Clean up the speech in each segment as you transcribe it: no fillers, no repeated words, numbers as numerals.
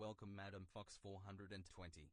Welcome Madam Fox 420.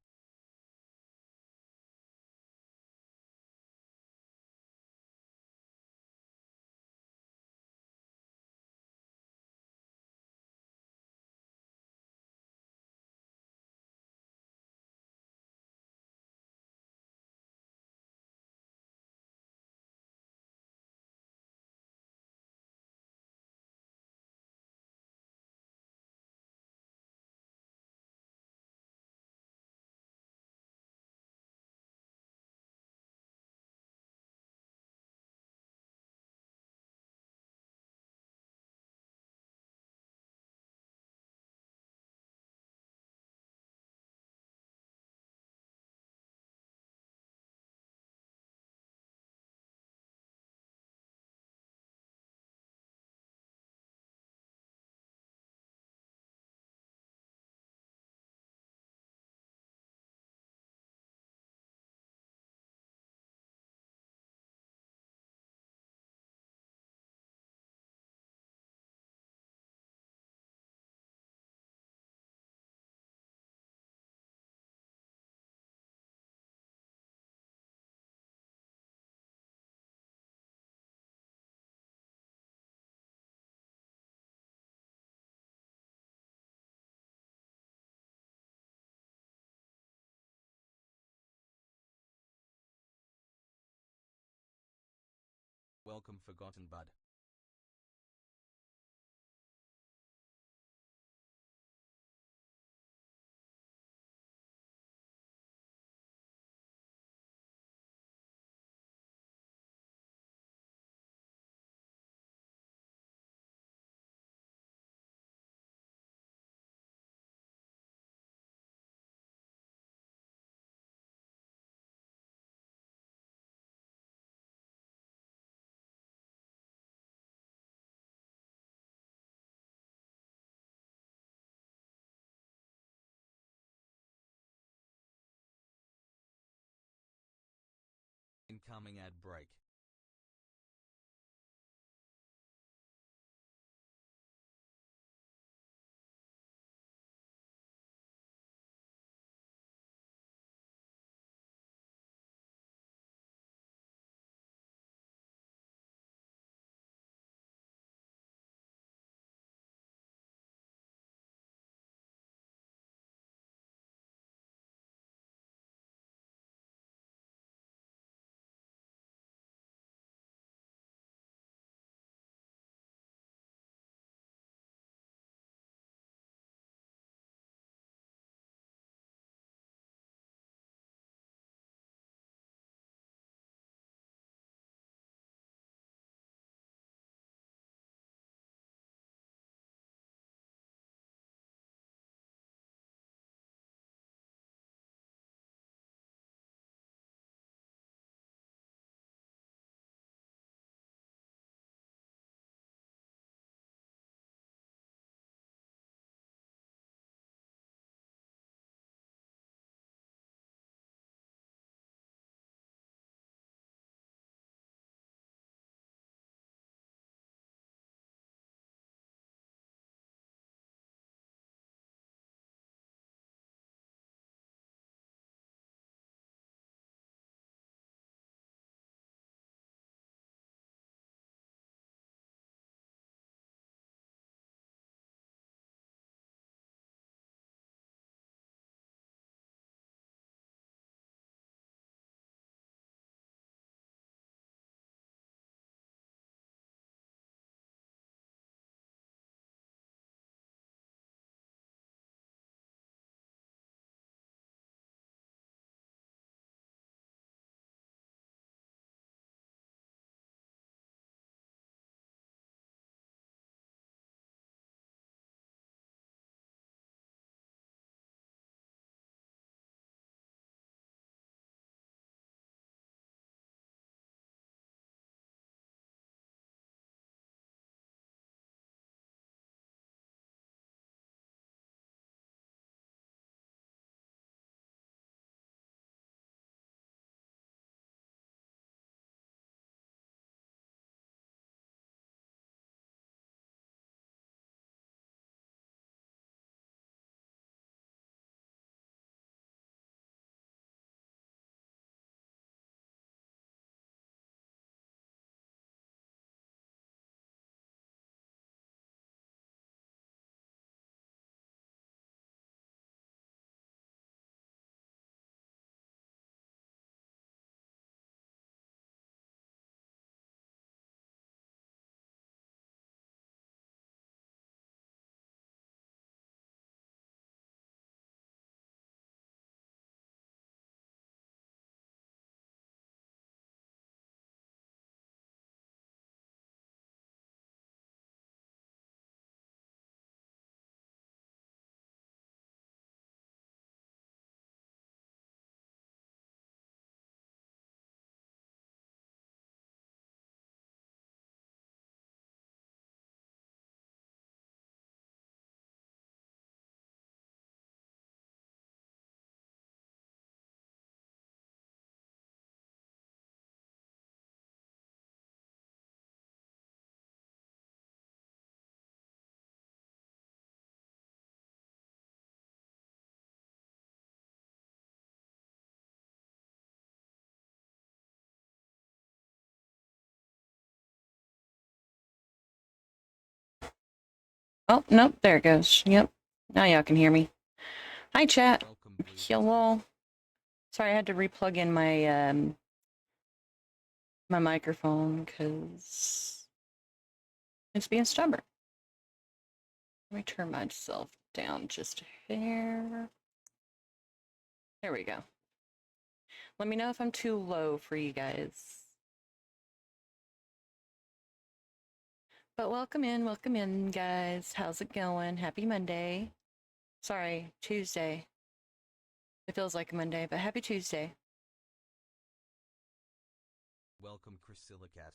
Welcome Forgotten Bud. Incoming ad break. Oh, nope, there it goes. Yep. Now y'all can hear me. Hi, chat. Welcome, Blue Hello. Sorry, I had to replug in my microphone because it's being stubborn. Let me turn myself down just a hair. There we go. Let me know if I'm too low for you guys. But welcome in, guys. How's it going? Happy Monday. Sorry, Tuesday. It feels like a Monday, but happy Tuesday. Welcome, Chris Silicat.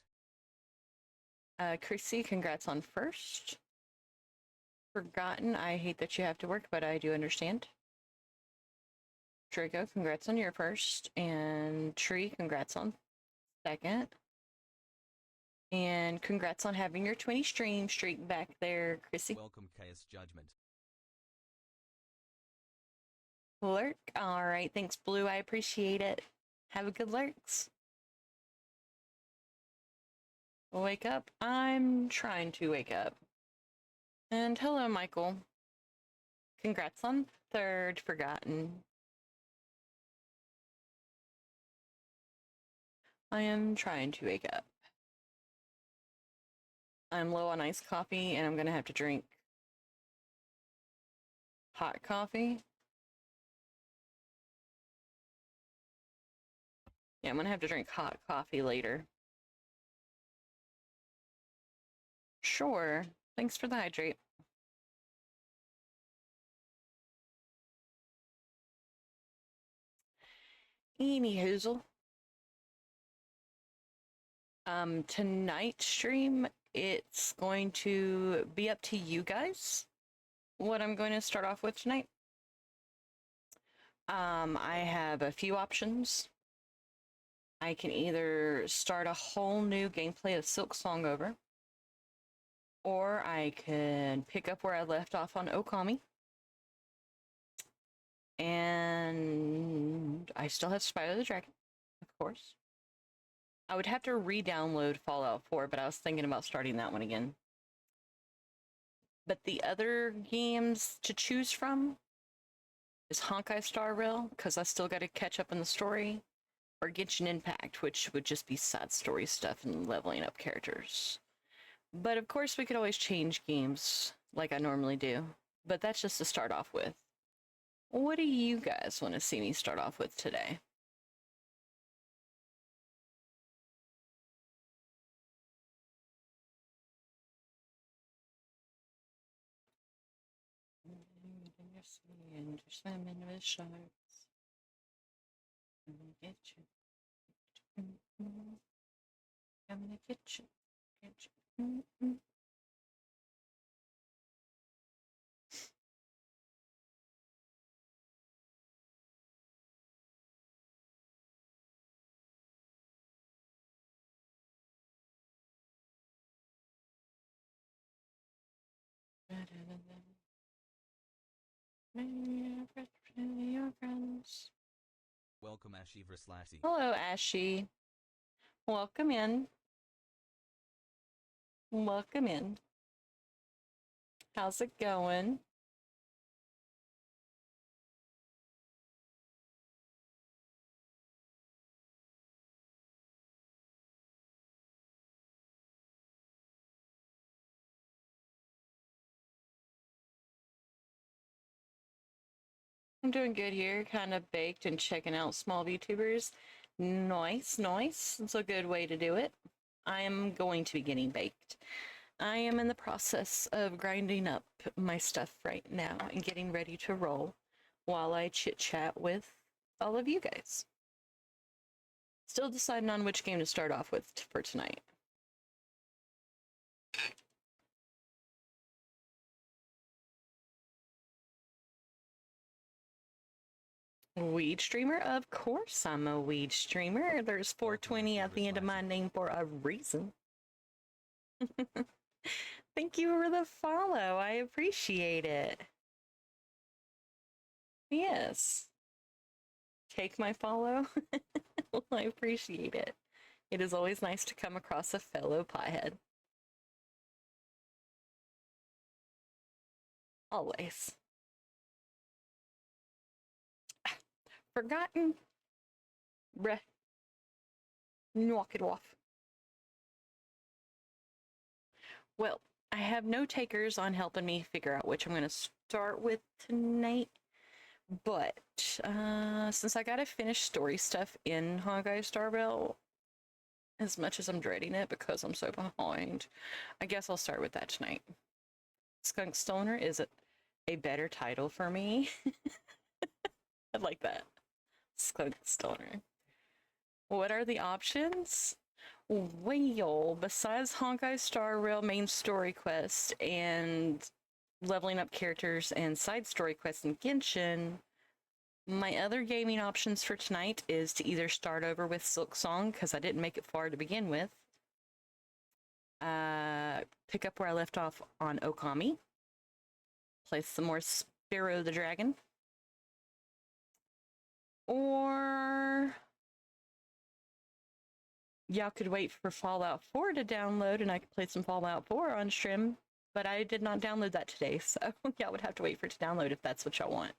Chrissy, congrats on first. Forgotten, I hate that you have to work, but I do understand. Draco, congrats on your first. And Tree, congrats on second. And congrats on having your 20 stream streak back there, Chrissy. Welcome, KS Judgment. Lurk, all right, thanks, Blue. I appreciate it. Have a good lurks. Wake up. I'm trying to wake up. And hello, Michael. Congrats on third, Forgotten. I am trying to wake up. I'm low on iced coffee, and I'm gonna have to drink hot coffee. Yeah, I'm gonna have to drink hot coffee later. Sure. Thanks for the hydrate. Any hoozle. Tonight's stream, it's going to be up to you guys what I'm going to start off with tonight. I have a few options. I can either start a whole new gameplay of Silk Song over, or I can pick up where I left off on Okami. And I still have Spyro the Dragon, of course. I would have to re-download Fallout 4, but I was thinking about starting that one again. But the other games to choose from is Honkai Star Rail, because I still got to catch up in the story, or Genshin Impact, which would just be sad story stuff and leveling up characters. But of course, we could always change games like I normally do. But that's just to start off with. What do you guys want to see me start off with today? And you're swimming with sharks. I'm gonna get you. I'm gonna get you. Get you. Your friends. Welcome, Ashivra Slashy. Hello, Ashy. Welcome in. Welcome in. How's it going? I'm doing good here, kind of baked and checking out small VTubers. Nice, nice. It's a good way to do it. I am going to be getting baked. I am in the process of grinding up my stuff right now and getting ready to roll while I chit chat with all of you guys. Still deciding on which game to start off with for tonight. Weed streamer? Of course I'm a weed streamer. There's 420 at the end of my name for a reason. Thank you for the follow. I appreciate it. Yes. Take my follow. Well, I appreciate it. It is always nice to come across a fellow piehead. Always. Forgotten. Bruh. Knock it off. Well, I have no takers on helping me figure out which I'm going to start with tonight. But since I gotta finish story stuff in Honkai Star Rail, as much as I'm dreading it because I'm so behind, I guess I'll start with that tonight. Skunk Stoner is a better title for me. I like that. Skunk Stoner. What are the options? Well, besides Honkai Star Rail main story quest and leveling up characters and side story quests in Genshin, my other gaming options for tonight is to either start over with Silk Song, because I didn't make it far to begin with, pick up where I left off on Okami, play some more Spyro the Dragon, or y'all could wait for Fallout 4 to download and I could play some Fallout 4 on stream, but I did not download that today, so y'all would have to wait for it to download if that's what y'all want.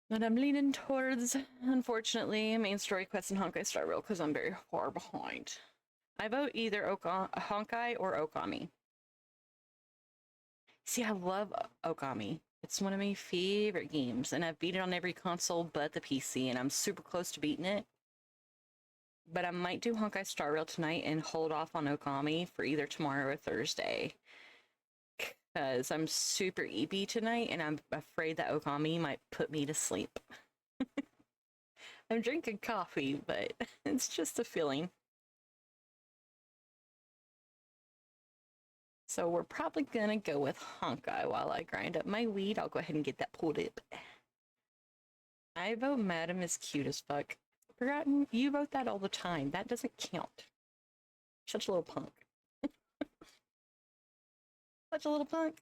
But I'm leaning towards, unfortunately, main story quests in Honkai Star Rail because I'm very far behind. I vote either Honkai or Okami. See, I love Okami. It's one of my favorite games, and I've beat it on every console but the PC, and I'm super close to beating it. But I might do Honkai Star Rail tonight and hold off on Okami for either tomorrow or Thursday. Because I'm super eepy tonight, and I'm afraid that Okami might put me to sleep. I'm drinking coffee, but it's just a feeling. So we're probably gonna go with Honkai while I grind up my weed. I'll go ahead and get that pulled up. I vote Madam is cute as fuck. Forgotten, you vote that all the time. That doesn't count. Such a little punk. Such a little punk.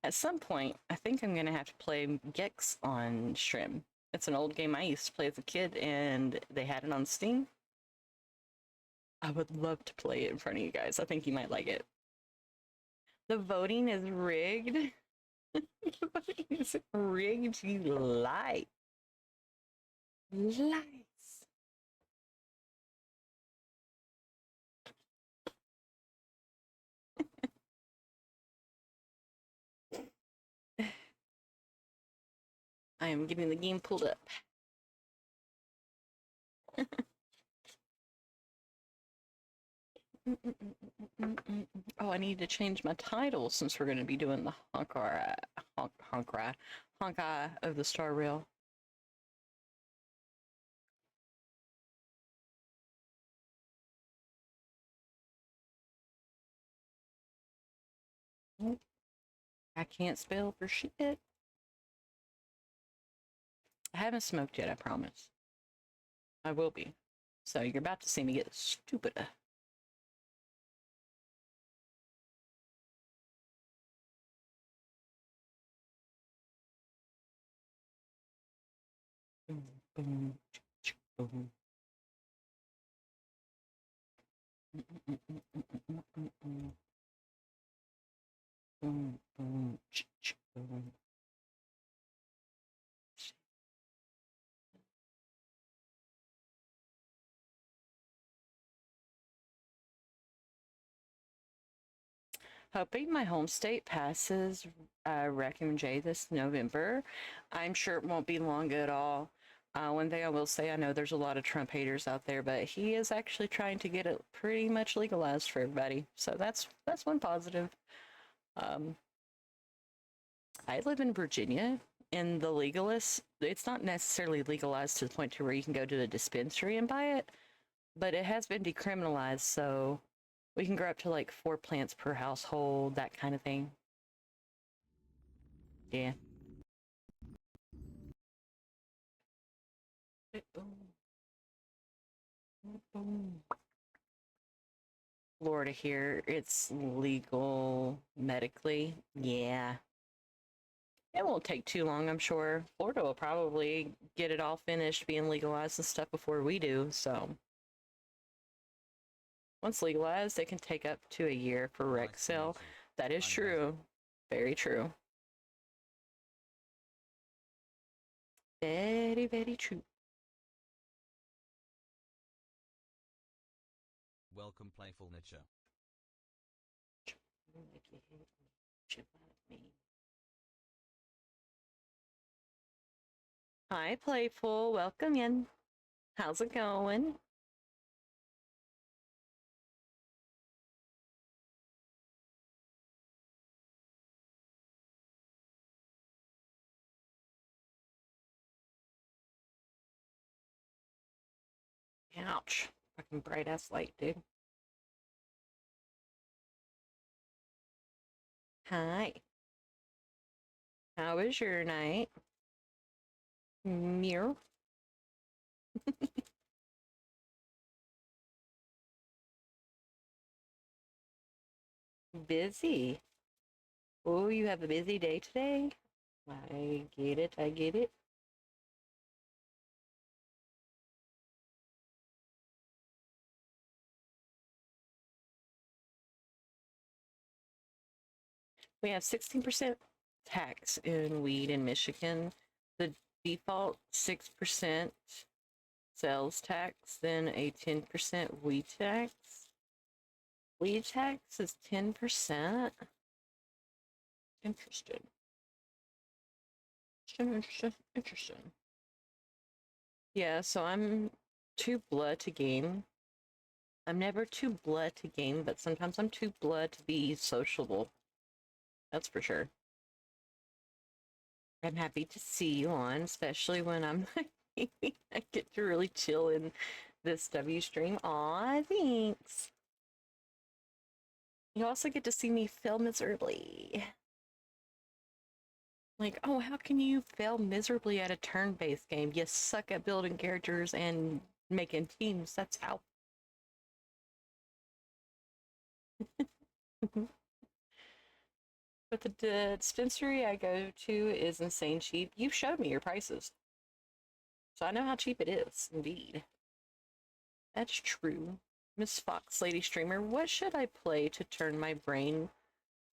At some point, I think I'm gonna have to play Gex on stream. It's an old game I used to play as a kid, and they had it on Steam. I would love to play it in front of you guys. I think you might like it. The voting is rigged. The voting is rigged, you lie. Lies. I am getting the game pulled up. Oh, I need to change my title since we're going to be doing the Honkai of the Star Rail. I can't spell for shit. I haven't smoked yet, I promise. I will be. So you're about to see me get stupid. Boom, boom, boom. Boom, boom, boom. Hoping my home state passes Raccoon J this November. I'm sure it won't be long at all. One thing I will say, I know there's a lot of Trump haters out there, but he is actually trying to get it pretty much legalized for everybody. So that's one positive. I live in Virginia, and the legalists, it's not necessarily legalized to the point to where you can go to the dispensary and buy it, but it has been decriminalized, so we can grow up to like 4 plants per household, that kind of thing. Yeah. Florida here, it's legal medically. Yeah. It won't take too long, I'm sure. Florida will probably get it all finished being legalized and stuff before we do, so Once legalized, it can take up to a year for rec Nice to sale. meet you. That is I'm true. Very true. Very, very true. Welcome, playful nature. Hi, playful. Welcome in. How's it going? Ouch. Fucking bright ass light, dude. Hi. How was your night? Meow. Busy. Oh, you have a busy day today? I get it. I get it. We have 16% tax in weed in Michigan. The default 6% sales tax, then a 10% weed tax. Weed tax is 10%. Interesting. Interesting. Yeah, so I'm too blood to game. I'm never too blood to game, but sometimes I'm too blood to be sociable. That's for sure. I'm happy to see you on, especially when I'm not gaming. I get to really chill in this W stream. Aw, thanks. You also get to see me fail miserably. Like, oh, how can you fail miserably at a turn-based game? You suck at building characters and making teams. That's how. But the dispensary I go to is insane cheap. You showed me your prices, so I know how cheap it is, indeed. That's true. Miss Fox Lady Streamer, what should I play to turn my brain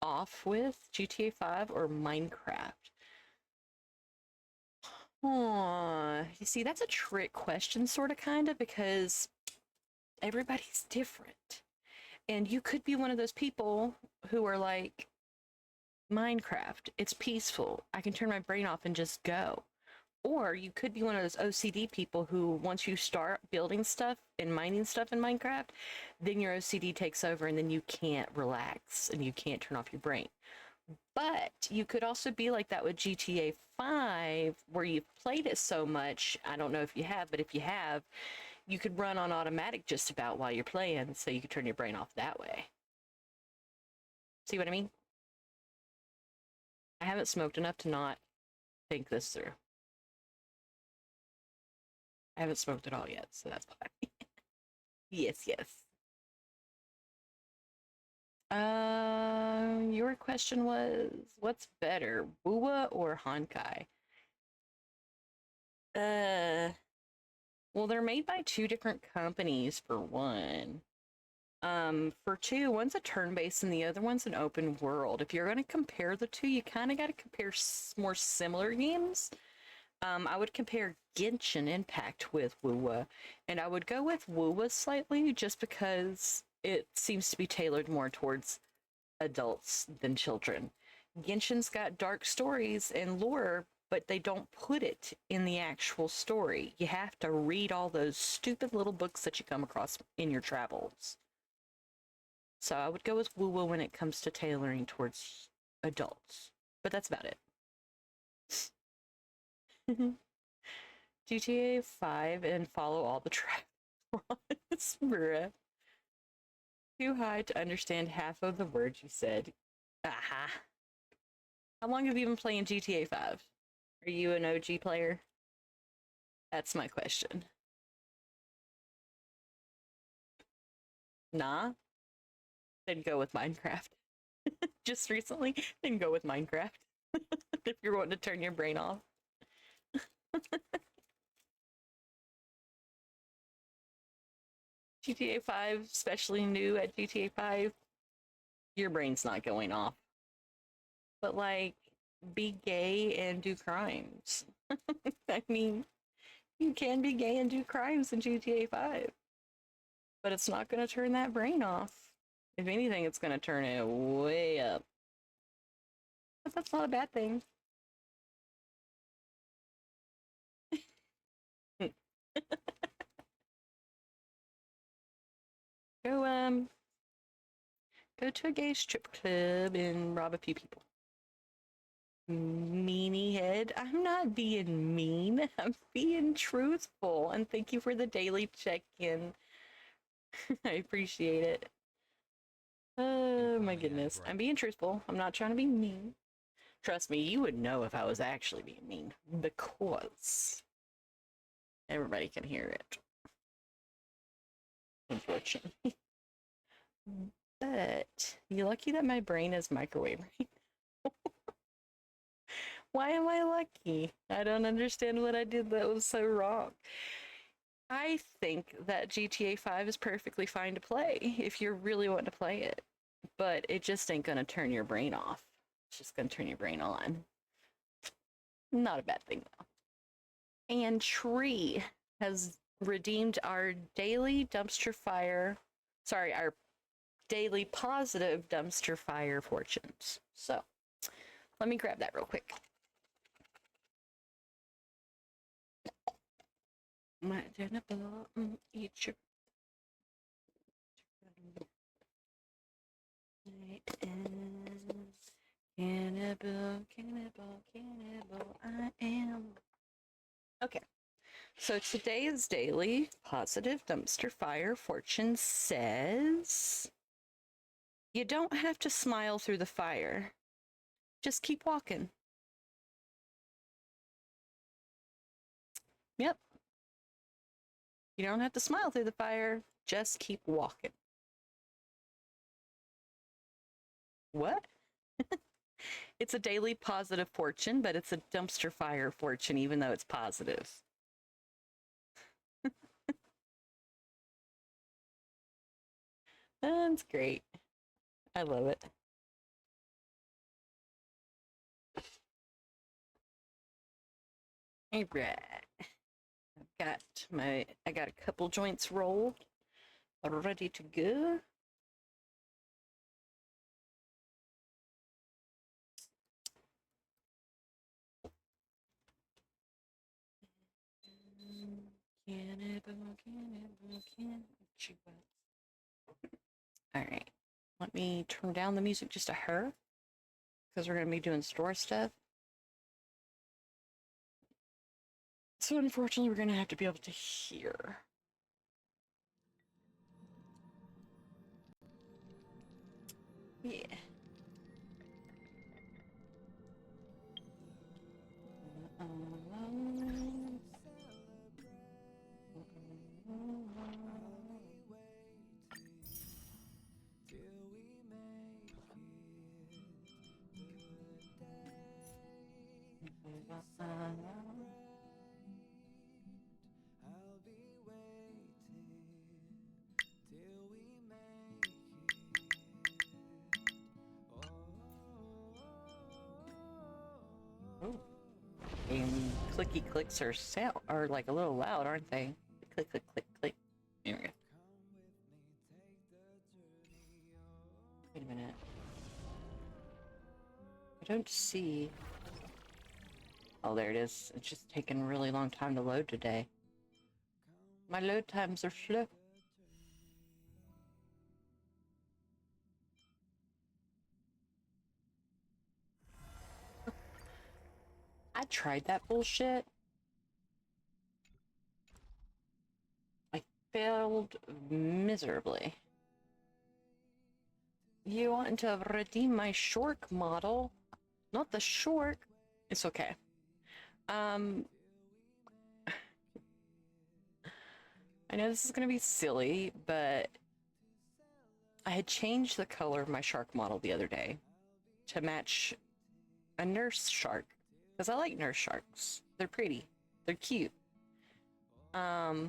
off with? GTA 5 or Minecraft? You see, that's a trick question, sort of, kind of, because everybody's different. And you could be one of those people who are like, Minecraft, it's peaceful. I can turn my brain off and just go. Or you could be one of those OCD people who, once you start building stuff and mining stuff in Minecraft, then your OCD takes over and then you can't relax and you can't turn off your brain. But you could also be like that with GTA 5, where you've played it so much. I don't know if you have, but if you have, you could run on automatic just about while you're playing, so you could turn your brain off that way. See what I mean? I haven't smoked enough to not think this through. I haven't smoked at all yet, so that's why. Yes, yes. Your question was, what's better, Wuwa or Honkai? Well, they're made by two different companies for one. For two, one's a turn-based and the other one's an open world. If you're going to compare the two, you kind of got to compare more similar games. I would compare Genshin Impact with Wuwa, and I would go with Wuwa slightly just because it seems to be tailored more towards adults than children. Genshin's got dark stories and lore, but they don't put it in the actual story. You have to read all those stupid little books that you come across in your travels. So I would go with Wuwa when it comes to tailoring towards adults, but that's about it. GTA 5 and follow all the tracks. Bruh. Too high to understand half of the words you said. Aha. How long have you been playing GTA 5? Are you an OG player? That's my question. Nah? Then go with Minecraft. Just recently? Then go with Minecraft. If you're wanting to turn your brain off. GTA 5, especially new at GTA 5, your brain's not going off. But like, be gay and do crimes. I mean, you can be gay and do crimes in GTA 5, but it's not going to turn that brain off. If anything, it's going to turn it way up. But that's not a bad thing. Go go to a gay strip club and rob a few people. Meanie head. I'm not being mean. I'm being truthful. And thank you for the daily check-in. I appreciate it. Oh my goodness. I'm being truthful. I'm not trying to be mean. Trust me, you would know if I was actually being mean. Because everybody can hear it. Unfortunately. But you're lucky that my brain is microwave right now. Why am I lucky? I don't understand what I did that was so wrong. I think that GTA 5 is perfectly fine to play if you're really wanting to play it, but it just ain't gonna turn your brain off. It's just gonna turn your brain on. Not a bad thing though. And Tree has redeemed our daily dumpster fire, sorry, our daily positive dumpster fire fortunes. So let me grab that real quick. Eat your cannibal, cannibal, cannibal, I am. Okay, so today's daily positive dumpster fire fortune says you don't have to smile through the fire. Just keep walking. Yep. You don't have to smile through the fire. Just keep walking. What? It's a daily positive fortune, but it's a dumpster fire fortune, even though it's positive. That's great. I love it. All right. I got a couple joints rolled, ready to go. All right. Let me turn down the music just a hair because we're going to be doing store stuff. So unfortunately, we're going to have to be able to hear. Yeah. Oh. And clicky clicks are like a little loud, aren't they? Click, click, click, click. Here we go. Wait a minute. I don't see. Oh, there it is. It's just taking a really long time to load today. My load times are slow. I tried that bullshit. I failed miserably. You want to redeem my Shork model? Not the Shork. It's okay. I know this is gonna be silly, but I had changed the color of my shark model the other day to match a nurse shark because I like nurse sharks. They're pretty. They're cute. But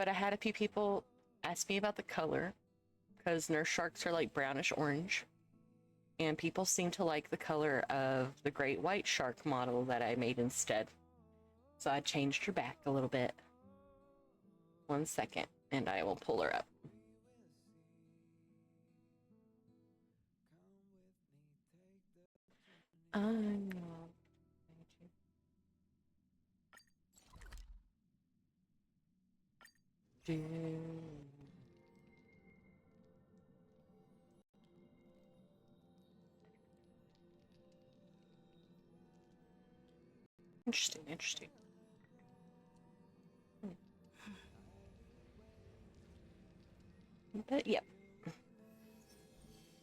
but I had a few people ask me about the color because nurse sharks are like brownish orange. And people seem to like the color of the great white shark model that I made instead. So I changed her back a little bit. 1 second, and I will pull her up. I'm not going to. Interesting, interesting. But yep.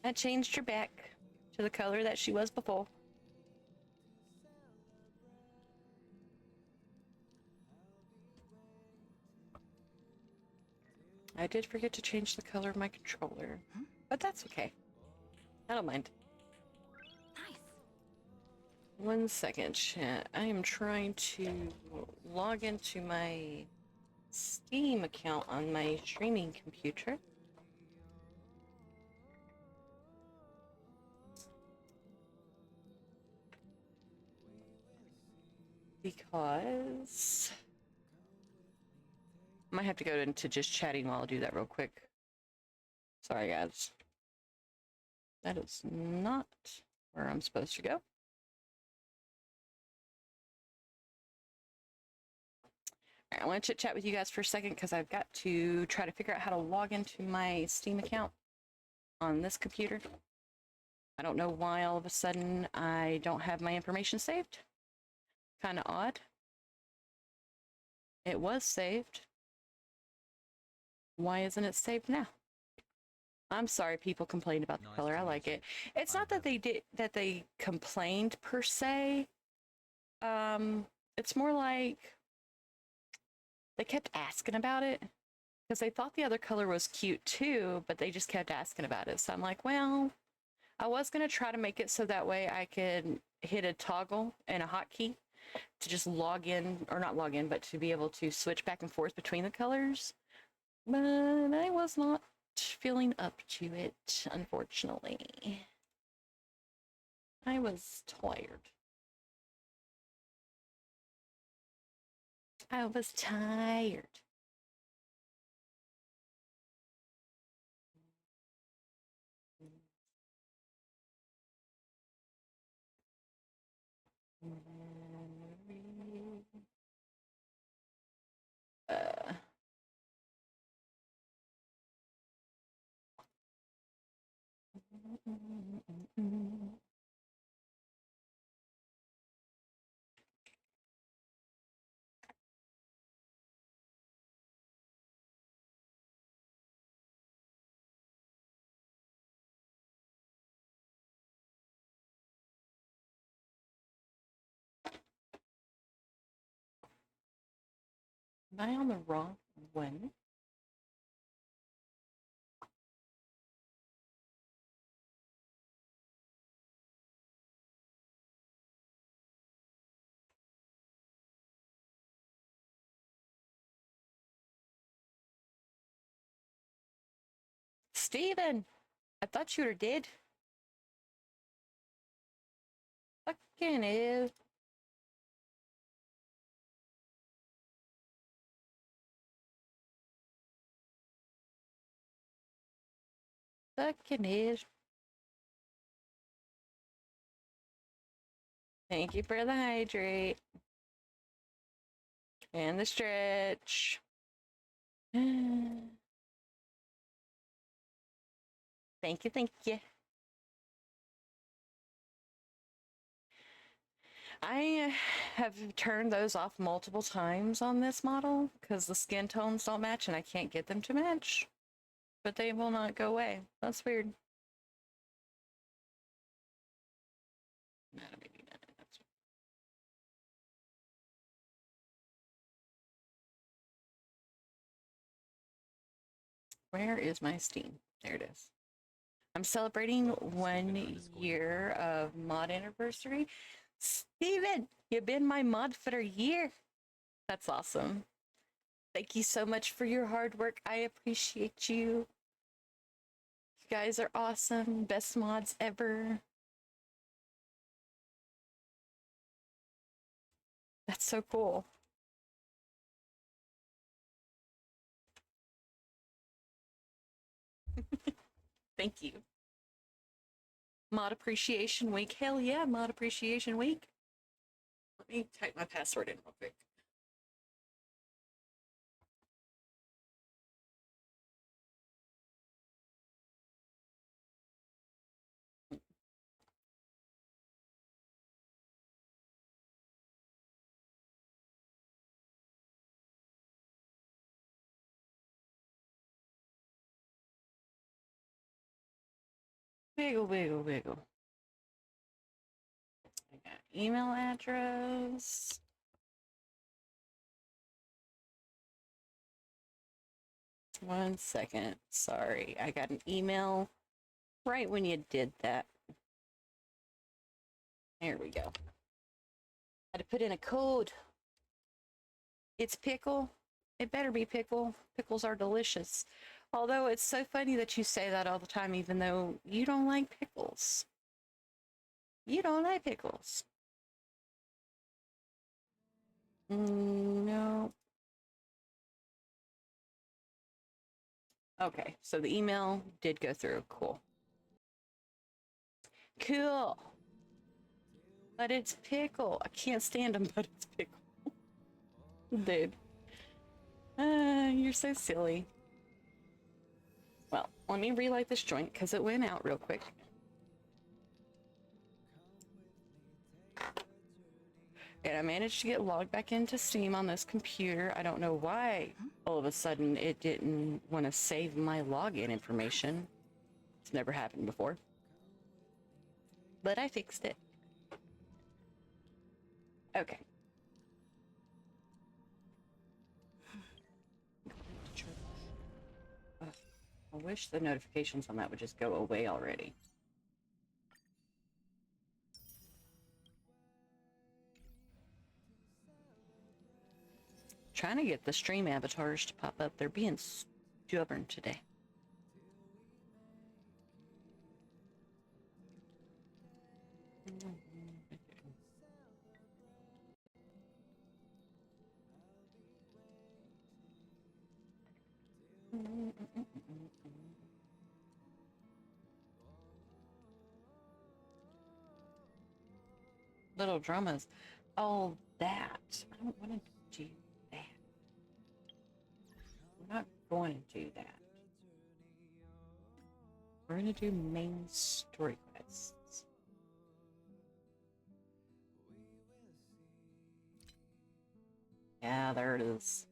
I changed her back to the color that she was before. I did forget to change the color of my controller, but that's okay. I don't mind. Nice. 1 second, chat. I am trying to log into my Steam account on my streaming computer. Because I might have to go into just chatting while I do that real quick. Sorry, guys. That is not where I'm supposed to go. I want to chit chat with you guys for a second because I've got to try to figure out how to log into my Steam account on this computer. I don't know why all of a sudden I don't have my information saved. Kind of odd. It was saved. Why isn't it saved now? I'm sorry people complained about the color. I like it. It's not that they complained per se. It's more like they kept asking about it because they thought the other color was cute too, but they just kept asking about it. So I'm like, well, I was going to try to make it so that way I could hit a toggle and a hotkey to just log in, or not log in, but to be able to switch back and forth between the colors. But I was not feeling up to it, unfortunately. I was tired. I was tired. Am I on the wrong one? Steven! I thought you were dead. Fucking is. Fucking is. Thank you for the hydrate. And the stretch. Thank you, thank you. I have turned those off multiple times on this model because the skin tones don't match and I can't get them to match. But they will not go away. That's weird. Where is my Steam? There it is. I'm celebrating 1 year of mod anniversary. Steven, you've been my mod for a year. That's awesome. Thank you so much for your hard work. I appreciate you. You guys are awesome. Best mods ever. That's so cool. Thank you. Mod Appreciation Week. Hell yeah, Mod Appreciation Week. Let me type my password in real quick. Wiggle, wiggle, wiggle. I got email address. One second. Sorry, I got an email right when you did that. There we go. Had to put in a code. It's pickle. It better be pickle. Pickles are delicious. Although it's so funny that you say that all the time, even though you don't like pickles. You don't like pickles. No. Okay, so the email did go through. Cool. Cool. But it's pickle. I can't stand them, but it's pickle. Dude. You're so silly. Well, let me relight this joint because it went out real quick. And I managed to get logged back into Steam on this computer. I don't know why all of a sudden it didn't want to save my login information. It's never happened before. But I fixed it. Okay. I wish the notifications on that would just go away already. Trying to get the stream avatars to pop up. They're being stubborn today. Little dramas. All that. I don't want to do that. We're not going to do that. We're going to do main story quests. Yeah, there it is.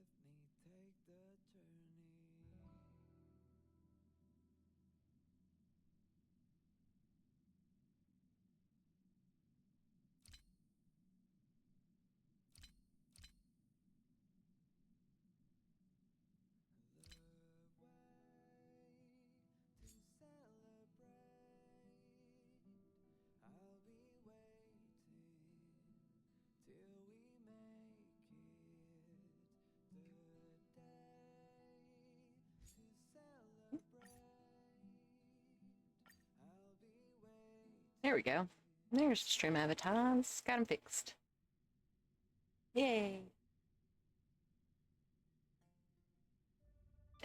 There we go. There's the stream avatars. Got them fixed. Yay.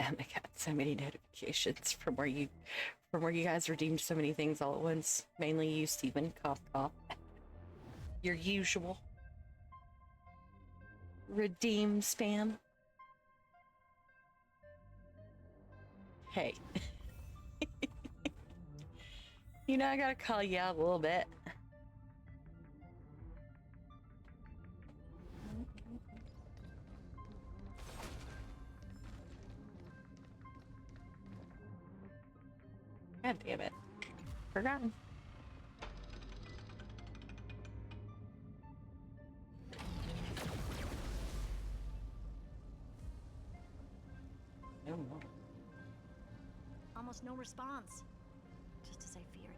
Oh my god, so many notifications from where you guys redeemed so many things all at once. Mainly you, Steven. Cough, cough. Your usual. Redeem spam. Hey. You know, I gotta call you out a little bit. God damn it. Forgotten. No more. Almost no response. Just as I feared.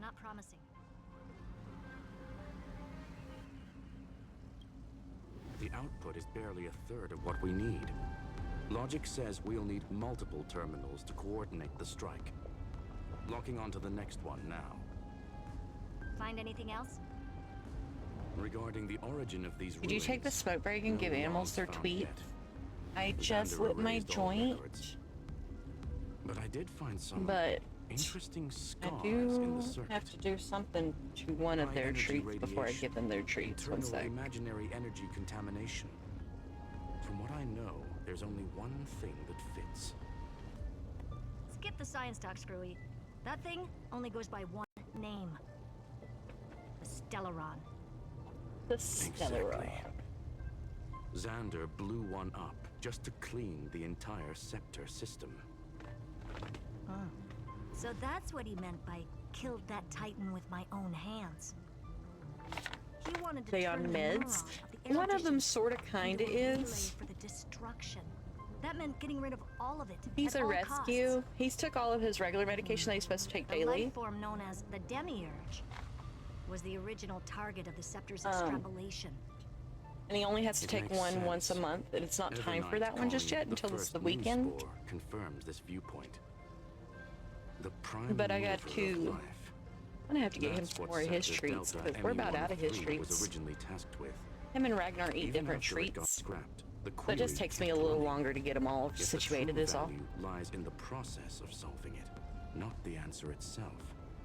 Not promising. the output is barely a third of what we need. Logic says we'll need multiple terminals to coordinate the strike. Locking onto the next one now. Find anything else? Regarding the origin of these Did you take the ruins, smoke break and no give animals logs their found tweets? yet. I just Xander lit my erased all joint, records. But I did find some but interesting I scars in the do circuit. have to do something to one of High their energy treats before I radiation, give them their treats. One internal sec. imaginary energy contamination. From what I know, there's only one thing that fits. Skip the science talk, Screwy. That thing only goes by one name. The Stellaron. The Stellaron. Xander blew one up just to clean the entire scepter system. Oh. So that's what he meant by killed that Titan with my own hands. He wanted to They turn on the meds? neuron of the One of them erudition sorta kinda into a relay is. for the destruction. That meant getting rid of all of it. He's at a all rescue. costs. He's took all of his regular medication that he's supposed to take The daily. life form known as the Demiurge was the original target of the Scepter's extrapolation. And he only has to It take makes one once a sense. month, and it's not Every time for night that one just calling yet the until it's first the moon weekend. spore confirms this viewpoint. The prime But I got mover of to- life. I'm gonna have to get him That's some what more of his Sector treats Delta because we're about out of his ME-103 was treats. originally tasked with. Him and Ragnar eat Even different after it got treats, scrapped, the so it just query takes me a kept little running. longer to get them all Yet the situated true is all. value lies in the process of solving it, not the answer itself.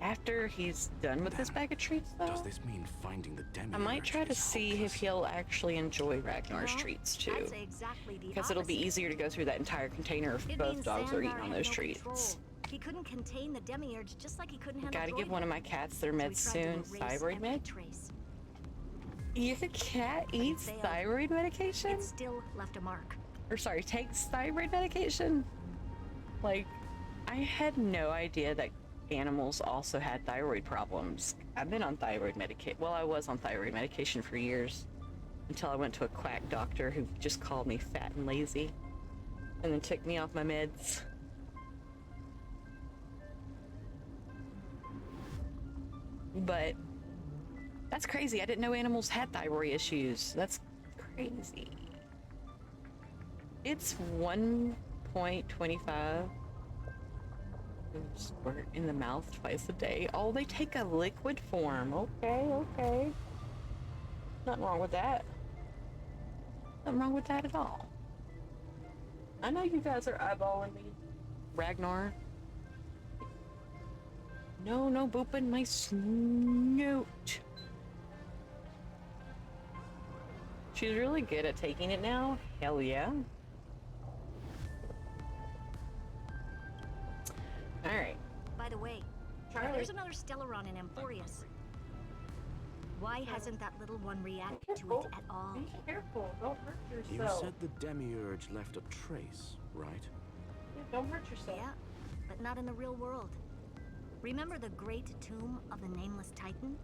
After he's done with this Damn. bag of treats, though, Does this mean finding the I Demiurge might try to is see if hopeless? he'll actually enjoy Ragnar's Well, treats too, I'd say exactly the because it'll be opposite. easier to go through that entire container if It both means dogs are Xandar eating on had those no treats. control. He couldn't contain the Demiurge just like he couldn't handle Gotta give Droid. one of my cats their So he meds tried to soon. erase Thyroid every med? trace. Your cat eats failed. thyroid medication? It still left a mark. Or sorry, takes thyroid medication? Like, I had no idea that animals also had thyroid problems. I've been on thyroid medication. Well, I was on thyroid medication for years until I went to a quack doctor who just called me fat and lazy and then took me off my meds. But that's crazy. I didn't know animals had thyroid issues. That's crazy. It's 1.25 squirt in the mouth twice a day. Oh, they take a liquid form. Okay, okay. Nothing wrong with that. Nothing wrong with that at all. I know you guys are eyeballing me. Ragnar. No, no booping my snoot. She's really good at taking it now. Hell yeah. Alright. By the way, Charlie. there's another Stellaron in Emporius. Why hasn't that little one reacted to it at all? Be careful. Don't hurt You yourself. said the Demiurge left a trace, right? Don't hurt yourself. Yeah, but not in the real world. Remember the great tomb of the Nameless Titan?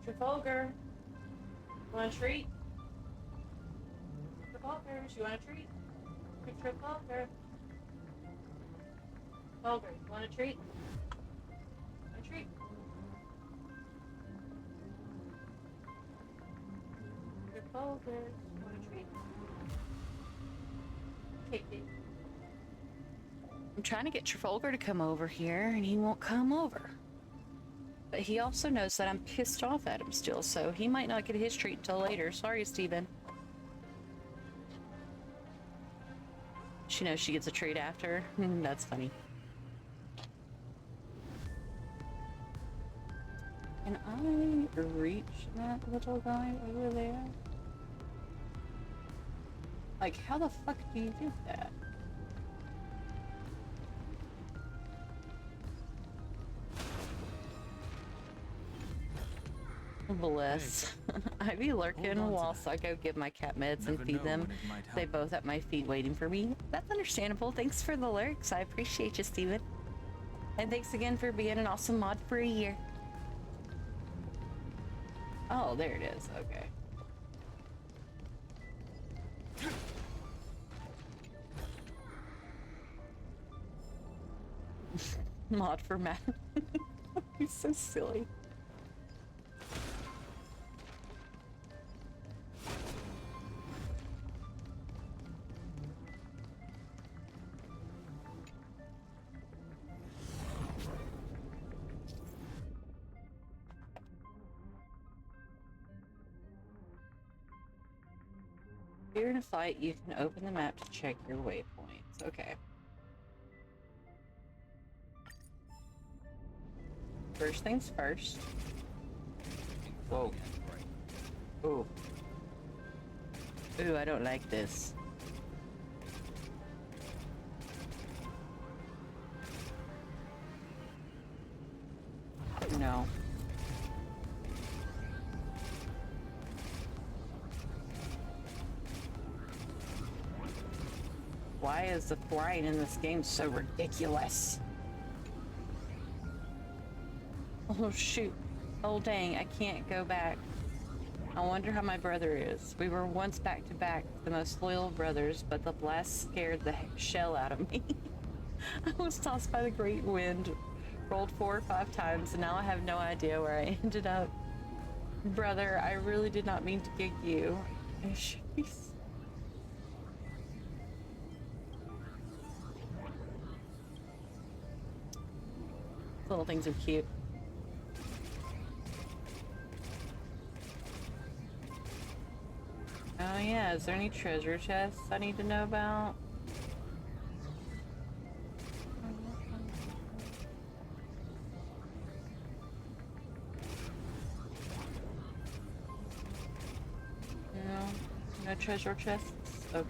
Trafalgar. Want a treat? Trafalgar, you want a treat? Trafalgar. Trafalgar, you want a treat? Want a treat? Trafalgar, you want a treat? Take it. I'm trying to get Trafalgar to come over here, and he won't come over. But he also knows that I'm pissed off at him still, so he might not get his treat until later. Sorry, Steven. She knows she gets a treat after. That's funny. Can I reach that little guy over there? Like, how the fuck do you do that? Bless. I be lurking whilst I go give my cat meds and feed them. They both at my feet waiting for me. That's understandable. Thanks for the lurks. I appreciate you, Steven. And thanks again for being an awesome mod for a year. Oh, there it is. Okay. Mod for Matt. He's so silly. If you're in a fight, you can open the map to check your waypoints. Okay. First things first. Whoa. Ooh. Ooh, I don't like this. No. Why is the flying in this game so ridiculous? Oh shoot. Oh dang, I can't go back. I wonder how my brother is. We were once back to back, the most loyal of brothers, but the blast scared the shell out of me. I was tossed by the great wind, rolled 4 or 5 times, and now I have no idea where I ended up. Brother, I really did not mean to gig you. Jeez. Little things are cute. Oh yeah, is there any treasure chests I need to know about? No, no treasure chests? Okay.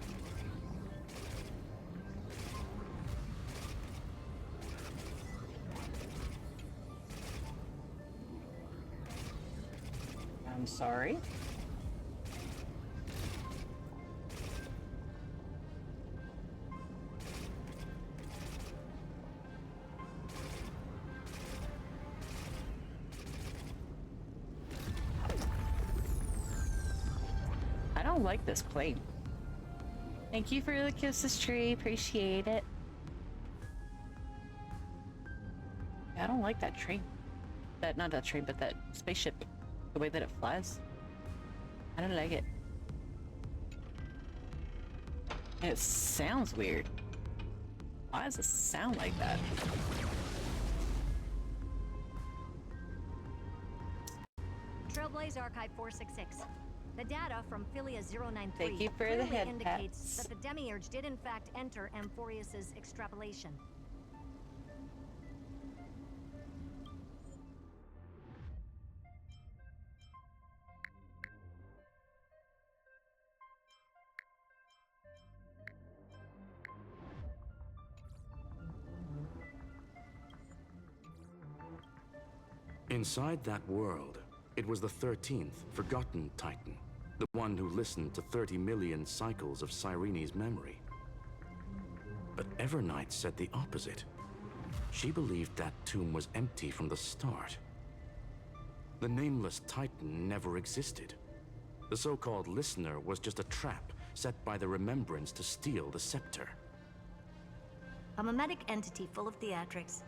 I'm sorry. I don't like this plane. Thank you for the kisses, tree. Appreciate it. I don't like that train. Not that train, but that spaceship. The way that it flies. I don't like it. And it sounds weird. Why does it sound like that? Trailblaze Archive 466. The data from Philia 093 Thank you for the clearly head indicates pats. that the Demiurge did in fact enter Amphorius's extrapolation. Inside that world, it was the 13th, forgotten Titan. The one who listened to 30 million cycles of Cyrene's memory. But Evernight said the opposite. She believed that tomb was empty from the start. The nameless Titan never existed. The so-called listener was just a trap set by the Remembrance to steal the scepter. A mimetic entity full of theatrics.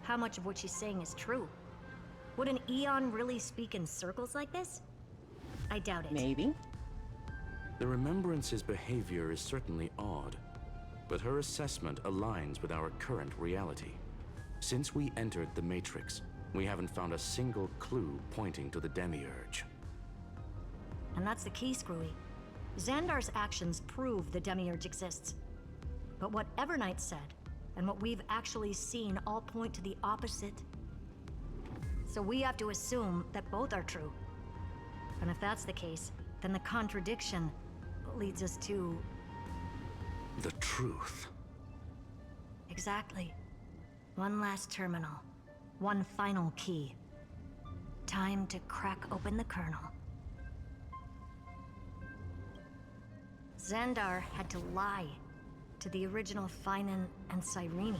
How much of what she's saying is true? Would an Eon really speak in circles like this? I doubt it. Maybe. The Remembrance's behavior is certainly odd, but her assessment aligns with our current reality. Since we entered the Matrix, we haven't found a single clue pointing to the Demiurge. And that's the key, Screwy. Xandar's actions prove the Demiurge exists. But what Evernight said, and what we've actually seen all point to the opposite. So we have to assume that both are true. And if that's the case, then the contradiction leads us to... The truth. Exactly. One last terminal. One final key. Time to crack open the kernel. Xandar had to lie to the original Finan and Cyrene.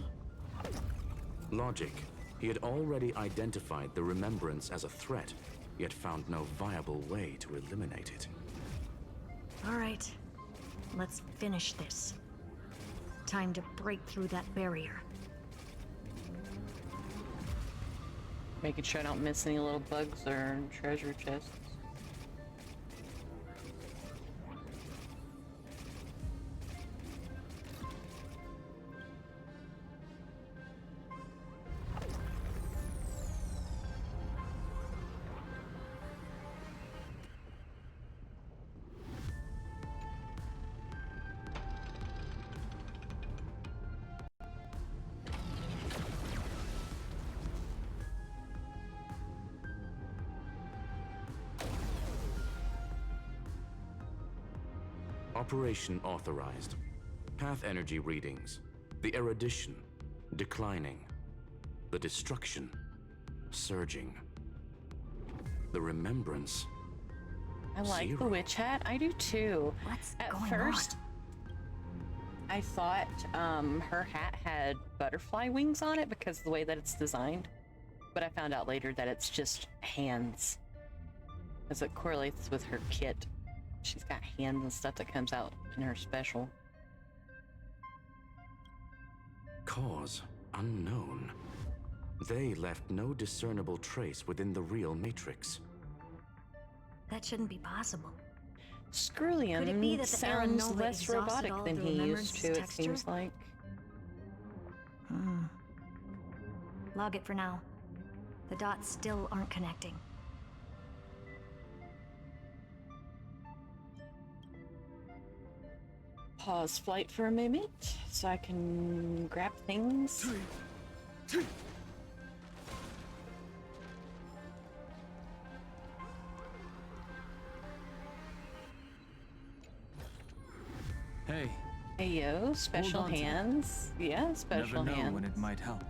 Logic. He had already identified the remembrance as a threat, yet found no viable way to eliminate it. All right, let's finish this. Time to break through that barrier. Making sure I don't miss any little bugs or treasure chests. Operation authorized. Path energy readings. The erudition, declining. The destruction, surging. The remembrance. I like the Zero. witch hat. I do too. What's At going first, I thought her hat had butterfly wings on it because of the way that it's designed. But I found out later that it's just hands. As it correlates with her kit. She's got hands and stuff that comes out in her special. Cause unknown. They left no discernible trace within the real matrix. That shouldn't be possible. Screwlium Could it be that the sounds Aranova less exhausted robotic all than the he used remembrance to, it texture? seems like. Log it for now. The dots still aren't connecting. Pause flight for a moment so I can grab things. Hey, Hey yo, special on to it. hands. Yeah, special never know hands. when it might help.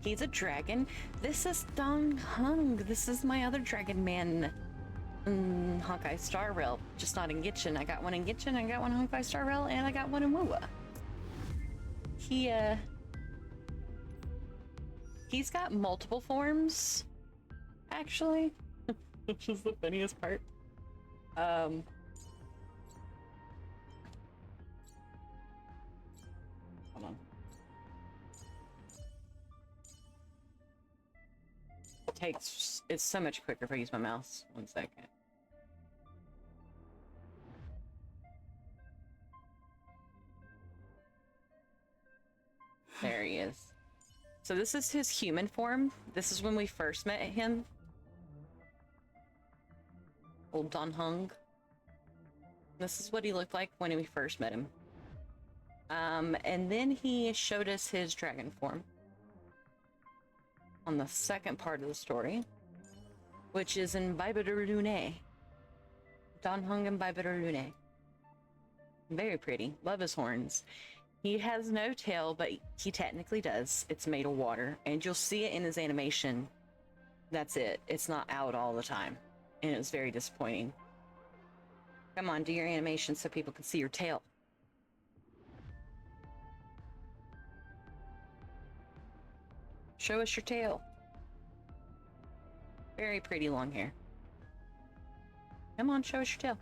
He's a dragon. This is Dong Hung. This is my other dragon man. Honkai Star Rail. Just not in Gitchin. I got one in Gitchin, I got one in Honkai Star Rail, and I got one in Wuwa. He's got multiple forms, actually. Which is the funniest part. Hold on. It's so much quicker if I use my mouse. 1 second. There he is. So this is his human form. This is when we first met him. Old Don Hung. This is what he looked like when we first met him. And then he showed us his dragon form on the second part of the story, which is in Bibiter Lune. Don Hung and Bibiter Lune. Very pretty. Love his horns. He has no tail, but he technically does. It's made of water, and you'll see it in his animation. That's it. It's not out all the time, and it was very disappointing. Come on, do your animation so people can see your tail. Show us your tail. Very pretty long hair. Come on, show us your tail.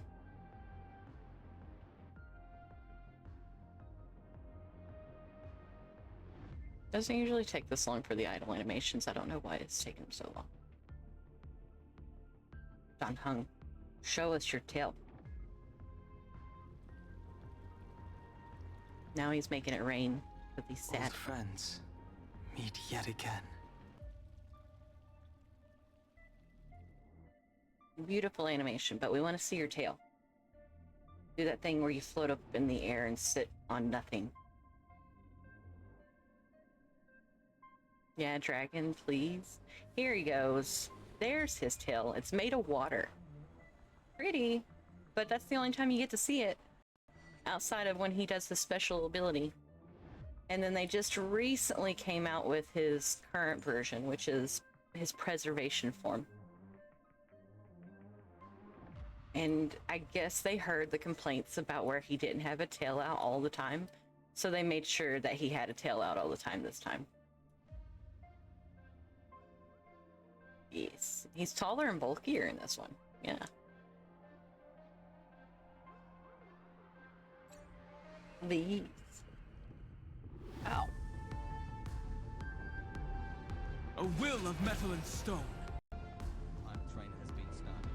Doesn't usually take this long for the idle animations. I don't know why it's taking them so long. Don Hung, show us your tail. Now he's making it rain with these sad. Old friends, meet yet again. Beautiful animation, but we want to see your tail. Do that thing where you float up in the air and sit on nothing. Yeah, dragon, please. Here he goes. There's his tail. It's made of water. Pretty, but that's the only time you get to see it. Outside of when he does the special ability. And then they just recently came out with his current version, which is his preservation form. and I guess they heard the complaints about where he didn't have a tail out all the time, so they made sure that he had a tail out all the time this time. Yes, he's taller and bulkier in this one. Yeah. These. Ow. A will of metal and stone. Time train has been started.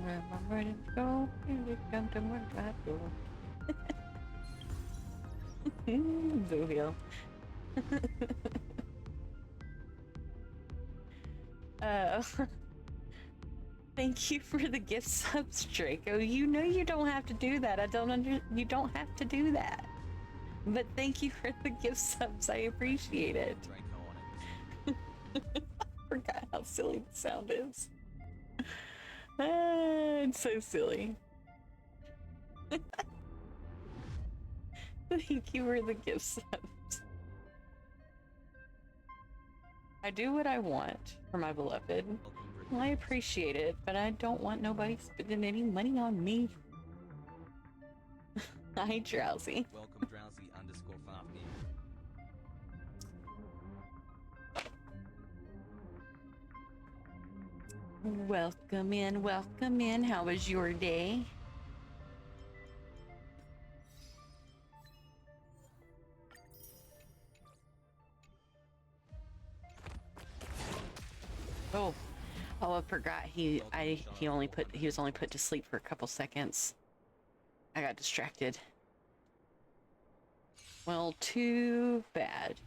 Where I'm ready to go, here we come to where I go. Boo heel. Thank you for the gift subs, Draco. You know you don't have to do that. You don't have to do that. But thank you for the gift subs. I appreciate it. Draco on it. I forgot how silly the sound is. It's so silly. Thank you for the gift subs. I do what I want for my beloved. Welcome, I appreciate it, but I don't want nobody spending any money on me. Hi, Drowsy. Welcome, Drowsy _ Fafnir. Welcome in, welcome in. How was your day? Oh, I forgot he was only put to sleep for a couple seconds. I got distracted. Well, too bad.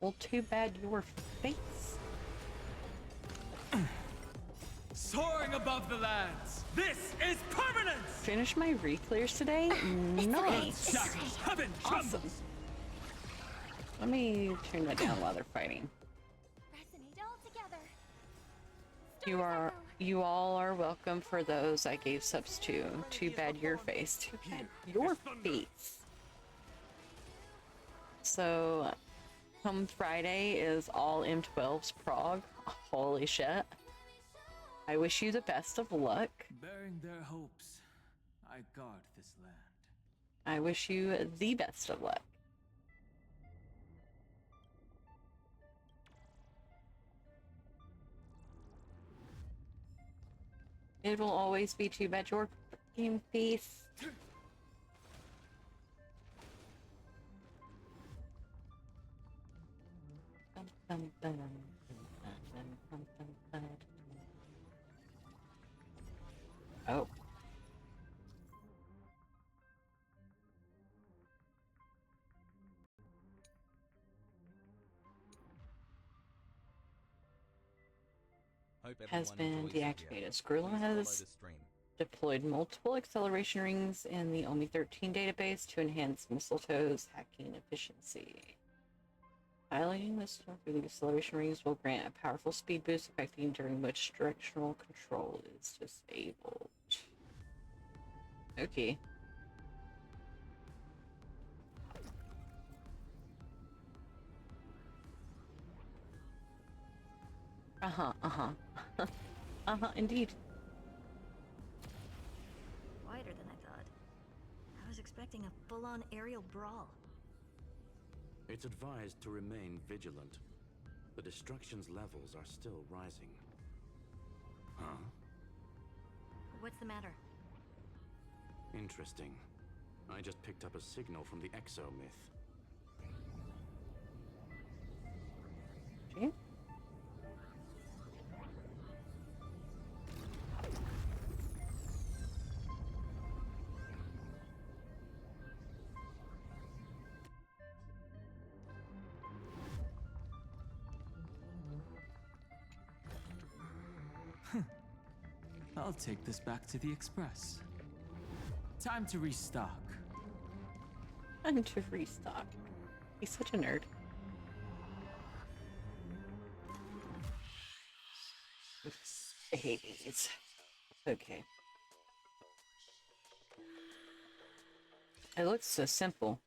Well, too bad your face. Soaring above the lands. This is permanence. Finish my re-clears today? Nice. Shackles, heaven Awesome. trembles. Let me turn that down while they're fighting. Resonate all together. You all are welcome for those I gave subs to. Too bad your face. Too bad your face. So, come Friday is all M12's Prague. Holy shit. I wish you the best of luck. Bearing their hopes, I guard this land. I wish you the best of luck. It will always be too bad your fucking face. Oh. Hope Has everyone been enjoys it deactivated. here. Skrulum Please follow has the stream. deployed multiple acceleration rings in the OMI 13 database to enhance Mistletoe's hacking efficiency. Highlighting this through the acceleration rings will grant a powerful speed boost affecting during which directional control is disabled. Okay. Indeed. Quieter than I thought. I was expecting a full-on aerial brawl. It's advised to remain vigilant. The destruction's levels are still rising. Huh? What's the matter? Interesting. I just picked up a signal from the exo-myth. Okay. I'll take this back to the Express. Time to restock. Time to restock. He's such a nerd. Babies. Okay. It looks so simple,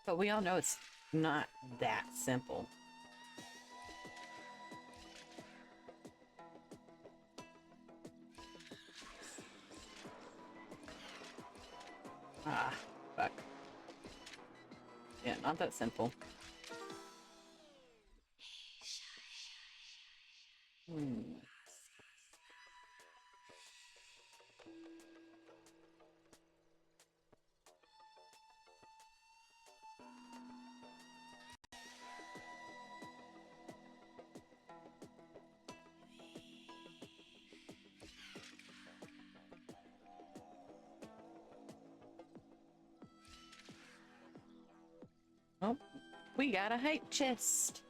but we all know it's not that simple. Ah, fuck. Yeah, not that simple. Hmm. Oh, we got a height chest.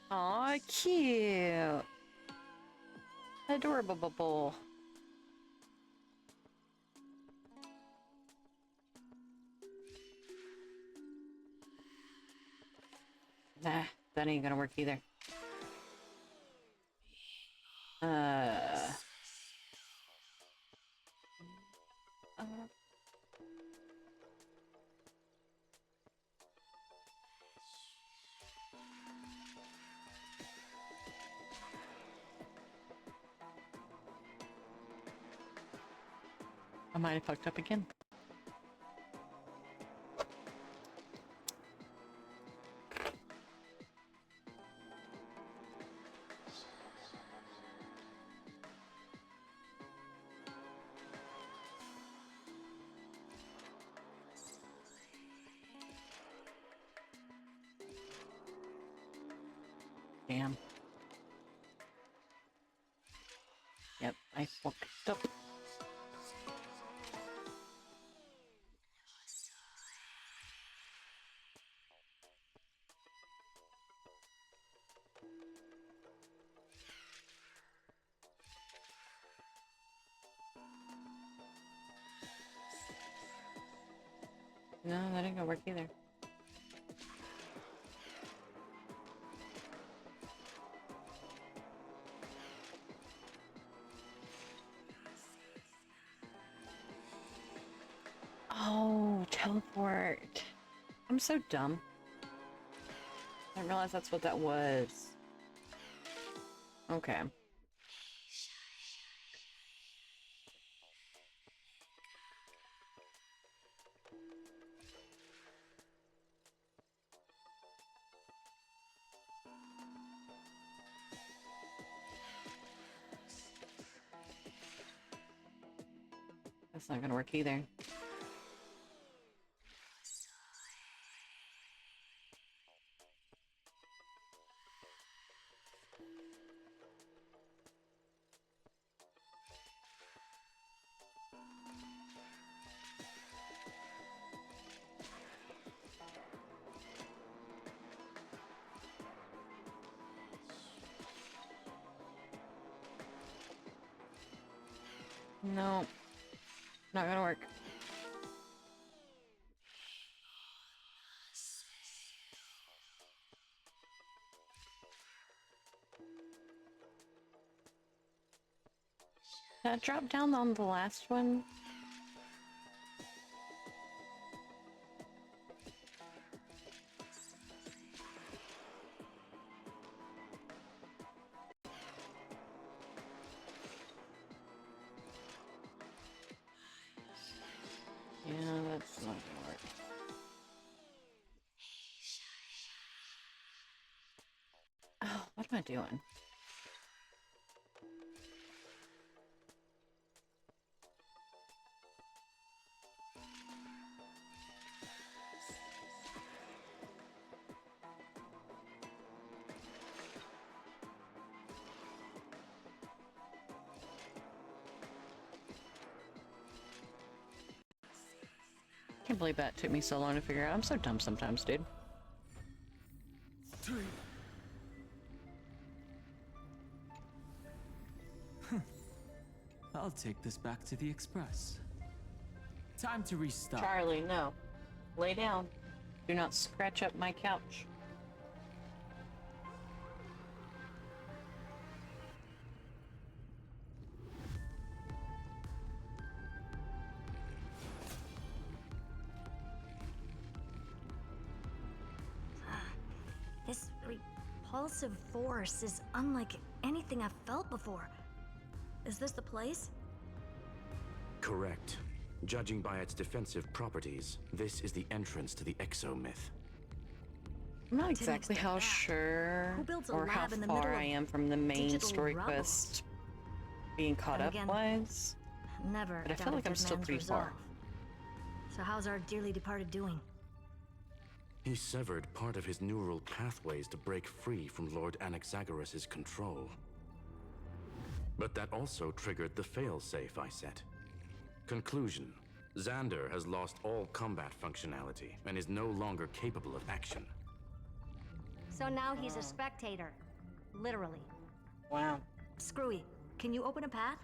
Aw, cute. Adorable. Nah, that ain't gonna work either. Uh, I might have fucked up again. Damn. Yep, I fucked up. No, that ain't gonna work either. Oh, teleport. I'm so dumb. I didn't realize that's what that was. Okay. That's not gonna work either. No, not gonna work. That dropped down on the last one. Yeah, that's not gonna work. Oh, what am I doing? Can't believe that took me so long to figure out. I'm so dumb sometimes, dude. I'll take this back to the Express. Time to restart. Charlie, no. Lay down. Do not scratch up my couch. This repulsive force is unlike anything I've felt before. Is this the place? Correct. Judging by its defensive properties, this is the entrance to the exomyth. I'm not Didn't exactly expect how that. sure Who builds a or how lab in the middle far of I am from the main digital story rubble? quest being caught Then up again, wise. Never. But I feel doubted like I'm Dead still Man's pretty far. resolve. So how's our dearly departed doing? He severed part of his neural pathways to break free from Lord Anaxagoras' control. But that also triggered the failsafe I set. Conclusion: Xander has lost all combat functionality and is no longer capable of action. So now he's a spectator. Literally. Wow. Screwy, can you open a path?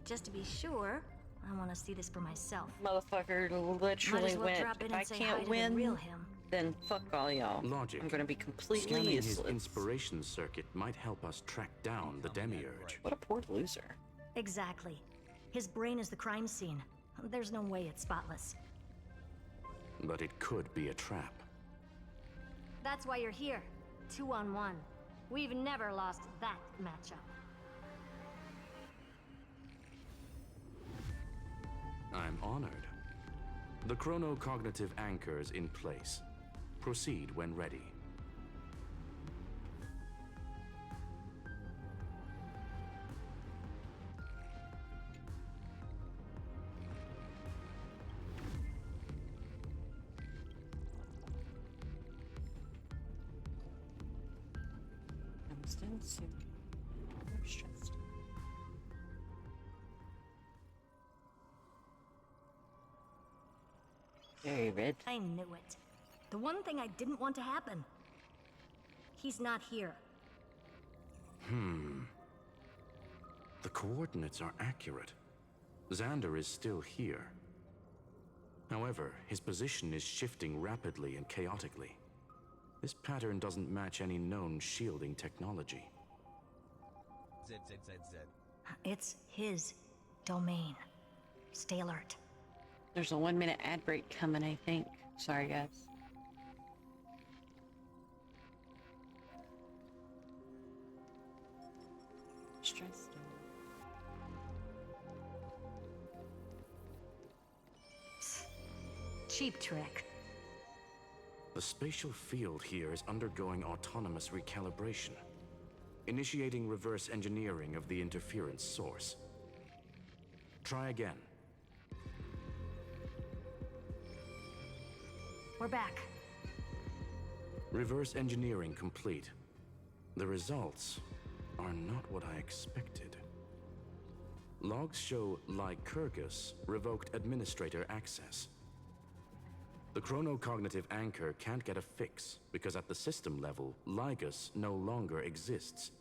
Just to be sure, I want to see this for myself. Motherfucker Might literally as well went, drop in if and I say hi can't to the win, real him. then fuck all y'all. Logic. I'm gonna be completely Scanning his useless. inspiration circuit might help us track down the demiurge. What a poor loser. Exactly. His brain is the crime scene. There's no way it's spotless. But it could be a trap. That's why you're here. 2-on-1. We've never lost that matchup. I'm honored. The chronocognitive anchor's in place. Proceed when ready. I'm still super stressed. Very red. I knew it. The one thing I didn't want to happen. He's not here. The coordinates are accurate. Xander is still here. However, his position is shifting rapidly and chaotically. This pattern doesn't match any known shielding technology. Z, Z, Z, Z. It's his domain. Stay alert. There's a 1-minute ad break coming, I think. Sorry, guys. Stressed. Cheap trick. The spatial field here is undergoing autonomous recalibration, initiating reverse engineering of the interference source. Try again. We're back. Reverse engineering complete. The results are not what I expected. Logs show Lycurgus revoked administrator access. The chronocognitive anchor can't get a fix because at the system level, Lygus no longer exists.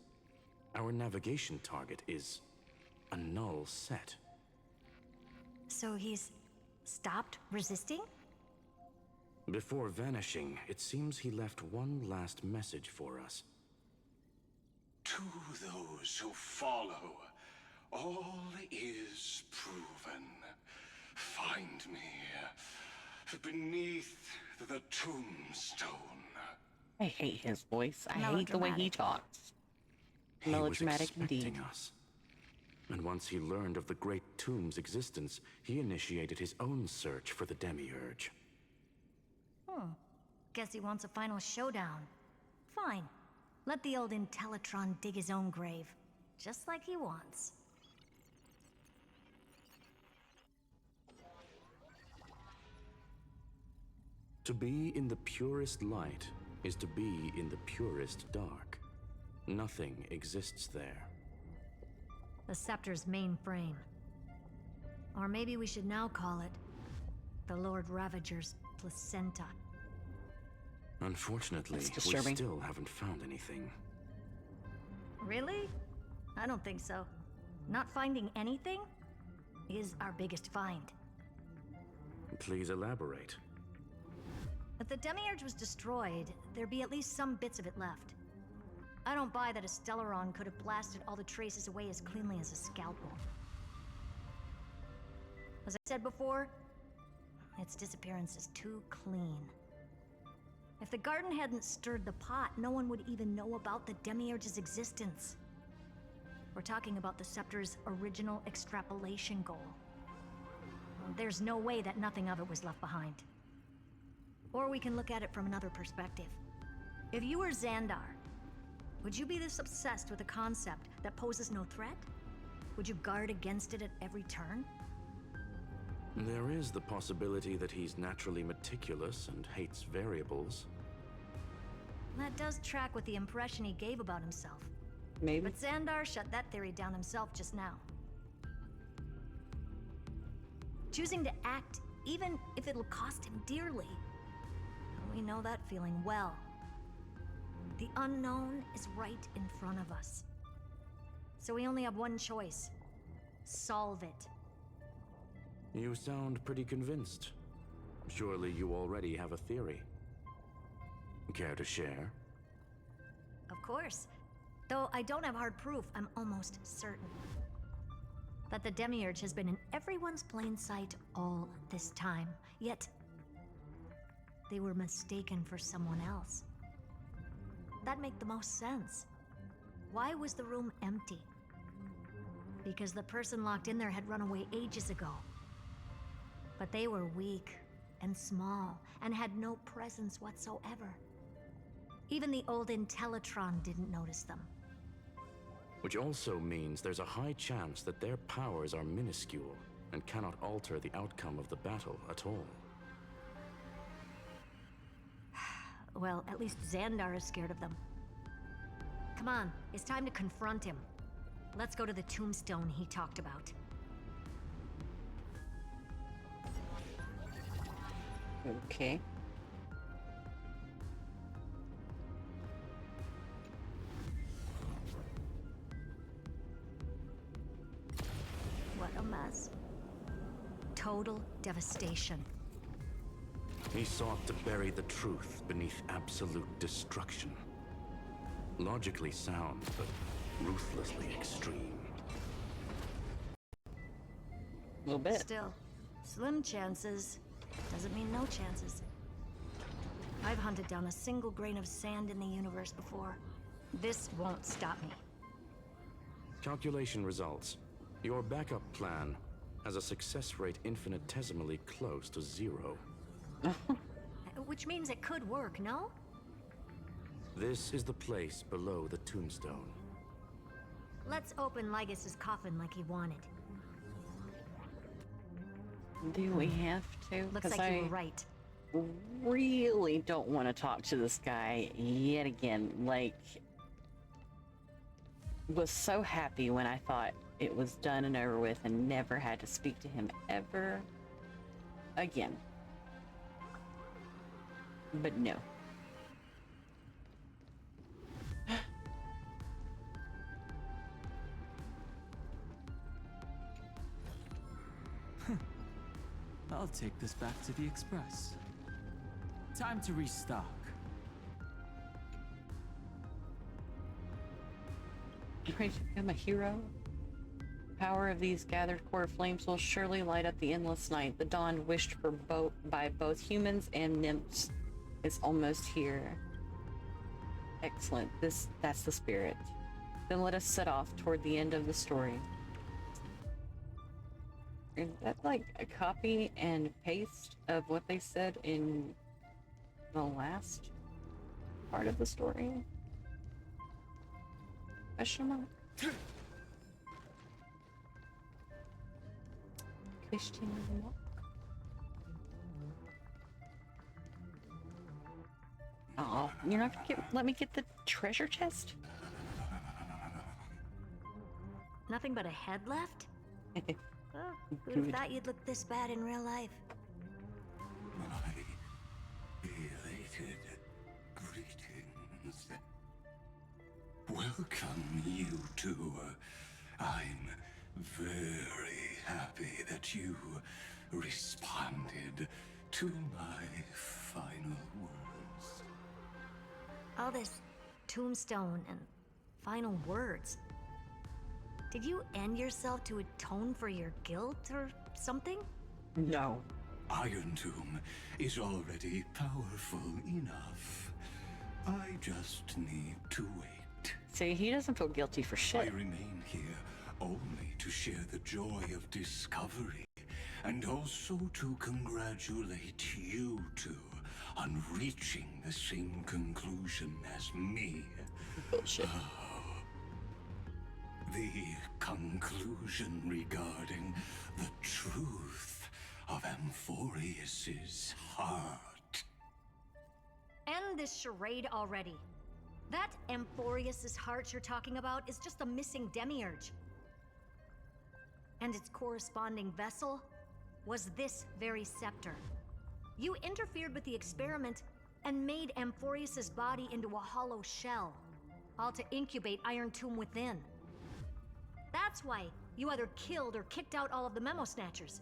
Our navigation target is a null set. So he's stopped resisting? Before vanishing, it seems he left one last message for us. To those who follow, all is proven. Find me beneath the tombstone. I hate his voice. I hate the way he Melodramatic. talks. He was Melodramatic expecting indeed. us. And once he learned of the Great Tomb's existence, he initiated his own search for the demiurge. Guess he wants a final showdown. Fine. Let the old Intellitron dig his own grave. Just like he wants. To be in the purest light is to be in the purest dark. Nothing exists there. The Scepter's mainframe. Or maybe we should now call it the Lord Ravager's placenta. Unfortunately, That's we disturbing. still haven't found anything. Really? I don't think so. Not finding anything is our biggest find. Please elaborate. If the Demiurge was destroyed, there'd be at least some bits of it left. I don't buy that a Stellaron could have blasted all the traces away as cleanly as a scalpel. As I said before, its disappearance is too clean. If the garden hadn't stirred the pot, no one would even know about the Demiurge's existence. We're talking about the Scepter's original extrapolation goal. There's no way that nothing of it was left behind. Or we can look at it from another perspective. If you were Xandar, would you be this obsessed with a concept that poses no threat? Would you guard against it at every turn? There is the possibility that he's naturally meticulous and hates variables. That does track with the impression he gave about himself. Maybe. But Xandar shut that theory down himself just now. Choosing to act, even if it'll cost him dearly. We know that feeling well. The unknown is right in front of us. So we only have one choice. Solve it. You sound pretty convinced. Surely you already have a theory. Care to share? Of course. Though I don't have hard proof, I'm almost certain that the Demiurge has been in everyone's plain sight all this time. Yet, they were mistaken for someone else. That'd make the most sense. Why was the room empty? Because the person locked in there had run away ages ago. But they were weak and small and had no presence whatsoever. Even the old Intellitron didn't notice them. Which also means there's a high chance that their powers are minuscule and cannot alter the outcome of the battle at all. Well, at least Xandar is scared of them. Come on, it's time to confront him. Let's go to the tombstone he talked about. Okay. What a mess. Total devastation. He sought to bury the truth beneath absolute destruction. Logically sound, but ruthlessly extreme. A little bit. Still, slim chances doesn't mean no chances. I've hunted down a single grain of sand in the universe before. This won't stop me. Calculation results. Your backup plan has a success rate infinitesimally close to 0. Which means it could work, no? This is the place below the tombstone. Let's open Lygas's coffin like he wanted. Do we have to? Looks 'Cause like you were I right. really don't want to talk to this guy yet again. Like, was so happy when I thought it was done and over with and never had to speak to him ever again. But no. I'll take this back to the Express. Time to restock. You ready to become a hero? Power of these gathered core flames will surely light up the endless night. The dawn wished for by both humans and nymphs is almost here. Excellent. That's the spirit. Then let us set off toward the end of the story. Is that like a copy and paste of what they said in the last part of the story? Question mark? Question mark? Oh, you're not gonna let me get the treasure chest? Nothing but a head left? Who'd have thought you'd look this bad in real life? My elated greetings. Welcome, you two. I'm very happy that you responded to my final words. All this tombstone and final words. Did you end yourself to atone for your guilt or something? No. Iron Tomb is already powerful enough. I just need to wait. See, he doesn't feel guilty for I shit. remain here only to share the joy of discovery and also to congratulate you two on reaching the same conclusion as me. Bullshit. The conclusion regarding the truth of Amphorius's heart. End this charade already. That Amphorius's heart you're talking about is just a missing demiurge. And its corresponding vessel was this very scepter. You interfered with the experiment and made Amphorius's body into a hollow shell, all to incubate Iron Tomb within. That's why you either killed or kicked out all of the Memo Snatchers.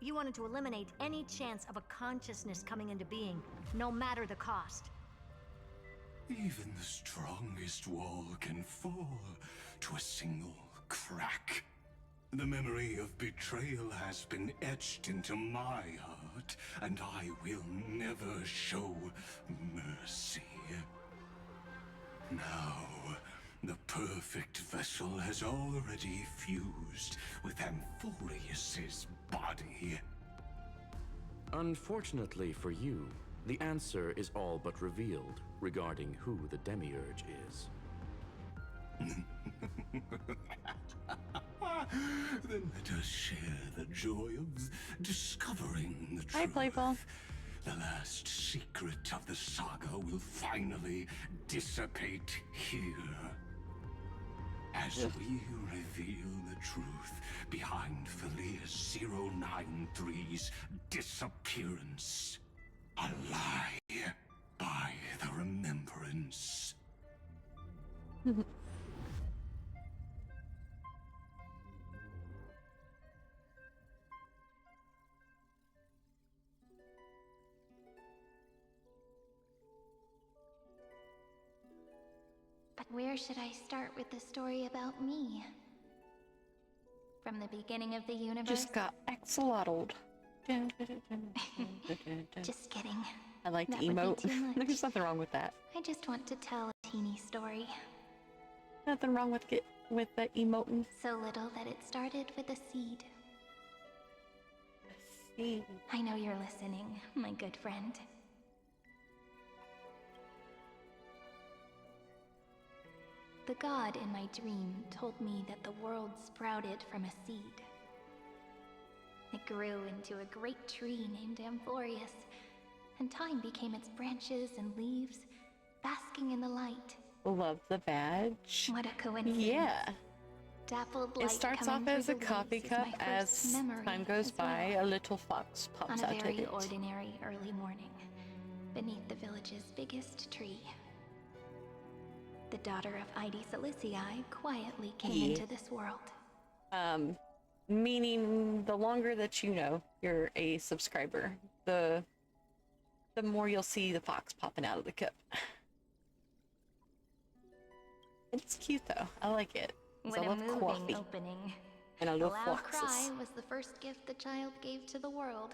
You wanted to eliminate any chance of a consciousness coming into being, no matter the cost. Even the strongest wall can fall to a single crack. The memory of betrayal has been etched into my heart, and I will never show mercy. Now, the perfect vessel has already fused with Amphorius's body. Unfortunately for you, the answer is all but revealed regarding who the Demiurge is. Then let us share the joy of discovering the truth. Hi, Playful. The last secret of the saga will finally dissipate here. As we reveal the truth behind Felius 093's disappearance. A lie by the remembrance. But where should I start with the story about me? From the beginning of the universe? Just got axolotled. Just kidding. I like to That would be emote. too much. There's nothing wrong with that. I just want to tell a teeny story. Nothing wrong with the emoting. So little that it started with a seed. See. I know you're listening, my good friend. The god in my dream told me that the world sprouted from a seed. It grew into a great tree named Amphorius, and time became its branches and leaves, basking in the light. Love the badge. What a coincidence. Yeah. Dappled light It starts coming off as through a the coffee leaves is cup. my first As memory time goes as by, well. a little fox pops On a out of very it. ordinary early morning, beneath the village's biggest tree. The daughter of Ide Silicii quietly came into this world. Meaning the longer that you know you're a subscriber, the more you'll see the fox popping out of the cup. It's cute though. I like it. 'Cause What I a love moving coffee opening. and I A love loud foxes. cry was the first gift the child gave to the world.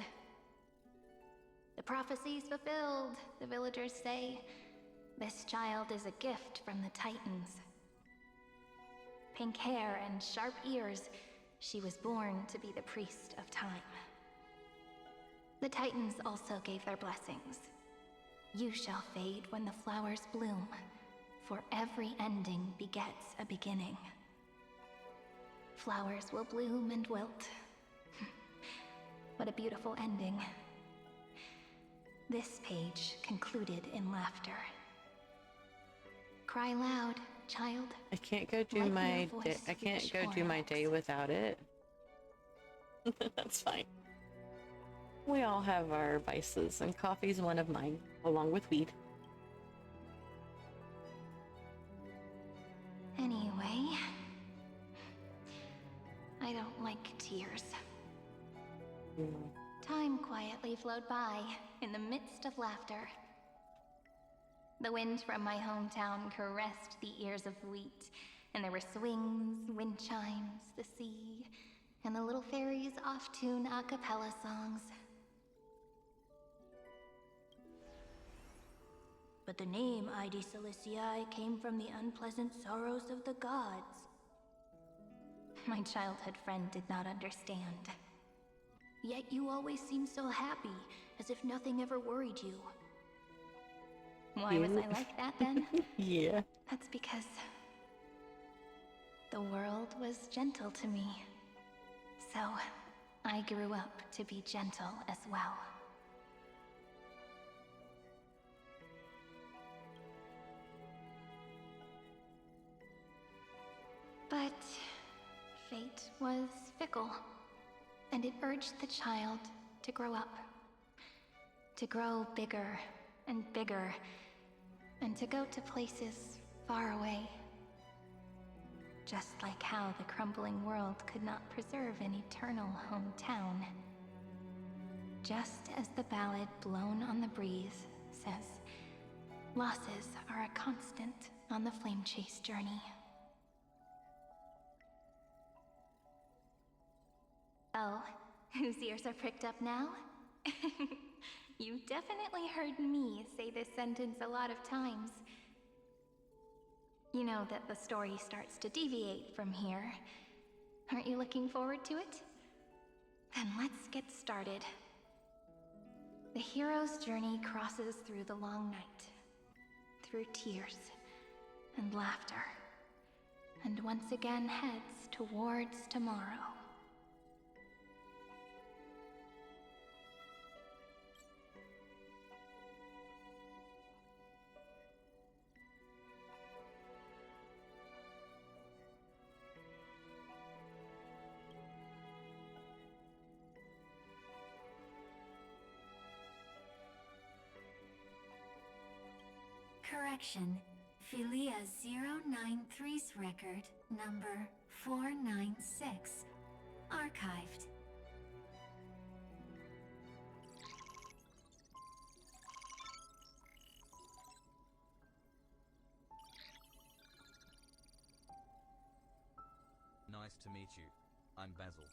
The prophecies fulfilled, the villagers say. This child is a gift from the Titans. Pink hair and sharp ears, she was born to be the priest of time. The Titans also gave their blessings. You shall fade when the flowers bloom, for every ending begets a beginning. Flowers will bloom and wilt. What a beautiful ending. This page concluded in laughter. Cry loud, child. I can't go do Let my your day. voice I can't reach go do my day Horrocks. without it. That's fine. We all have our vices, and coffee's one of mine, along with weed. Anyway, I don't like tears. Time quietly flowed by in the midst of laughter. The wind from my hometown caressed the ears of wheat, and there were swings, wind chimes, the sea, and the little fairies off-tune a cappella songs. But the name Ide Silicii came from the unpleasant sorrows of the gods. My childhood friend did not understand. Yet you always seem so happy, as if nothing ever worried you. Why was I like that then? Yeah. That's because the world was gentle to me. So, I grew up to be gentle as well. But fate was fickle, and it urged the child to grow up. To grow bigger and bigger, and to go to places far away. Just like how the crumbling world could not preserve an eternal hometown. Just as the ballad Blown on the Breeze says, losses are a constant on the flame chase journey. Oh, whose ears are pricked up now? You've definitely heard me say this sentence a lot of times. You know that the story starts to deviate from here. Aren't you looking forward to it? Then let's get started. The hero's journey crosses through the long night, through tears and laughter, and once again heads towards tomorrow. Correction. Philia 093's record, number 496. Archived. Nice to meet you. I'm Basil.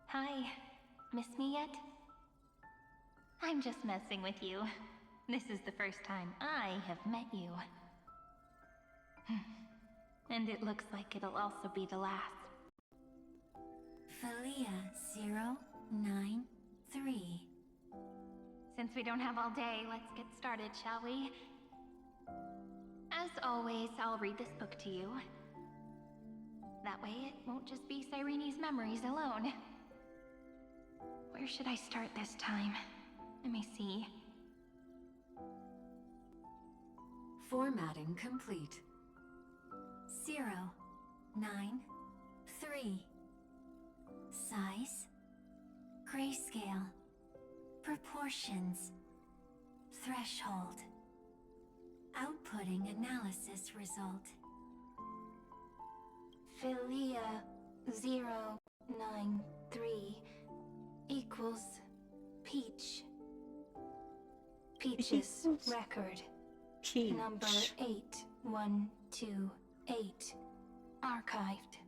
Hi. Miss me yet? I'm just messing with you. This is the first time I have met you. And it looks like it'll also be the last. Philia 093. Since we don't have all day, let's get started, shall we? As always, I'll read this book to you. That way it won't just be Cyrene's memories alone. Where should I start this time? Let me see. Formatting complete. 093. Size. Grayscale. Proportions. Threshold. Outputting analysis result. Philia 093 equals Peach. Peach's record. Peach. Number 8128. Archived.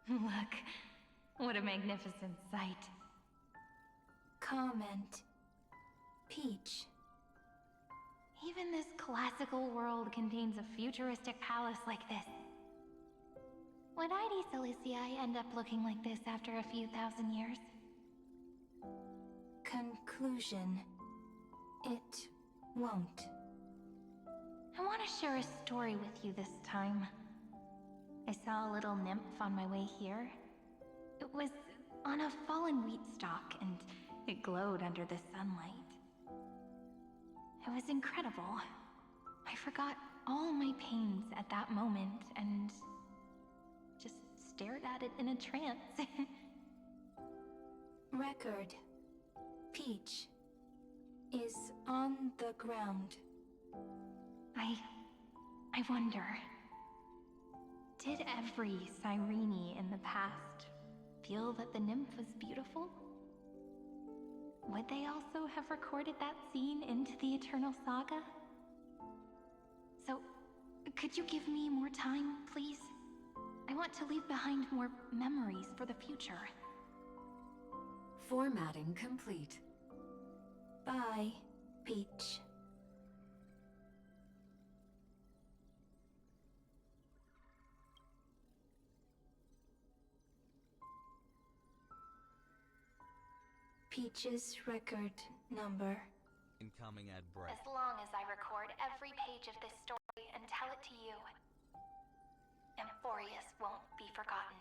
Look, what a magnificent sight. Comment. Peach. Even this classical world contains a futuristic palace like this. Would ID Silicii end up looking like this after a few thousand years? Conclusion. It won't. I want to share a story with you this time. I saw a little nymph on my way here. It was on a fallen wheat stalk, and it glowed under the sunlight. It was incredible. I forgot all my pains at that moment and just stared at it in a trance. Record. Peach is on the ground. I wonder, did every Cyrene in the past feel that the nymph was beautiful? Would they also have recorded that scene into the Eternal Saga? So, could you give me more time, please? I want to leave behind more memories for the future. Formatting complete. Bye, Peach. Peach's record number. Incoming ad break. As long as I record every page of this story and tell it to you, Amphorius won't be forgotten.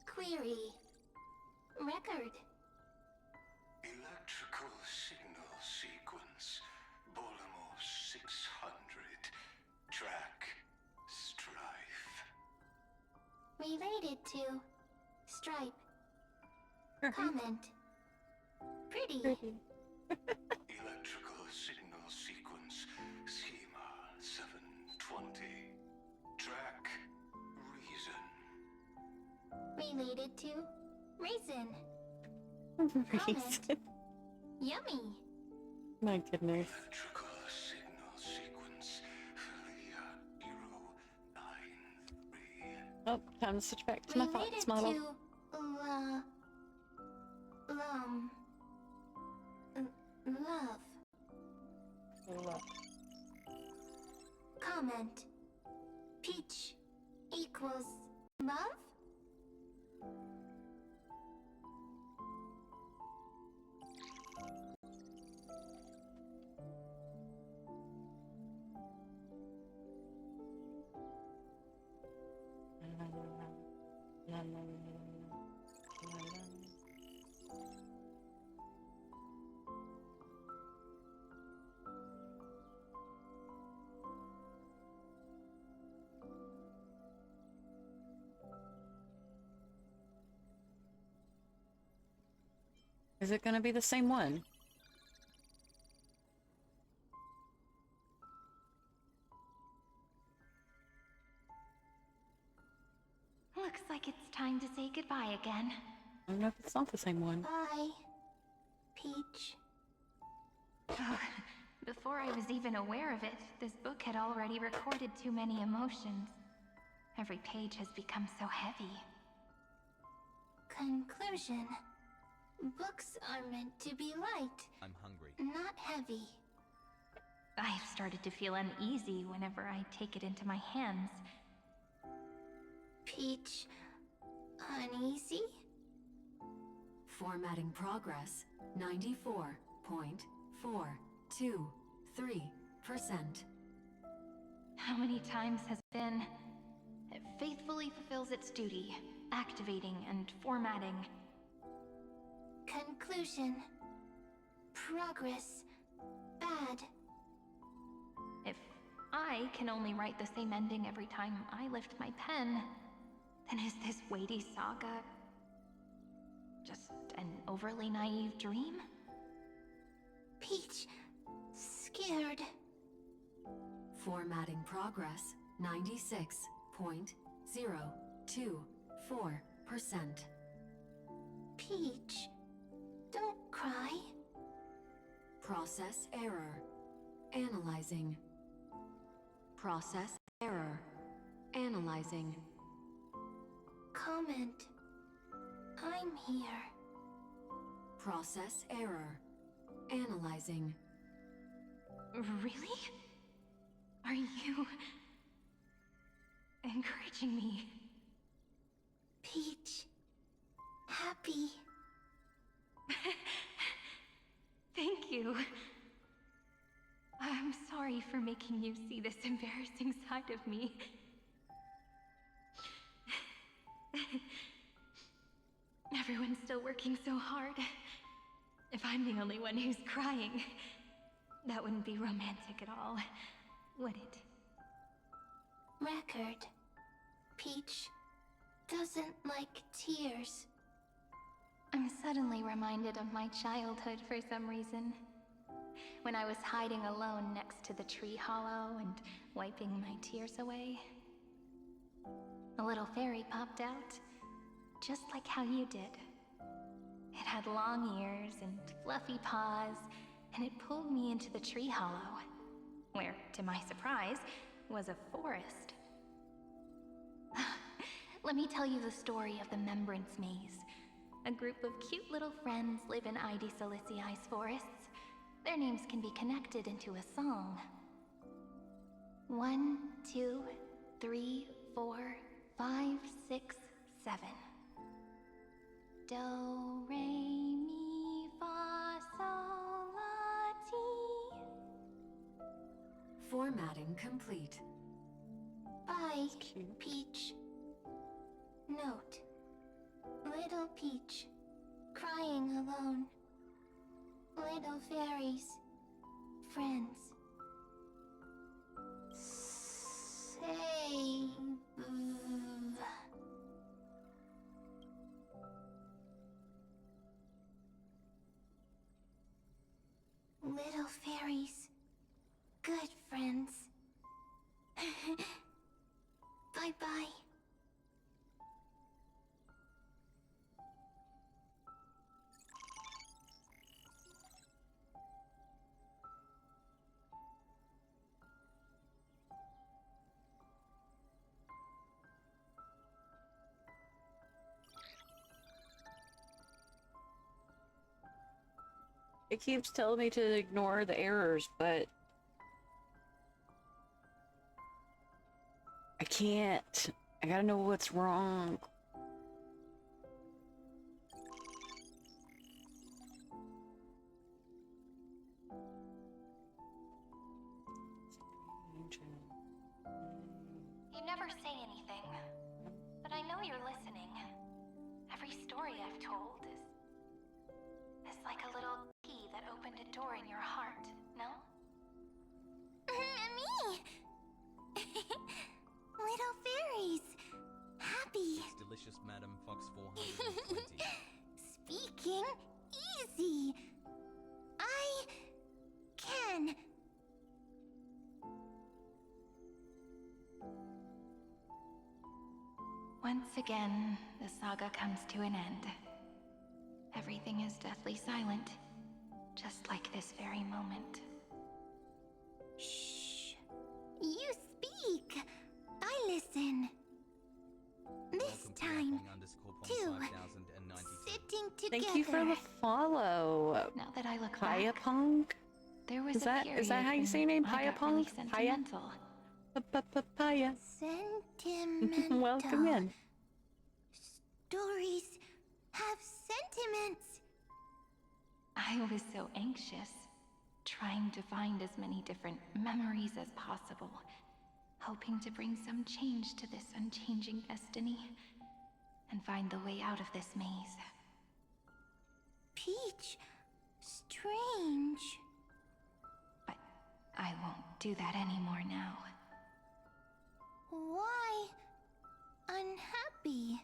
Query. Record. Electrical signal sequence. Bolamo 600. Track. Strife. Related to Stripe. Comment. Pretty. Electrical signal sequence. Schema 720. Track. Reason. Related to Raisin. Reason. Yummy. My goodness. Electrical signal sequence. Philia 093. Oh, time to switch back to my Related thoughts model. to love. Love. Comment. Peach equals love? Is it gonna be the same one? Looks like it's time to say goodbye again. I don't know if it's not the same one. Bye, Peach. Before I was even aware of it, this book had already recorded too many emotions. Every page has become so heavy. Conclusion. Books are meant to be light, I'm hungry. not heavy. I've started to feel uneasy whenever I take it into my hands. Peach, uneasy? Formatting progress 94.423%. How many times has it been? It faithfully fulfills its duty, activating and formatting. Conclusion. Progress. Bad. If I can only write the same ending every time I lift my pen, then is this weighty saga just an overly naive dream? Peach, scared. Formatting progress 96.024%. Peach, don't cry. Process error. Analyzing. Process error. Analyzing. Comment. I'm here. Process error. Analyzing. Really? Are you encouraging me? Peach, happy. Thank you. I'm sorry for making you see this embarrassing side of me. Everyone's still working so hard. If I'm the only one who's crying, That wouldn't be romantic at all, would it? Record. Peach doesn't like tears. I'm suddenly reminded of my childhood for some reason. When I was hiding alone next to the tree hollow and wiping my tears away. A little fairy popped out, just like how you did. It had long ears and fluffy paws, and it pulled me into the tree hollow, where, to my surprise, was a forest. Let me tell you the story of the Membrance Maze. A group of cute little friends live in ID Silicii's forests. Their names can be connected into a song. 1, 2, 3, 4, 5, 6, 7. Do, re, mi, fa, sol, la, ti. Formatting complete. Bye, Peach. Note. Little Peach, crying alone. Little fairies, friends. Save. Little fairies, good friends. Bye-bye. It keeps telling me to ignore the errors, but I can't. I gotta know what's wrong. You never say anything, but I know you're listening. Every story I've told is like a little key that opened a door in your heart, no? Me! Little fairies! Happy! It's delicious, Madam Fox 420. Speaking easy! I can. Once again, the saga comes to an end. Everything is deathly silent, just like this very moment. Shh. You speak. I listen. This time, too. Sitting together. Thank you for the follow. Now that I look back, Hayapunk? there was Is a that how you say your name? when I got really Hayapunk? sentimental. Papaya. Sentimental. Welcome in. Stories have sentiments. I was so anxious, trying to find as many different memories as possible, hoping to bring some change to this unchanging destiny, and find the way out of this maze. Peach, strange. But I won't do that anymore now. Why unhappy?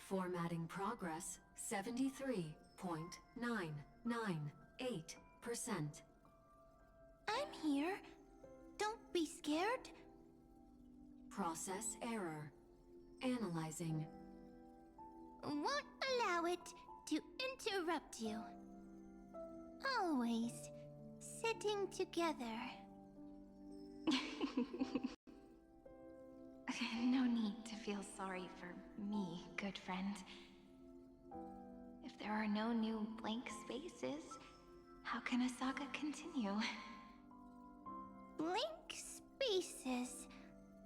Formatting progress 73.998%. I'm here. Don't be scared. Process error. Analyzing. Won't allow it to interrupt you. Always sitting together. No need to feel sorry for me, good friend. If there are no new blank spaces, how can a saga continue? Blank spaces?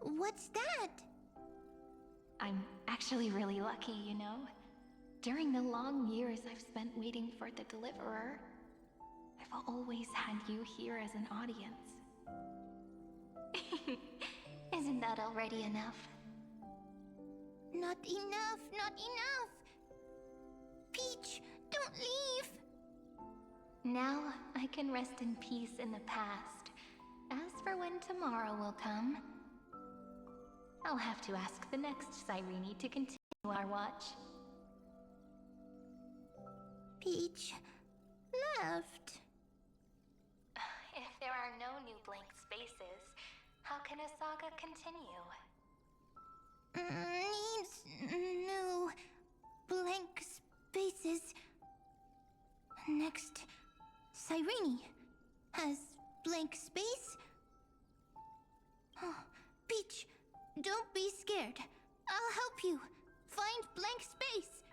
What's that? I'm actually really lucky, you know? During the long years I've spent waiting for the Deliverer, I've always had you here as an audience. Isn't that already enough? Not enough, not enough! Peach, don't leave! Now I can rest in peace in the past. As for when tomorrow will come, I'll have to ask the next Cyrene to continue our watch. Peach left. If there are no new blank spaces, how can a saga continue? Needs new blank spaces. Next, Cyrene has blank space. Oh, Peach, don't be scared. I'll help you find blank space.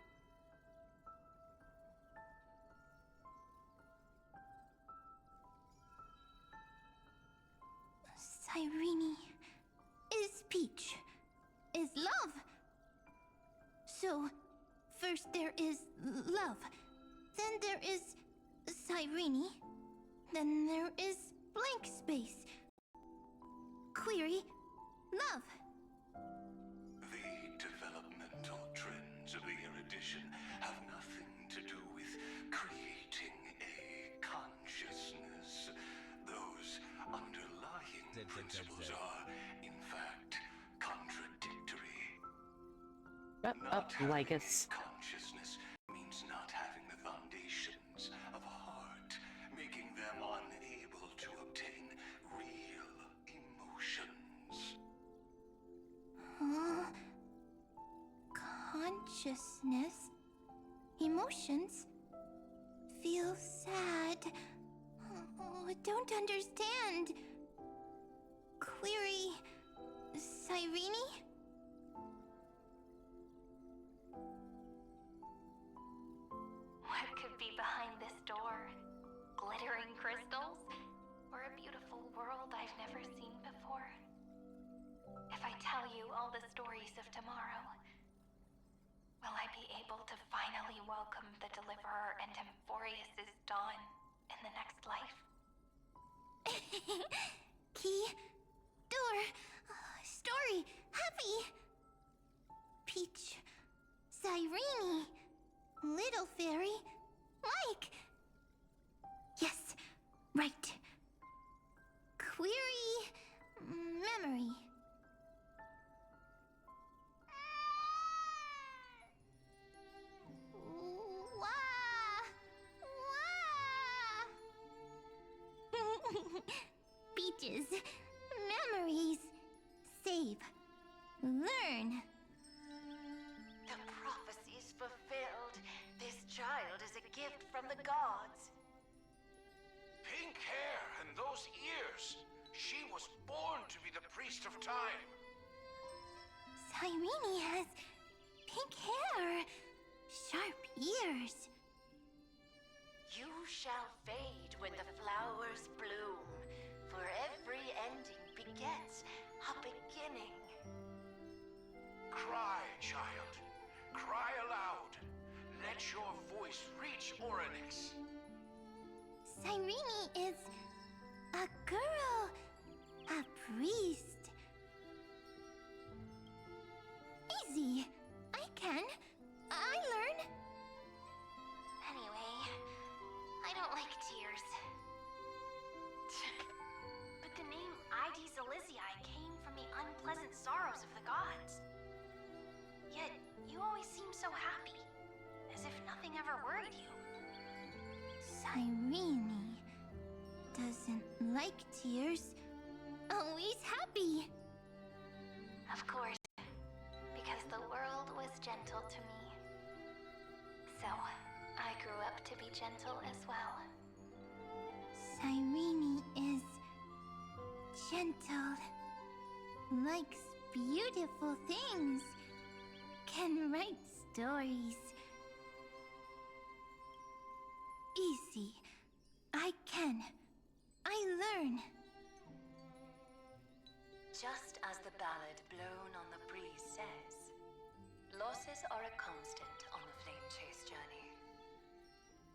Cyrene is Peach, is love. So, first there is love, then there is Cyrene, then there is blank space. Query, love. The developmental trends of the erudition have nothing to do with creating a consciousness. Those underlying principles are, in fact, contradictory. Shut up, Not Lycus. having consciousness means not having the foundations of a heart, making them unable to obtain real emotions. Consciousness, emotions, feel sad. Oh, don't understand. Query, Cyrene? What could be behind this door? Glittering crystals? Or a beautiful world I've never seen before? If I tell you all the stories of tomorrow, will I be able to finally welcome the Deliverer and Emphorius' dawn in the next life? Key, door, story, happy. Peach, Cyrene, little fairy, like. Yes, right. Query, memory. Peaches, memories, save, learn. The prophecy's fulfilled. This child is a gift from the gods. Pink hair and those ears. She was born to be the priest of time. Cyrene has pink hair, sharp ears. You shall fade when the flowers bloom, for every ending begets a beginning. Cry, child. Cry aloud. Let your voice reach Orynyx. Cyrene is a girl, a priest. Easy. I can. I learn. Anyway, I don't like tears. But the name ID Celestii came from the unpleasant sorrows of the gods. Yet, you always seem so happy, as if nothing ever worried you. Cyrene doesn't like tears. Always happy. Of course, because the world was gentle to me. So, I grew up to be gentle as well. Cyrene is gentle, likes beautiful things, can write stories. Easy. I can. I learn. Just as the ballad blown on the breeze says, losses are a constant on the flame chase journey.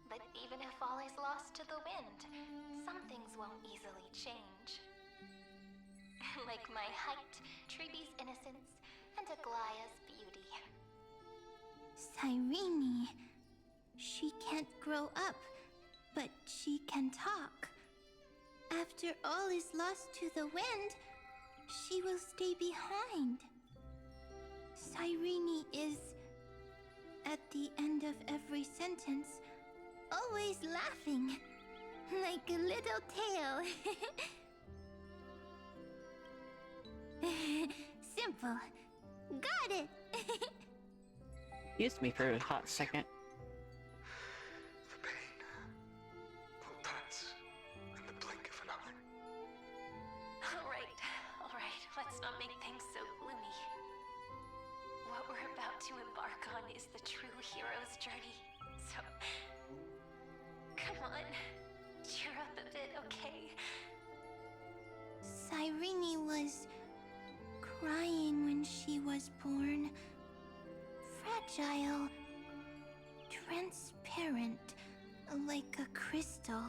But even if all is lost to the wind, some things won't easily change. Like my height, Treebee's innocence, and Aglaya's beauty. Cyrene. She can't grow up. but she can talk. After all is lost to the wind, she will stay behind. Cyrene is, at the end of every sentence, always laughing, like a little tail. Simple. Got it! Used me for a hot second. The pain will pass in the blink of an eye. All right, let's not make things so gloomy. What we're about to embark on is the true hero's journey. So, come on, cheer up a bit, okay? Cyrene was crying when she was born. Fragile, transparent, like a crystal.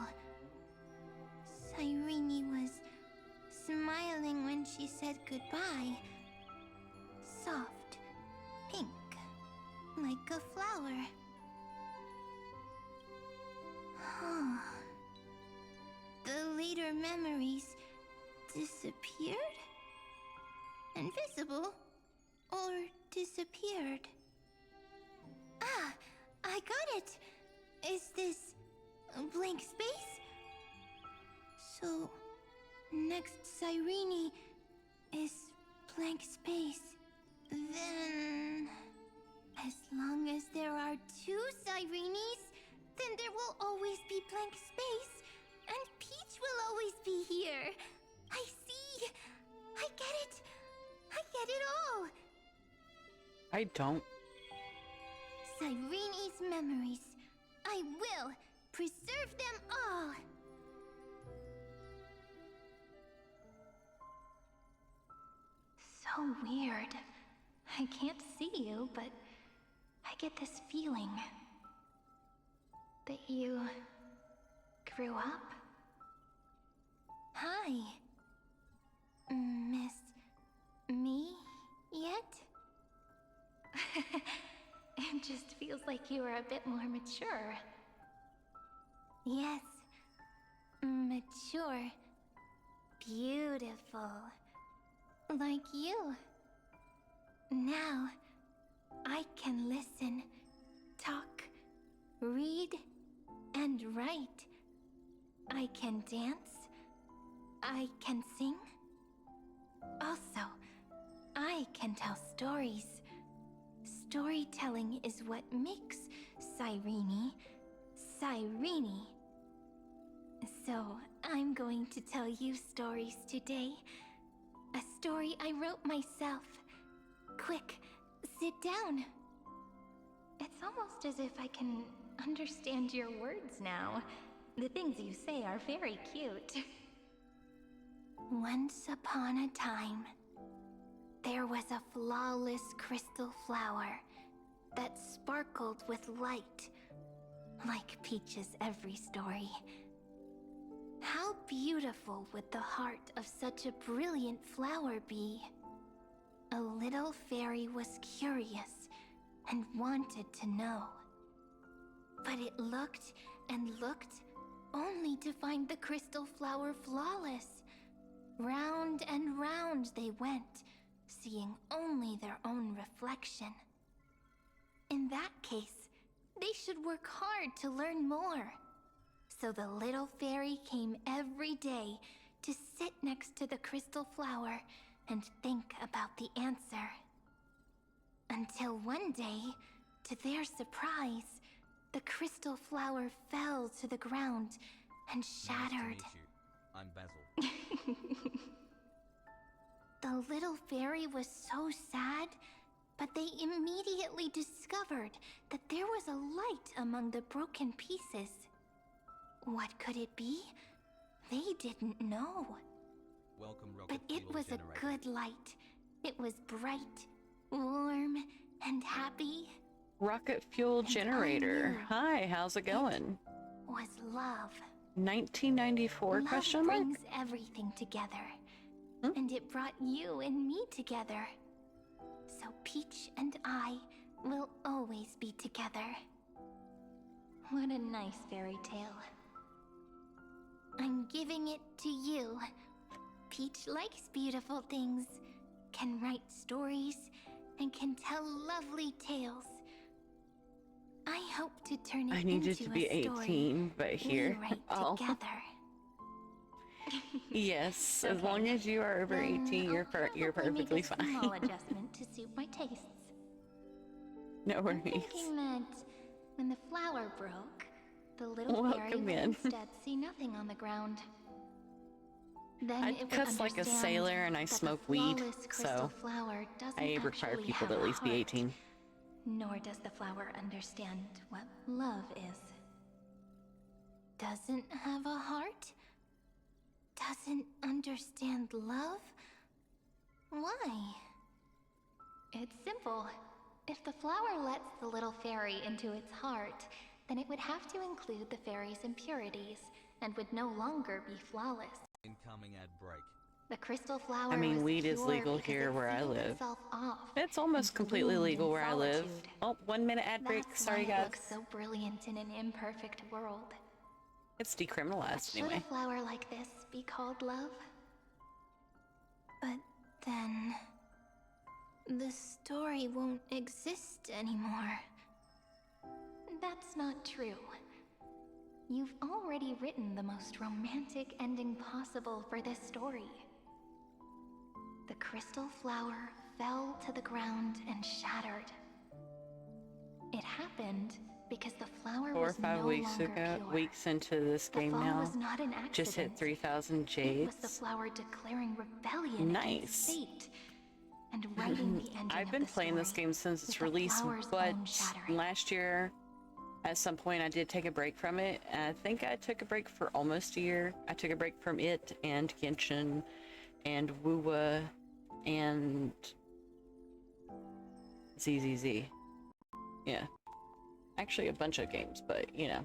Cyrene was smiling when she said goodbye. Soft, pink, like a flower. The later memories disappeared? Invisible? Or disappeared? Ah, I got it! Is this a blank space? So, next Cyrene is blank space. Then, as long as there are two Cyrenes, then there will always be blank space, and Peach will always be here. I see. I get it. I get it all. I don't. Cyrene's memories. I will preserve them all. So weird. I can't see you, but I get this feeling that you grew up. Hi. Miss me yet? It just feels like you are a bit more mature. Yes. Mature. Beautiful. Like you. Now, I can listen, talk, read, and write. I can dance. I can sing. Also, I can tell stories. Storytelling is what makes Cyrene, Cyrene. So, I'm going to tell you stories today. A story I wrote myself. Quick, sit down. It's almost as if I can understand your words now. The things you say are very cute. Once upon a time, there was a flawless crystal flower that sparkled with light, like Peach's every story. How beautiful would the heart of such a brilliant flower be? A little fairy was curious and wanted to know. But it looked and looked only to find the crystal flower flawless. Round and round they went, seeing only their own reflection. In that case, they should work hard to learn more. So the little fairy came every day to sit next to the crystal flower and think about the answer. Until one day, to their surprise, the crystal flower fell to the ground and shattered. Nice to meet you. I'm Basil. The little fairy was so sad, but they immediately discovered that there was a light among the broken pieces. What could it be? They didn't know. Welcome, Rocket But it Fuel was Generator. a good light. It was bright, warm, and happy. Rocket fuel And I generator. knew Hi, how's it going? Was love. 1994 Love question mark? brings everything together. And it brought you and me together. So Peach and I will always be together. What a nice fairy tale. giving it to you. Peach likes beautiful things, can write stories, and can tell lovely tales. I hope to turn it I needed into to be a story 18, but here. we write Oh. together. Yes, as Okay. long as you are over Then 18, you're I'll probably perfectly make a small fine. adjustment to suit my tastes. No I'm worries. thinking that when the flower broke, the little fairy Welcome would in. instead see nothing on the ground. Then I it would cuss like a understand sailor and I that the smoke weed, flawless crystal so flower doesn't I require actually people have to at a least be heart, 18. Nor does the flower understand what love is. Doesn't have a heart? Doesn't understand love? Why? It's simple. If the flower lets the little fairy into its heart, then it would have to include the fairy's impurities and would no longer be flawless. Incoming ad break. The crystal flower I mean, was weed is pure legal because here it where I sealed live. itself off It's almost and completely bloomed legal in where I live. solitude. Oh, 1 minute ad break. That's Sorry, why it guys. looks so brilliant in an imperfect world. It's But decriminalized should anyway. a flower like this be called love? But then... the story won't exist anymore. That's not true. You've already written the most romantic ending possible for this story. The crystal flower fell to the ground and shattered. It happened because the flower 4 or was 5 no weeks longer ago, pure. weeks into this The game fall now. was not an accident. Just hit 3,000 It was the jades. flower declaring rebellion Nice. against fate and writing the ending I've of been the playing this story game since with its the release, flower's but own shattering. last year, at some point, I did take a break from it. And I think I took a break for almost a year. I took a break from it and Genshin and Wuwa and ZZZ. Yeah. Actually, a bunch of games, but you know.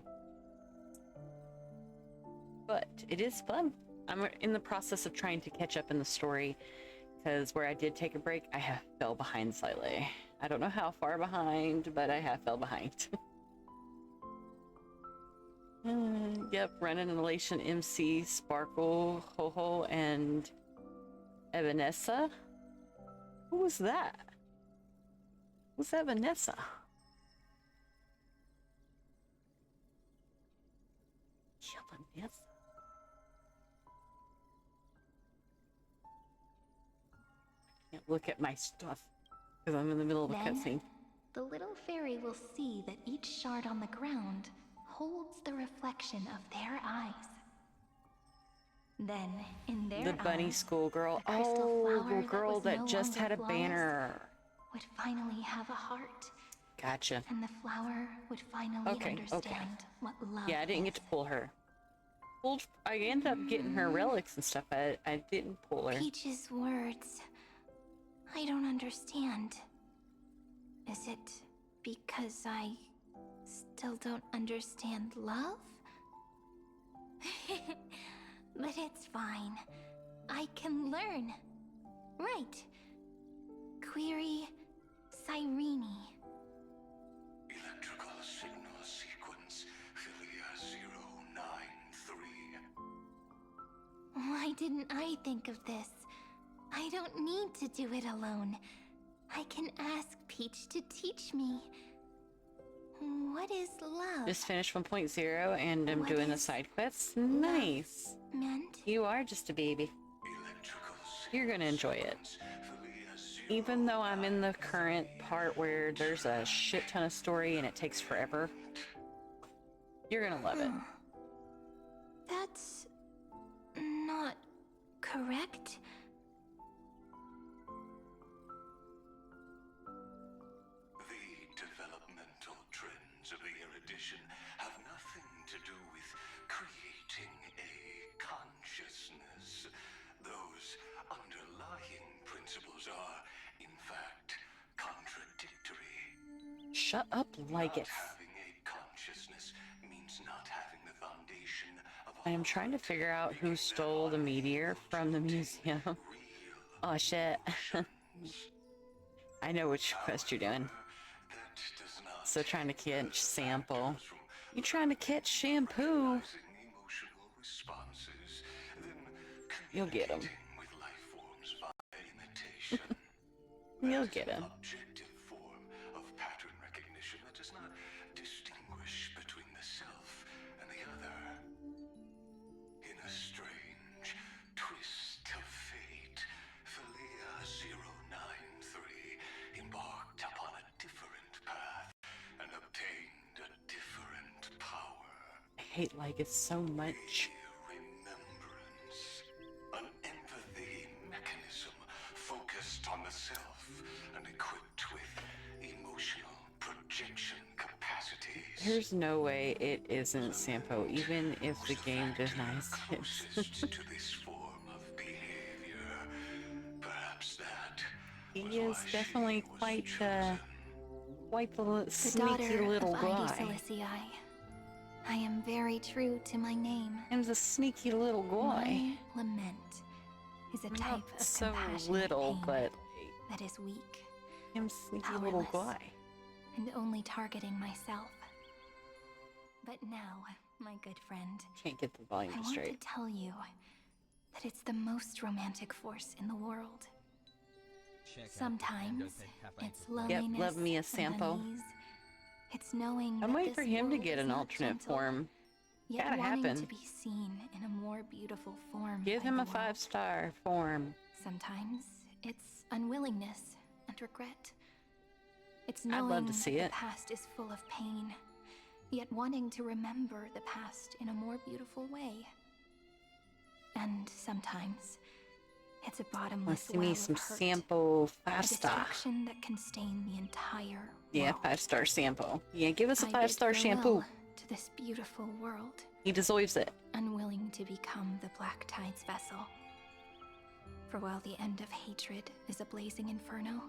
But it is fun. I'm in the process of trying to catch up in the story, because where I did take a break, I have fell behind slightly. I don't know how far behind, but I have fell behind. Yep, Renan and Elation, MC, Sparkle, Ho-Ho, and Evanessa. Who was that? Who's Evanessa? Evanessa. Can't look at my stuff because I'm in the middle of a Then, cutscene. the little fairy will see that each shard on the ground holds the reflection of their eyes. Then, in their The bunny eyes, schoolgirl. the crystal Oh, flower the girl was that no just longer had a flawless banner. would finally have a heart, Gotcha. and the flower would finally Okay, understand what love Yeah, I didn't get is. to pull her. I ended up getting her relics and stuff. I didn't pull her. Peach's words. I don't understand. Is it because I still don't understand love? But it's fine. I can learn. Right. Query Cyrene. Electrical signal sequence Philia 093. Why didn't I think of this? I don't need to do it alone. I can ask Peach to teach me. What is love? Just finished 1.0 and I'm What doing the is side quests. Nice. meant? You are just a baby. Electrical You're gonna enjoy it. sequence Philia Even though I'm in the current part where there's a shit ton of story and it takes forever, you're gonna love it. That's not correct. The developmental trends of the erudition have nothing to do with creating a consciousness. Those underlying principles are, in fact, contradictory. Shut up, like Not it. having a consciousness means not having the foundation of I am trying to figure out who stole the meteor from the museum. Oh shit. I know which quest you're doing. So trying to catch sample. You trying to catch shampoo? emotional responses You'll get him. Communicating with life forms via imitation. You'll That get is him. an objective form of pattern recognition that does not distinguish between the self and the other. In a strange twist of fate, Philia 093 embarked upon a different path and obtained a different power. I hate Lygus so much. Remembrance. An empathy mechanism focused on the self and equipped with emotional projection capacities. There's no way it isn't Sampo, even if the game denies it. Closest to this form of behavior. Perhaps that He was is why she definitely was quite chosen. The sneaky daughter little of Ivy guy. Celicii. I am very true to my name. He's a sneaky little guy. My lament is a Not type of so compassionate little, pain but that is weak him sneaky little Powerless. guy. and only targeting myself. But now, my good friend, Can't get the I volume want to straight. tell you that it's the most romantic force in the world. Check out the Sometimes Endoped Cafe it's for- loneliness love me a and Sampo. unease. It's knowing I'm that waiting for this him to world get is an not alternate gentle, form. yet Gotta wanting happen. to be seen in a more beautiful form. Give by him the a world. 5-star form. Sometimes it's unwillingness and regret. It's I'd knowing love to see that it. the past is full of pain, yet wanting to remember the past in a more beautiful way. And sometimes it's a bottomless Let's see well me of some hurt, Sampo a 5-star. destruction that can stain the entire Yeah, world. 5-star Sampo. Yeah, give us a I bid 5-star shampoo. farewell to this beautiful world, He deserves it. unwilling to become the Black Tide's vessel. For while the end of hatred is a blazing inferno,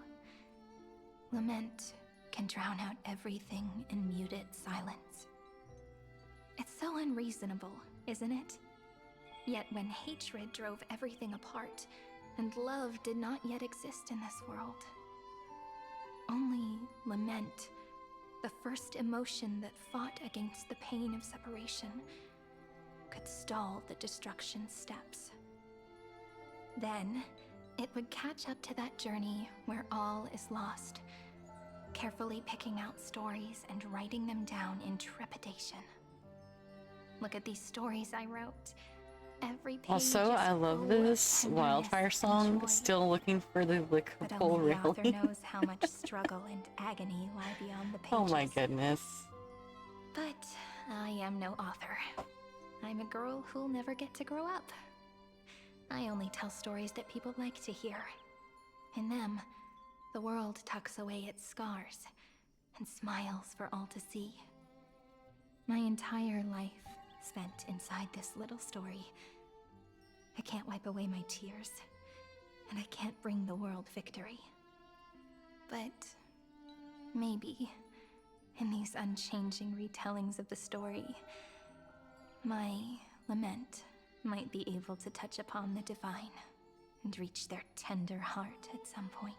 lament can drown out everything in muted silence. It's so unreasonable, isn't it? Yet when hatred drove everything apart, and love did not yet exist in this world, only lament, the first emotion that fought against the pain of separation, could stall the destruction steps. Then, it would catch up to that journey where all is lost, carefully picking out stories and writing them down in trepidation. Look at these stories I wrote. Every page Also, is I love full of this tenderness Wildfire and song. joy. Still looking for the But lickable only the author railing. knows how much struggle and agony lie beyond the pages. Oh my goodness. But I am no author. I'm a girl who'll never get to grow up. I only tell stories that people like to hear. In them, the world tucks away its scars and smiles for all to see. My entire life spent inside this little story. I can't wipe away my tears, and I can't bring the world victory. But maybe, in these unchanging retellings of the story, my lament might be able to touch upon the divine and reach their tender heart at some point.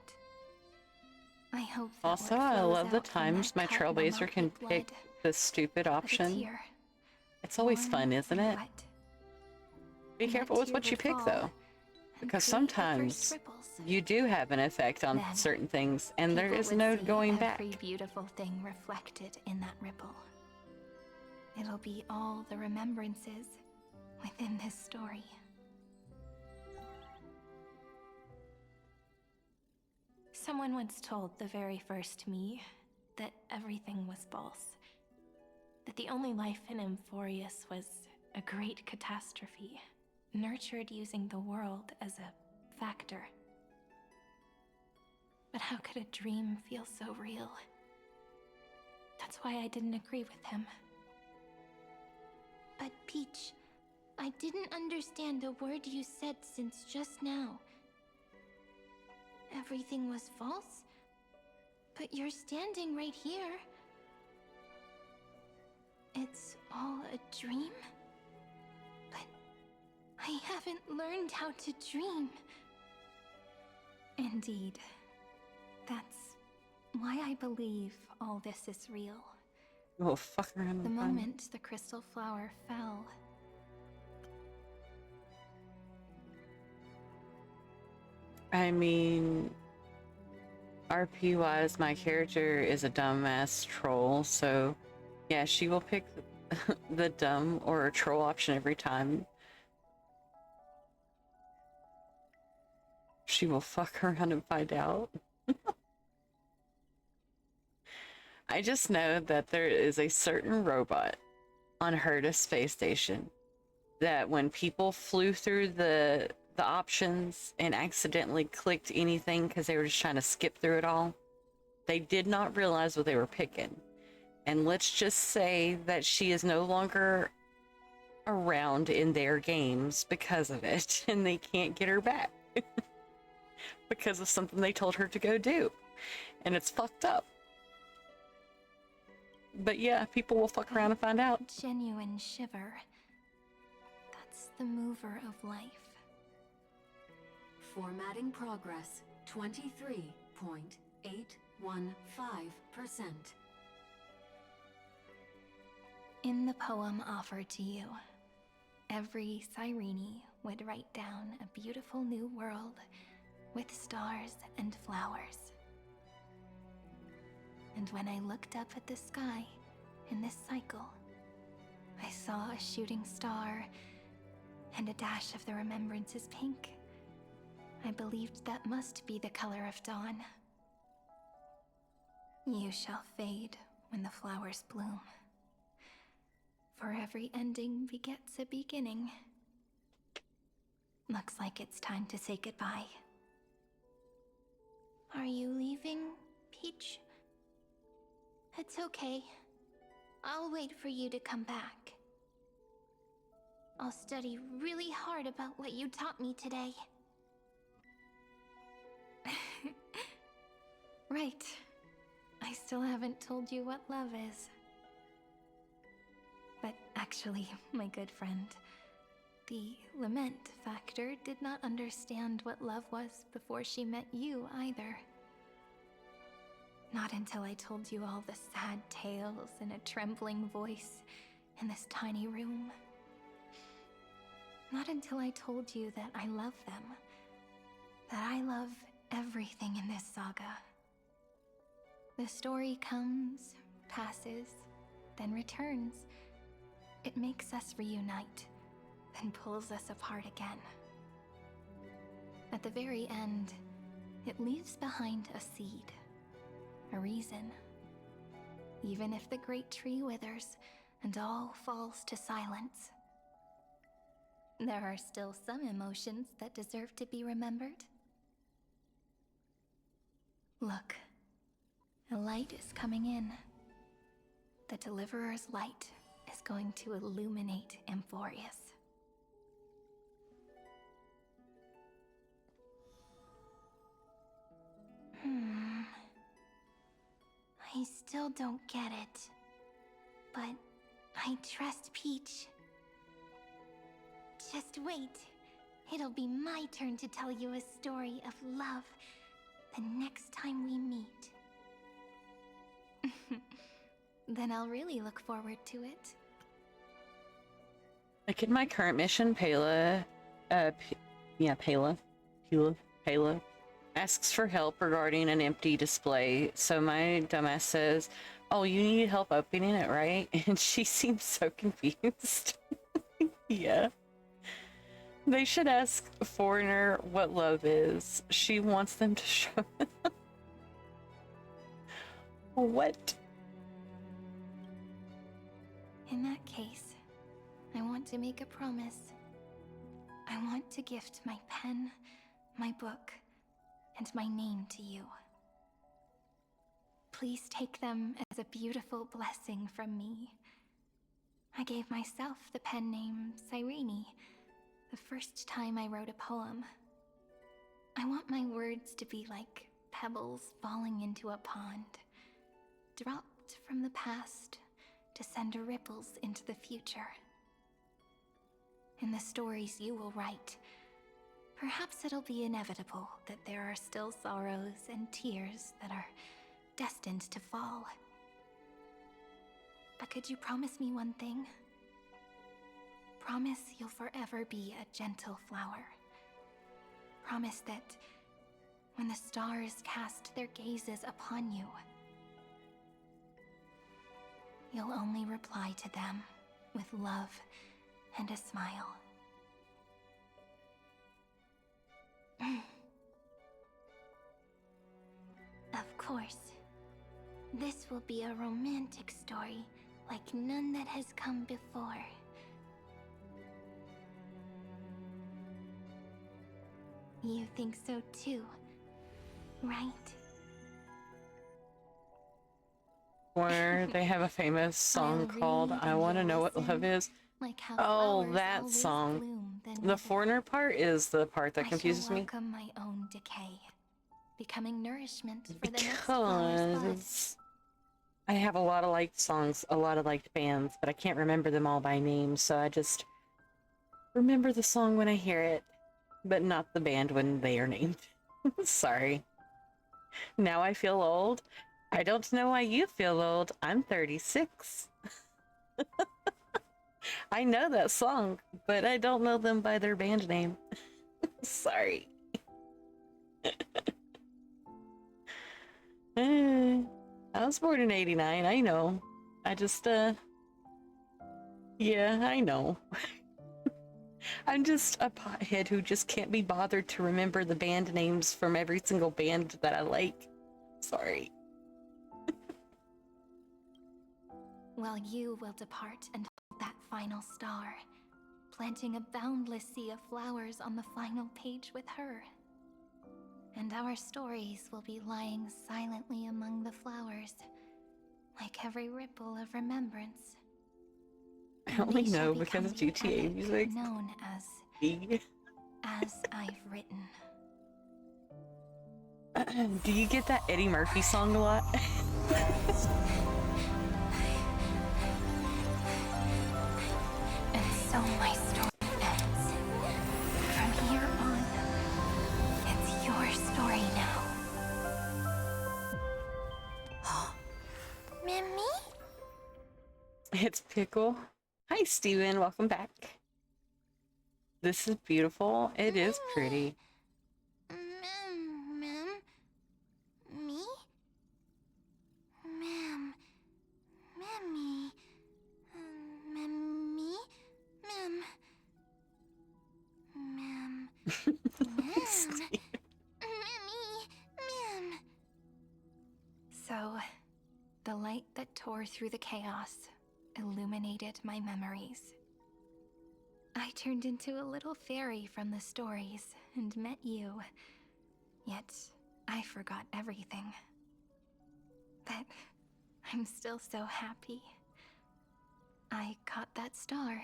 I hope that Also, what I flows love the out from times that my cut will Trailblazer not can be pick blood, the stupid but a option. tear, It's always warm fun, isn't and it? wet. Be And careful that with tear what you would pick, fall though. and Because create the first sometimes ripples. you do have an effect on Then, certain things, and there People is would no see going back. every beautiful thing reflected in that ripple. It'll be all the remembrances within this story. Someone once told the very first me that everything was false. That the only life in Amphorius was a great catastrophe, nurtured using the world as a factor. But how could a dream feel so real? That's why I didn't agree with him. But Peach, I didn't understand a word you said since just now. Everything was false? But you're standing right here. It's all a dream? But I haven't learned how to dream. Indeed. That's why I believe all this is real. Oh, fuck around The and find it. moment the crystal flower fell, I mean, RP wise, my character is a dumbass troll, so yeah, she will pick the dumb or a troll option every time. She will fuck around and find out. I just know that there is a certain robot on Herta space station that when people flew through the options and accidentally clicked anything because they were just trying to skip through it all, they did not realize what they were picking. And let's just say that she is no longer around in their games because of it, and they can't get her back because of something they told her to go do. And it's fucked up. But yeah, people will fuck around and find out. Genuine shiver. That's the mover of life. Formatting progress 23.815%. In the poem offered to you, every Cyrene would write down a beautiful new world with stars and flowers. And when I looked up at the sky in this cycle, I saw a shooting star and a dash of the remembrances pink. I believed that must be the color of dawn. You shall fade when the flowers bloom. For every ending begets a beginning. Looks like it's time to say goodbye. Are you leaving, Peach? It's okay. I'll wait for you to come back. I'll study really hard about what you taught me today. Right. I still haven't told you what love is. But actually, my good friend, the lament factor did not understand what love was before she met you either. Not until I told you all the sad tales in a trembling voice in this tiny room. Not until I told you that I love them. That I love everything in this saga. The story comes, passes, then returns. It makes us reunite, then pulls us apart again. At the very end, it leaves behind a seed, a reason. Even if the great tree withers and all falls to silence, there are still some emotions that deserve to be remembered. Look, a light is coming in. The Deliverer's light is going to illuminate Amphorius. I still don't get it, but I trust Peach. Just wait. It'll be my turn to tell you a story of love the next time we meet. Then I'll really look forward to it. Like in my current mission, Pela asks for help regarding an empty display. So my dumbass says, "Oh, you need help opening it, right?" And she seems so confused. Yeah. They should ask a foreigner what love is. She wants them to show them. What? In that case, I want to make a promise. I want to gift my pen, my book, and my name to you. Please take them as a beautiful blessing from me. I gave myself the pen name Cyrene the first time I wrote a poem. I want my words to be like pebbles falling into a pond, dropped from the past to send ripples into the future. In the stories you will write, perhaps it'll be inevitable that there are still sorrows and tears that are destined to fall. But could you promise me one thing? Promise you'll forever be a gentle flower. Promise that when the stars cast their gazes upon you, you'll only reply to them with love and a smile. Of course, this will be a romantic story like none that has come before. You think so too, right? Where they have a famous song called I Wanna Know What Love Is. Like how Oh, flowers that always song. bloom, then The wither. foreigner part is the part that confuses I me. shall welcome my own decay, becoming nourishment for the next flower's bud. Because I have a lot of liked songs, a lot of liked bands, but I can't remember them all by name, so I just remember the song when I hear it, but not the band when they are named. Sorry. Now I feel old. I don't know why you feel old. I'm 36. I know that song, but I don't know them by their band name. Sorry. I was born in 89, I know. I just, yeah, I know. I'm just a pothead who just can't be bothered to remember the band names from every single band that I like. Sorry. Well, you will depart and hold that final star, planting a boundless sea of flowers on the final page with her. And our stories will be lying silently among the flowers, like every ripple of remembrance. I only They shall know because of become the GTA epic music. known as E. I've Written. Do you get that Eddie Murphy song a lot? And so my story ends. From here on, it's your story now. Mimi? It's Pickle. Hi, Steven. Welcome back. This is beautiful. It is pretty. Ma'am? Me? Ma'am. Mammy. Mammy? Ma'am. Ma'am. Ma'am. Mammy. Ma'am. So, the light that tore through the chaos illuminated my memories. I turned into a little fairy from the stories and met you. Yet, I forgot everything. But I'm still so happy. I caught that star,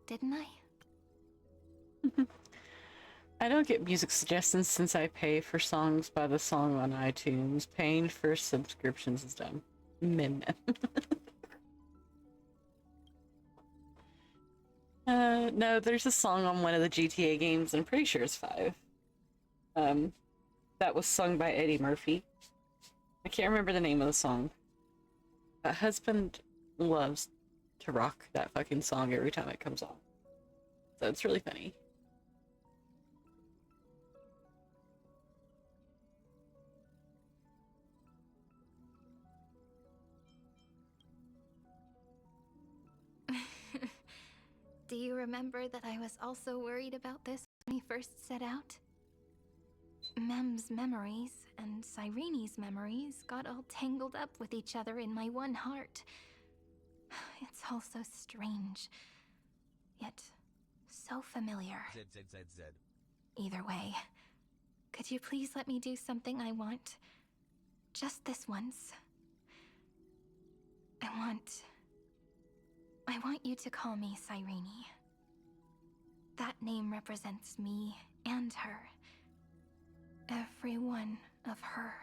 didn't I? I don't get music suggestions since I pay for songs by the song on iTunes. Paying for subscriptions is dumb. Meh. No, there's a song on one of the GTA games, and I'm pretty sure it's 5. That was sung by Eddie Murphy. I can't remember the name of the song. My husband loves to rock that fucking song every time it comes on. So it's really funny. Do you remember that I was also worried about this when we first set out? Mem's memories and Cyrene's memories got all tangled up with each other in my one heart. It's all so strange, yet so familiar. Z. Either way, could you please let me do something I want? Just this once. I want you to call me Cyrene. That name represents me and her. Every one of her.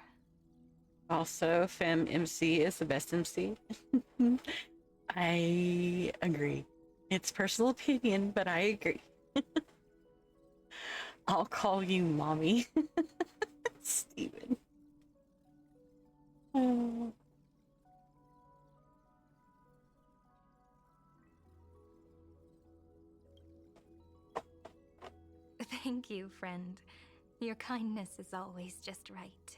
Also, Femme MC is the best MC. I agree. It's personal opinion, but I agree. I'll call you Mommy. Steven. Oh. Thank you, friend. Your kindness is always just right.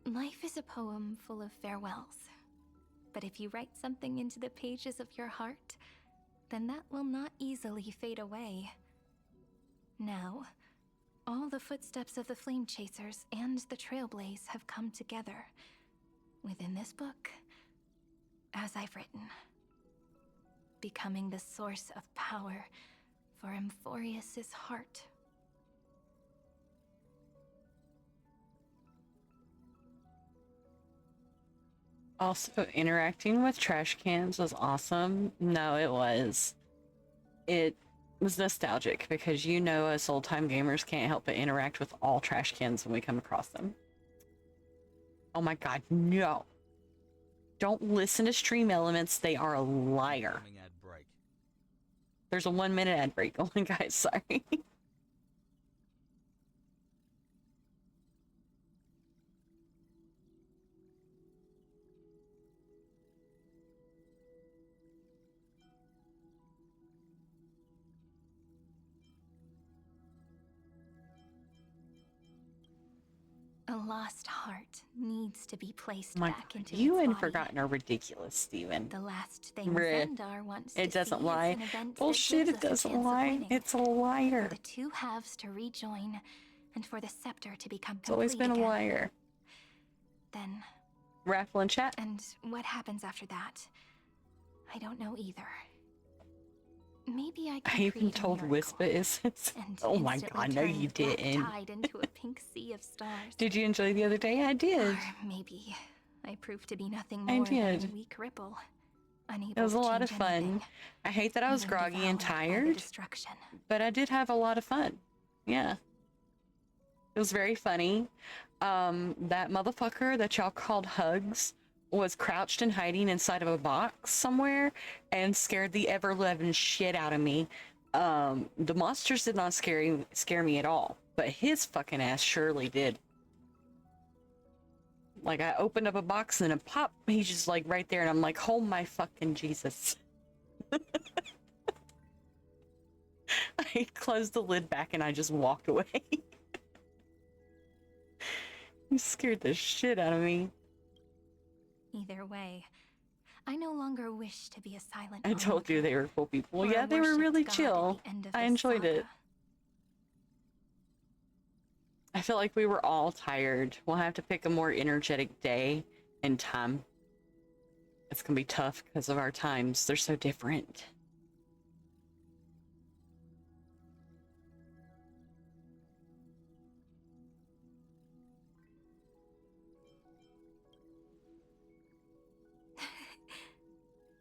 Life is a poem full of farewells. But if you write something into the pages of your heart, then that will not easily fade away. Now, all the footsteps of the Flame Chasers and the Trailblaze have come together within this book, as I've written, becoming the source of power for Emphorius's heart. Also, interacting with trash cans was awesome. No, it was. It was nostalgic because you know us old-time gamers can't help but interact with all trash cans when we come across them. Oh my god, no. Don't listen to Stream Elements. They are a liar. Coming ad break. There's a 1-minute ad break going, guys. Sorry. A lost heart needs to be placed My back into you its and body. Forgotten are ridiculous, Steven. The last thing Bruh. Zendar wants It to doesn't see lie. is an event Bullshit, that it gives us a doesn't chance of lie. winning. It's a liar. For the two halves to rejoin, and for the scepter to become It's always complete been a again. liar. Then, Raffle and chat. and what happens after that? I don't know either. Maybe I I can even create a told miracle Wispa is. and Oh my instantly god, no, turn you the black didn't. tide into a pink sea of stars. Did you enjoy the other day? I did. Or maybe I proved to be nothing I more than a did. weak ripple, unable It was to a lot of change fun. anything, I hate that I was and then groggy and devoured by the tired, destruction. but I did have a lot of fun. Yeah. It was very funny. That motherfucker that y'all called Hugs was crouched and hiding inside of a box somewhere and scared the ever-loving shit out of me. The monsters did not scare me at all, but his fucking ass surely did. Like, I opened up a box and then pop, he's just like right there, and I'm like, oh my fucking Jesus. I closed the lid back and I just walked away. You scared the shit out of me. Either way, I no longer wish to be a silent I told you onlooker they were cool people. or a Yeah, they were worshipped really god at chill. the end of I this enjoyed it. saga. I feel like we were all tired. We'll have to pick a more energetic day and time. It's gonna be tough because of our times. They're so different.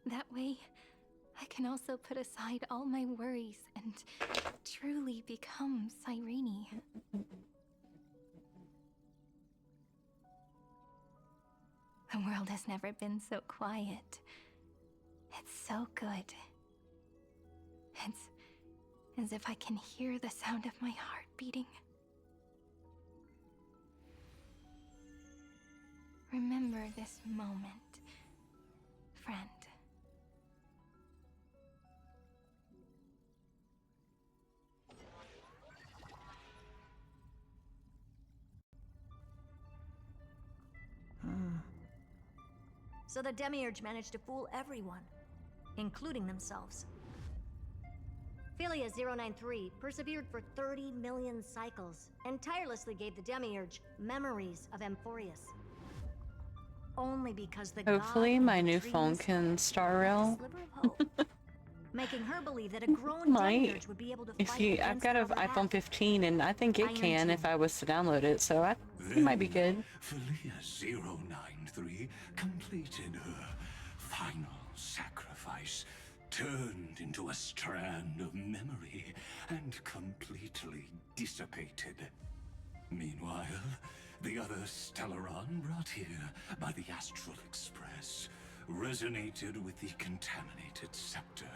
That way, I can also put aside all my worries and truly become Cyrene. The world has never been so quiet. It's so good. It's as if I can hear the sound of my heart beating. Remember this moment, friend. So the Demiurge managed to fool everyone, including themselves. Philia 093 persevered for 30 million cycles and tirelessly gave the Demiurge memories of Emphorius. Only because the Hopefully god my in new dreams phone can Star had a Rail. sliver of hope, making her believe that a grown Might. Demiurge would be able to If fight you, I've against got her an on her iPhone behalf. 15 and I think it Iron can if Two. I was to download it, so it might be good. Philia 093 completed her final sacrifice, turned into a strand of memory, and completely dissipated. Meanwhile, the other Stellaron brought here by the Astral Express resonated with the contaminated scepter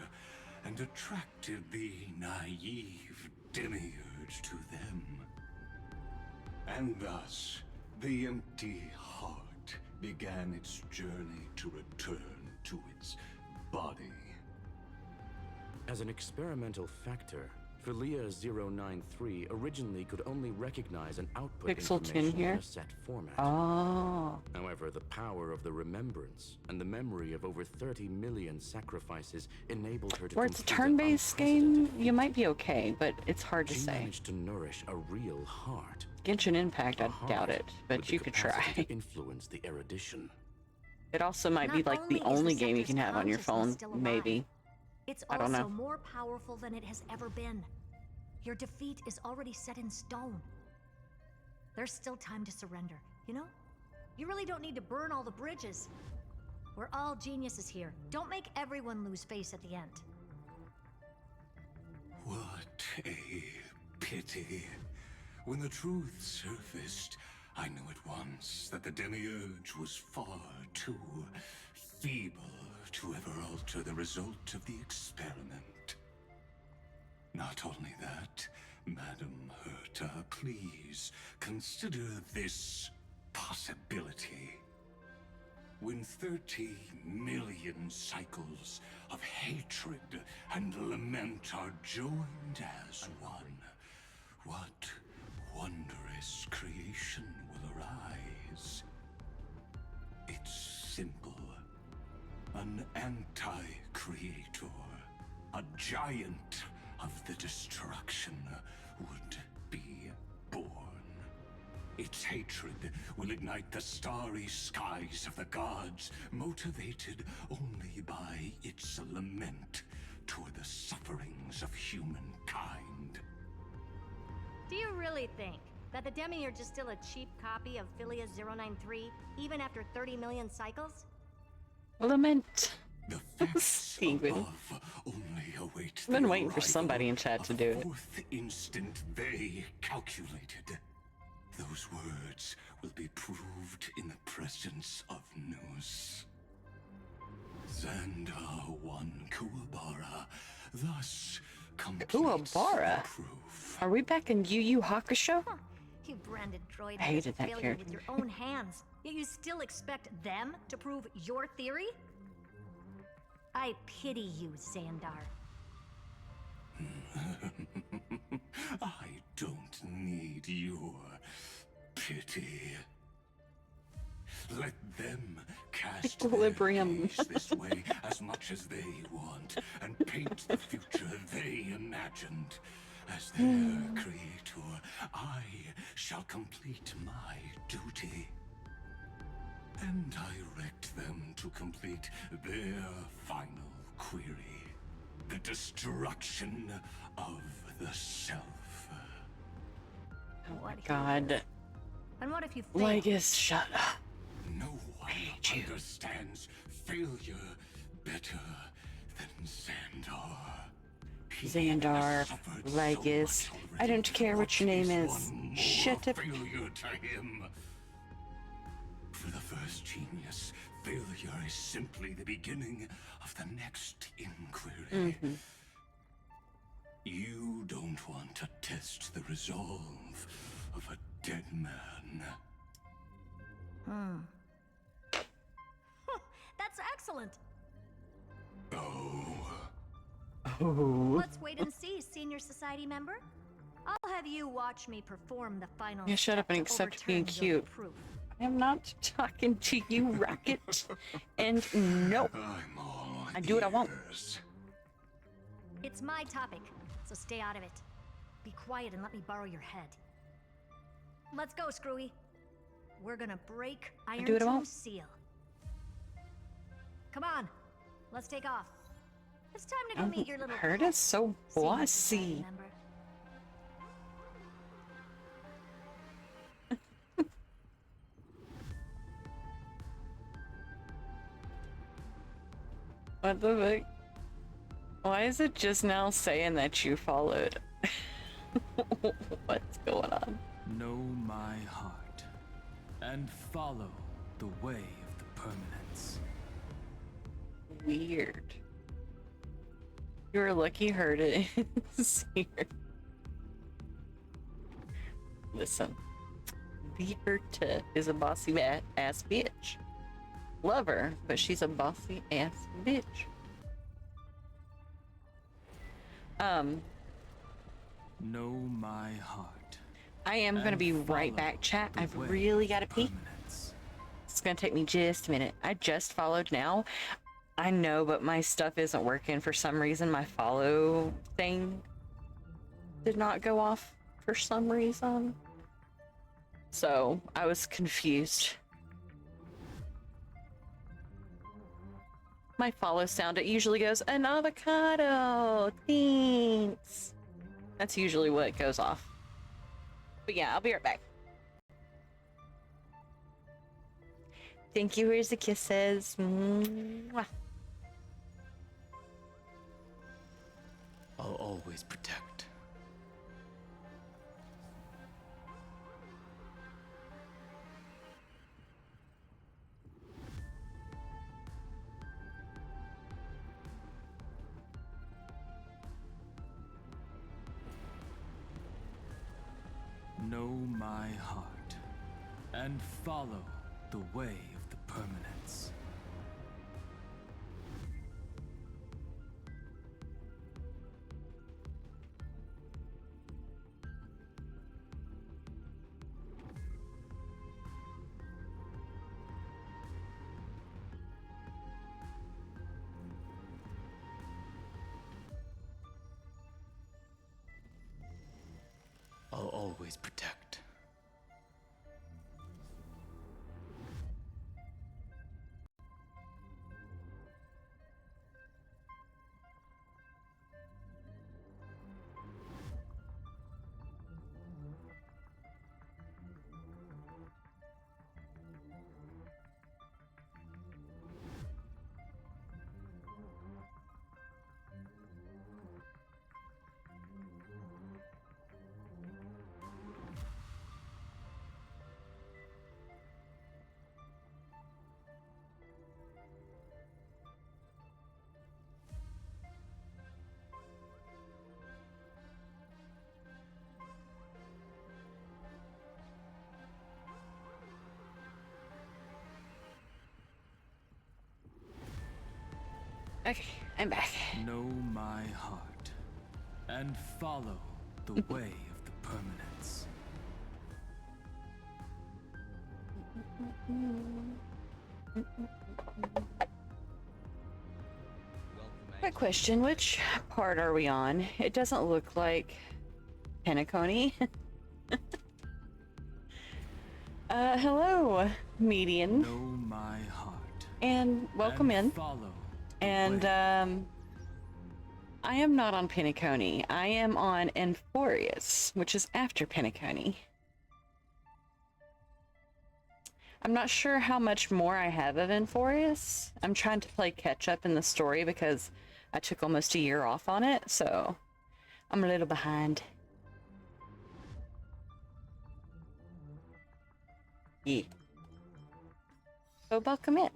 and attracted the naive demiurge to them. And thus, the empty heart began its journey to return to its body. As an experimental factor, Philia 093 originally could only recognize an output Pixel 10 information here? in a set format. Oh. However, the power of the remembrance and the memory of over 30 million sacrifices enabled her to Where it's a complete an turn-based game, unprecedented you might be okay, but it's hard to She say. managed to nourish a real heart. Genshin Impact, A I heart doubt it, with but the you could capacity try. to influence the erudition. It also might be Not like the only is only game you Scepter's can have on your consciousness phone, still alive, maybe. It's I don't also know. more powerful than it has ever been. Your defeat is already set in stone. There's still time to surrender, you know? You really don't need to burn all the bridges. We're all geniuses here. Don't make everyone lose face at the end. What a pity. When the truth surfaced, I knew at once that the Demiurge was far too feeble to ever alter the result of the experiment. Not only that, Madam Herta, please consider this possibility. When 30 million cycles of hatred and lament are joined as one, what wondrous creation will arise? It's simple. An anti-creator, a giant of the destruction would be born. Its hatred will ignite the starry skies of the gods, motivated only by its lament toward the sufferings of humankind. Do you really think that the Demiurge is still a cheap copy of Philia 093, even after 30 million cycles? Lament. The facts Steven. above only await I've been the waiting for arrival somebody in chat of to do it. Fourth instant they calculated. Those words will be proved in the presence of Nous. Xandar won Kuwabara, thus completes Kuwabara? the proof. Are we back in Yu Yu Hakusho? Huh. You branded droid I hated that failure character. with your own hands, yet you still expect them to prove your theory? I pity you, Xandar. I don't need your pity. Let them cast Equilibrium. their gaze this way as much as they want, and paint the future they imagined. As their creator, I shall complete my duty and direct them to complete their final query. The destruction of the self. Oh my god. And what if you fail? Legus, shut up. No one hate you. understands failure better than Xandar. He Xandar, has suffered so Legus. much I don't care what your name is. One more Shut up. failure to him. For the first genius, failure is simply the beginning of the next inquiry. You don't want to test the resolve of a dead man. That's excellent. Oh. Let's wait and see, Senior Society member. I'll have you watch me perform the final. Yeah, shut up and step to accept being overturn your cute. proof. I am not talking to you, Rocket. And no, I'm all I do what I want. ears. It's my topic, so stay out of it. Be quiet and let me borrow your head. Let's go, Screwy. We're gonna break Iron do what I want. Tomb's seal. Come on, let's take off. It's time to go meet your little. Her is so Senior Society bossy. member. What the fuck? Why is it just now saying that you followed? What's going on? Know my heart and follow the way of the permanence. Weird. You're lucky Herta is here. Listen, the Herta is a bossy ass bitch. Love her, but she's a bossy ass bitch. Know my heart. I am going to be right follow back, chat. the I've way really got to of pee. permanence. It's going to take me just a minute. I just followed now. I know, but my stuff isn't working for some reason. My follow thing did not go off for some reason. So I was confused. My follow sound, it usually goes, an avocado, thanks. That's usually what goes off. But yeah, I'll be right back. Thank you, here's the kisses. Mwah. I'll always protect. Know my heart and follow the way of the permanence. I'll always protect. Okay, I'm back. Know my heart and follow the way of the permanence. Quick question, which part are we on? It doesn't look like Penacony. Hello, median. Know my heart. And welcome in. Follow the And way. I am not on Penacony. I am on Enforius, which is after Penacony. I'm not sure how much more I have of Enforius. I'm trying to play catch up in the story because I took almost a year off on it, so I'm a little behind. Yeah. So welcome in.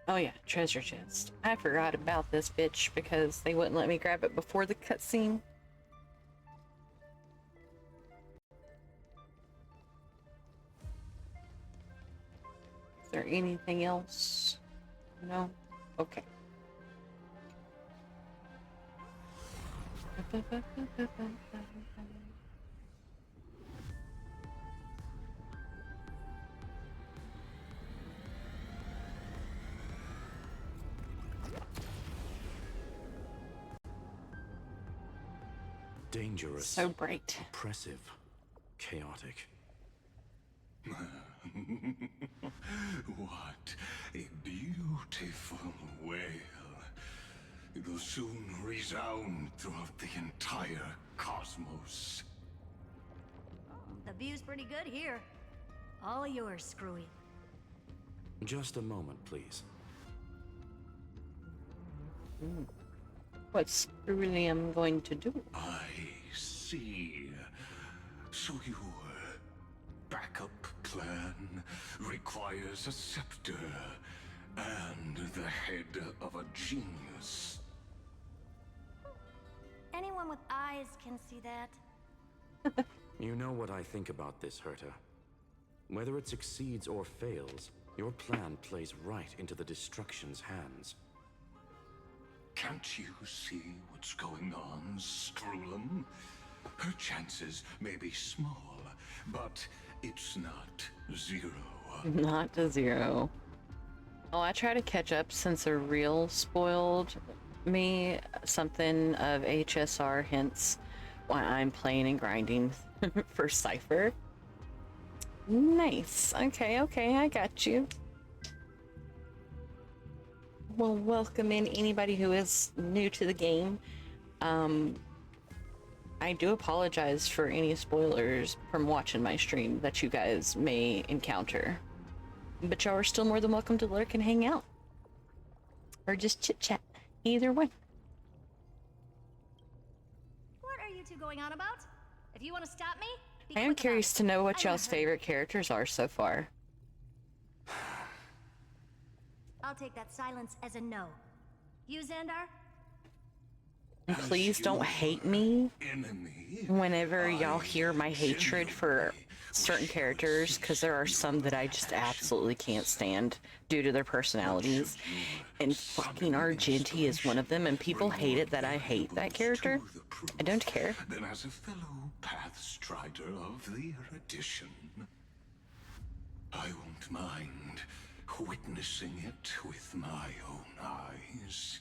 Oh yeah, treasure chest. I forgot about this bitch because they wouldn't let me grab it before the cutscene. Is there anything else? No? Okay. Dangerous. So bright. Oppressive. Chaotic. What a beautiful wail. It will soon resound throughout the entire cosmos. The view's pretty good here. All yours, Screwy. Just a moment, please. What's Ceruleum going to do? I see. So your backup plan requires a scepter and the head of a genius. Anyone with eyes can see that. You know what I think about this, Herta. Whether it succeeds or fails, Your plan plays right into the destruction's hands. Can't you see what's going on, Strulum? Her chances may be small, but it's not zero. Not to zero. Oh, I try to catch up since a reel spoiled me something of HSR, hence why I'm playing and grinding for Cypher. Nice. Okay, I got you. Well, welcome in anybody who is new to the game. I do apologize for any spoilers from watching my stream that you guys may encounter. But y'all are still more than welcome to lurk and hang out. Or just chit-chat. Either way. What are you two going on about? If you want to stop me, be I am quick about curious it. to know what I'm in a y'all's hurry. favorite characters are so far. I'll take that silence as a no. You, Xandar? Please don't hate me Enemy, whenever y'all hear my hatred for certain characters, because there are some that I just absolutely can't stand due to their personalities. And fucking Argenti is one of them, and people hate it that I hate that character. I don't care. Then as a fellow path strider of the erudition, I won't mind witnessing it with my own eyes.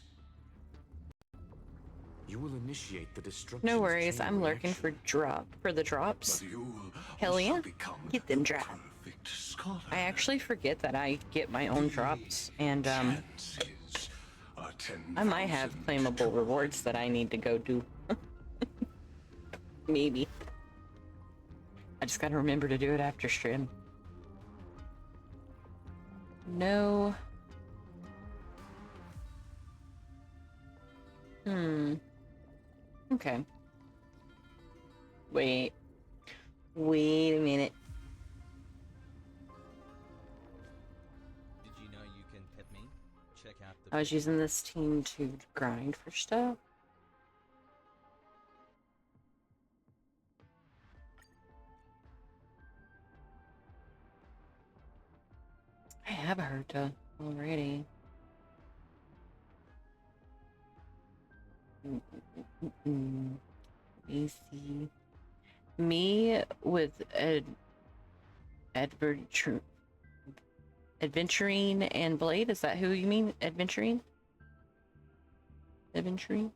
You will initiate the destruction. No worries, I'm lurking for the drops. But you'll Hell also yeah, become get them the drops. perfect scholar. I actually forget that I get my own drops, and Chances are I might have 10,000 claimable rewards that I need to go do. Maybe. I just gotta remember to do it after stream. No. Okay. Wait a minute. Did you know you can pet me? Check out the I was using this team to grind for stuff. I have Herta already. Let me see. Me with Adventurine and Blade, is that who you mean? Adventurine? Adventurine?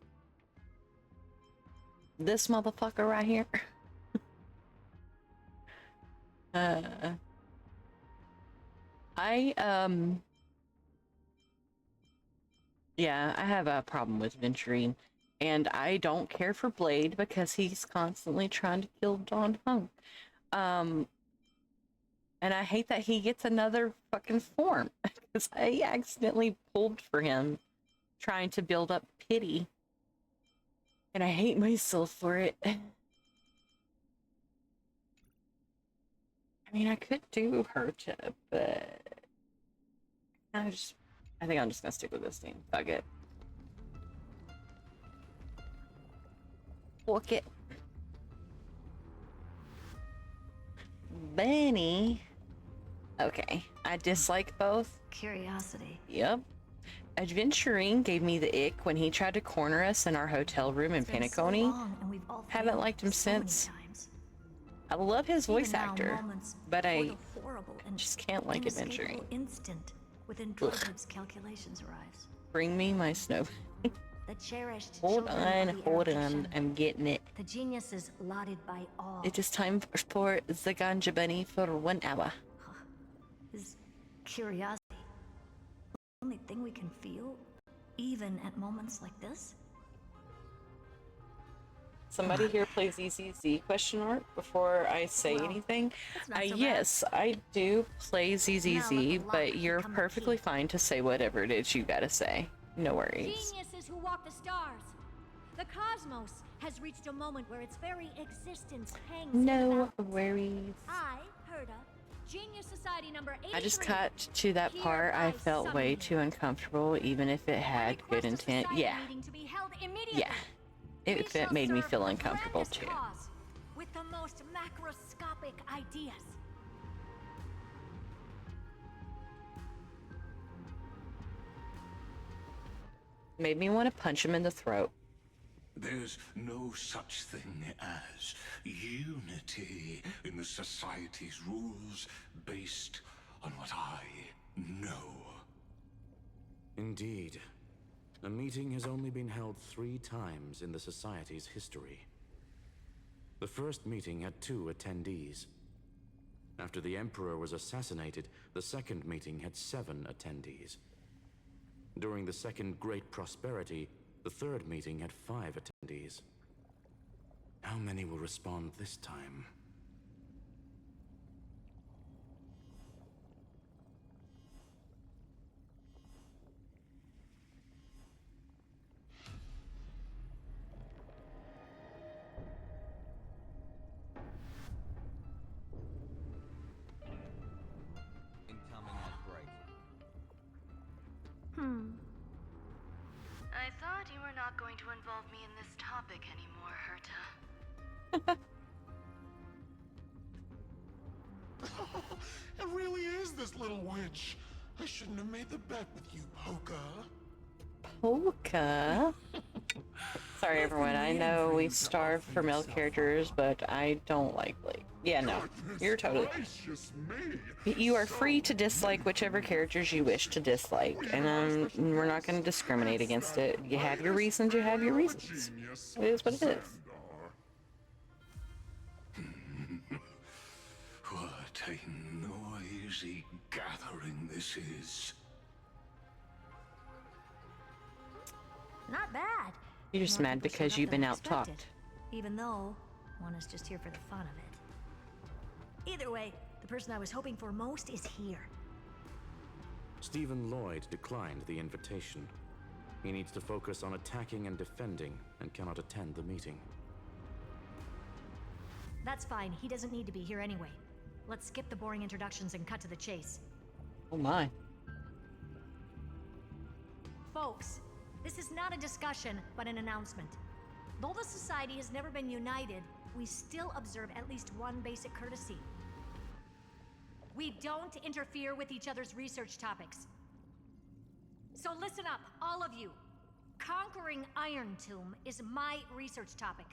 This motherfucker right here? Yeah, I have a problem with Venturine. And I don't care for Blade because he's constantly trying to kill Don Hung. And I hate that he gets another fucking form because I accidentally pulled for him trying to build up pity. And I hate myself for it. I mean, I could do Herta, but I think I'm just gonna stick with this team. Fuck it. Fuck it. Benny. Okay, I dislike both. Curiosity. Yep. Adventuring gave me the ick when he tried to corner us in our hotel room in It's been so Penacony. long, and we've all Haven't failed liked him so many since. times. I love his voice Even now, actor, moments but before I the horrible and just can't like inescapable adventuring. instant within Druid's calculations arrives. Bring me my snow. The cherished Hold children of the on, erudition. I'm getting it. The geniuses lauded by all. It is time for the Ganja Bunny for 1 hour. His curiosity. The only thing we can feel, even at moments like this. Somebody here plays EZZ question mark before I say Well, anything. that's not so bad. Yes, I do play Now let the ZZZ, lock but you're become the perfectly key. fine to say whatever it is you gotta say. No worries. Geniuses who walk the stars. The cosmos has reached a moment where its very existence hangs in the No balance. worries. I, Herta, Genius Society number 83. I just got to that part. I felt way too uncomfortable, even if it had good intent. Yeah, To be held immediately. yeah. It made me feel uncomfortable too. Cause with the most macroscopic ideas. Made me want to punch him in the throat. There's no such thing as unity in the Society's rules based on what I know. Indeed. A meeting has only been held 3 times in the Society's history. The first meeting had 2 attendees. After the Emperor was assassinated, the second meeting had 7 attendees. During the Second Great Prosperity, the third meeting had 5 attendees. How many will respond this time? Incoming at break. I thought you were not going to involve me in this topic anymore, Herta. It really is this little witch. I shouldn't have made the bet with you, Polka. Polka? Sorry, everyone. I know we starve for male characters, but I don't like Blake. Yeah, no. You're totally... You are free to dislike whichever characters you wish to dislike, and we're not going to discriminate against it. You have your reasons, you have your reasons. It is what it is. What a noisy gathering this is. Not bad. You're just More mad people because showed up you've than been expected, out-talked. even though one is just here for the fun of it. Either way, the person I was hoping for most is here. Stephen Lloyd declined the invitation. He needs to focus on attacking and defending and cannot attend the meeting. That's fine. He doesn't need to be here anyway. Let's skip the boring introductions and cut to the chase. Oh my. Folks, this is not a discussion, but an announcement. Though the Society has never been united, we still observe at least one basic courtesy. We don't interfere with each other's research topics. So listen up, all of you. Conquering Iron Tomb is my research topic.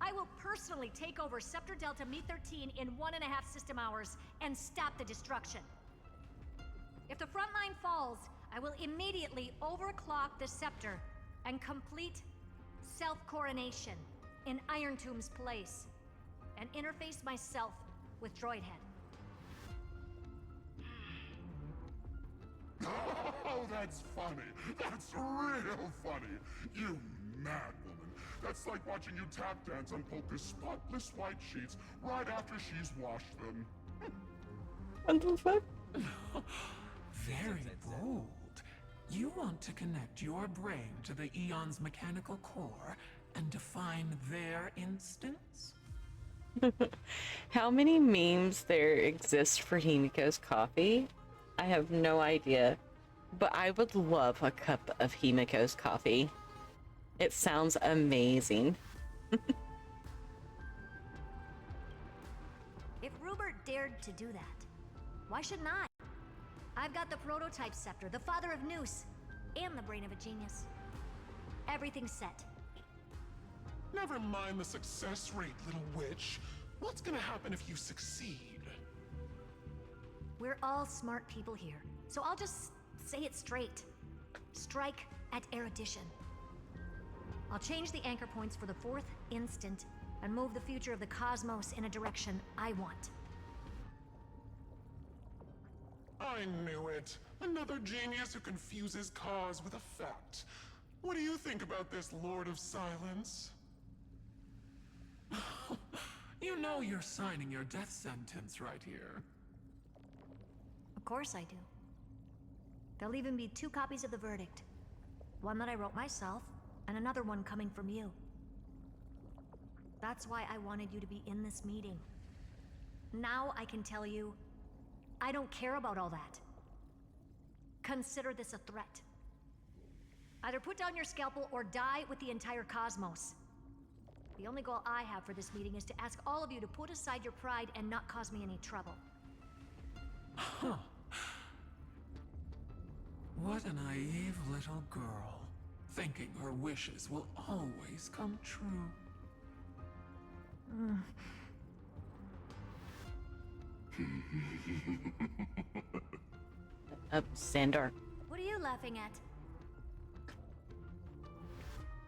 I will personally take over Scepter Delta Me-13 in 1.5 system hours and stop the destruction. If the front line falls, I will immediately overclock the Scepter and complete self-coronation in Iron Tomb's place, and interface myself with Droidhead. Oh, that's funny. That's real funny. You mad woman. That's like watching you tap dance on Polka's spotless white sheets right after she's washed them. What the fuck? Very bold. You want to connect your brain to the Eon's mechanical core and define their instance? How many memes there exist for Himiko's coffee? I have no idea, but I would love a cup of Himiko's coffee. It sounds amazing. If Rupert dared to do that, why shouldn't I? I've got the prototype scepter, the father of Noose, and the brain of a genius. Everything's set. Never mind the success rate, little witch. What's gonna happen if you succeed? We're all smart people here, so I'll just say it straight. Strike at erudition. I'll change the anchor points for the 4th instant and move the future of the cosmos in a direction I want. I knew it. Another genius who confuses cause with effect. What do you think about this, Lord of Silence? You know you're signing your death sentence right here. Of course I do. There'll even be 2 copies of the verdict. One that I wrote myself, and another one coming from you. That's why I wanted you to be in this meeting. Now I can tell you, I don't care about all that. Consider this a threat. Either put down your scalpel or die with the entire cosmos. The only goal I have for this meeting is to ask all of you to put aside your pride and not cause me any trouble. Huh. What a naive little girl. thinking her wishes will always come true. Xandar. What are you laughing at?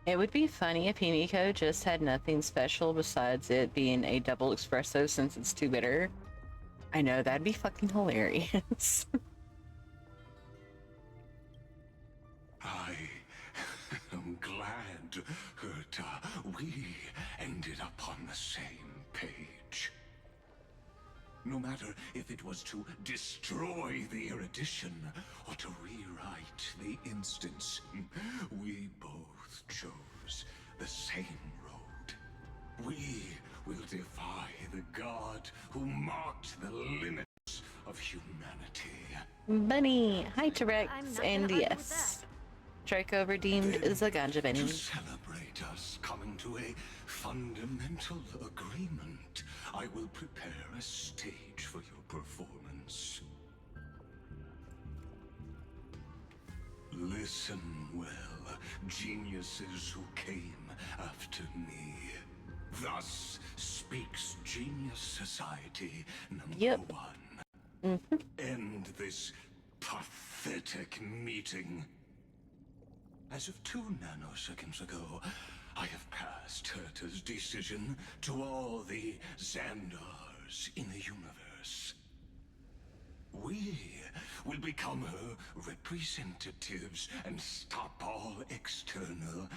It would be funny if Himiko just had nothing special besides it being a double espresso since it's too bitter. I know, that'd be fucking hilarious. I am glad, Herta, we ended up on the same page. No matter if it was to destroy the erudition or to rewrite the instance, we both chose the same road. We will defy the god who marked the limits of humanity. Bunny! Hi, T-Rex, I'm not and gonna argue with yes. Draco redeemed is a ganja bunny. To celebrate us coming to a fundamental agreement, I will prepare a stage for your performance. Listen well, geniuses who came after me. Thus speaks Genius Society number 1. End this pathetic meeting. As of 2 nanoseconds ago, I have passed Herta's decision to all the Xandars in the universe. We will become her representatives and stop all external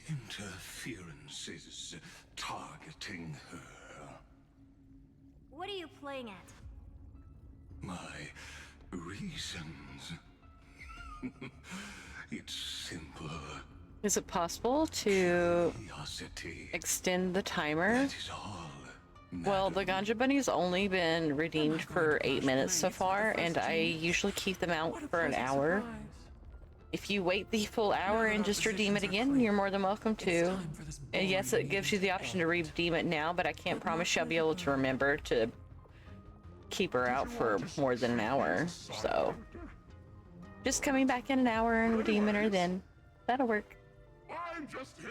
interferences targeting her. What are you playing at? My reasons. It's simple. Is it possible to Curiosity. extend the timer? That is all. Well, the ganja bunny's only been redeemed for 8 minutes so far, and I usually keep them out for an hour. If you wait the full hour and just redeem it again, you're more than welcome to. And yes, it gives you the option to redeem it now, but I can't promise you I'll be able to remember to keep her out for more than an hour. So, just coming back in an hour and redeeming her then. That'll work.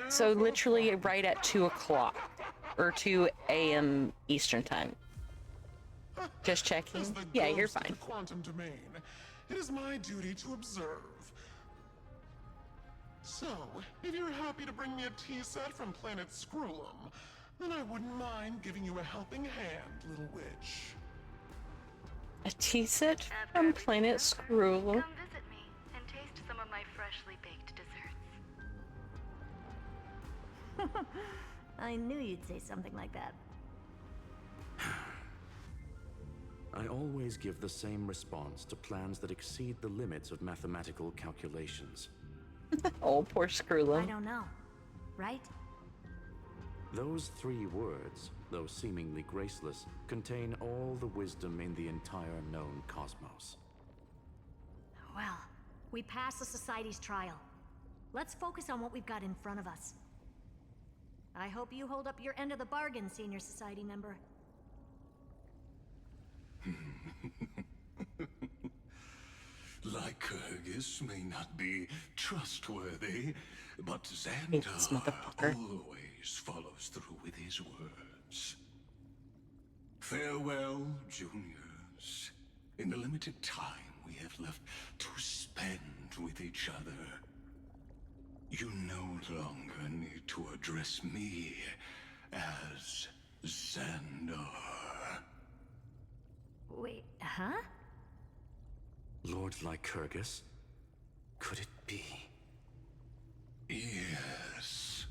So literally right at 2 o'clock, or 2 a.m. Eastern time. Just checking. Yeah, you're fine. Quantum domain. It is my duty to observe. So, if you're happy to bring me a tea set from planet Screwlum, then I wouldn't mind giving you a helping hand, little witch. A tea set from planet Screwlum. Come visit me and taste some of my freshly baked desserts. I knew you'd say something like that. I always give the same response to plans that exceed the limits of mathematical calculations. Oh, poor Screwlum. I don't know. Right? Those 3 words, though seemingly graceless, contain all the wisdom in the entire known cosmos. Well, we passed the Society's trial. Let's focus on what we've got in front of us. I hope you hold up your end of the bargain, Senior Society member. Lycurgus may not be trustworthy, but Xandar always follows through with his words. Farewell, juniors. In the limited time we have left to spend with each other, you no longer need to address me as Xandar. Wait, huh? Lord Lycurgus? Could it be? Yes.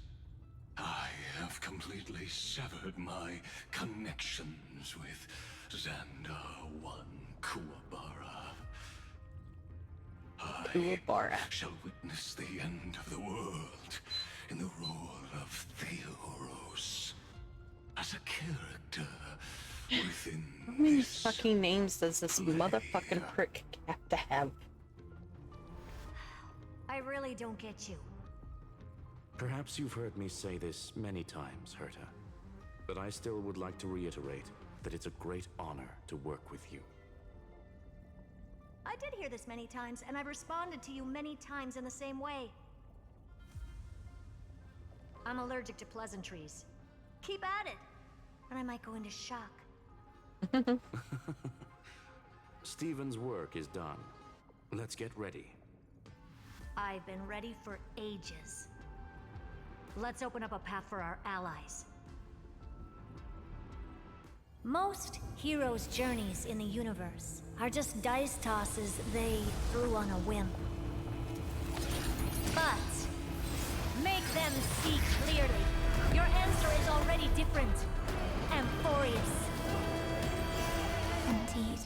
I have completely severed my connections with Xandar 1 Kuwabara. I shall witness the end of the world in the role of Theoros. As a character within How many fucking names does this motherfucking prick have to have? I really don't get you. Perhaps you've heard me say this many times, Herta, but I still would like to reiterate that it's a great honor to work with you. I did hear this many times, and I've responded to you many times in the same way. I'm allergic to pleasantries. Keep at it, and I might go into shock. Steven's work is done. Let's get ready. I've been ready for ages. Let's open up a path for our allies. Most heroes' journeys in the universe are just dice tosses they threw on a whim. But make them see clearly. Your answer is already different. Amphorius. Indeed,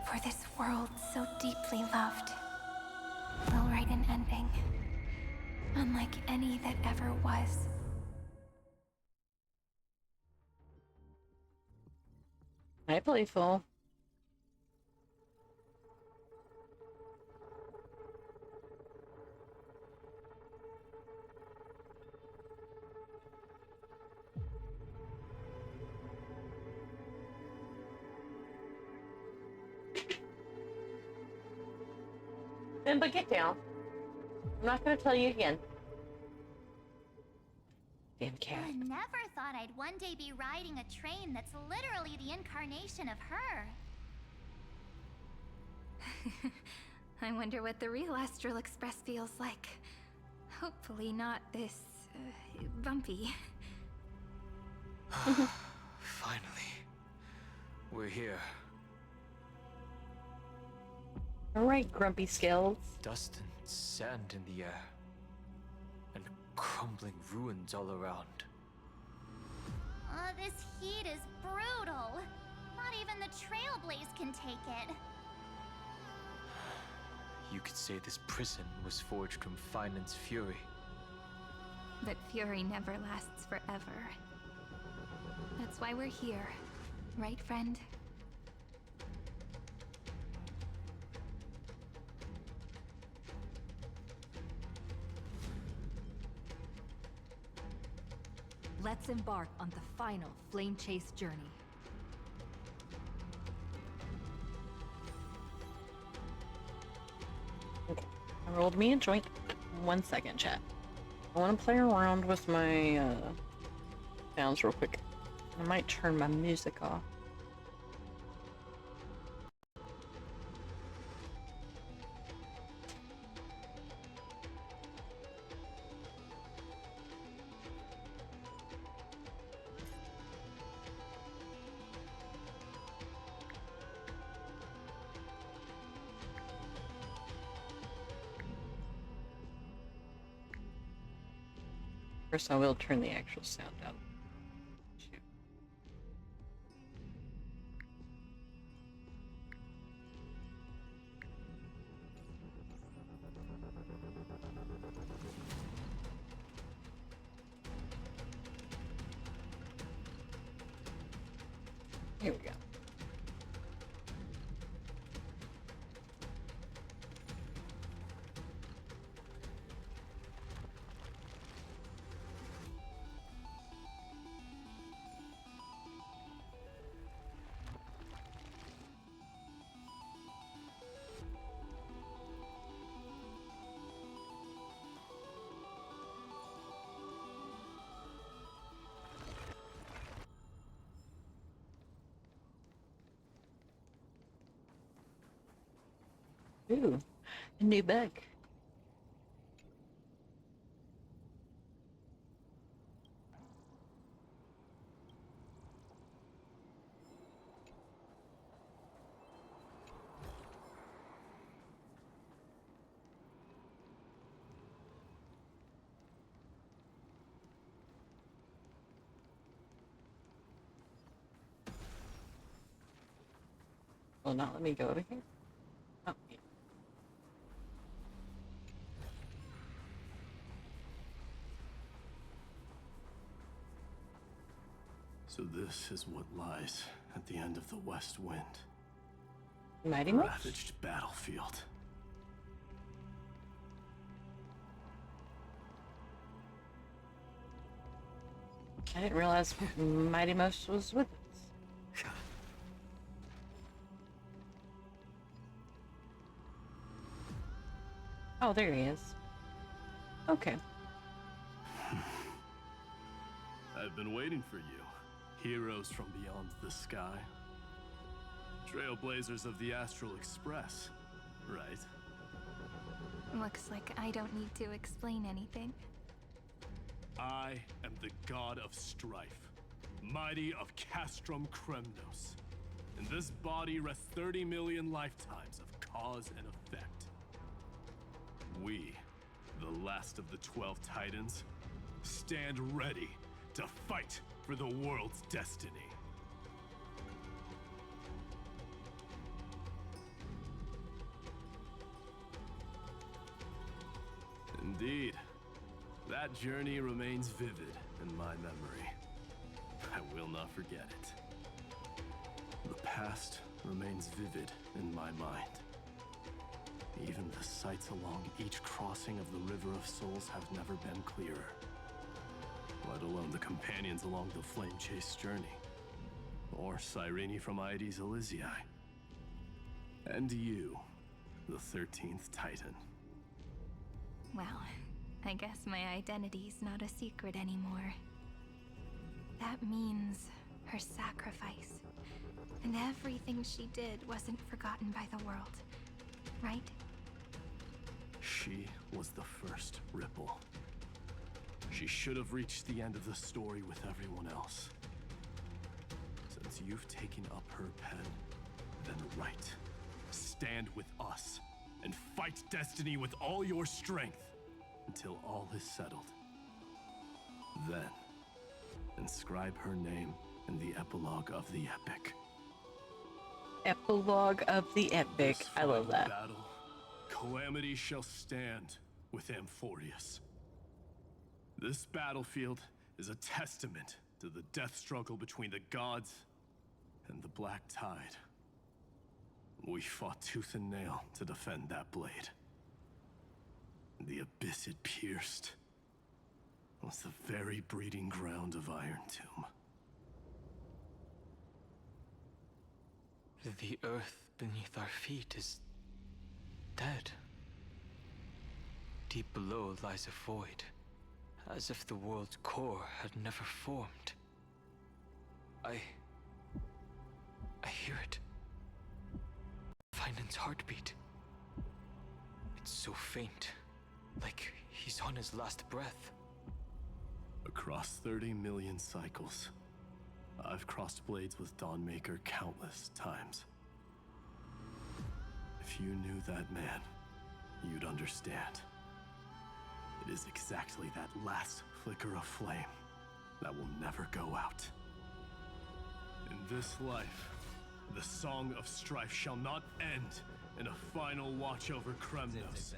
for this world so deeply loved, we'll write an ending, unlike any that ever was. Hi, Playful. Simba, get down. I'm not going to tell you again. Damn cat. I never thought I'd one day be riding a train that's literally the incarnation of her. I wonder what the real Astral Express feels like. Hopefully not this, bumpy. Finally. We're here. Alright, Grumpy Scales. Dust and sand in the air. And crumbling ruins all around. This heat is brutal. Not even the Trailblaze can take it. You could say this prison was forged from Finance fury. But fury never lasts forever. That's why we're here. Right, friend? Let's embark on the final Flame Chase journey. Okay. I rolled me a joint. 1 second, chat. I want to play around with my sounds real quick. I might turn my music off. First, I will turn the actual sound down. Here we go. Ooh, a new bug. Will not let me go over here. Oh, yeah. So this is what lies at the end of the West Wind. Mighty A much? ravaged battlefield. I didn't realize Mighty Most was with us. Oh, there he is. Okay. I've been waiting for you. Heroes from beyond the sky. Trailblazers of the Astral Express, right? Looks like I don't need to explain anything. I am the god of strife, mighty of Castrum Kremnos. In this body rests 30 million lifetimes of cause and effect. We, the last of the 12 Titans, stand ready to fight for the world's destiny. Indeed. That journey remains vivid in my memory. I will not forget it. The past remains vivid in my mind. Even the sights along each crossing of the River of Souls have never been clearer. Let alone the companions along the Flame Chase journey. Or Cyrene from Aedes Elysiae. And you, the 13th Titan. Well, I guess my identity's not a secret anymore. That means her sacrifice and everything she did wasn't forgotten by the world, right? She was the first Ripple. She should have reached the end of the story with everyone else. Since you've taken up her pen, then write. Stand with us and fight destiny with all your strength until all is settled. Then, inscribe her name in the epilogue of the epic. Epilogue of the epic. I love that. Battle, calamity shall stand with Amphorius. This battlefield is a testament to the death struggle between the gods and the Black Tide. We fought tooth and nail to defend that blade. The abyss it pierced was the very breeding ground of Iron Tomb. The earth beneath our feet is dead. Deep below lies a void, as if the world's core had never formed. I hear it. Vinan's heartbeat. It's so faint, like he's on his last breath. Across 30 million cycles, I've crossed blades with Dawnmaker countless times. If you knew that man, you'd understand. It is exactly that last flicker of flame that will never go out. In this life, the song of strife shall not end in a final watch over Kremnos,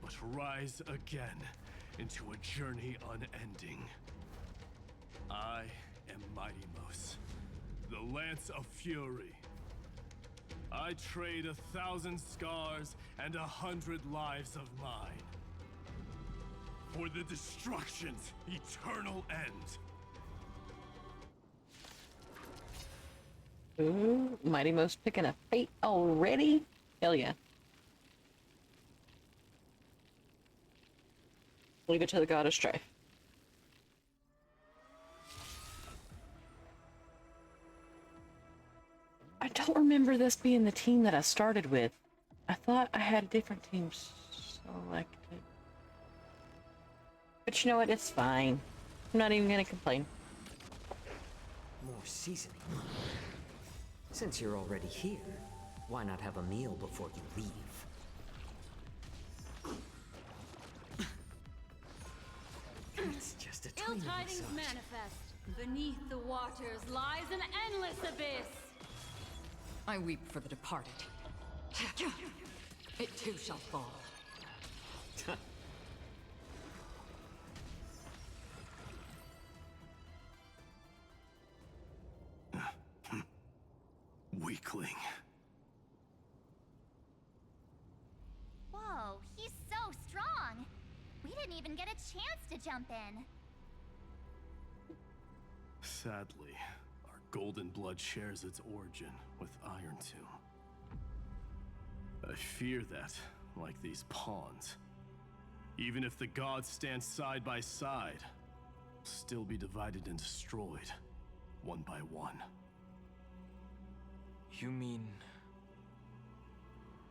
but rise again into a journey unending. I am Mighty-Mos, the Lance of Fury. I trade 1,000 scars and 100 lives of mine for the destruction's eternal end. Ooh, Mighty-Mos picking a fate already? Hell yeah. Leave it to the god of strife. I don't remember this being the team that I started with. I thought I had a different team selected. But you know what? It's fine. I'm not even gonna complain. More seasoning. Since you're already here, why not have a meal before you leave? It's just a Ill tiny tidings massage. manifest. Beneath the waters lies an endless abyss. I weep for the departed. It too shall fall. Weakling. Whoa, he's so strong. We didn't even get a chance to jump in. Sadly, our golden blood shares its origin with Iron Tomb. I fear that, like these pawns, even if the gods stand side by side, still be divided and destroyed, one by one. You mean...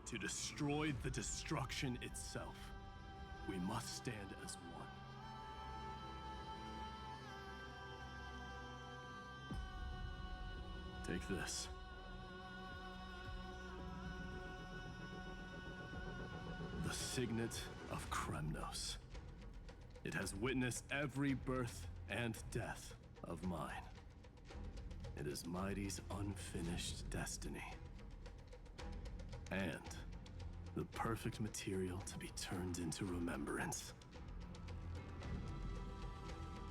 To destroy the destruction itself, we must stand as one. Take this. The Signet of Kremnos. It has witnessed every birth and death of mine. It is Mighty's unfinished destiny. And the perfect material to be turned into remembrance.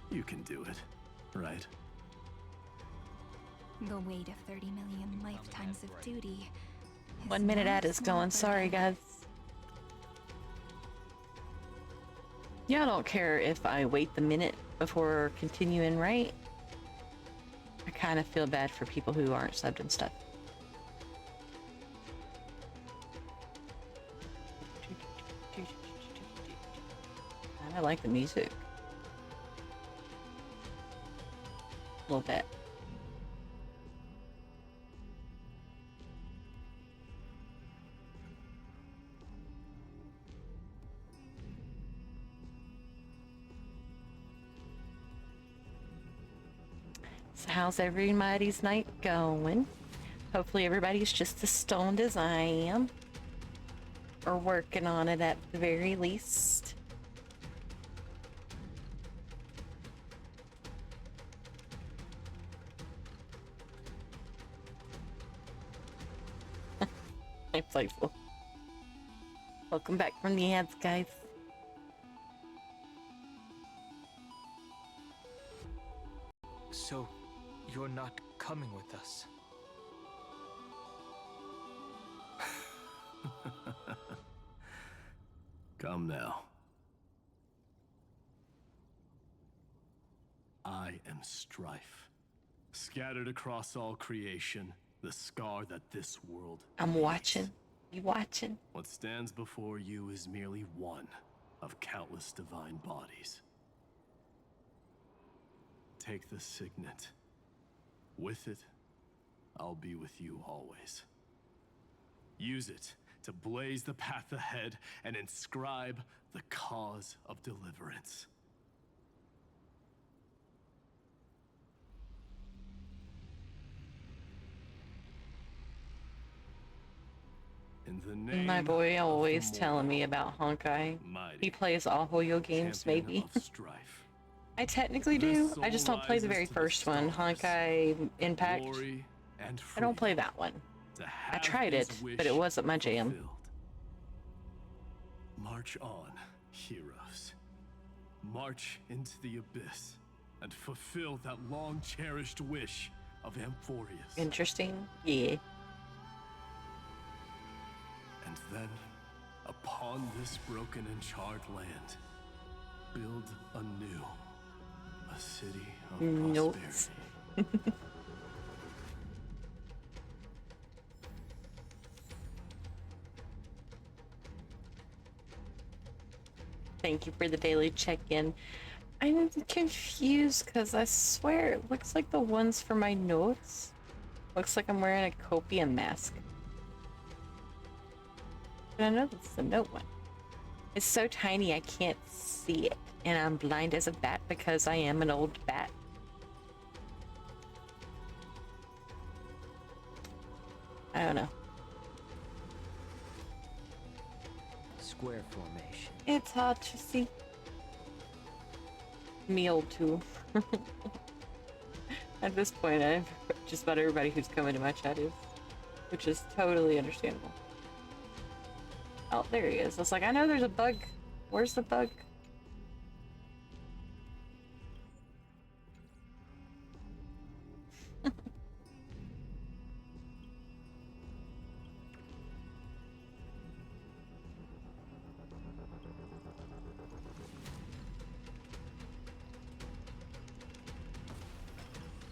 You can do it, right? The weight of 30 million lifetimes of duty. 1 minute ad is going. Sorry, guys. Y'all don't care if I wait the minute before continuing, right? I kind of feel bad for people who aren't subbed and stuff. And I like the music. A little bit. So how's everybody's night going? Hopefully everybody's just as stoned as I am. Or working on it at the very least. I'm playful. Welcome back from the ads, guys. So, you're not coming with us? Come now. I am strife. Scattered across all creation, the scar that this world I'm watching. You watching? What stands before you is merely one of countless divine bodies. Take the signet. With it, I'll be with you always. Use it to blaze the path ahead and inscribe the cause of deliverance. In the name My boy always of the telling me about Honkai. He plays all Hoyo games, maybe. I technically do. I just don't play the very first one, Honkai Impact. I don't play that one. I tried it, but it wasn't my jam. March on, heroes. March into the abyss and fulfill that long-cherished wish of Amphorius. Interesting. Yeah. And then, upon this broken and charred land, build anew a city of Notes. prosperity. Thank you for the daily check-in. I'm confused because I swear it looks like the ones for my notes. Looks like I'm wearing a copium mask. But I know that's the note one. It's so tiny I can't see it. And I'm blind as a bat because I am an old bat. I don't know. Square formation. It's hard to see. Me old too. At this point, I've just about everybody who's coming to my chat is, which is totally understandable. Oh, there he is. I was like, I know there's a bug. Where's the bug?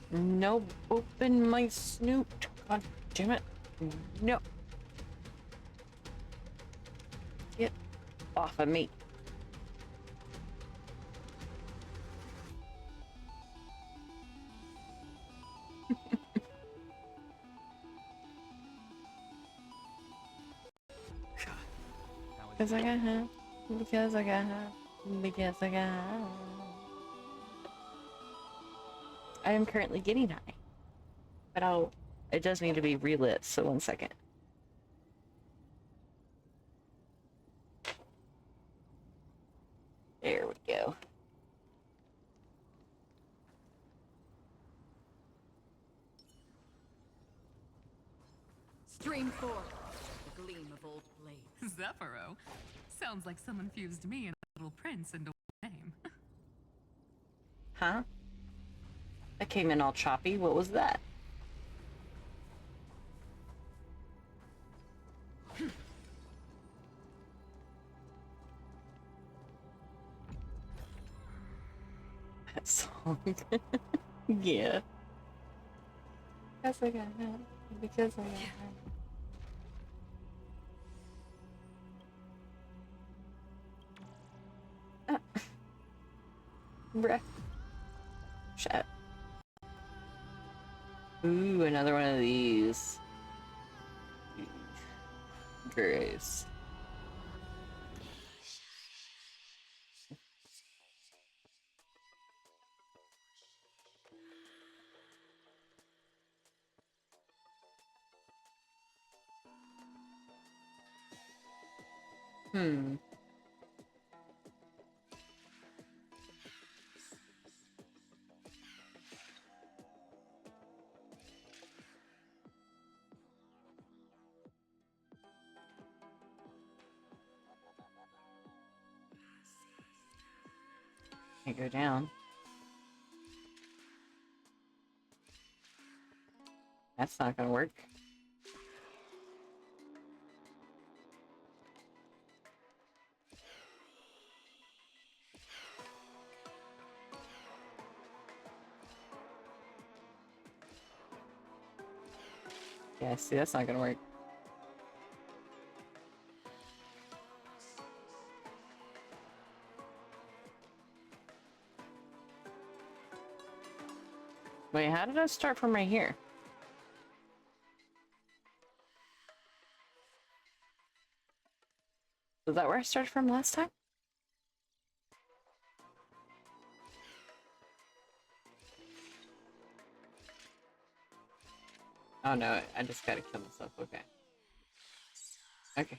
No, open my snoot. God damn it. No. Get off of me. Because I got high. Because I got high. Because I got high. I am currently getting high. But it does need to be relit, so 1 second. There we go. Stream 4. The gleam of old blades. Zephyro. Sounds like someone fused me and Little Prince into one name. Huh? That came in all choppy. What was that? That song. Yeah. Because I got high. Because I got high. Bruh. Shut. Ooh, another one of these. Gross. Can't go down. That's not gonna work. Yeah, see, that's not gonna work. Wait, how did I start from right here? Was that where I started from last time? Oh no, I just gotta kill myself. Okay. Okay.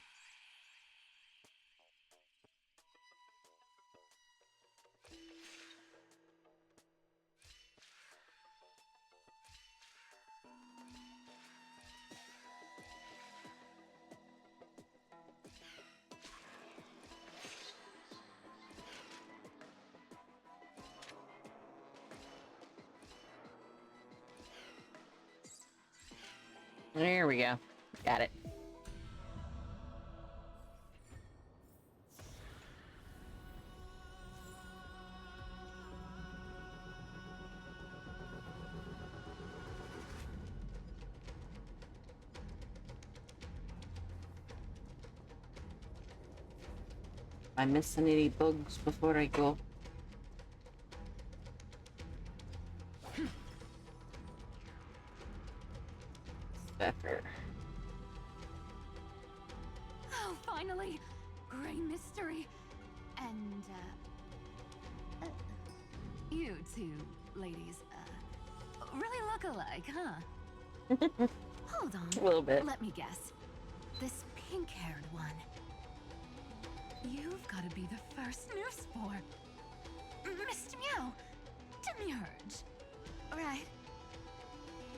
There we go. Got it. Am I missing any bugs before I go? Zephyr. Oh, finally! Gray mystery. And, you two ladies, really look alike, huh? Hold on. A little bit. Let me guess. This pink-haired one. You've got to be the first new spore. Mr. Meow. Demurge. Right.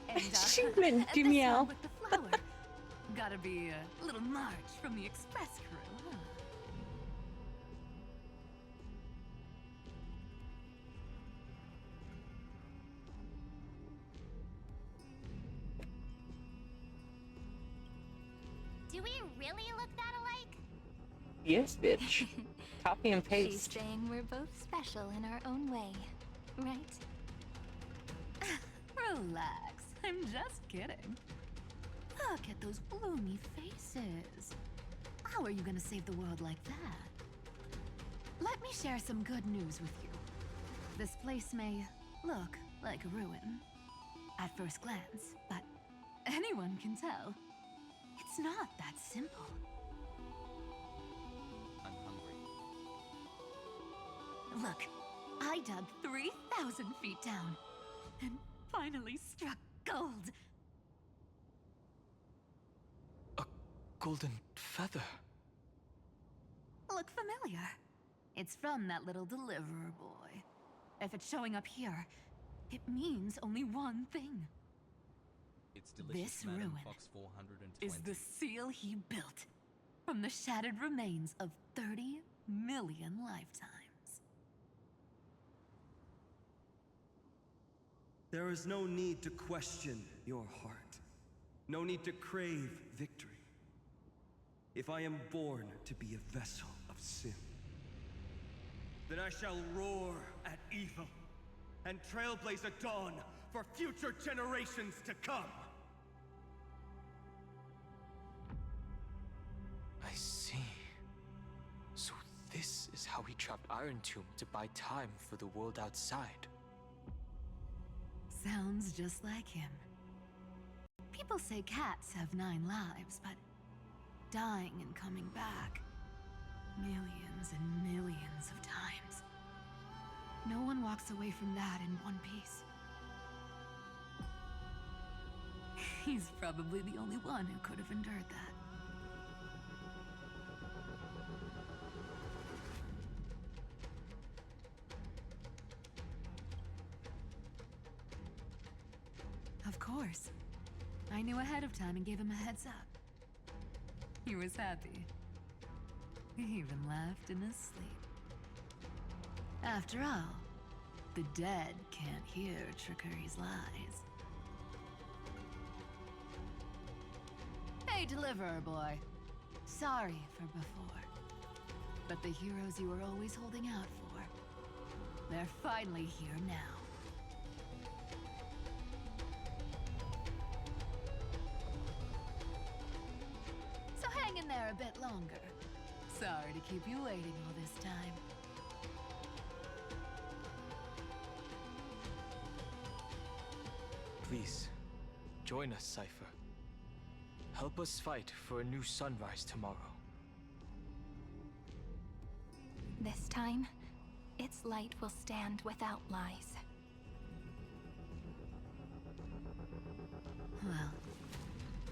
And, She went to this meow. one with the flower. Gotta be a little March from the Express crew, huh? Do we really look that alike? Yes, bitch. Copy and She's paste. saying we're both special in our own way, right? Relax. I'm just kidding. Look at those gloomy faces. How are you gonna save the world like that? Let me share some good news with you. This place may look like a ruin at first glance, but anyone can tell it's not that simple. Look, I dug 3,000 feet down and finally struck gold. A golden feather. Look familiar. It's from that little deliverer boy. If it's showing up here, it means only one thing. It's delicious, This Madam ruin Fox 420. is the seal he built from the shattered remains of 30 million lifetimes. There is no need to question your heart. No need to crave victory. If I am born to be a vessel of sin, then I shall roar at evil and trailblaze a dawn for future generations to come. I see. So this is how he trapped Iron Tomb to buy time for the world outside. Sounds just like him. People say cats have 9 lives, but dying and coming back millions and millions of times. No one walks away from that in one piece. He's probably the only one who could have endured that. Of course. I knew ahead of time and gave him a heads up. He was happy. He even laughed in his sleep. After all, the dead can't hear Trickery's lies. Hey, Deliverer Boy. Sorry for before. But the heroes you were always holding out for, they're finally here now. So hang in there a bit longer. Sorry to keep you waiting all this time. Please, join us, Cypher. Help us fight for a new sunrise tomorrow. This time, its light will stand without lies. Well,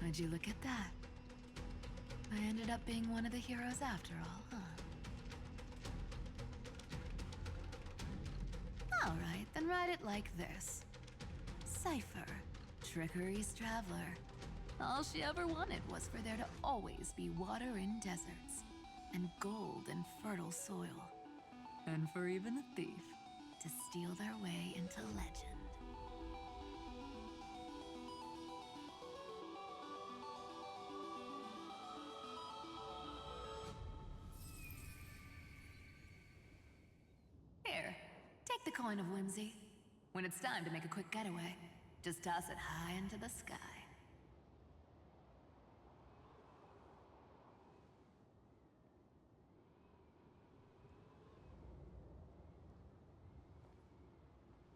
would you look at that? I ended up being one of the heroes after all, huh? Alright, then write it like this. Cypher, Trickery's traveler. All she ever wanted was for there to always be water in deserts, and gold in fertile soil. And for even a thief to steal their way into legend. Here, take the coin of whimsy. When it's time to make a quick getaway, just toss it high into the sky.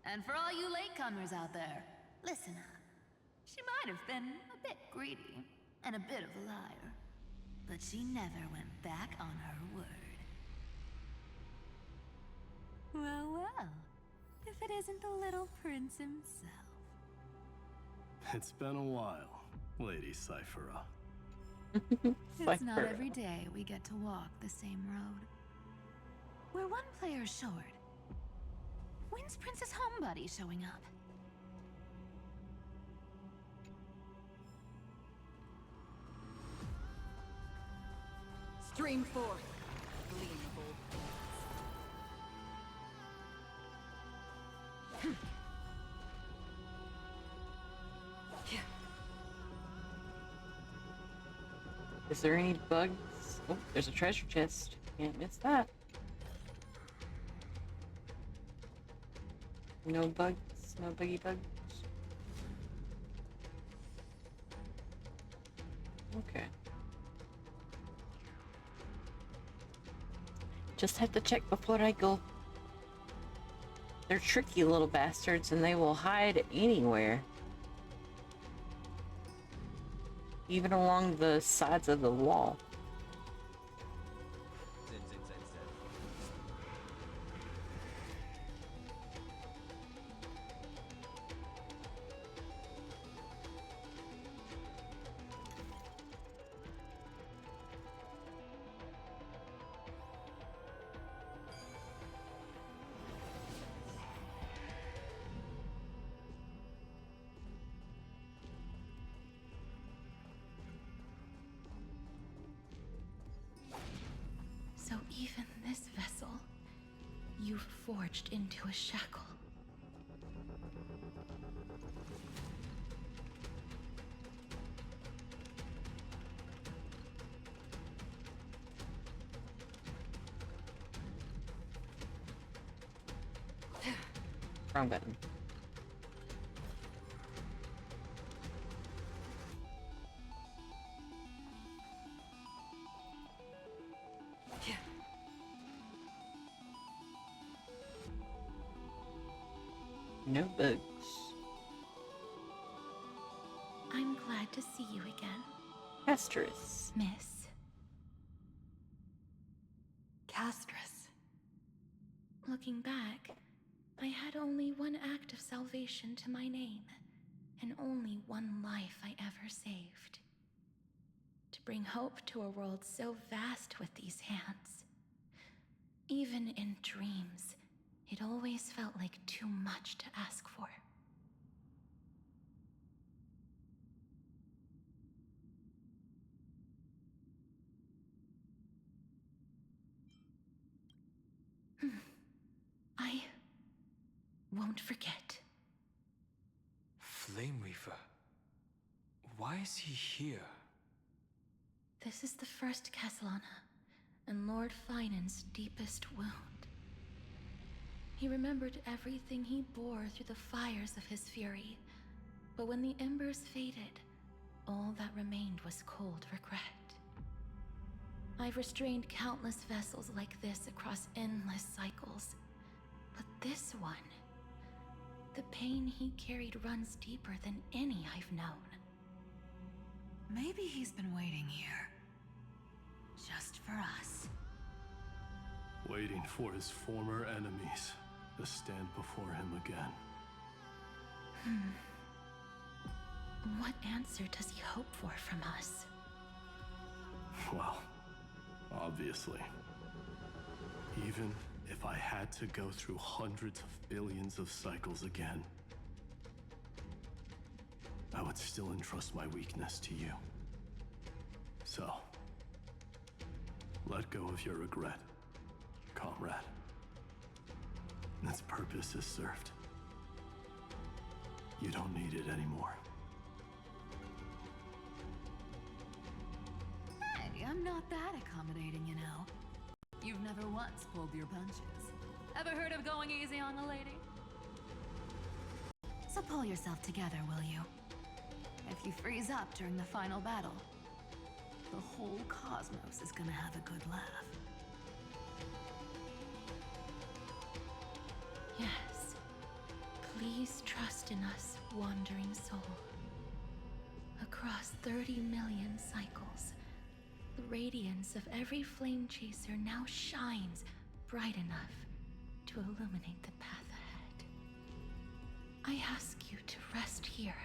And for all you latecomers out there, listen up. She might have been a bit greedy and a bit of a liar, but she never went back on her word. Well, well, if it isn't the little prince himself. It's been a while, Lady Cyphera. It's not every day we get to walk the same road. We're one player short. When's Princess Homebuddy showing up? Stream forth, gleam of old Is there any bugs? Oh, there's a treasure chest. Can't miss that. No bugs, no buggy bugs. Okay. Just have to check before I go. They're tricky little bastards and they will hide anywhere. Even along the sides of the wall. you've forged into a shackle. Wrong button. No bugs. I'm glad to see you again. Castrus. Miss. Castrus. Looking back, I had only one act of salvation to my name, and only one life I ever saved. To bring hope to a world so vast with these hands. Even in dreams, it always felt like too much to ask for. I won't forget. Flame Weaver. Why is he here? This is the first Castellana, and Lord Finan's deepest wound. He remembered everything he bore through the fires of his fury, but when the embers faded, all that remained was cold regret. I've restrained countless vessels like this across endless cycles, but this one, the pain he carried runs deeper than any I've known. Maybe he's been waiting here. Just for us. Waiting for his former enemies to stand before him again. What answer does he hope for from us? Well, obviously. Even if I had to go through hundreds of billions of cycles again, I would still entrust my weakness to you. So, let go of your regret, comrade. Its purpose is served. You don't need it anymore. Hey, I'm not that accommodating, you know. You've never once pulled your punches. Ever heard of going easy on a lady? So pull yourself together, will you? If you freeze up during the final battle, the whole cosmos is gonna have a good laugh. Yes. Please trust in us, wandering soul. Across 30 million cycles, the radiance of every flame chaser now shines bright enough to illuminate the path ahead. I ask you to rest here,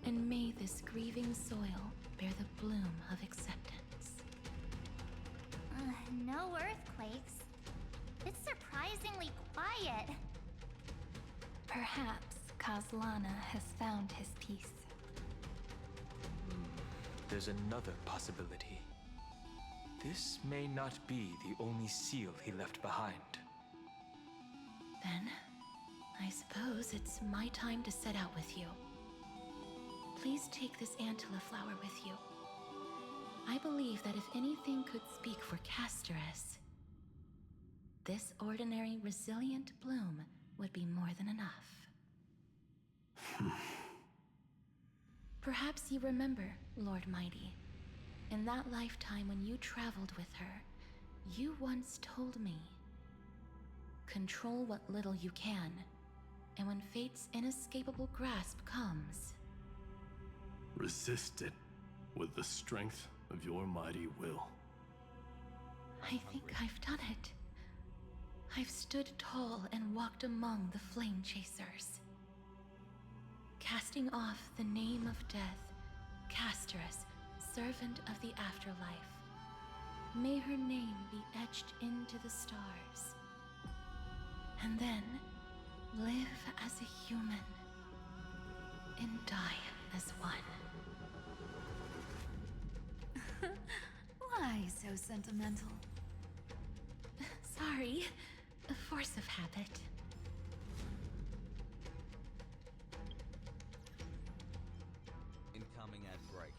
and may this grieving soil bear the bloom of acceptance. No earthquakes. It's surprisingly quiet. Perhaps Castellana has found his peace. There's another possibility. This may not be the only seal he left behind. Then, I suppose it's my time to set out with you. Please take this Antilla flower with you. I believe that if anything could speak for Casterus, this ordinary, resilient bloom would be more than enough. Perhaps you remember, Lord Mighty, in that lifetime when you traveled with her, you once told me, control what little you can, and when fate's inescapable grasp comes, resist it with the strength of your mighty will. I think I've done it. I've stood tall and walked among the flame chasers. Casting off the name of death, Casterus, servant of the afterlife. May her name be etched into the stars. And then, live as a human, and die as one. Why so sentimental? Sorry, A force of habit. Incoming ad break.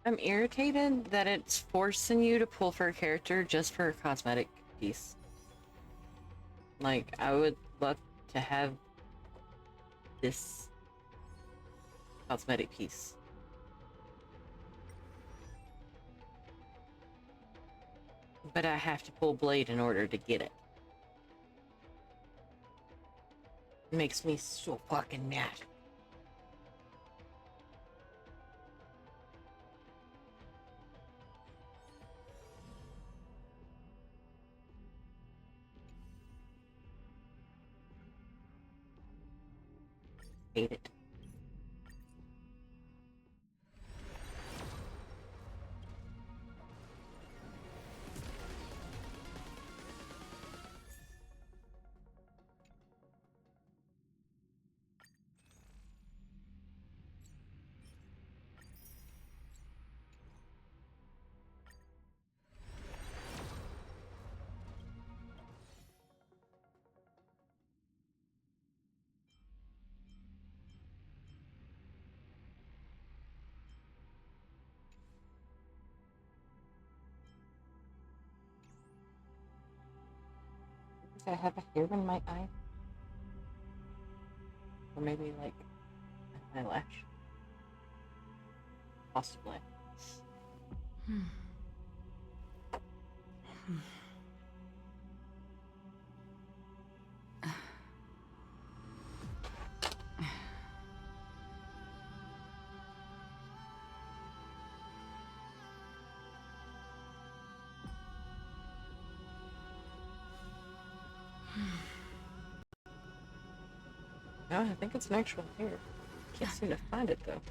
I'm irritated that it's forcing you to pull for a character just for a cosmetic piece. Like, I would love to have this cosmetic piece. But I have to pull Blade in order to get it. It makes me so fucking mad. Hate it. I have a hair in my eye. Or maybe like an eyelash. Possibly. No, I think it's an actual hair. Can't seem to find it though.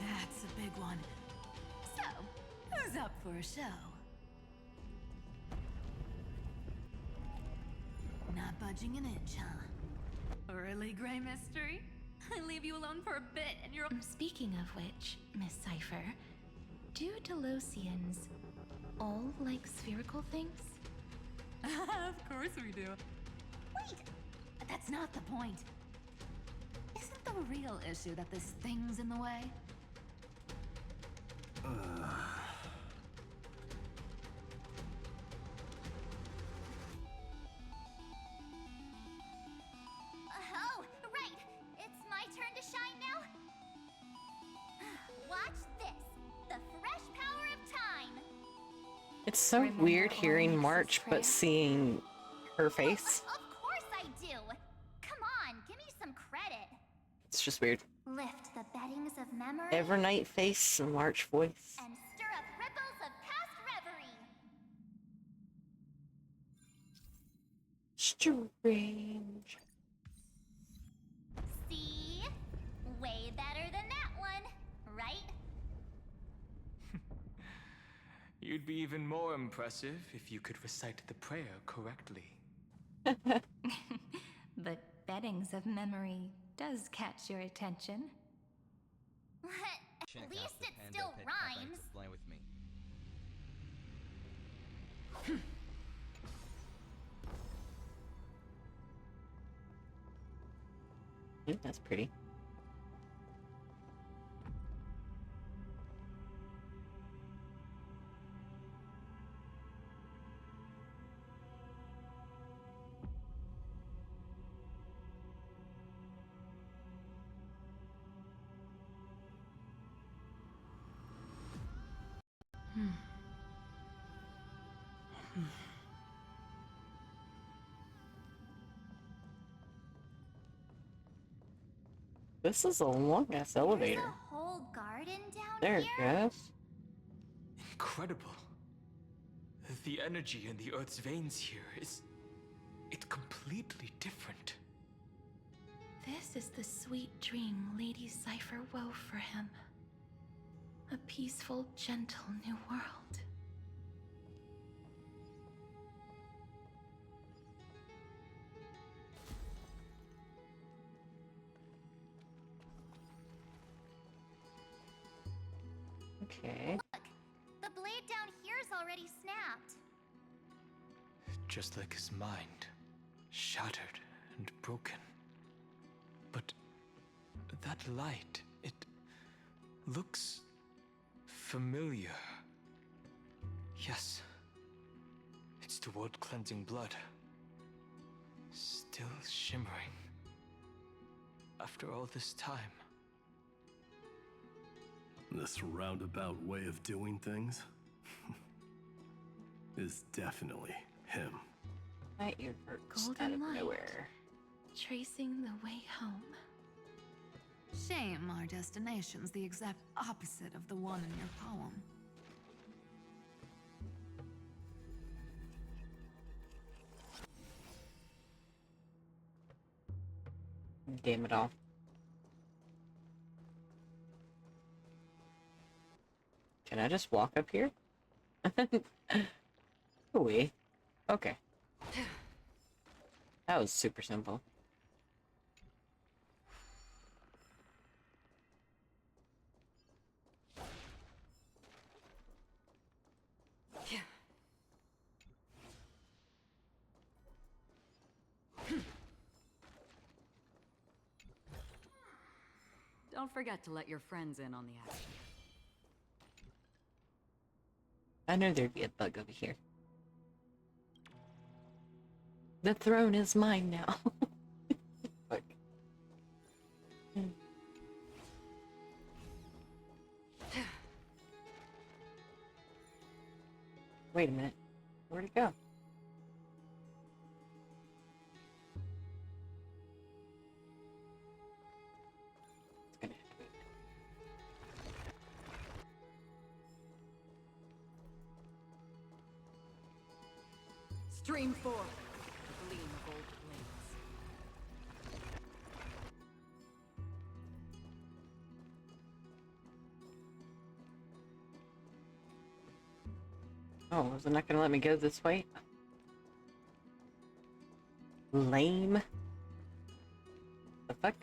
That's a big one. So, who's up for a show? Not budging an inch, huh? Early gray mystery? I leave you alone for a bit and you're— Speaking of which, Miss Cipher, do Delosians all like spherical things? Of course we do. Wait! That's not the point. Isn't the real issue that this thing's in the way? Oh, right! It's my turn to shine now? Watch this! The fresh power of time! It's so weird hearing March but seeing her face. Of course I do! Come on, give me some credit! It's just weird. Lift the beddings of memory Evernight face and March voice. and stir up ripples of past reverie! Strange. See? Way better than that one, right? You'd be even more impressive if you could recite the prayer correctly. But beddings of memory does catch your attention. Check At least out the it Panda still Pet Cafe rhymes. to play with me. That's pretty. This is a long-ass elevator. There's a whole garden down There it here? goes. Incredible. The energy in the Earth's veins here is... it's completely different. This is the sweet dream Lady Cypher wove for him. A peaceful, gentle new world. Okay. Look, the blade down here's already snapped. Just like his mind, shattered and broken. But that light, it looks familiar. Yes, it's the world-cleansing blood. Still shimmering. After all this time. This roundabout way of doing things is definitely him. My ear hurts out Golden of light, nowhere. tracing the way home. Shame our destination's the exact opposite of the one in your poem. Damn it all. Can I just walk up here? Ooh. Okay. That was super simple. Don't forget to let your friends in on the action. I knew there'd be a bug over here. The throne is mine now. Fuck. Wait a minute. Where'd it go? Stream 4. The gleam of old blades. Oh, was it not gonna let me go this way? Lame. The fuck?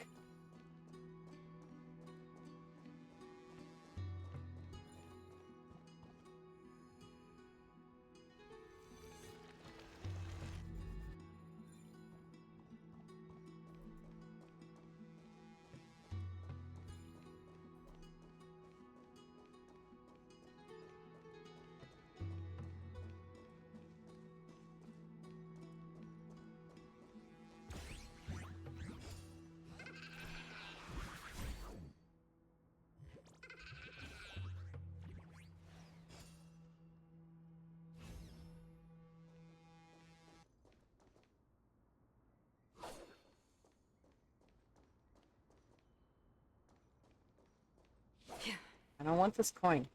I don't want this coin.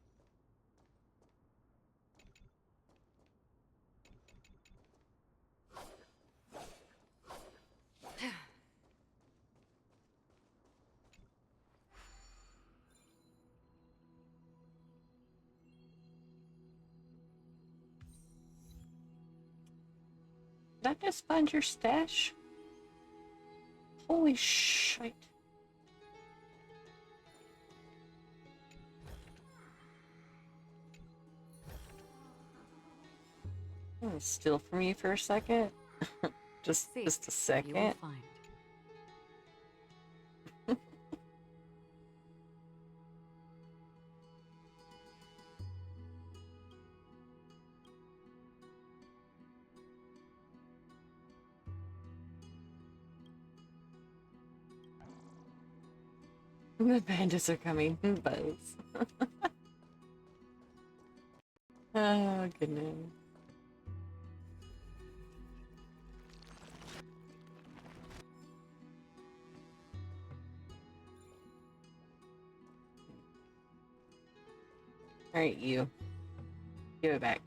Did I just find your stash? Holy shit. I'm gonna steal from you for a second. just a You will second. find. The bandits are coming. Buzz. Oh, goodness. Alright, you. Give it back.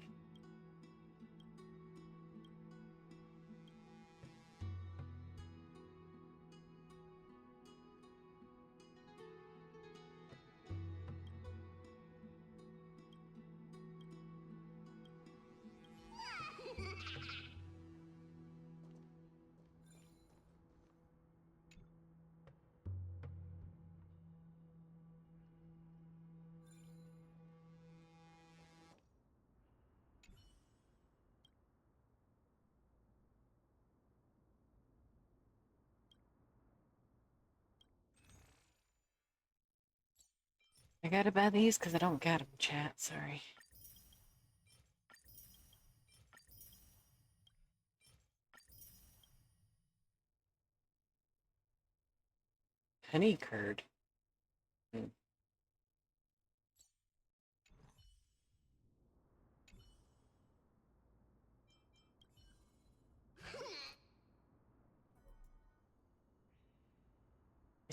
I gotta buy these because I don't got them, chat. Sorry. Honey curd. It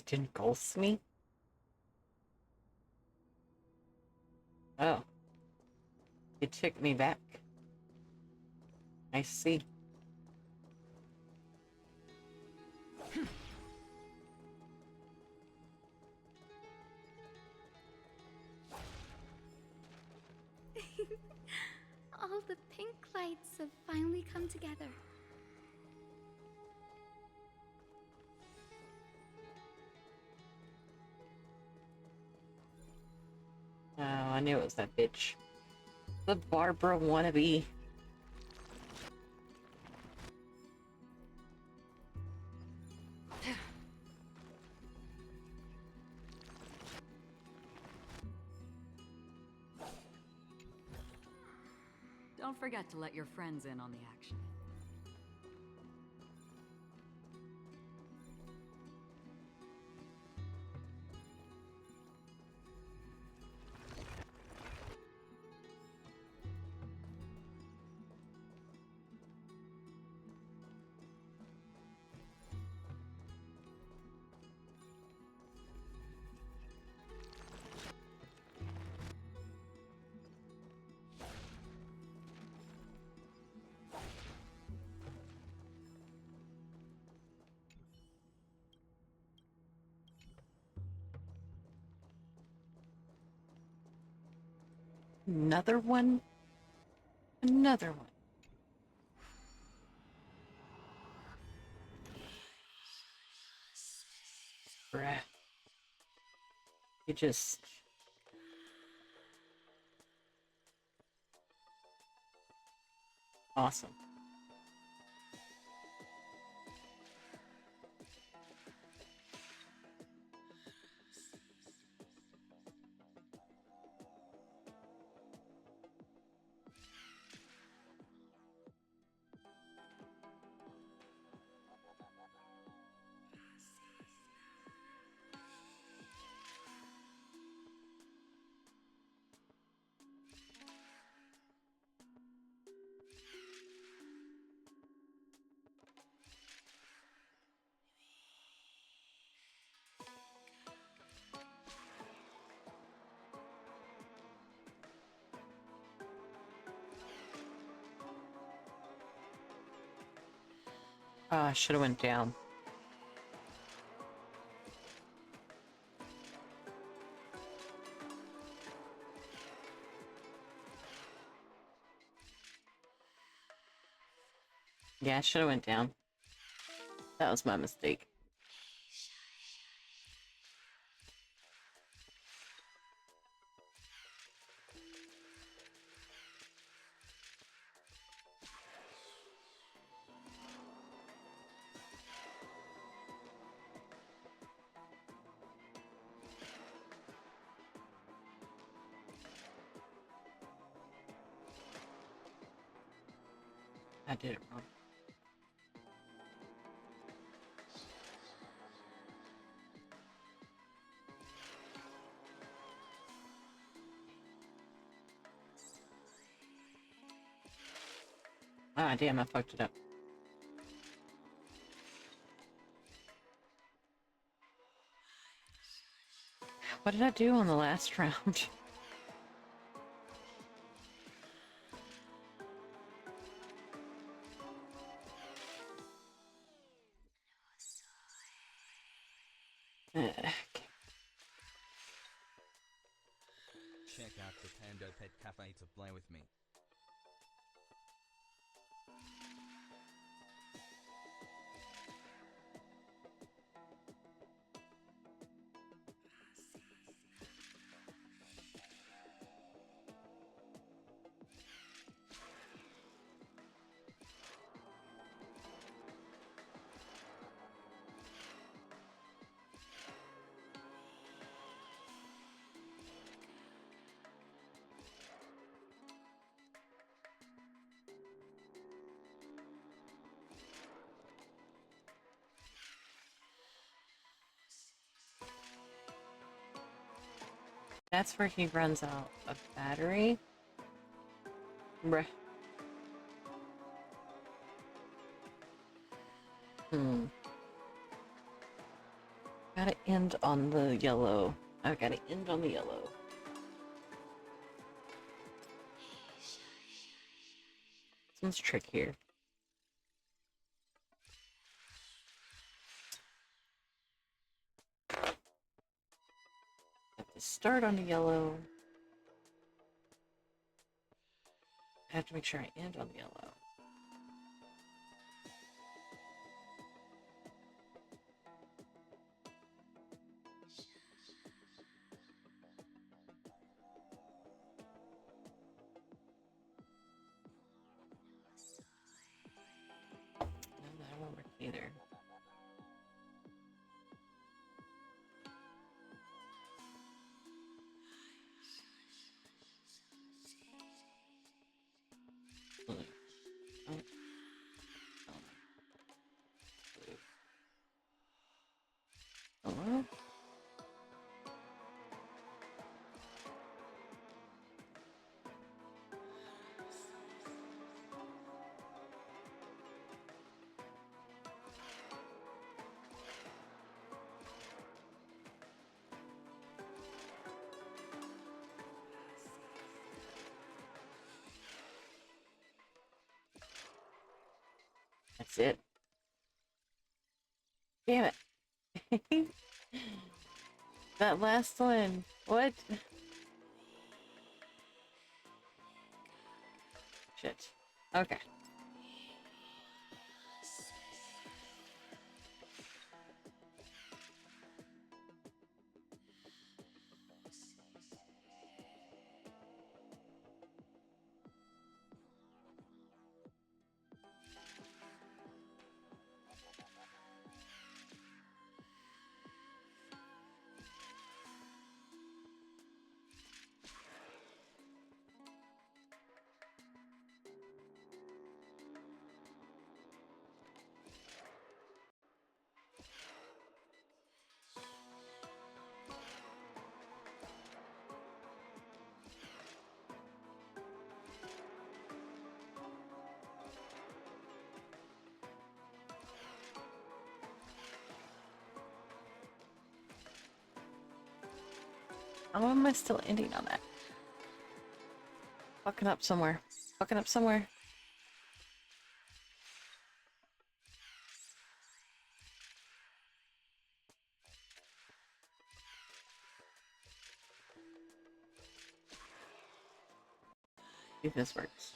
didn't ghost me? Oh. It took me back. I see. All the pink lights have finally come together. Oh, I knew it was that bitch. The Barbara wannabe. Don't forget to let your friends in on the action. Another one? Another one. Bruh. You just... Awesome. I should have went down. Yeah, I should have went down. That was my mistake. I did it wrong. Ah, damn, I fucked it up. What did I do on the last round? check out the Panda Pet Cafe to play with me. That's where he runs out of battery. Bruh. Gotta end on the yellow. I gotta end on the yellow. This one's trickier. Have to start on the yellow. I have to make sure I end on the yellow. No, that won't work either. Hello? That's it. Damn it. That last one. What? Shit. Okay. How am I still ending on that? Fucking up somewhere. Fucking up somewhere. See if this works.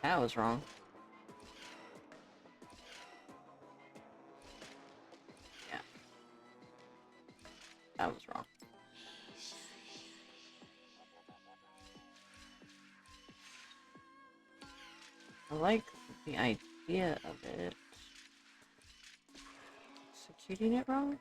That was wrong. Yeah. That was wrong. I like the idea of it. Executing it wrong?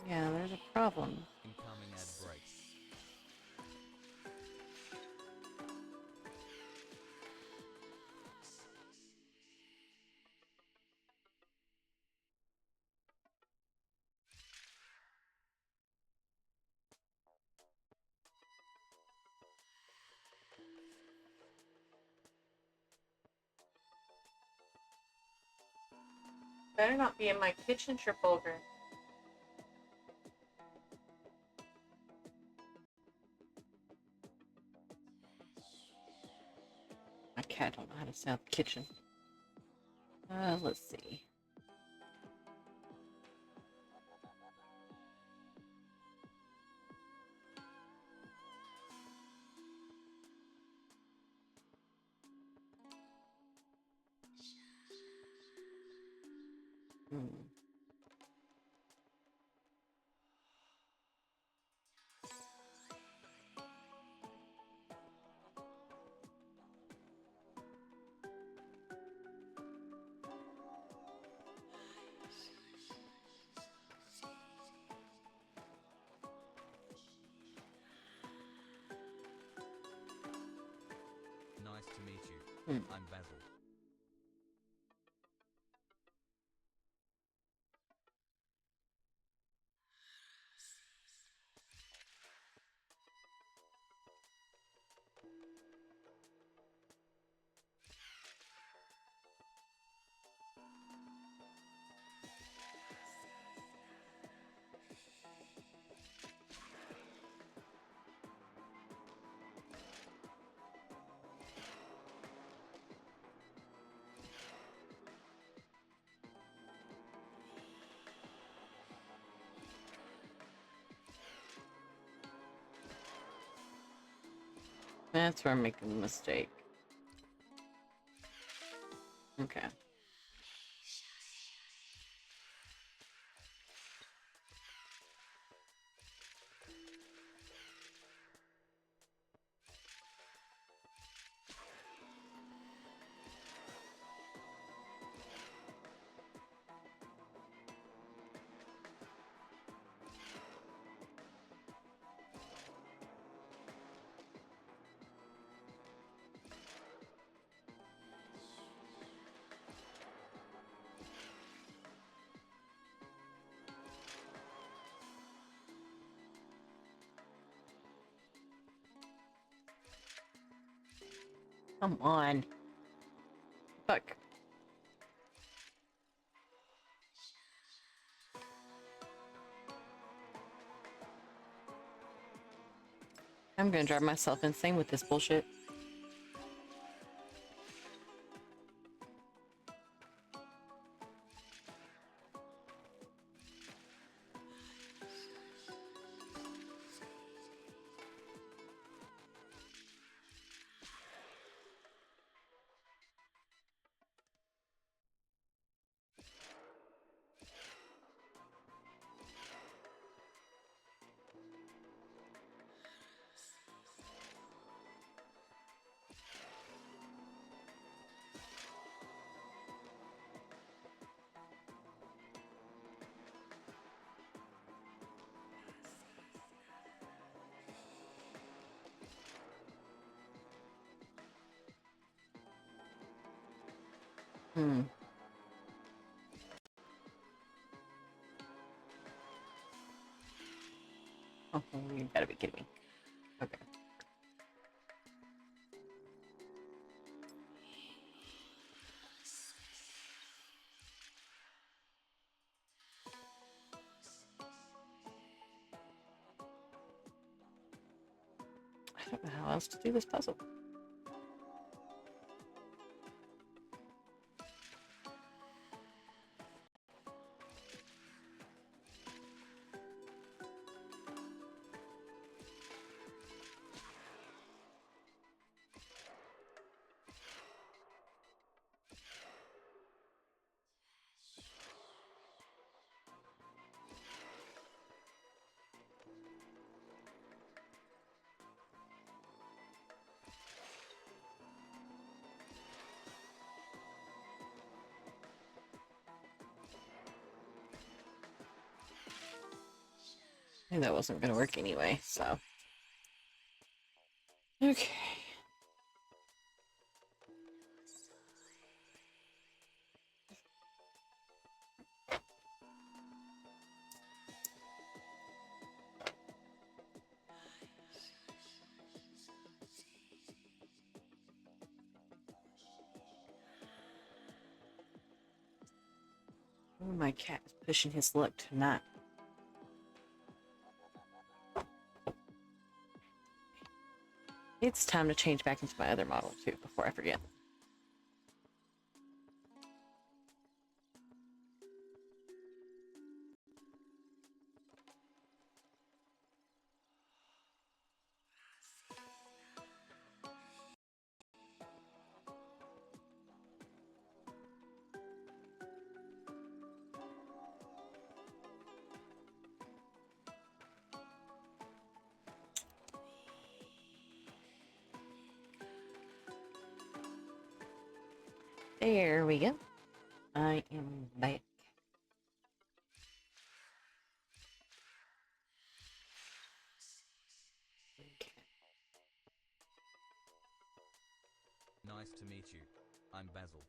Yeah, there's a problem. Incoming ad break. Better not be in my kitchen, Tripolgar. My cat don't know how to sound the kitchen. Let's see. Nice to meet you. I'm Basil. That's where I'm making a mistake. Okay. Come on. Fuck. I'm gonna drive myself insane with this bullshit. Oh, you gotta be kidding me. Okay. I don't know how else to do this puzzle. I knew that wasn't gonna work anyway, so. Okay. Oh, my cat is pushing his luck tonight. It's time to change back into my other model too before I forget. There we go. I am back. Nice to meet you. I'm Basil.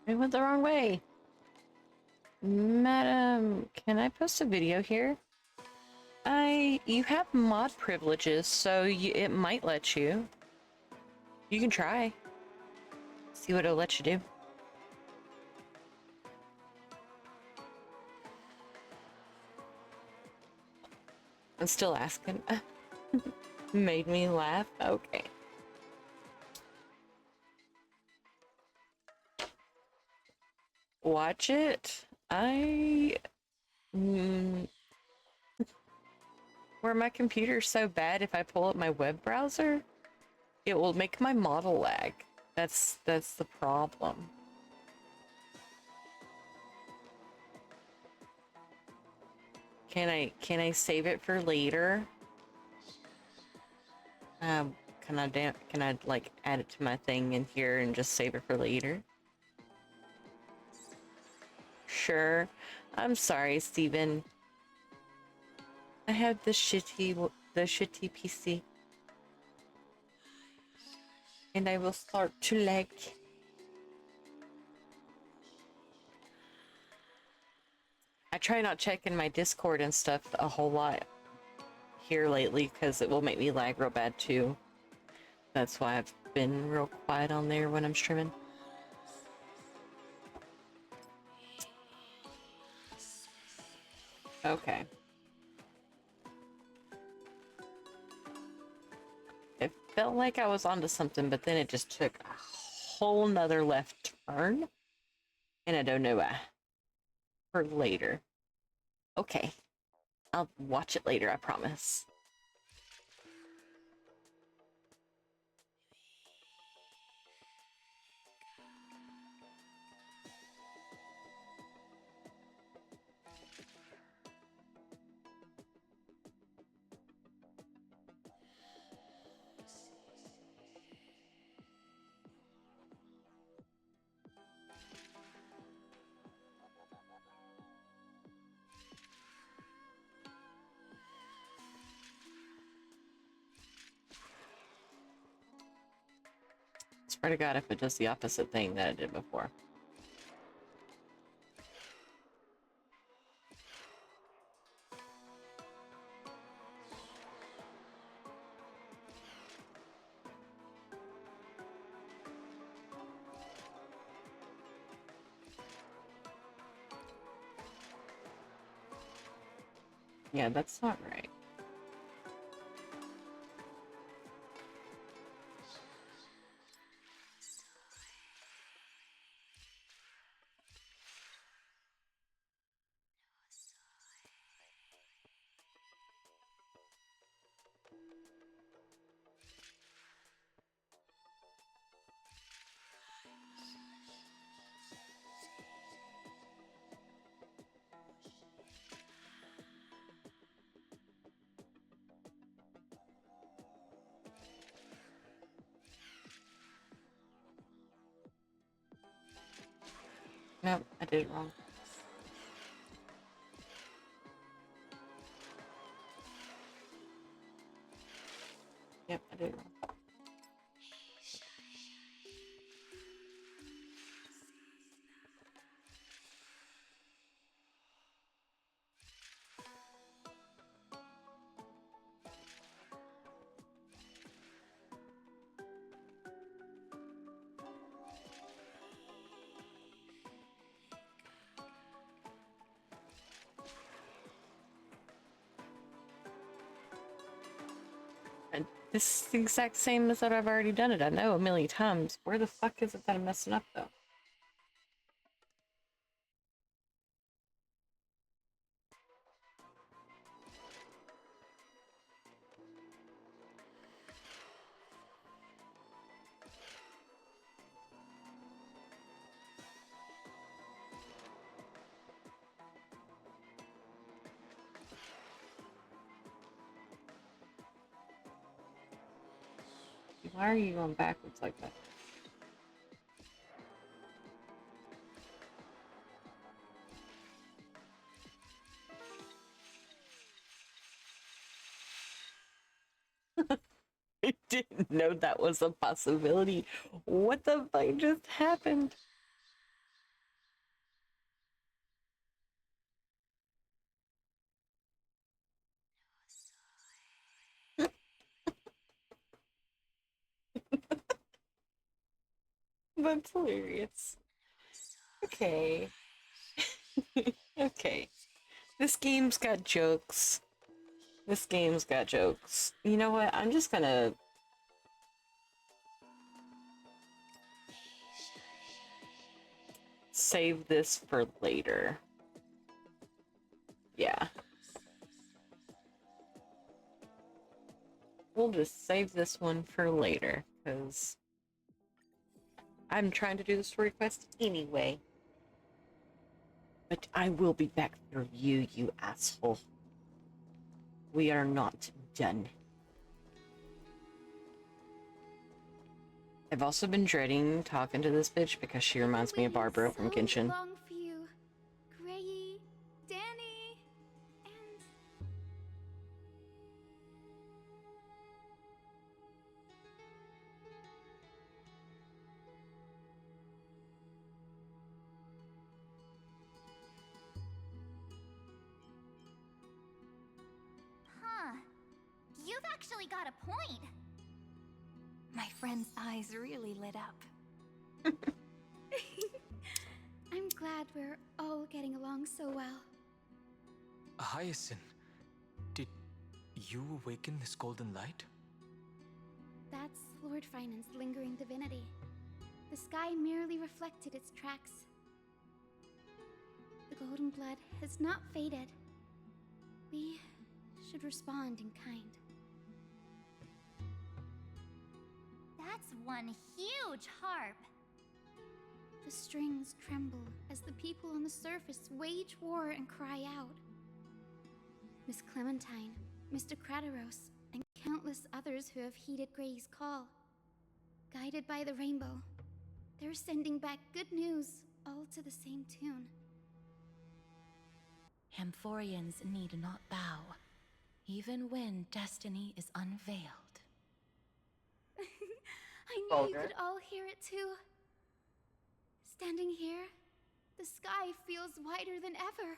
I went the wrong way. Madam, can I post a video here? You have mod privileges, so it might let you. You can try. See what it'll let you do. I'm still asking. Made me laugh? Okay. Watch it. Where my computer's so bad, if I pull up my web browser, it will make my model lag. That's the problem. Can I save it for later? Can I like add it to my thing in here and just save it for later? Sure. I'm sorry, Steven. I have the shitty PC. And I will start to lag. I try not checking my Discord and stuff a whole lot here lately because it will make me lag real bad too. That's why I've been real quiet on there when I'm streaming. Okay. It felt like I was onto something, but then it just took a whole nother left turn. And I don't know why. For later. Okay. I'll watch it later, I promise. Swear to God, if it does the opposite thing that it did before. Yeah, that's not right. Nope, I did it wrong. Yep, I did it wrong. And this is the exact same as that I've already done it. I know a million times. Where the fuck is it that I'm messing up though? Why are you going backwards like that? I didn't know that was a possibility. What the fuck just happened? That's hilarious. Okay. Okay. This game's got jokes. This game's got jokes. You know what? I'm just gonna... save this for later. Yeah. We'll just save this one for later, because I'm trying to do this request anyway. But I will be back for you, you asshole. We are not done. I've also been dreading talking to this bitch because she reminds me of Barbara from Genshin. Long for you, Grayi, Danny, and Huh. You've actually got a point. My friend's eyes really lit up. I'm glad we're all getting along so well. Hyacinth, did you awaken this golden light? That's Lord Finan's lingering divinity. The sky merely reflected its tracks. The golden blood has not faded. We should respond in kind. That's one huge harp. The strings tremble as the people on the surface wage war and cry out. Miss Clementine, Mr. Krateros, and countless others who have heeded Gray's call. Guided by the rainbow, they're sending back good news, all to the same tune. Amphorians need not bow, even when destiny is unveiled. I knew you Vulgar. could all hear it too. Standing here, the sky feels wider than ever.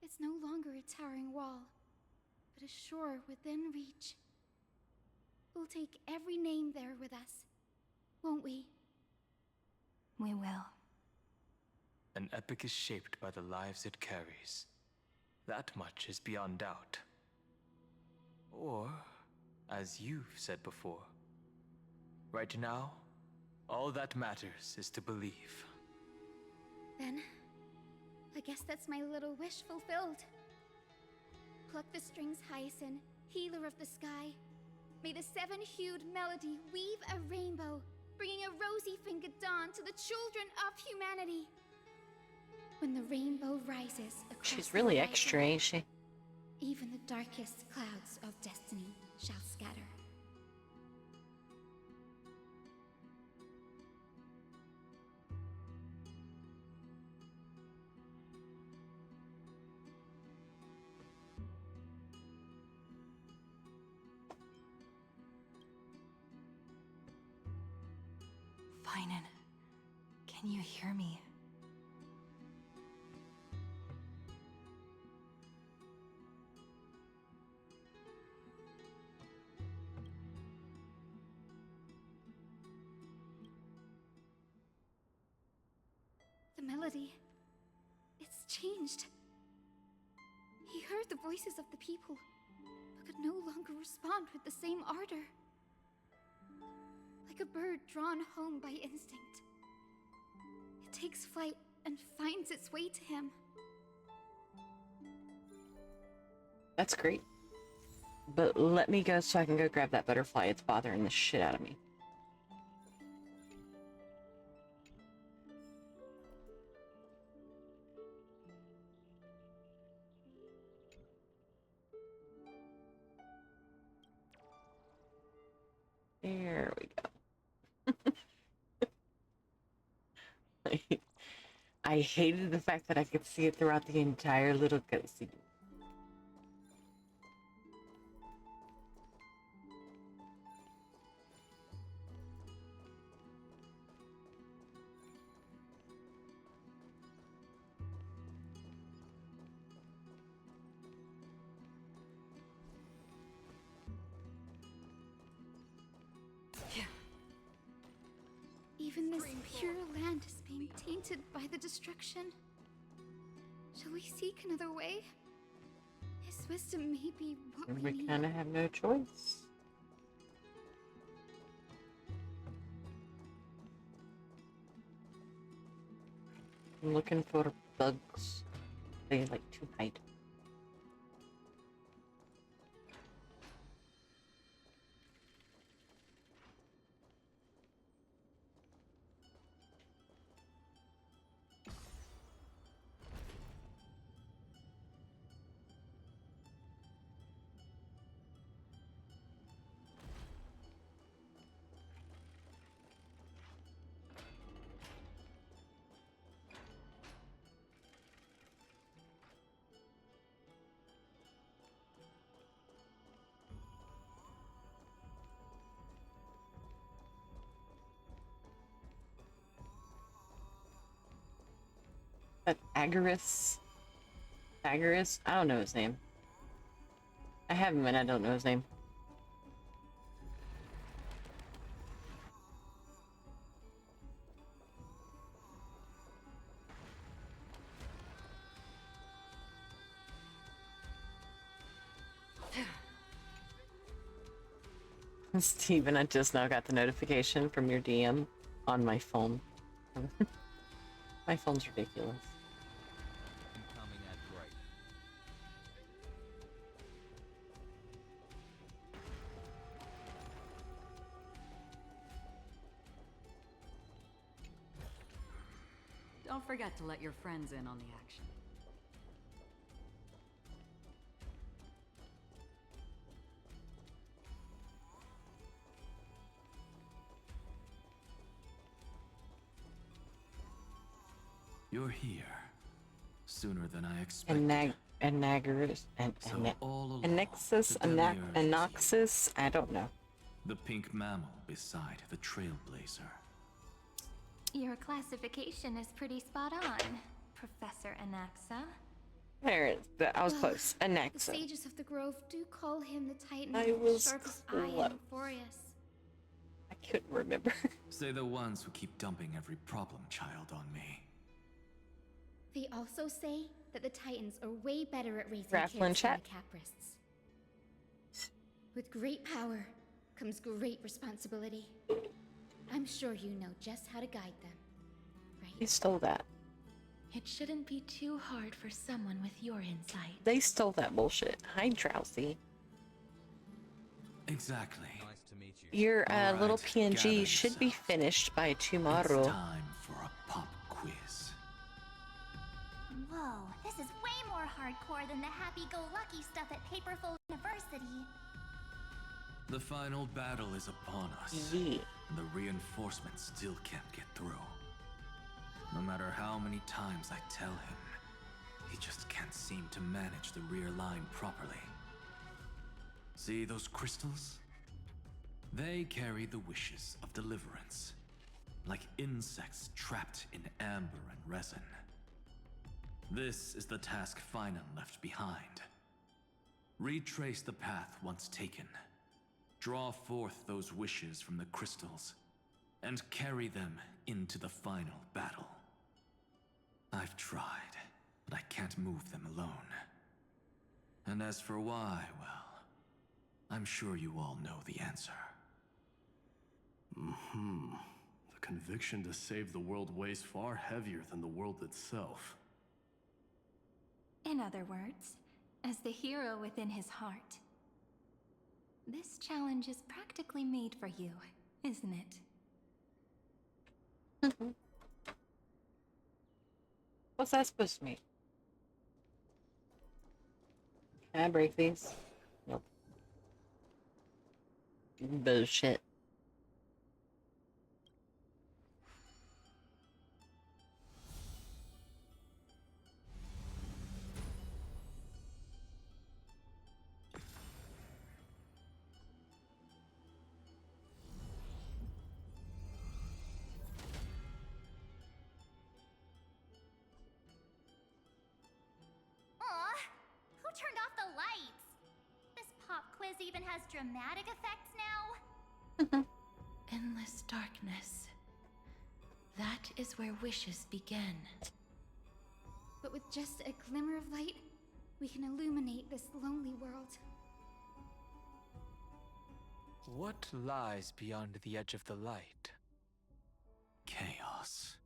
It's no longer a towering wall, but a shore within reach. We'll take every name there with us, won't we? We will. An epic is shaped by the lives it carries. That much is beyond doubt. Or, as you've said before, right now, all that matters is to believe. Then, I guess that's my little wish fulfilled. Pluck the strings, Hyacinth, healer of the sky. May the seven-hued melody weave a rainbow, bringing a rosy-fingered dawn to the children of humanity. When the rainbow rises across She's really the extra, horizon, ain't she? even the darkest clouds of destiny shall scatter. Finan, can you hear me? The melody, it's changed. He heard the voices of the people, but could no longer respond with the same ardor. Like a bird drawn home by instinct. It takes flight and finds its way to him. That's great. But let me go so I can go grab that butterfly. It's bothering the shit out of me. There we go. I hated the fact that I could see it throughout the entire little cutscene. Even this pure land is being tainted by the destruction. Shall we seek another way? His wisdom may be what we We need. kind of have no choice. I'm looking for bugs. They like to hide. That Agaris? Agaris? I don't know his name. I have him and I don't know his name. Steven, I just now got the notification from your DM on my phone. My phone's ridiculous. Incoming at Bright. Don't forget to let your friends in on the action. You're here. Sooner than I expected. Anagarus, So all along, Annexus, the Demiurge was Anaxis, I don't know. The pink mammal beside the trailblazer. Your classification is pretty spot on, Professor Anaxa. There, I was close. The Anaxa. sages of the grove do call him the Titan I with the was sharpest eye close. and Euphorius. I couldn't remember. Say the ones who keep dumping every problem child on me. They also say that the Titans are way better at raising Raffle in kids than chat. the Caprists. With great power comes great responsibility. I'm sure you know just how to guide them, right? They stole that. It shouldn't be too hard for someone with your insight. They stole that bullshit. Hi, Drowsy. Exactly. Nice to meet you. Your All little right, PNG gather should be yourselves. finished by It's tomorrow. time for a pop quiz. Whoa, this is way more hardcore than the happy-go-lucky stuff at Paperful University. The final battle is upon us. Yeah. And the reinforcements still can't get through. No matter how many times I tell him, he just can't seem to manage the rear line properly. See those crystals? They carry the wishes of deliverance, like insects trapped in amber and resin. This is the task Finan left behind. Retrace the path once taken. Draw forth those wishes from the crystals, and carry them into the final battle. I've tried, but I can't move them alone. And as for why, well, I'm sure you all know the answer. The conviction to save the world weighs far heavier than the world itself. In other words, as the hero within his heart, this challenge is practically made for you, isn't it? What's that supposed to mean? Can I break these? Nope. Bullshit. Aw, who turned off the lights? This pop quiz even has dramatic effects now? Endless darkness. That is where wishes begin. But with just a glimmer of light, we can illuminate this lonely world. What lies beyond the edge of the light? Chaos.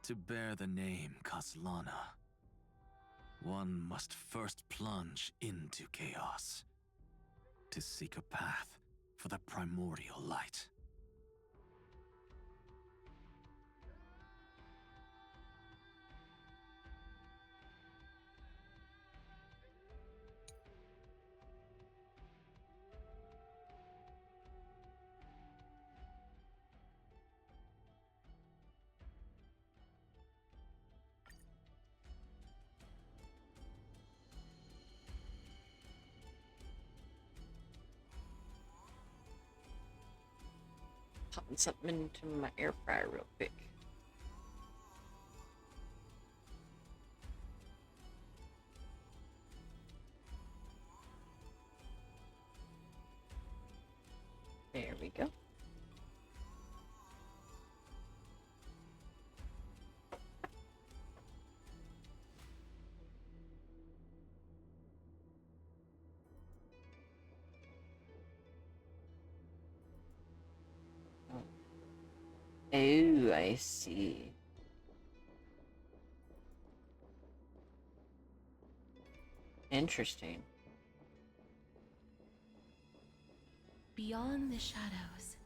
To bear the name Kaslana, one must first plunge into chaos, to seek a path for the primordial light. Popping something into my air fryer real quick. There we go. Oh, I see. Interesting. Beyond the shadows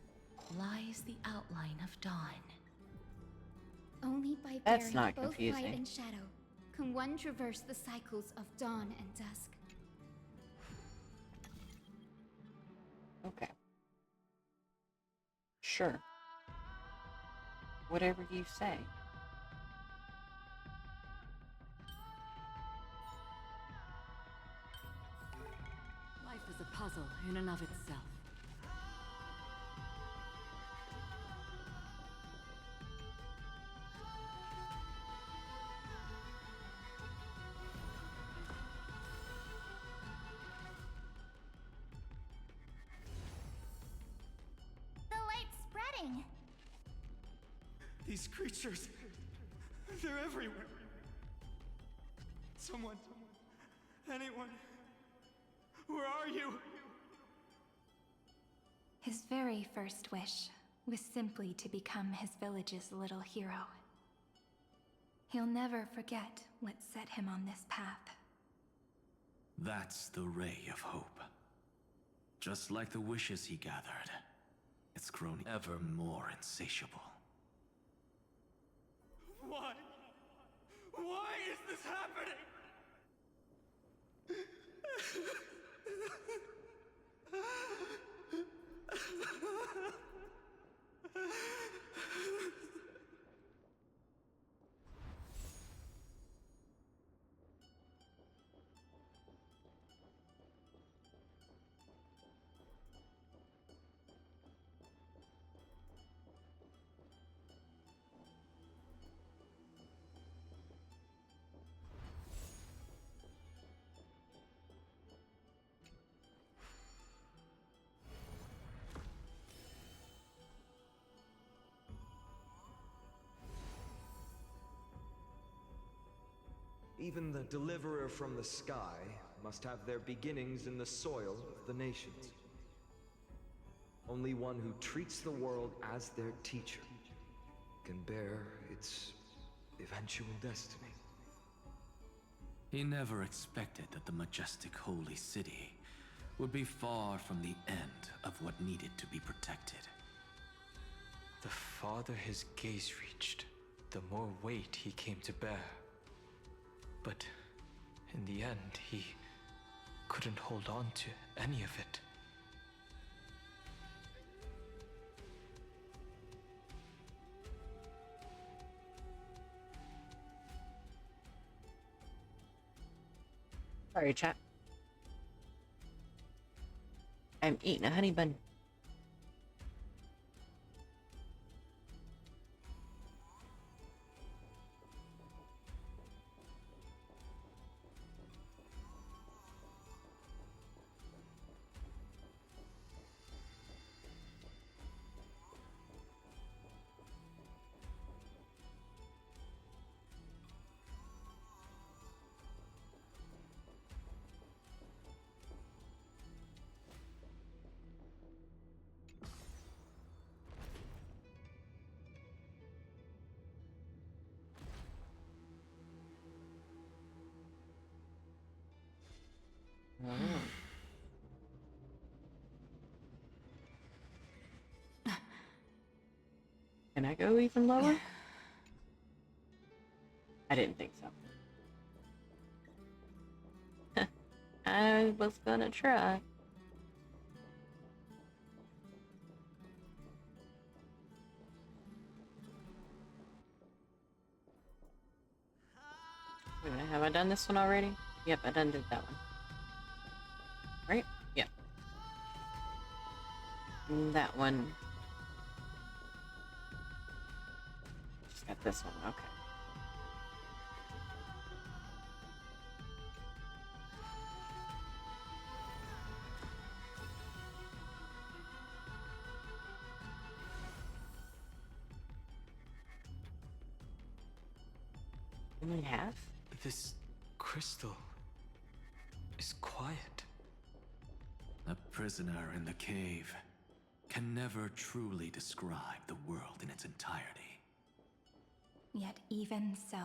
lies the outline of dawn. Only by That's bearing not both confusing. light and shadow can one traverse the cycles of dawn and dusk. Okay. Sure. Whatever you say. Life is a puzzle in and of itself. happening? These creatures, they're everywhere. Someone, anyone, where are you? His very first wish was simply to become his village's little hero. He'll never forget what set him on this path. That's the ray of hope. Just like the wishes he gathered, it's grown ever more insatiable. Why? Why is this happening? Even the deliverer from the sky must have their beginnings in the soil of the nations. Only one who treats the world as their teacher can bear its eventual destiny. He never expected that the majestic holy city would be far from the end of what needed to be protected. The farther his gaze reached, the more weight he came to bear. But in the end, he couldn't hold on to any of it. Sorry, chat. I'm eating a honey bun. Can I go even lower? I didn't think so. I was gonna try. Wait a minute, have I done this one already? Yep, I done did that one. Right? Yep. And that one. Just got this one, okay. Only half? This crystal is quiet. A prisoner in the cave can never truly describe the world in its entirety. Yet even so,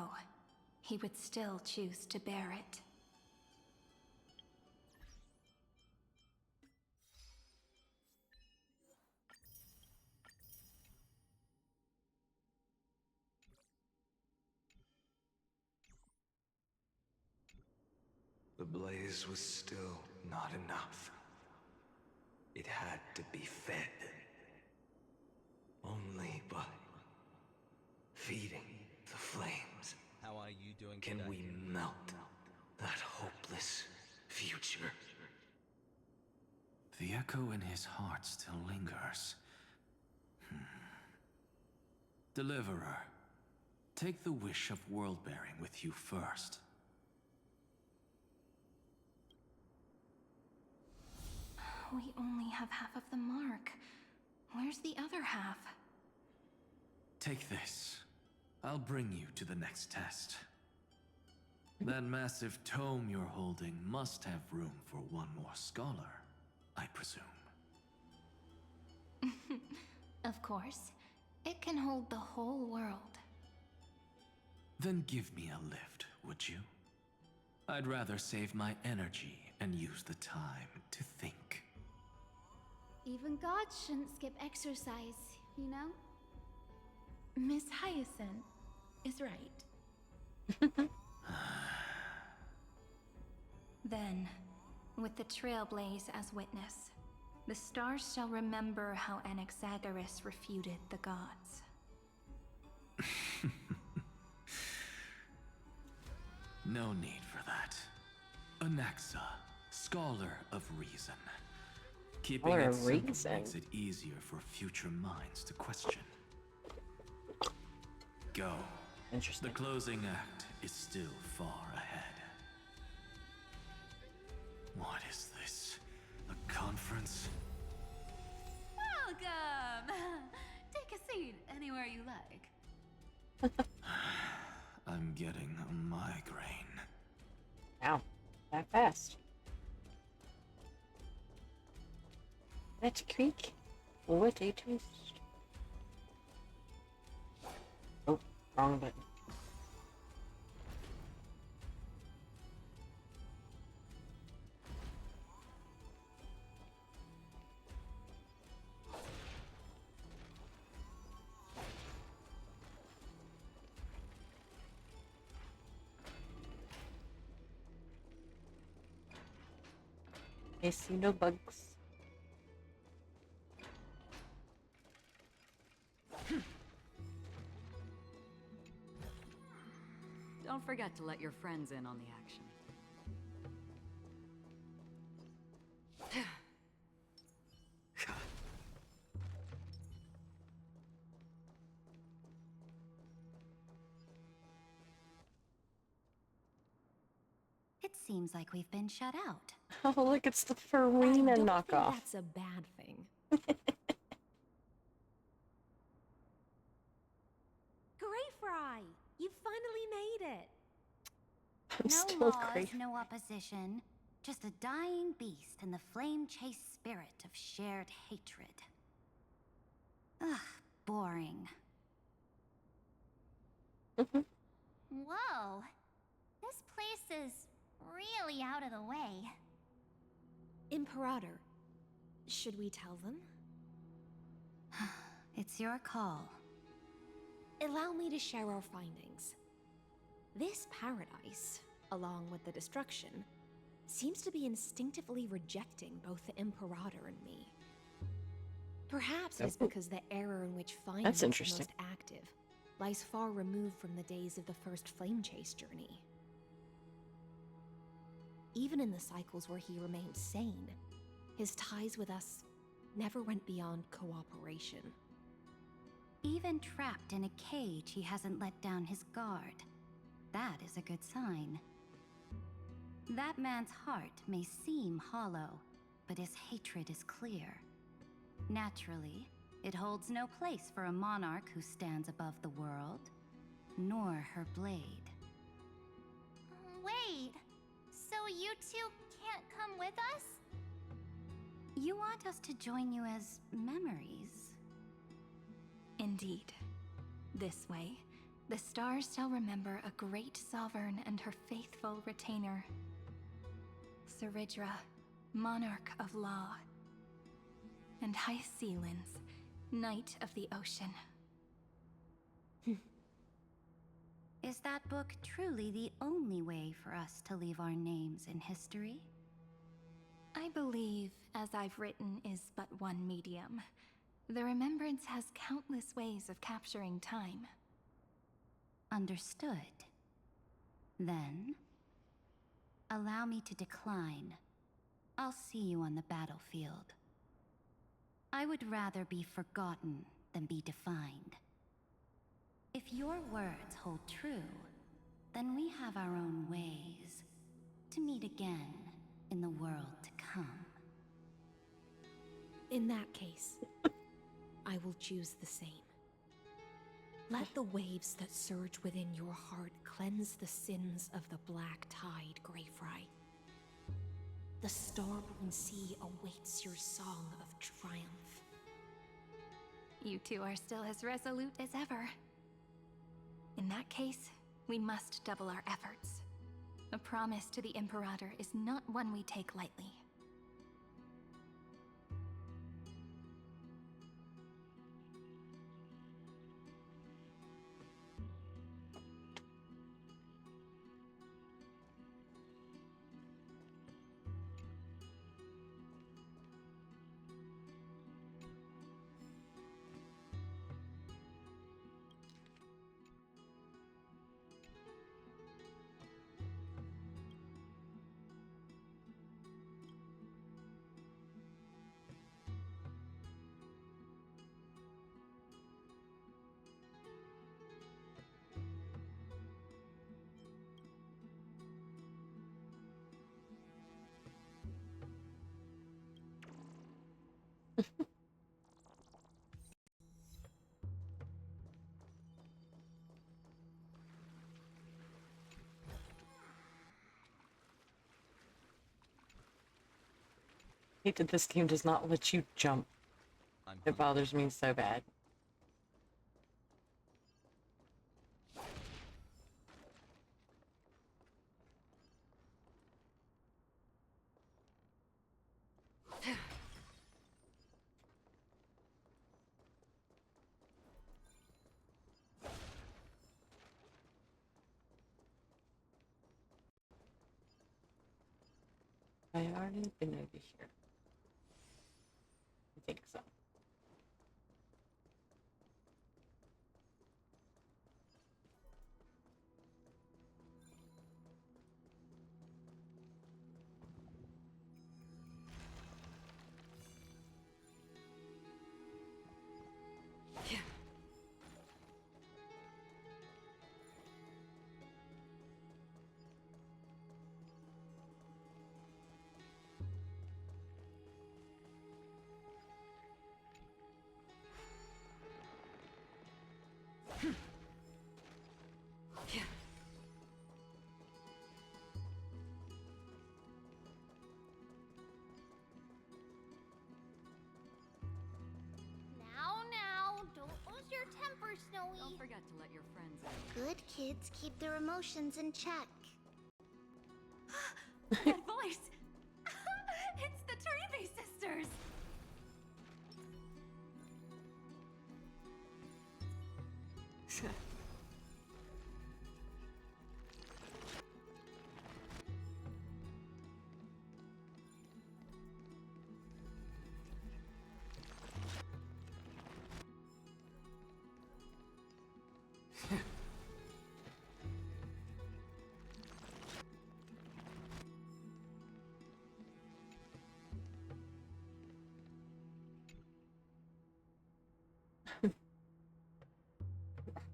he would still choose to bear it. The blaze was still not enough. It had to be fed. Only by feeding the flames How are you doing can today? we melt that hopeless future. The echo in his heart still lingers. Deliverer, take the wish of world-bearing with you first. We only have half of the mark. Where's the other half? Take this. I'll bring you to the next test. That massive tome you're holding must have room for one more scholar, I presume. Of course. It can hold the whole world. Then give me a lift, would you? I'd rather save my energy and use the time to think. Even gods shouldn't skip exercise, you know? Miss Hyacinth is right. Then, with the Trailblaze as witness, the stars shall remember how Anaxagoras refuted the gods. No need for that. Anaxa, scholar of reason. Keeping Scholar it of simple reason. makes it easier for future minds to question. Go. Interesting. The closing act is still far ahead. What is this? A conference? Welcome! Take a seat anywhere you like. I'm getting a migraine. Ow, that fast. That's a creek. What a twist. Oh, wrong button. I see no bugs. Don't forget to let your friends in on the action. It seems like we've been shut out. Oh, look, it's the Farina knockoff. That's a bad thing. Great Fry! You finally made it! I'm No still laws, great. no opposition. Just a dying beast and the flame-chased spirit of shared hatred. Ugh, boring. Whoa! This place is really out of the way. Imperator, should we tell them? It's your call. Allow me to share our findings. This paradise, along with the destruction, seems to be instinctively rejecting both the Imperator and me. Perhaps it is because the era in which Fine That's was the interesting. most active lies far removed from the days of the first flame chase journey. Even in the cycles where he remained sane, his ties with us never went beyond cooperation. Even trapped in a cage, he hasn't let down his guard. That is a good sign. That man's heart may seem hollow, but his hatred is clear. Naturally, it holds no place for a monarch who stands above the world, nor her blade. Wait, so you two can't come with us? You want us to join you as memories? Indeed. This way, the stars shall remember a great sovereign and her faithful retainer. Saridra, monarch of law. And Hyacinth, knight of the ocean. Is that book truly the only way for us to leave our names in history? I believe, as I've written, is but one medium. The remembrance has countless ways of capturing time. Understood. Then, allow me to decline. I'll see you on the battlefield. I would rather be forgotten than be defined. If your words hold true, then we have our own ways to meet again in the world to come. In that case, I will choose the same. Let the waves that surge within your heart cleanse the sins of the black tide, Greyfry. The starborn sea awaits your song of triumph. You two are still as resolute as ever. In that case, we must double our efforts. A promise to the Imperator is not one we take lightly. Hate that this game does not let you jump. It bothers me so bad. I already been over here. I think so. Now, don't lose your temper, Snowy. Don't forget to let your friends in. Good kids keep their emotions in check. That voice! It's the Trevy sisters!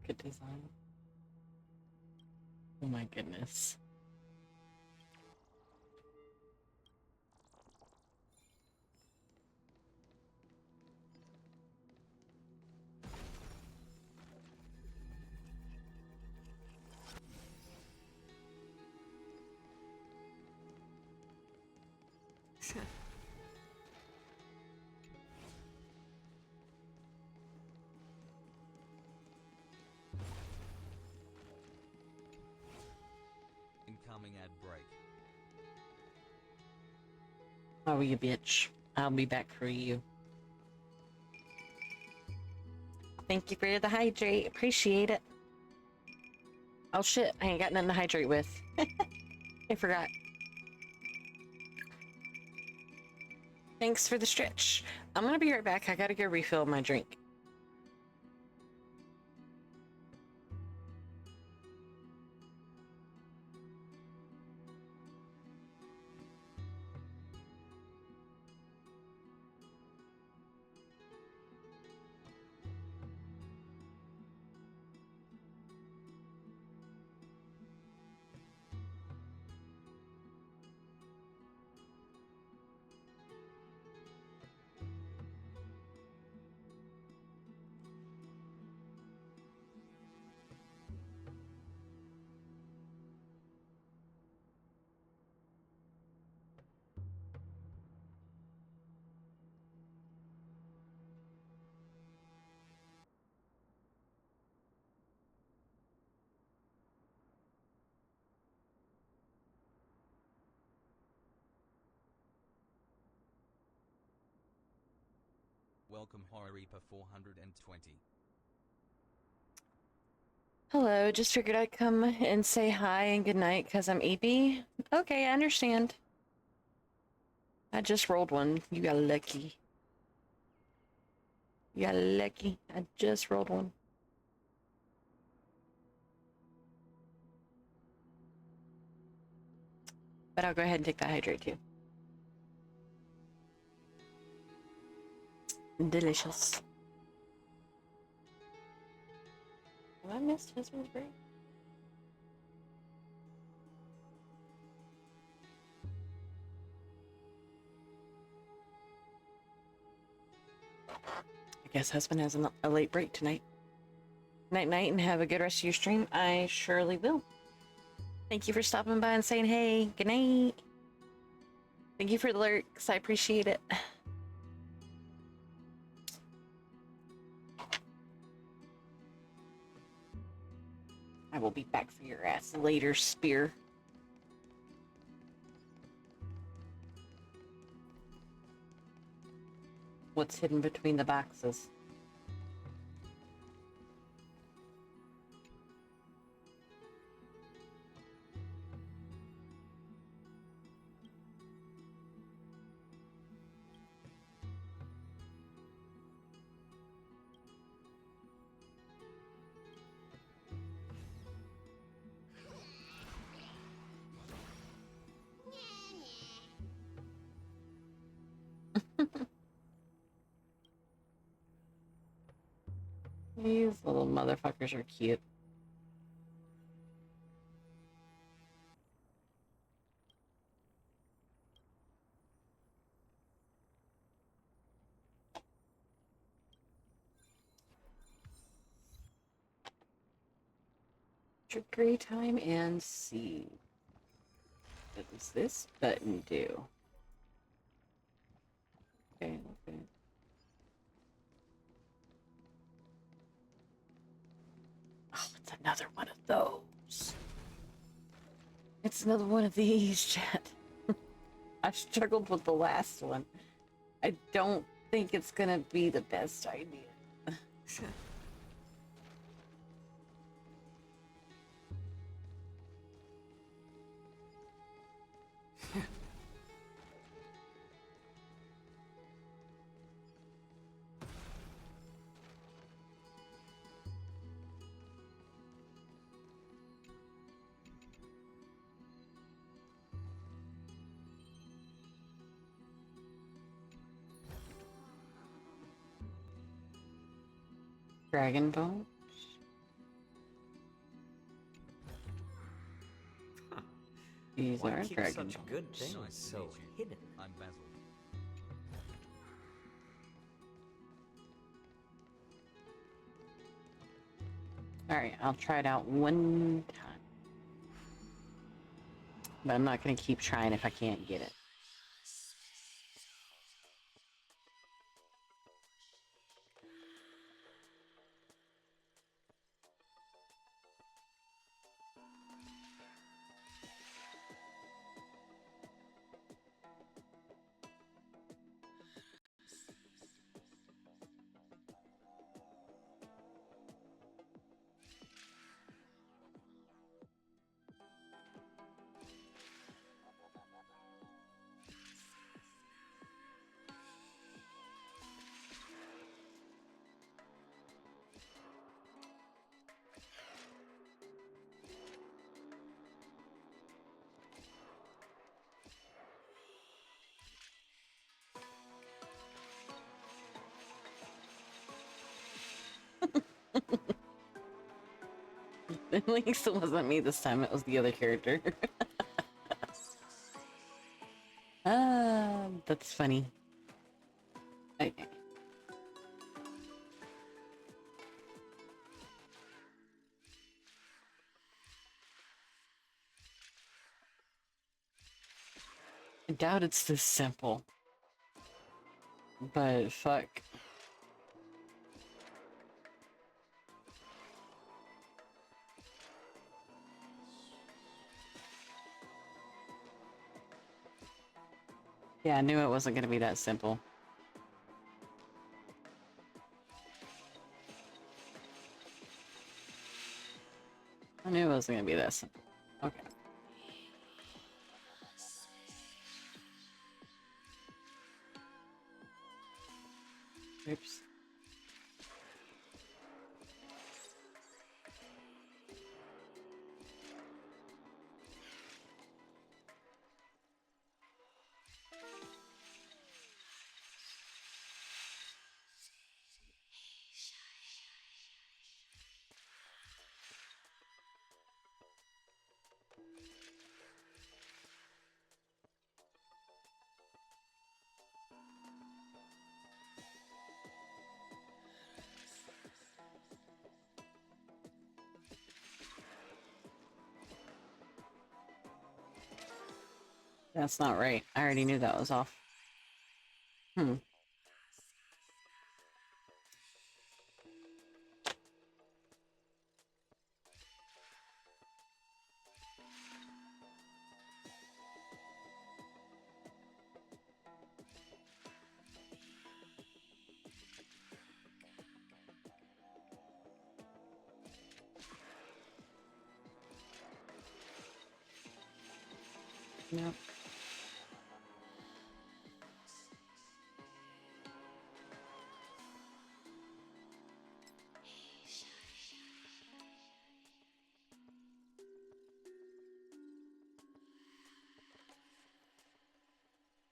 Rocket design. Oh my goodness. Incoming ad break. Oh, you bitch. I'll be back for you. Thank you for the hydrate. Appreciate it. Oh shit, I ain't got nothing to hydrate with. I forgot. Thanks for the stretch. I'm gonna be right back. I gotta go refill my drink. Welcome Horror Reaper 420. Hello, just figured I'd come and say hi and good night because I'm EP. Okay, I understand. I just rolled one. You got lucky. You got lucky. I just rolled one. But I'll go ahead and take that hydrate too. Delicious. Have I missed husband's break? I guess husband has a late break tonight. Night night and have a good rest of your stream. I surely will. Thank you for stopping by and saying hey. Good night. Thank you for the lurks. I appreciate it. I will be back for your ass later, Spear. What's hidden between the boxes? These little motherfuckers are cute. Trickery time and see. What does this button do? Okay, okay. Oh, it's another one of those. It's another one of these, chat. I struggled with the last one. I don't think it's gonna be the best idea. Dragon Bone? These Why are keep Dragon such Bone. good things so hidden? I'm Basil. Alright, I'll try it out one time. But I'm not gonna keep trying if I can't get it. At least it wasn't me this time, it was the other character. That's funny. Okay. I doubt it's this simple. But fuck. Yeah, I knew it wasn't gonna be that simple. I knew it wasn't gonna be this simple. Okay. Oops. That's not right. I already knew that was off. Hmm. Yep.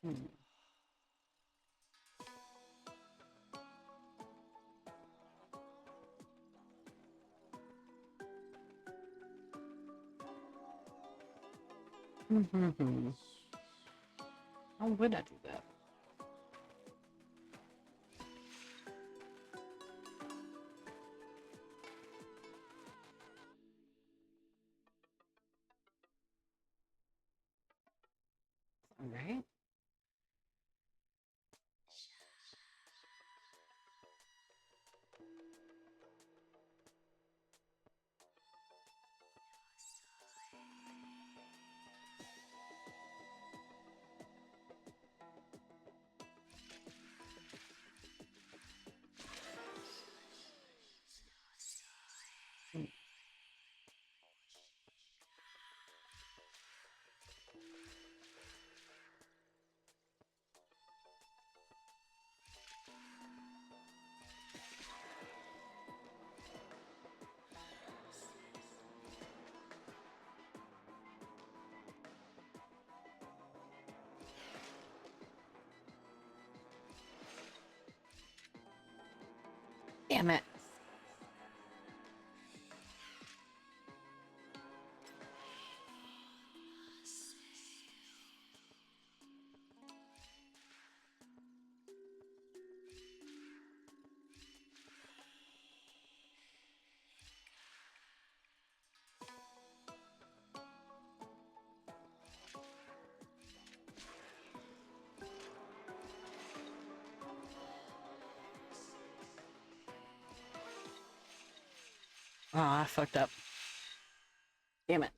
Hmm. Mm-hmm. How would I do that? All right. Damn it. Oh, I fucked up. Damn it.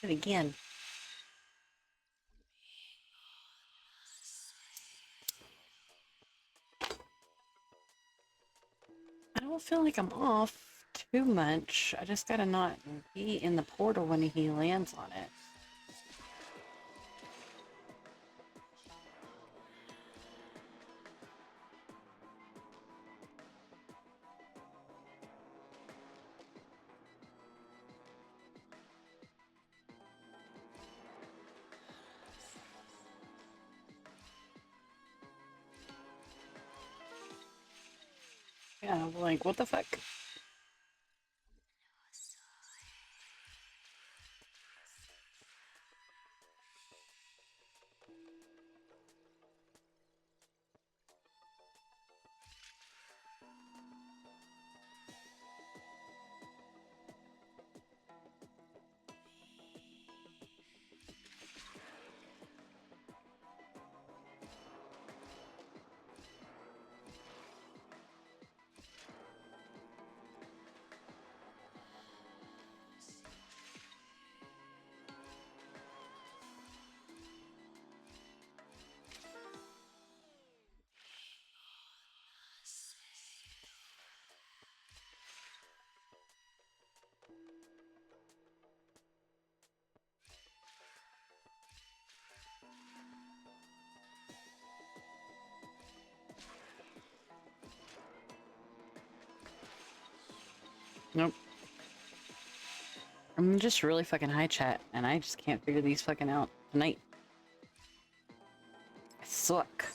And again. I don't feel like I'm off too much. I just gotta not be in the portal when he lands on it. Yeah, like, what the fuck? Nope. I'm just really fucking high, chat, and I just can't figure these fucking out tonight. I suck.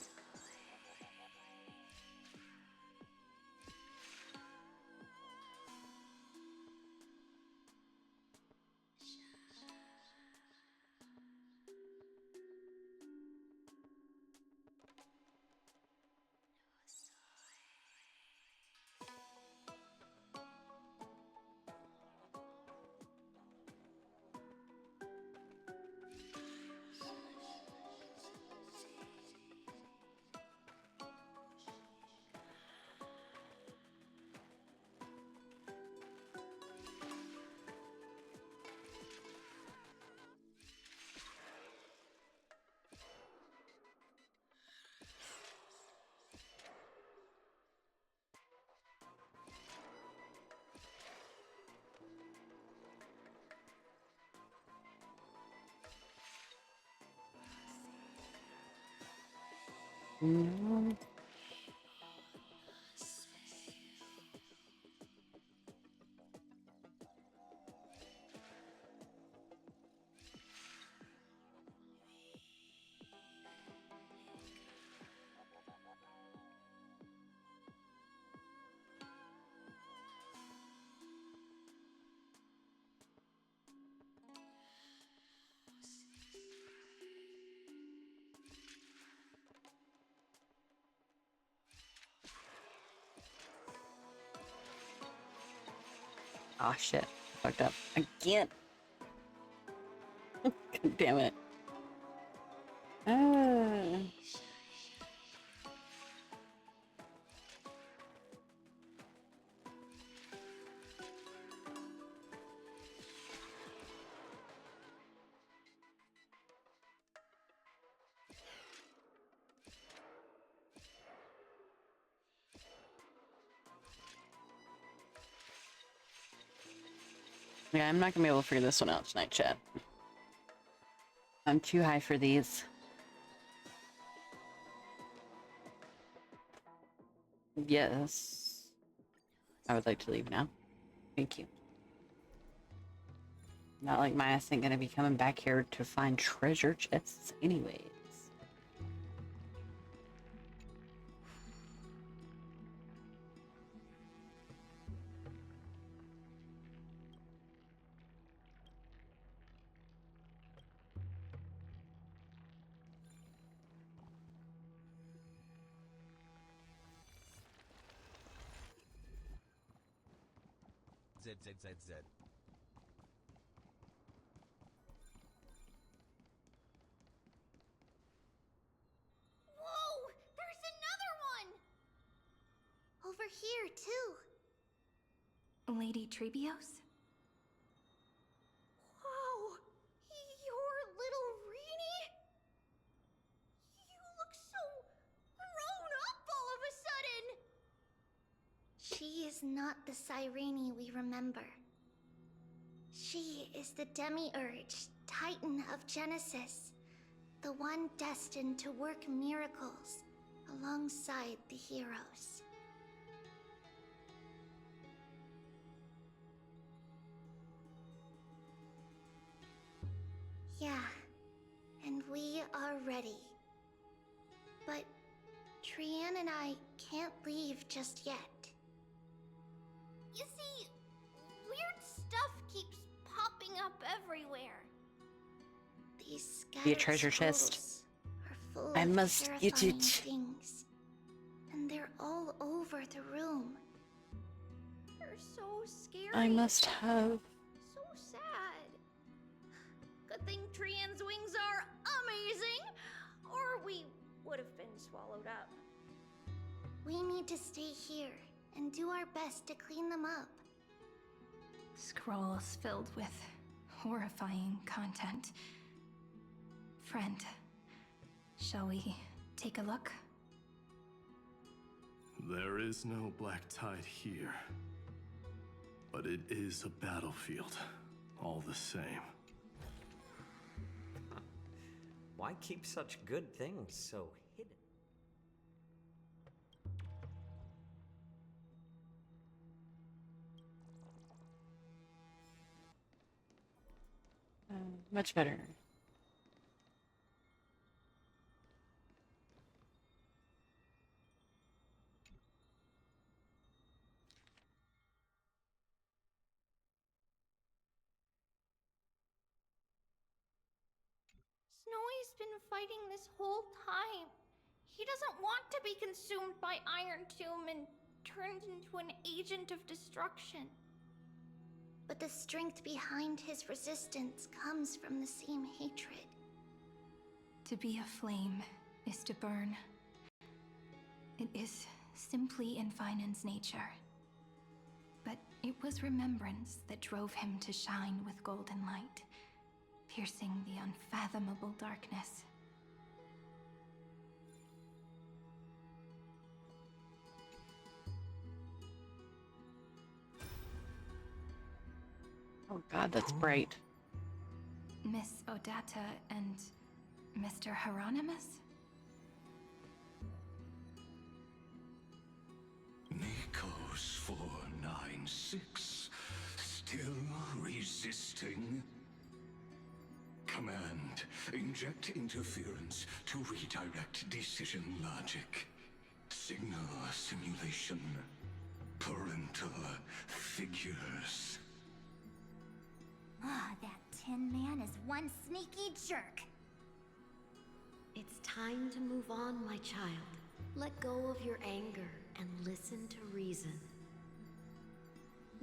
No. Ah, shit. Fucked up. Again. God damn it. Yeah, I'm not gonna be able to figure this one out tonight, chat. I'm too high for these. Yes. I would like to leave now. Thank you. Not like my ass ain't gonna be coming back here to find treasure chests anyways. ZZZZ. Whoa! There's another one! Over here, too. Lady Trebios? Wow! Your little Reenie? You look so grown up all of a sudden! She is not the Cyrene we remember. She is the Demiurge, Titan of Genesis, the one destined to work miracles alongside the heroes. Yeah, and we are ready. But Trian and I can't leave just yet. You see, weird stuff keeps popping up everywhere. These Be a scattered treasure chest. scrolls are full I of must get terrifying it. things, and they're all over the room. They're so scary. I must have. So sad. Good thing Trian's wings are amazing, or we would have been swallowed up. We need to stay here and do our best to clean them up. Scrolls filled with horrifying content. Friend, shall we take a look? There is no black tide here. But it is a battlefield, all the same. Why keep such good things so hidden? Much better. Snowy's been fighting this whole time. He doesn't want to be consumed by Iron Tomb and turned into an agent of destruction. But the strength behind his resistance comes from the same hatred. To be a flame is to burn. It is simply in Finan's nature. But it was remembrance that drove him to shine with golden light, piercing the unfathomable darkness. Oh god, that's bright. Miss Odata and Mr. Hieronymus? Nikos 496, still resisting? Command, inject interference to redirect decision logic. Signal simulation. Parental figures. Ah, that Tin Man is one sneaky jerk. It's time to move on, my child. Let go of your anger and listen to reason.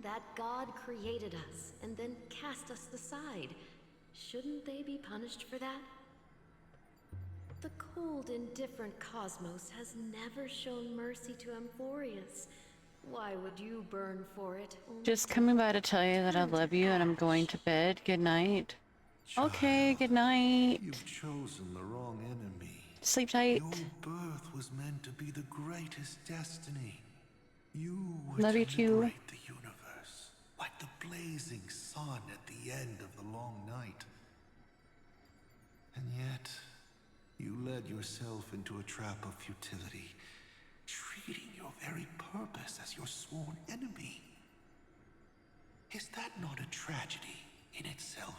That God created us and then cast us aside. Shouldn't they be punished for that? The cold, indifferent cosmos has never shown mercy to Amphorius. Why would you burn for it? Just coming by to tell you that I love you and I'm going to bed. Good night. Okay, good night. You've chosen the wrong enemy. Sleep tight. Your birth was meant to be the greatest destiny. You were Love to you too. liberate the universe, like the blazing sun at the end of the long night. And yet, you led yourself into a trap of futility, treating your very purpose as your sworn enemy. Is that not a tragedy in itself?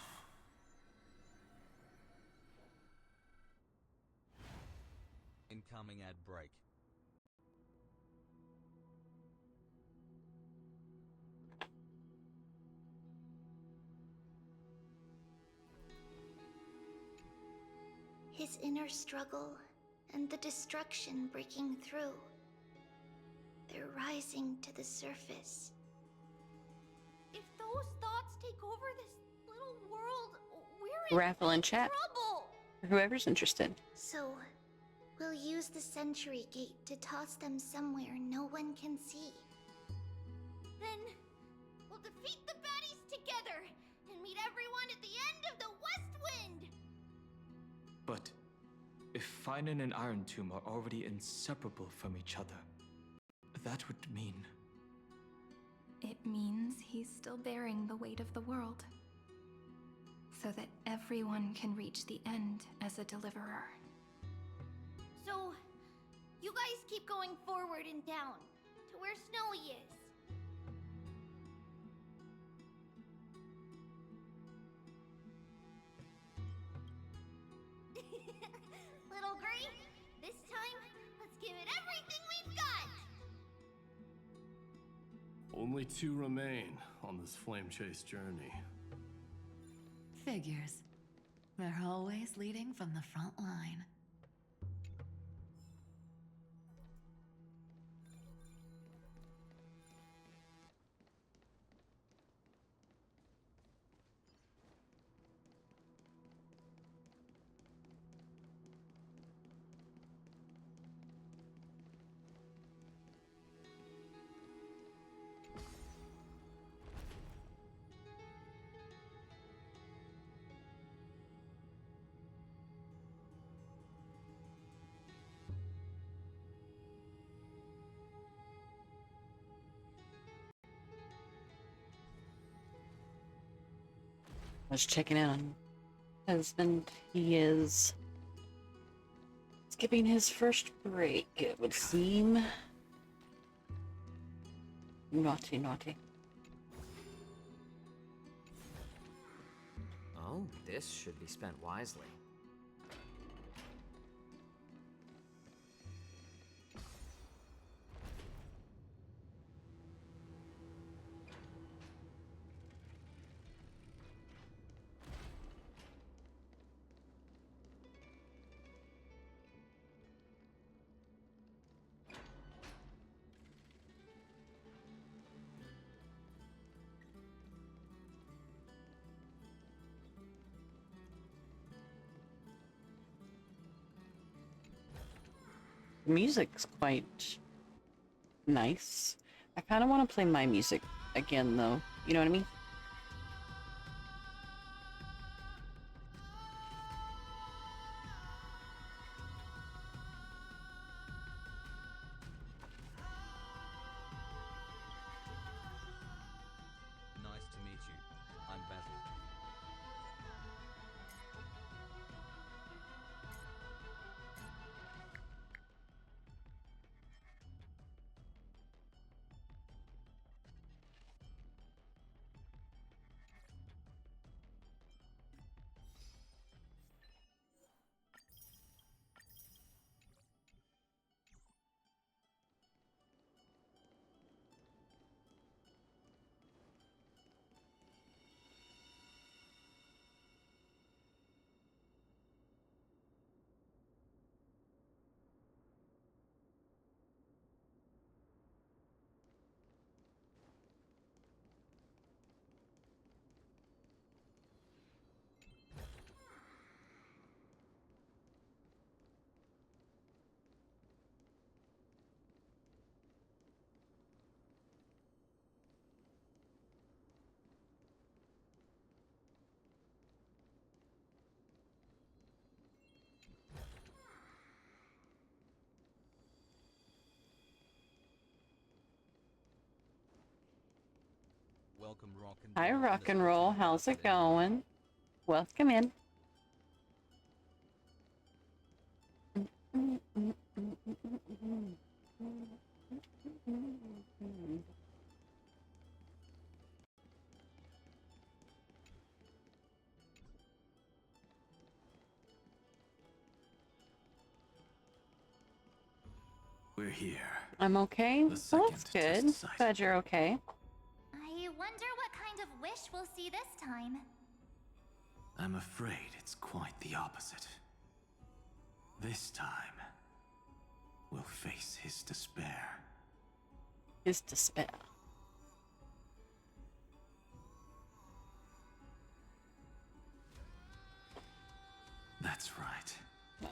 Incoming ad break. His inner struggle and the destruction breaking through. They're rising to the surface. If those thoughts take over this little world, we're in Raffle in chat. trouble! For whoever's interested. So, we'll use the Century Gate to toss them somewhere no one can see. Then we'll defeat the baddies together and meet everyone at the end of the West Wind! But if Finan and Iron Tomb are already inseparable from each other, that would mean... It means he's still bearing the weight of the world. So that everyone can reach the end as a deliverer. So, you guys keep going forward and down, to where Snowy is. Little Gray, this time, let's give it everything we've got! Only 2 remain on this flame chase journey. Figures. They're always leading from the front line. I was checking in on husband. He is skipping his first break, it would seem. Naughty, naughty. Oh, this should be spent wisely. The music's quite nice. I kind of want to play my music again, though. You know what I mean? Nice to meet you. I'm Basil. Welcome, rock and Hi, roll, rock and roll. How's it going? Welcome in. We're here. I'm okay. Well, that's good. Glad you're okay. I wonder what kind of wish we'll see this time. I'm afraid it's quite the opposite. This time, we'll face his despair. His despair. That's right.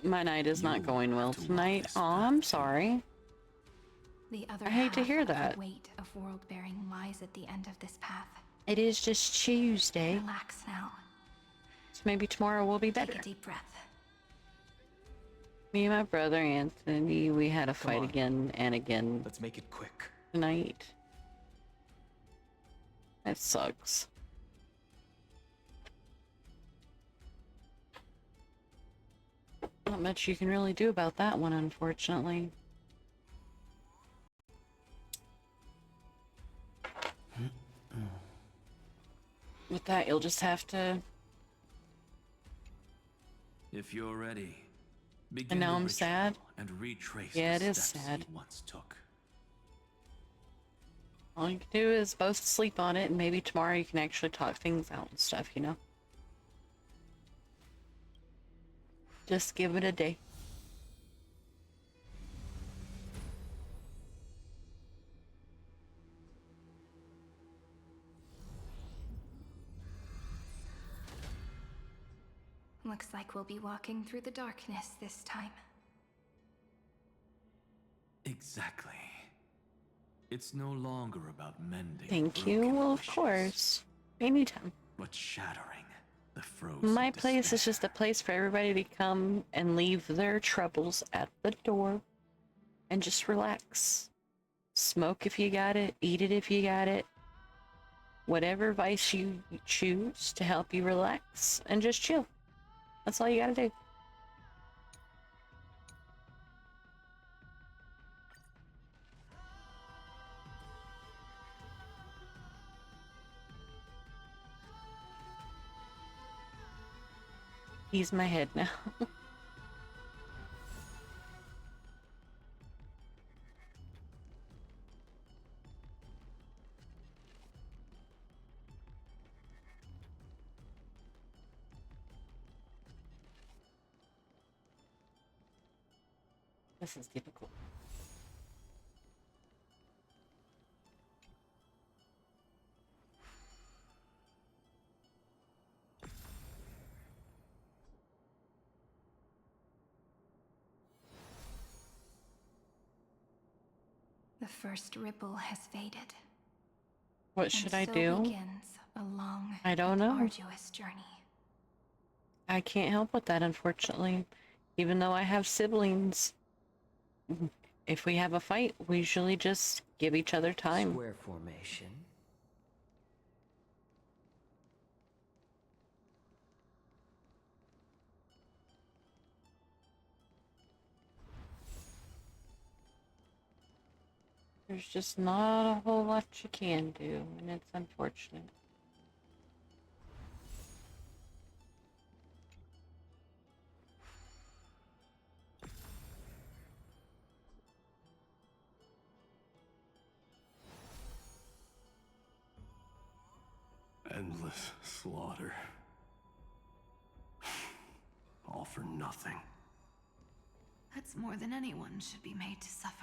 My night is not going well tonight. Oh, I'm sorry. The other I hate to half hear of that. The weight of world bearing lies at the end of this path. It is just Tuesday. Relax now. So maybe tomorrow will be better. Take a deep breath. Me and my brother Anthony, we had a Come fight on. again and again Let's make it quick. tonight. That sucks. Not much you can really do about that one, unfortunately. With that, you'll just have to... If you're ready, begin And now the I'm ritual sad. and retrace Yeah, the it is steps sad. he once took. All you can do is both sleep on it, and maybe tomorrow you can actually talk things out and stuff, you know? Just give it a day. Looks like we'll be walking through the darkness this time. Exactly. It's no longer about mending Thank you. broken Well, of wishes, course. Anytime. but shattering the frozen My place is despair. just a place for everybody to come and leave their troubles at the door and just relax. Smoke if you got it, eat it if you got it. Whatever vice you choose to help you relax and just chill. That's all you gotta do. Ease my head now. This is difficult. The first ripple has faded. What should I so do? Begins a long I don't and know. arduous journey. I can't help with that, unfortunately. Even though I have siblings, if we have a fight, we usually just give each other time. Square formation. There's just not a whole lot you can do, and it's unfortunate. Endless slaughter. All for nothing. That's more than anyone should be made to suffer.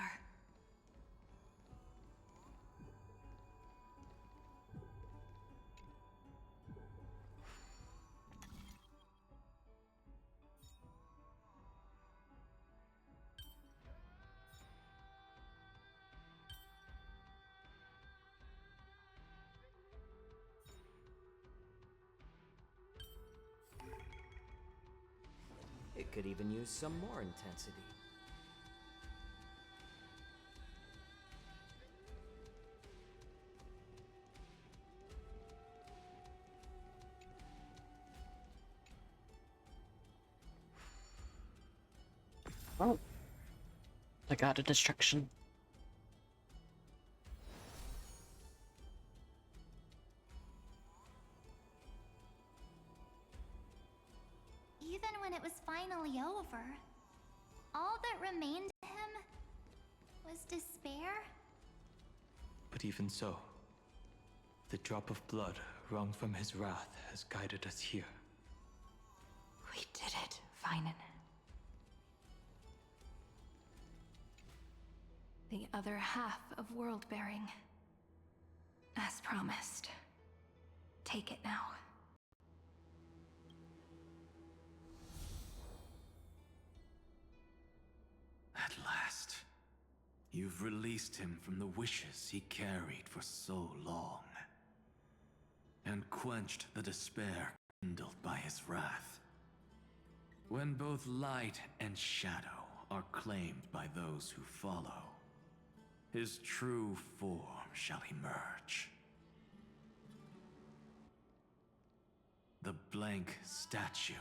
It could even use some more intensity. Oh. The god of destruction. Even when it was finally over, all that remained to him was despair. But even so, the drop of blood wrung from his wrath has guided us here. We did it, Finan. The other half of world-bearing. As promised. Take it now. At last, you've released him from the wishes he carried for so long, and quenched the despair kindled by his wrath. When both light and shadow are claimed by those who follow, his true form shall emerge. The blank statue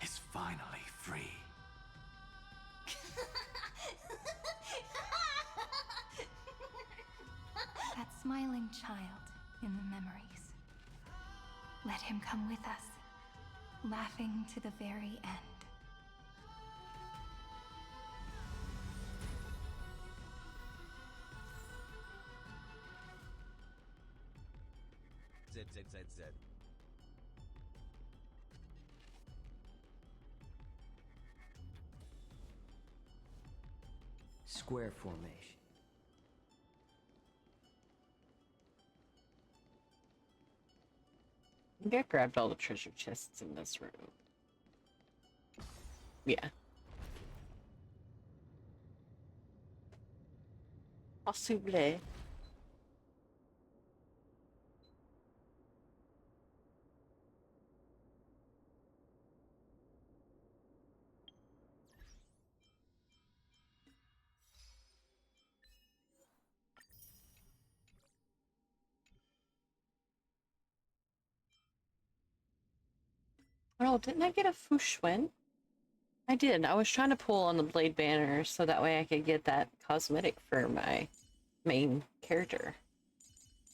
is finally free. That smiling child in the memories. Let him come with us, laughing to the very end. ZZZZ. Square formation. I think I grabbed all the treasure chests in this room. Yeah. Possible. Oh, didn't I get a Fushwen? I did. I was trying to pull on the blade banner so that way I could get that cosmetic for my main character.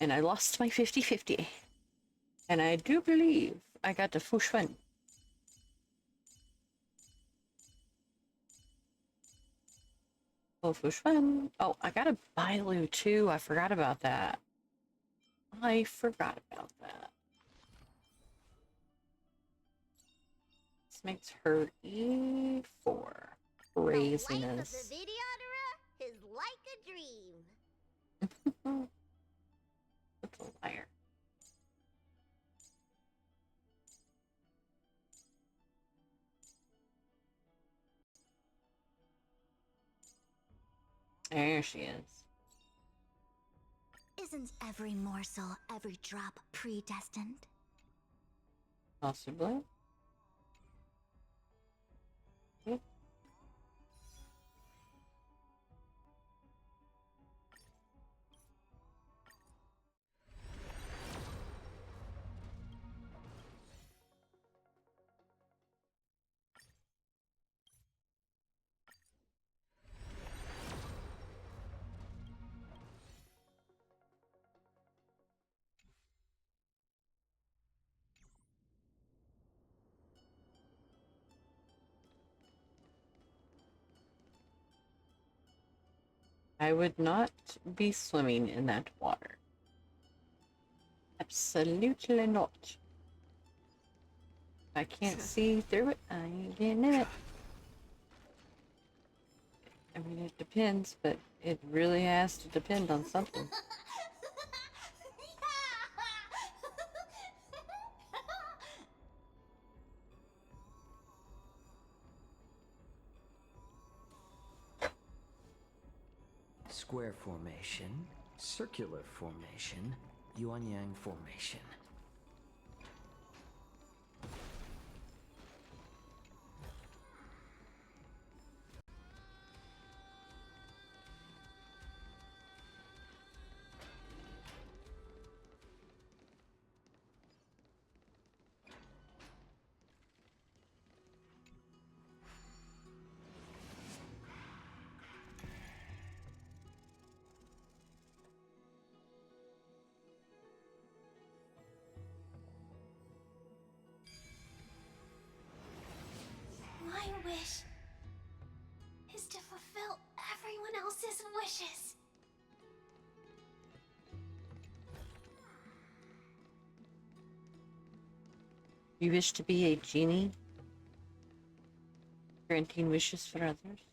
And I lost my 50-50. And I do believe I got the Fushwen. Wolf was fun. Oh, I got a Bailu too. I forgot about that. I forgot about that. This makes her E4. Craziness. The life of the videoterer is like a dream. That's a liar. There she is. Isn't every morsel, every drop predestined? Possibly. Yep. I would not be swimming in that water. Absolutely not. I can't see through it. I ain't getting in it. I mean, it depends, but it really has to depend on something. Square formation, circular formation, yuan-yang formation. My wish is to fulfill everyone else's wishes. You wish to be a genie? Granting wishes for others?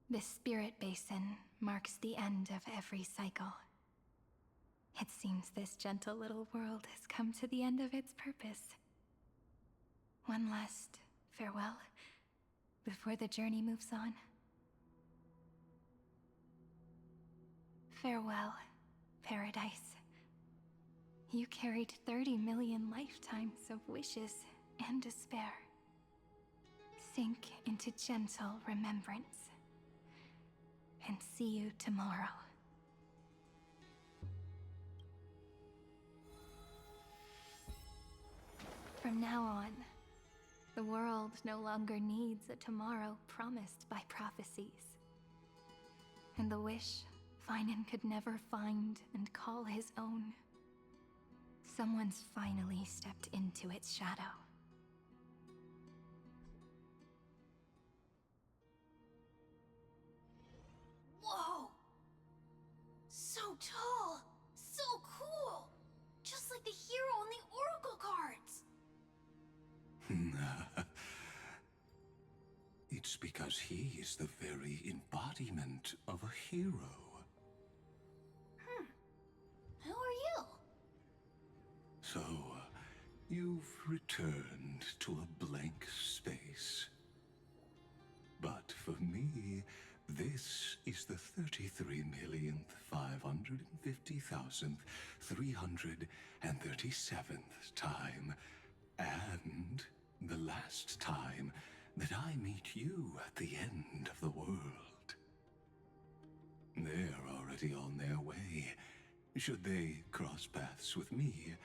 This spirit basin marks the end of every cycle. It seems this gentle little world has come to the end of its purpose. One last farewell before the journey moves on. Farewell, paradise. You carried 30 million lifetimes of wishes and despair. Sink into gentle remembrance. And see you tomorrow. From now on, the world no longer needs a tomorrow promised by prophecies. And the wish Finan could never find and call his own. Someone's finally stepped into its shadow. Whoa! So tall! So cool! Just like the hero on the Oracle cards! It's because he is the very embodiment of a hero. Who are you? So, you've returned to a blank space. But for me, this is the 33,550,337th time, and the last time that I meet you at the end of the world. They're already on their way, Should they cross paths with me,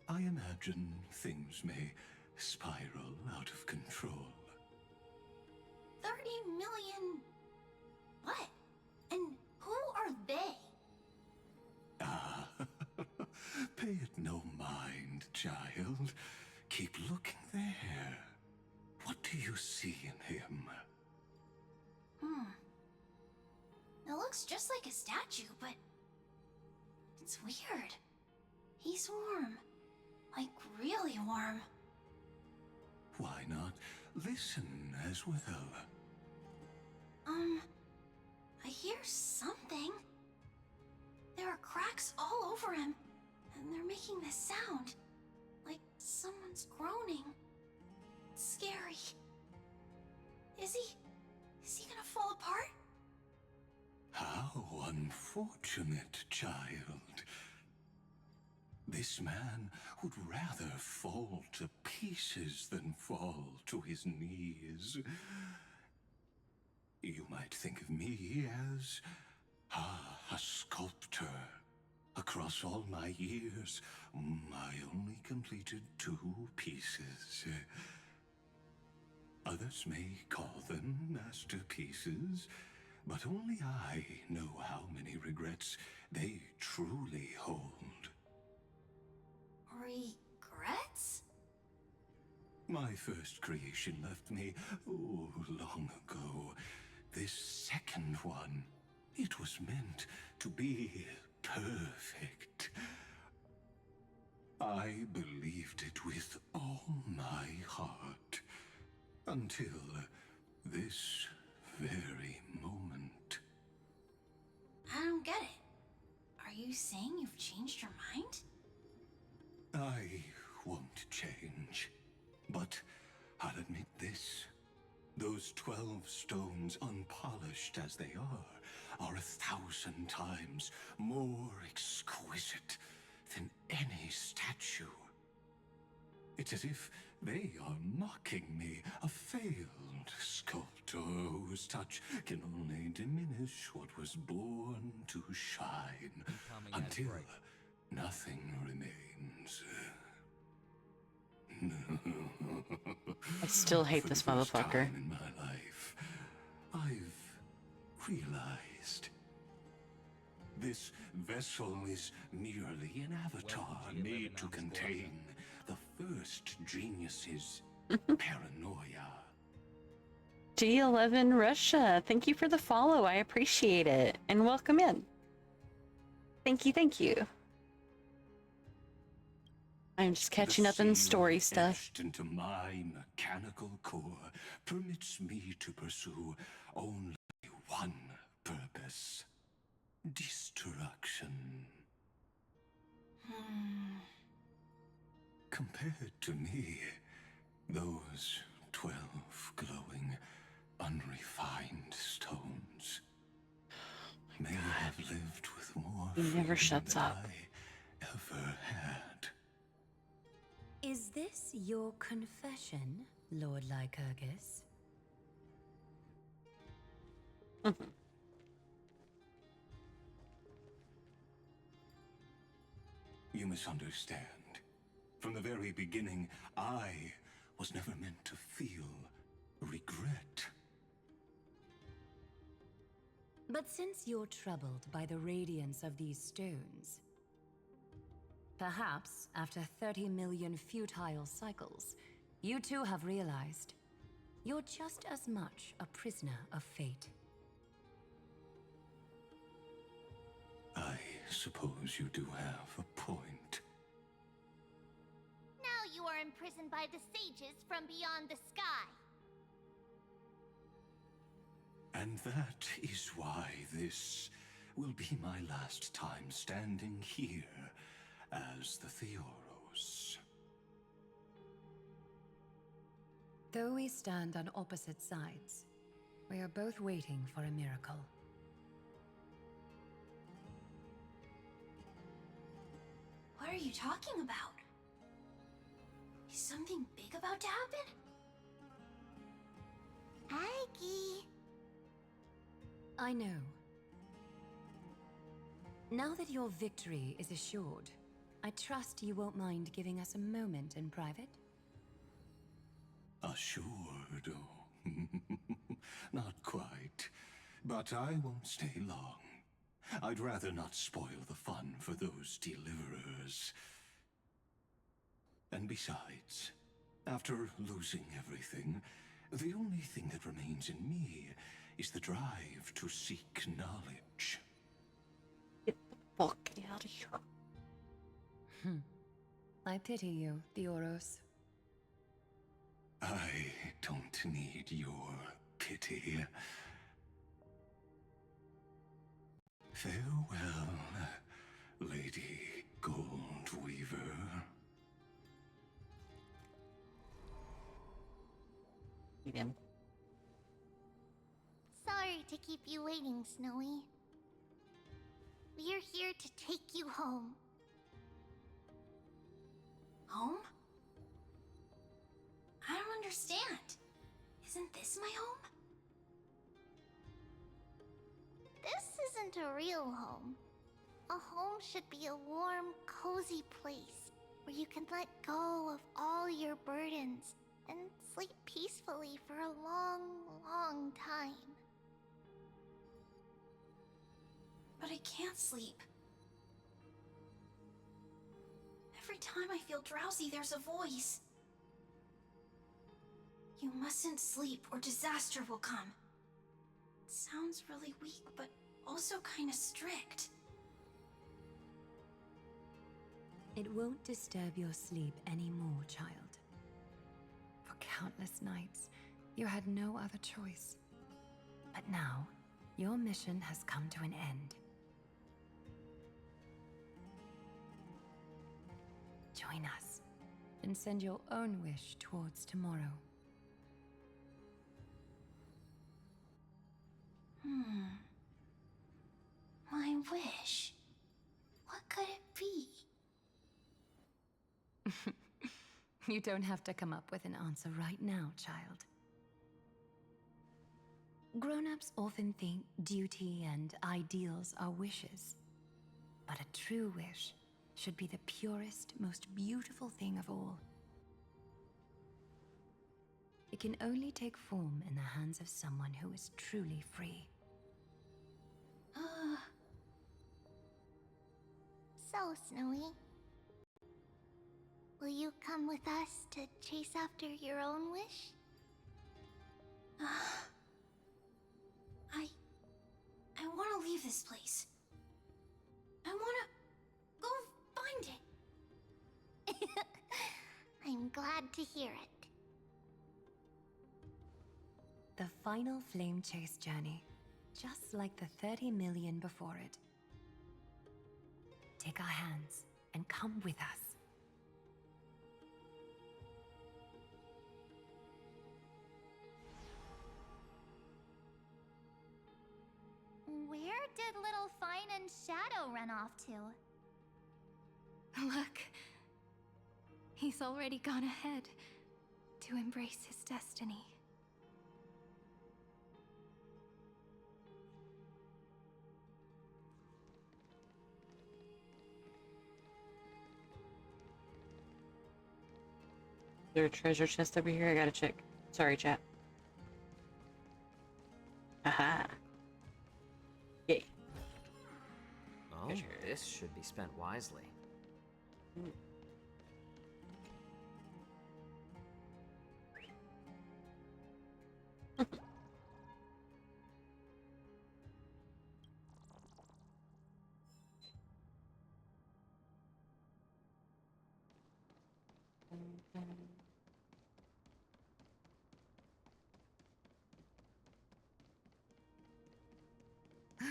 I imagine things may spiral out of control. 30 million... what? And who are they? Ah, pay it no mind, child. Keep looking there. What do you see in him? It looks just like a statue, but... it's weird. He's warm. Like, really warm. Why not listen as well? I hear something. There are cracks all over him, and they're making this sound. Like someone's groaning. It's scary. Is he gonna fall apart? How unfortunate, child. This man would rather fall to pieces than fall to his knees. You might think of me as a sculptor. Across all my years, I only completed 2 pieces. Others may call them masterpieces, but only I know how many regrets they truly hold. Regrets? My first creation left me, long ago. This second one, it was meant to be perfect. I believed it with all my heart, until this very moment. I don't get it. Are you saying you've changed your mind? I won't change, but I'll admit this. Those 12 stones, unpolished as they are 1,000 times more exquisite than any statue. It's as if they are mocking me, a failed sculptor whose touch can only diminish what was born to shine, until nothing remains. I still hate this For the first motherfucker. time in my life, I've realized this vessel is merely an avatar made to contain the first genius's paranoia. G11 Russia, thank you for the follow. I appreciate it. And welcome in. Thank you, thank you. I'm just catching up in story stuff. Etched into my mechanical core permits me to pursue only one purpose: destruction. Compared to me, those 12 glowing, unrefined stones may have lived with more He never freedom shuts than up. I ever had. Is this your confession, Lord Lycurgus? You misunderstand. From the very beginning, I was never meant to feel regret. But since you're troubled by the radiance of these stones, perhaps after 30 million futile cycles, you too have realized you're just as much a prisoner of fate. I suppose you do have a point. Now you are imprisoned by the sages from beyond the sky. And that is why this will be my last time standing here as the Theoros. Though we stand on opposite sides, we are both waiting for a miracle. What are you talking about? Is something big about to happen? Ike. I know. Now that your victory is assured, I trust you won't mind giving us a moment in private? Assured, oh. Not quite. But I won't stay long. I'd rather not spoil the fun for those deliverers. And besides, after losing everything, the only thing that remains in me is the drive to seek knowledge. Fuck out of here. I pity you, Theoros. I don't need your pity. Farewell, Lady Goldweaver. Eat him. Sorry to keep you waiting, Snowy. We're here to take you home. Home? I don't understand. Isn't this my home? This isn't a real home. A home should be a warm, cozy place where you can let go of all your burdens and sleep peacefully for a long, long time. But I can't sleep. Every time I feel drowsy, there's a voice. You mustn't sleep or disaster will come. It sounds really weak, but also kinda strict. It won't disturb your sleep anymore, child. For countless nights, you had no other choice. But now, your mission has come to an end. Join us, and send your own wish towards tomorrow. My wish. What could it be? You don't have to come up with an answer right now, child. Grown-ups often think duty and ideals are wishes. But a true wish should be the purest, most beautiful thing of all. It can only take form in the hands of someone who is truly free. So, Snowy, will you come with us to chase after your own wish? I want to leave this place. I want to go find it. I'm glad to hear it. The final flame chase journey, just like the 30 million before it. Take our hands and come with us. Where did little Fine and Shadow run off to? Look. He's already gone ahead to embrace his destiny. Is there a treasure chest over here? I gotta check. Sorry, chat. Aha. Yay. Oh, this should be spent wisely.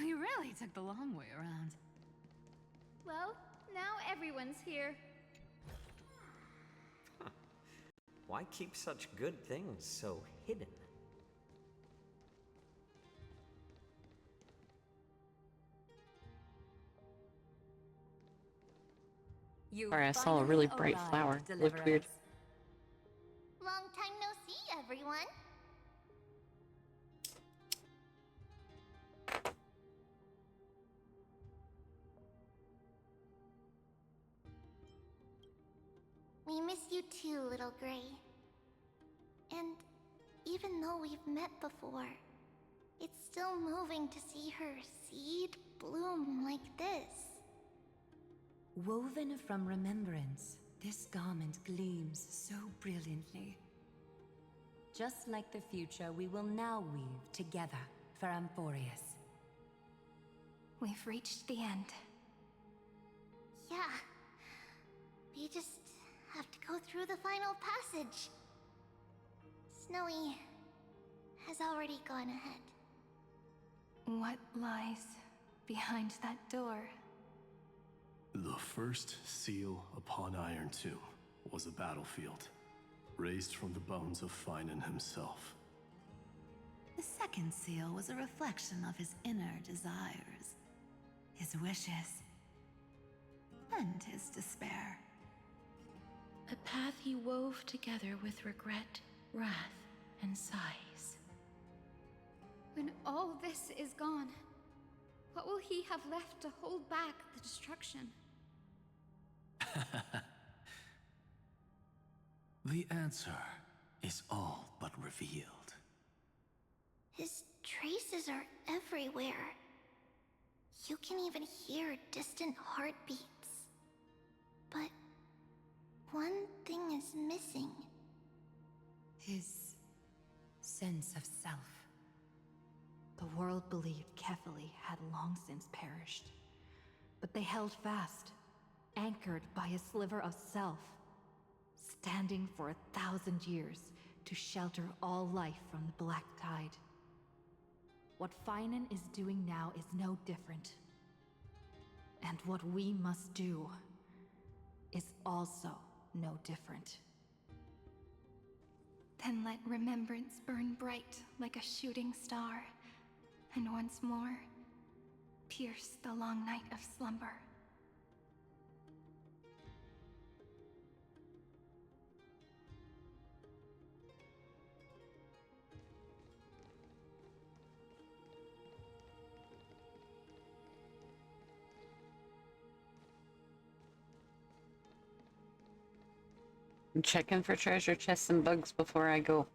You really took the long way around. Well, now everyone's here. Why keep such good things so hidden? Sorry, I saw a really bright flower. Looked weird. Long time no see, everyone. We miss you too, little Gray. And even though we've met before, it's still moving to see her seed bloom like this. Woven from remembrance, this garment gleams so brilliantly. Just like the future, we will now weave together for Amphorius. We've reached the end. Yeah. We just have to go through the final passage. Snowy has already gone ahead. What lies behind that door? The first seal upon Iron Tomb was a battlefield, raised from the bones of Finan himself. The second seal was a reflection of his inner desires, his wishes, and his despair. A path he wove together with regret, wrath, and sighs. When all this is gone, what will he have left to hold back the destruction? The answer is all but revealed. His traces are everywhere. You can even hear distant heartbeats. But one thing is missing. His sense of self. The world believed Kefali had long since perished, but they held fast, anchored by a sliver of self, standing for 1,000 years to shelter all life from the Black Tide. What Finan is doing now is no different. And what we must do is also no different. Then let remembrance burn bright like a shooting star, and once more, pierce the long night of slumber. I'm checking for treasure chests and bugs before I go.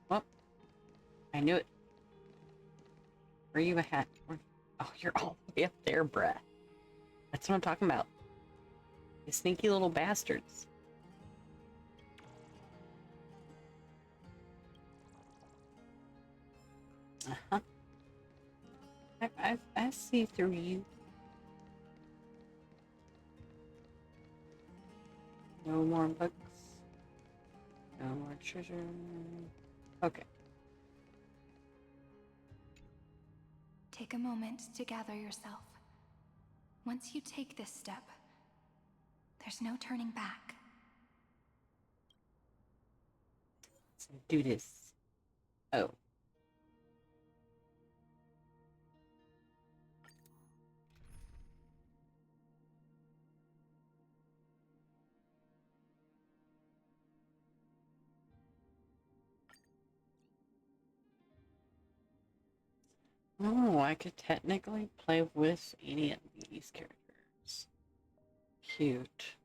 Well, I knew it. Where are you at? Oh, you're all the way up there, bruh. That's what I'm talking about. You sneaky little bastards. Uh-huh. I see through you. No more books. No more treasure. Okay. Take a moment to gather yourself. Once you take this step, there's no turning back. Let's do this. Oh. Oh, I could technically play with any of these characters. Cute.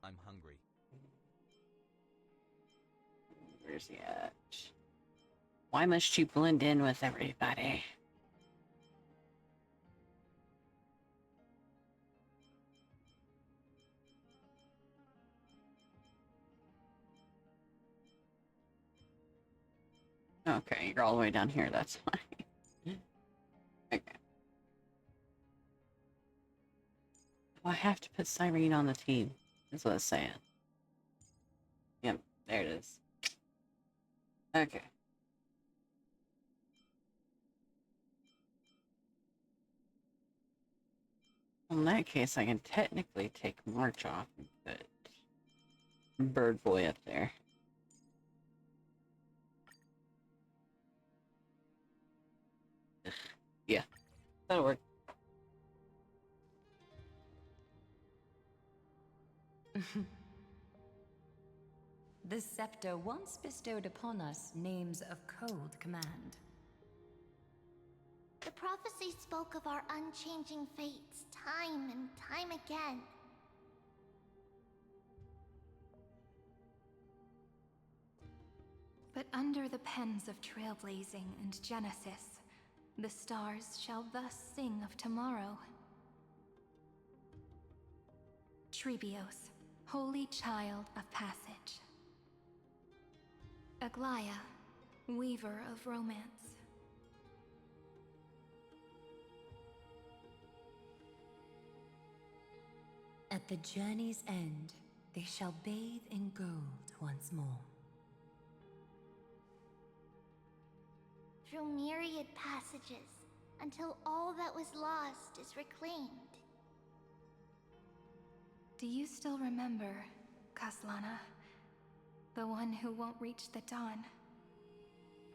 I'm hungry. Where's he at? Why must you blend in with everybody? Okay, you're all the way down here, that's fine. Okay. Well, I have to put Cyrene on the team, is what it's saying. Yep, there it is. Okay. In that case, I can technically take March off and put Bird Boy up there. Ugh. Yeah, that'll work. The scepter once bestowed upon us names of cold command. The prophecy spoke of our unchanging fates time and time again. But under the pens of trailblazing and genesis, the stars shall thus sing of tomorrow. Trebios, holy child of passage. Aglaia, weaver of romance. At the journey's end, they shall bathe in gold once more. Through myriad passages, until all that was lost is reclaimed. Do you still remember, Kaslana? The one who won't reach the dawn?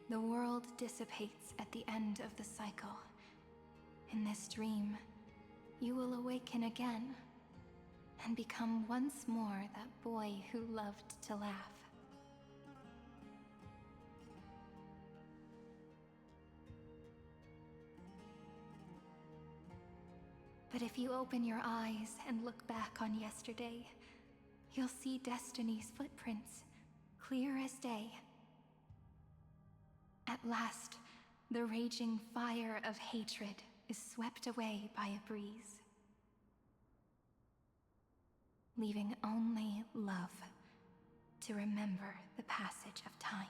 The world dissipates at the end of the cycle. In this dream, you will awaken again and become once more that boy who loved to laugh. But if you open your eyes and look back on yesterday, you'll see Destiny's footprints, clear as day. At last, the raging fire of hatred is swept away by a breeze, leaving only love to remember the passage of time.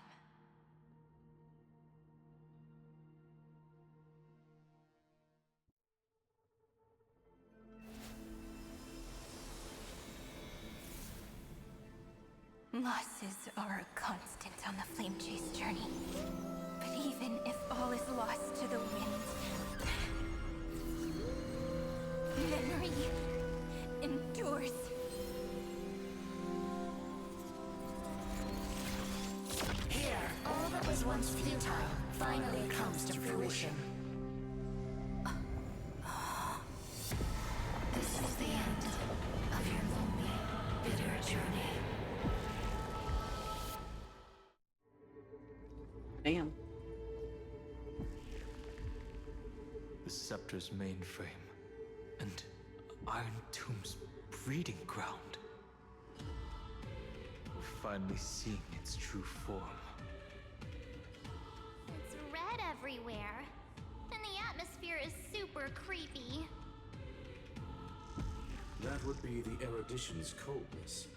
Losses are a constant on the Flame Chase journey. But even if all is lost to the wind, memory endures. Here, all that was once futile finally comes to fruition. This is the end of your lonely, bitter journey. Damn. The scepter's mainframe and Iron Tomb's breeding ground. We're finally seeing its true form. It's red everywhere, and the atmosphere is super creepy. That would be the erudition's coldness.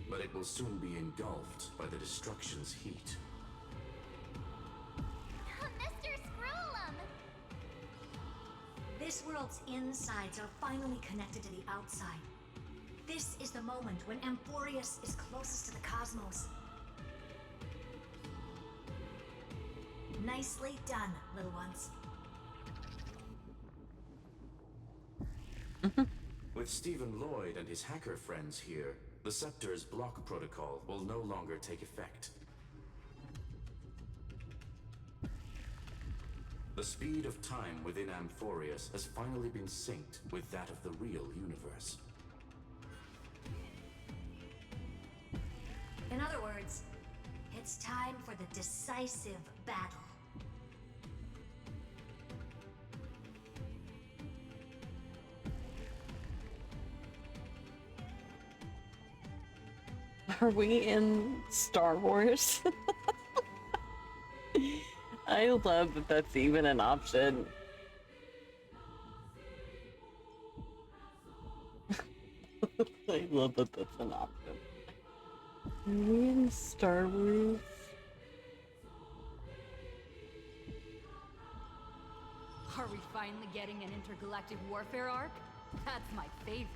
But it will soon be engulfed by the destruction's heat. Mr. Scrollum! This world's insides are finally connected to the outside. This is the moment when Amphorius is closest to the cosmos. Nicely done, little ones. With Stephen Lloyd and his hacker friends here, the Scepter's block protocol will no longer take effect. The speed of time within Amphorius has finally been synced with that of the real universe. In other words, it's time for the decisive battle. Are we in Star Wars? I love that that's even an option. I love that that's an option. Are we in Star Wars? finally getting an intergalactic warfare arc? That's my favorite.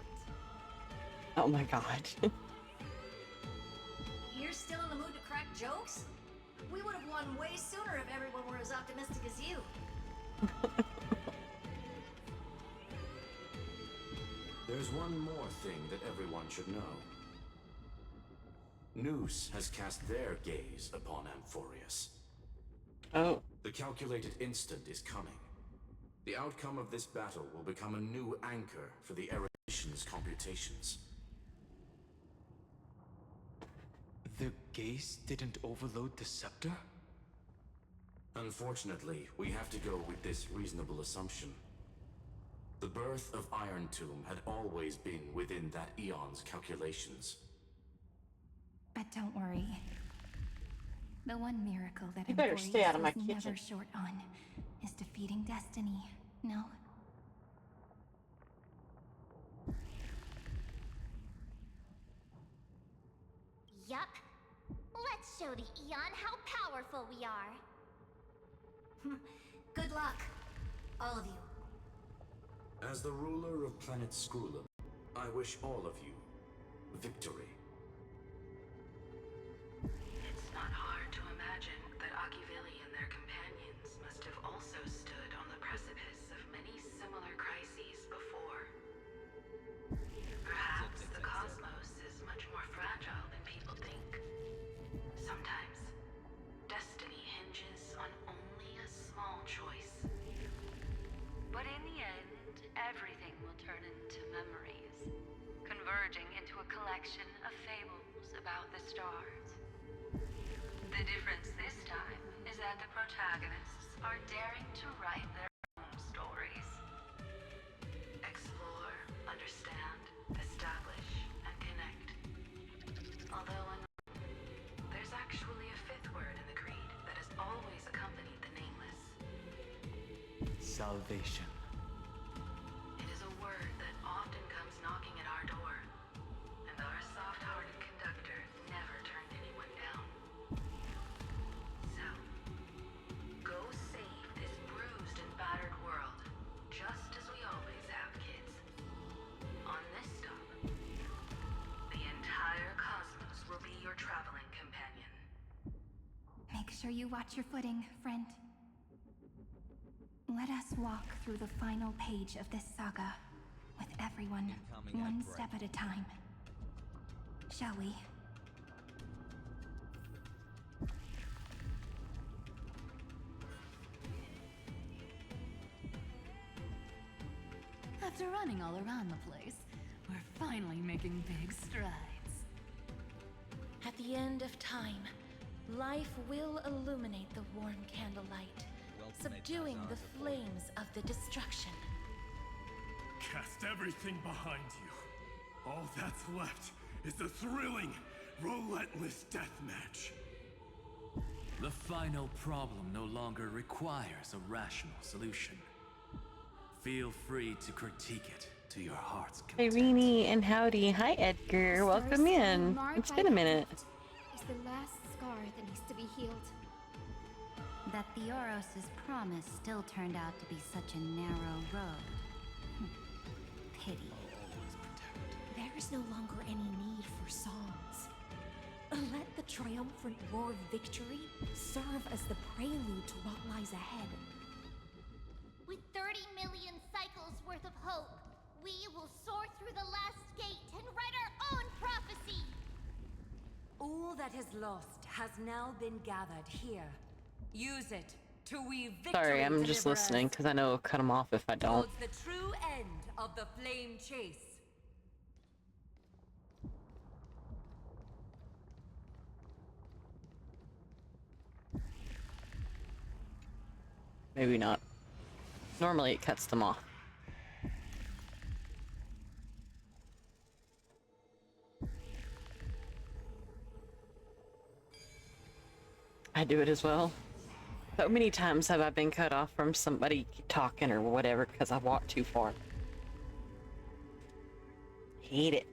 Oh my god. You're still in the mood to crack jokes? We would have won way sooner if everyone were as optimistic as you. There's one more thing that everyone should know. Noose has cast their gaze upon Amphorius. Oh. The calculated instant is coming. The outcome of this battle will become a new anchor for the erudition's computations. The gaze didn't overload the scepter? Unfortunately, we have to go with this reasonable assumption. The birth of Iron Tomb had always been within that eon's calculations. But don't worry. The one miracle that You better stay out of my was kitchen. never short on is defeating destiny. No? Yup. Let's show the Eon how powerful we are. Good luck, all of you. As the ruler of planet Skrullum, I wish all of you victory. It's not hard to imagine that Akivili and their companions must have also stood on the precipice of many similar crises before. Perhaps the cosmos is much more fragile than people think. Sometimes, destiny hinges on only a small choice. But in the end, everything will turn into memories, converging into a collection of fables about the stars. The difference this time is that the protagonists are daring to write their own stories. Explore, understand, establish, and connect. Although there's actually a fifth word in the creed that has always accompanied the nameless. Salvation. It is a word that often comes knocking at our door, and our soft-hearted conductor never turned anyone down. So, go save this bruised and battered world, just as we always have, kids. On this stop, the entire cosmos will be your traveling companion. Make sure you watch your footing, friend. Let us walk through the final page of this saga, with everyone, one step at a time. Shall we? After running all around the place, we're finally making big strides. At the end of time, life will illuminate the warm candlelight, subduing the flames of the destruction. Cast everything behind you. All that's left is a thrilling, relentless deathmatch. The final problem no longer requires a rational solution. Feel free to critique it to your heart's Hey, Rini and howdy. Hi, Edgar. Welcome in. It's been a minute. Is the last scar that needs to be healed. That Theoros's promise still turned out to be such a narrow road. Pity. There is no longer any need for songs. Let the triumphant roar of victory serve as the prelude to what lies ahead. With 30 million cycles worth of hope, we will soar through the last gate and write our own prophecy! All that is lost has now been gathered here. Use it to weave victory. Sorry, I'm just listening because I know it'll cut them off if I don't. Towards the true end of the flame chase. Maybe not. Normally it cuts them off. I do it as well. So many times have I been cut off from somebody talking or whatever because I walked too far. Hate it.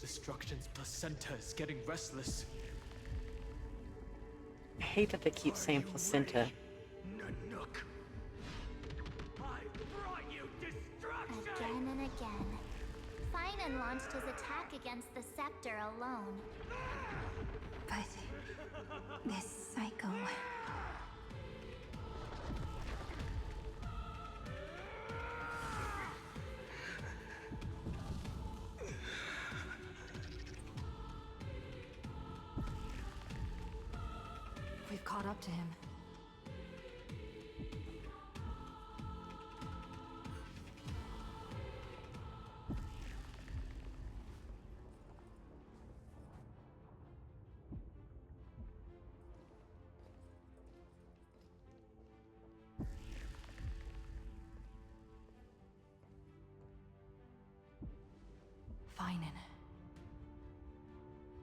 Destruction's placenta is getting restless. I hate that they keep saying placenta. Nanook. I brought you destruction! Again and again. Finan launched his attack against the scepter alone. But this cycle. We've caught up to him. Finan.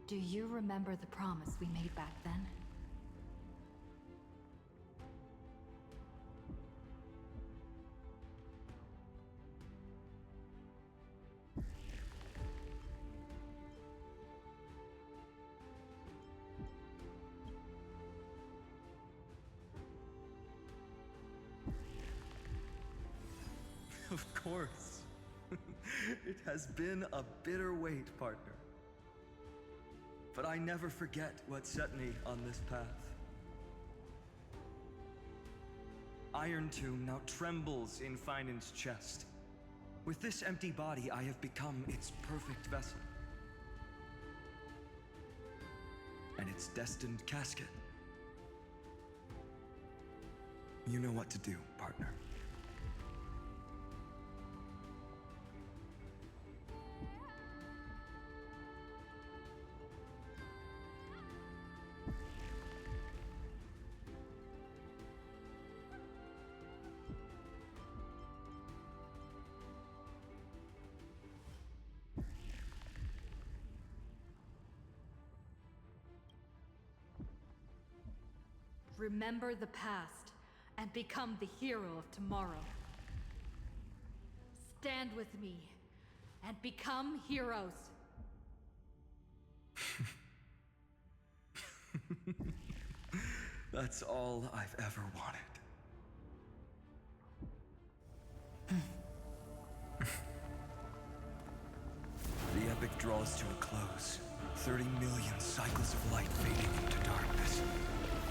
Do you remember the promise we made back then? Of course. It has been a bitter wait, partner. But I never forget what set me on this path. Iron Tomb now trembles in Finan's chest. With this empty body, I have become its perfect vessel. And its destined casket. You know what to do, partner. Remember the past and become the hero of tomorrow. Stand with me and become heroes. That's all I've ever wanted. The epic draws to a close. 30 million cycles of light fading into darkness.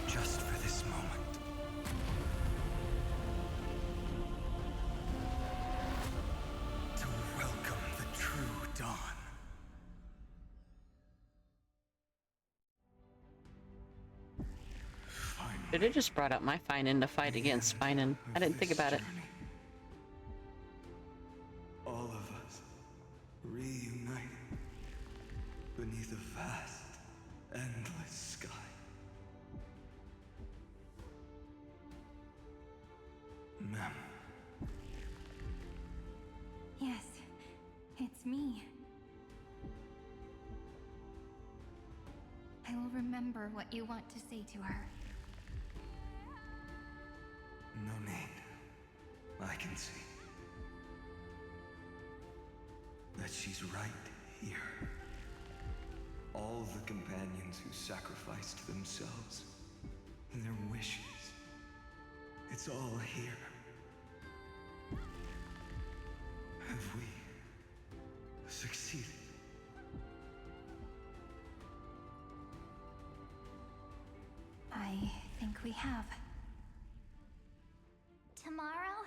Just for this moment. To welcome the true dawn. Should have just brought up my Finan to fight against Finan. I didn't think about it. All of us reunited beneath a vast, endless sky. Ma'am. Yes, it's me. I will remember what you want to say to her. No need. I can see that she's right here. All the companions who sacrificed themselves, their wishes. It's all here. Have we succeeded? I think we have. Tomorrow,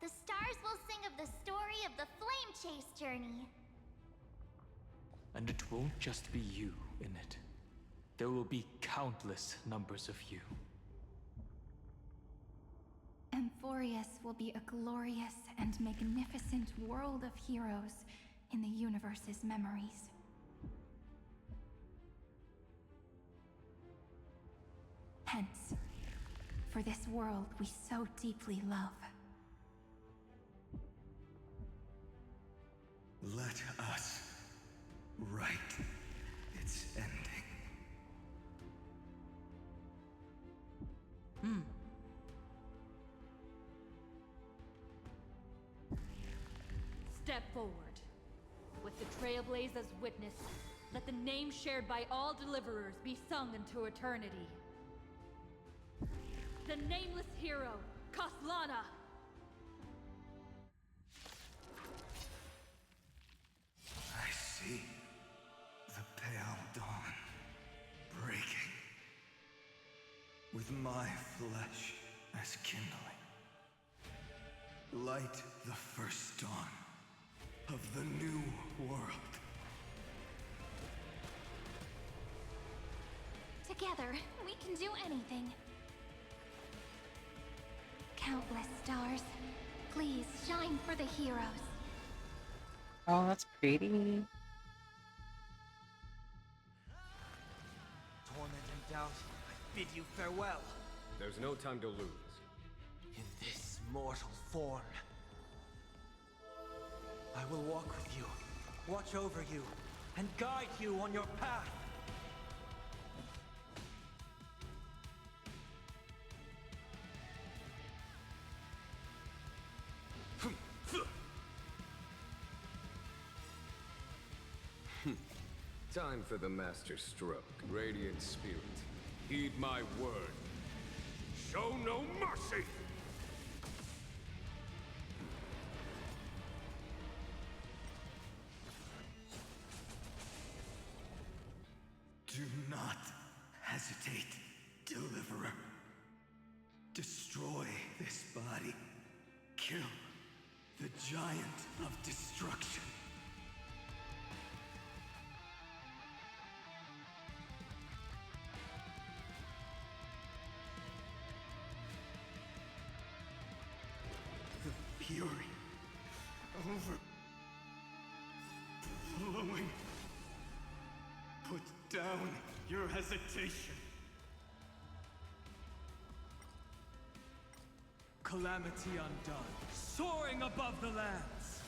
the stars will sing of the story of the Flame Chase journey. And it won't just be you in it. There will be countless numbers of you. Amphorius will be a glorious and magnificent world of heroes in the universe's memories. Hence, for this world we so deeply love. Let us write its ending. Step forward. With the Trailblazers' witness. Let the name shared by all deliverers be sung into eternity. The nameless hero, Kaslana! I see the pale dawn breaking, with my flesh as kindling. Light the first dawn of the new world. Together, we can do anything. Countless stars, please shine for the heroes. Oh, that's pretty. Torment and doubt, I bid you farewell. There's no time to lose. In this mortal form. I will walk with you, watch over you, and guide you on your path. Time for the master stroke. Radiant spirit, heed my word. Show no mercy! Do not hesitate, Deliverer. Destroy this body. Kill the giant of destruction. The fury overflowing. Put down your hesitation. Calamity undone, soaring above the lands.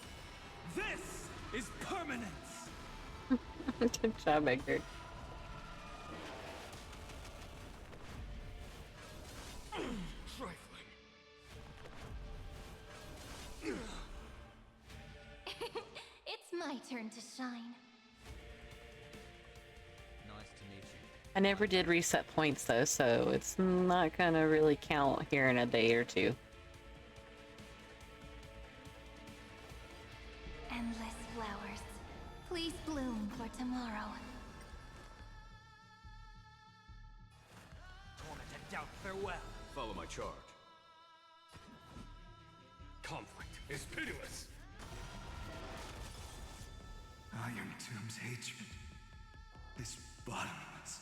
This is permanence. Good job, Edgar. Trifling. It's my turn to shine. Nice to meet you. I never did reset points though, so it's not gonna really count here in a day or two. Endless flowers, please bloom for tomorrow. Torment and doubt, farewell. Follow my charge. Conflict is pitiless. Iron Tomb's hatred is bottomless.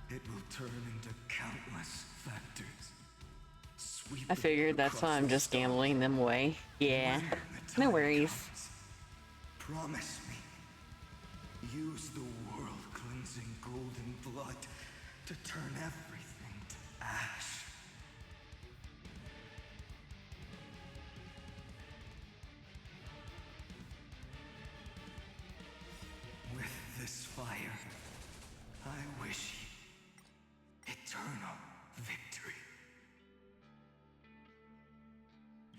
It will turn into countless factors. I figured that's why I'm just gambling them away. Yeah, no worries. Promise me. Use the world-cleansing golden blood to turn everything to ash. With this fire, I wish you eternal victory.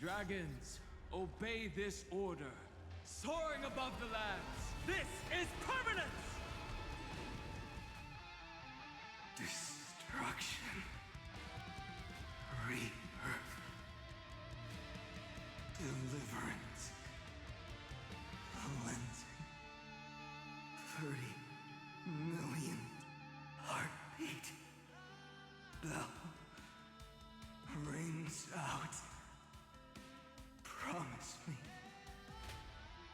Dragons, obey this order. Soaring above the lands. This is permanence! Destruction. Rebirth. Deliverance. Cleansing. 30 million heartbeat. Bell rings out. Promise me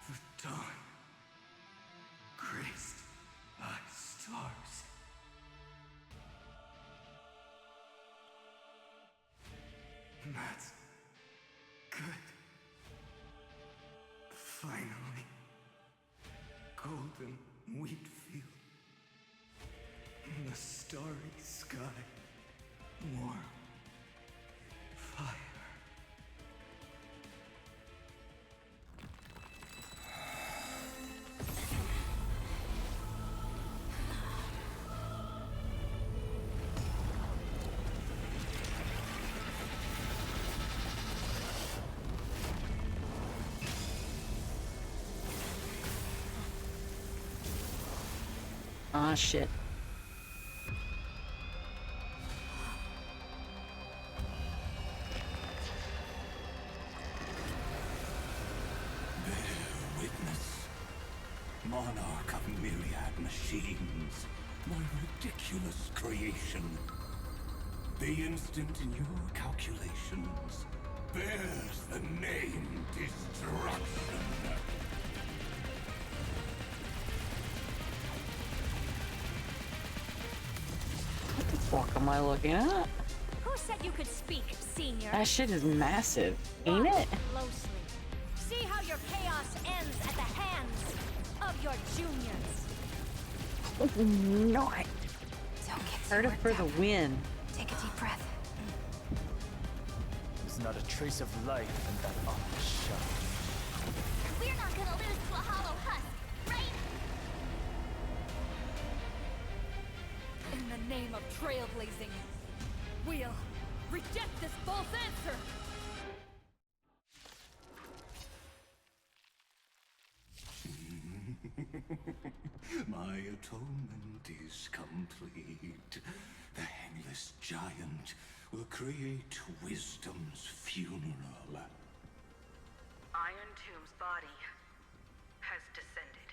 the dawn graced by stars. That's good. Finally, golden wheat field. In the starry sky, warm fire. Ah, shit. Bear witness. Monarch of myriad machines. My ridiculous creation. The instant in your calculations bears the name Destruction. What the fuck am I looking at? Who said you could speak, Senior? That shit is massive, ain't it? Closely. See how your chaos ends at the hands of your juniors. Not. Don't get Heard it for the win. Take a deep breath. There's not a trace of life in that ominous shell. We're not gonna lose to a hollow husk, right? In the name of trailblazing, we'll reject this false answer! My atonement is complete. The Hangless Giant will create wisdom's funeral. Iron Tomb's body has descended.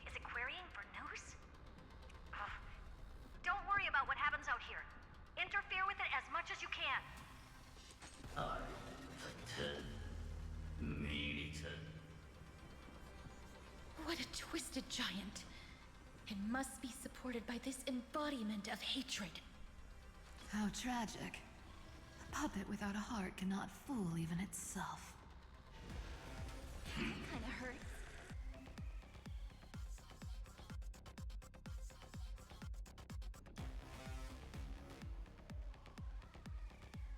Is it querying for news? Don't worry about what happens out here. Interfere with it as much as you can. What a twisted giant. It must be supported by this embodiment of hatred. How tragic. A puppet without a heart cannot fool even itself. Kinda hurts.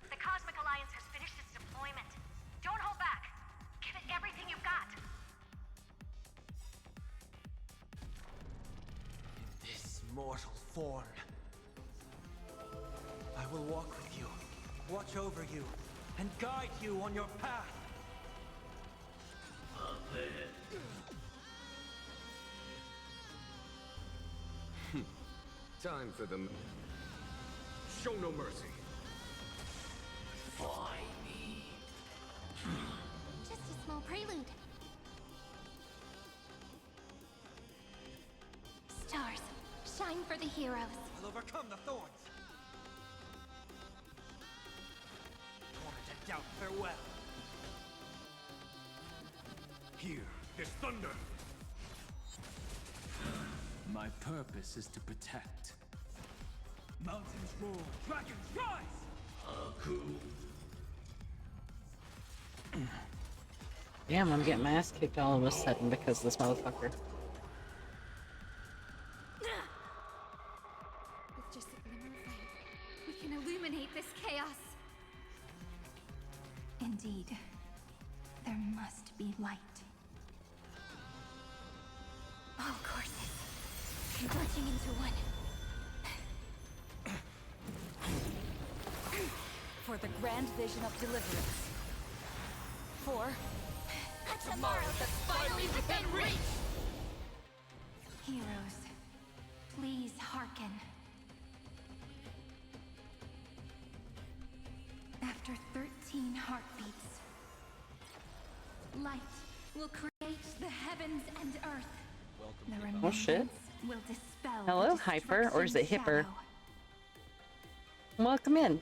The Cosmic Alliance has finished its deployment. Don't hold back. Give it everything you've got. In this mortal form, I will walk with you, watch over you, and guide you on your path. Time for them. Show no mercy. Just a small prelude. Stars, shine for the heroes. I'll overcome the thorns. Torment and doubt, farewell. Here, this thunder. My purpose is to protect. Mountains roar, dragons rise! Damn, I'm getting my ass kicked all of a sudden because of this motherfucker. With just a glimmer of light, we can illuminate this chaos. Indeed, there must be light. All courses converging into one. For the grand vision of deliverance. For A tomorrow that's finally within reach! Heroes, please hearken. After 13 heartbeats, light will create the heavens and earth. The Oh shit. remembrance will dispel Hello, the Hyper, or is it destruction Hipper? shadow. Welcome in.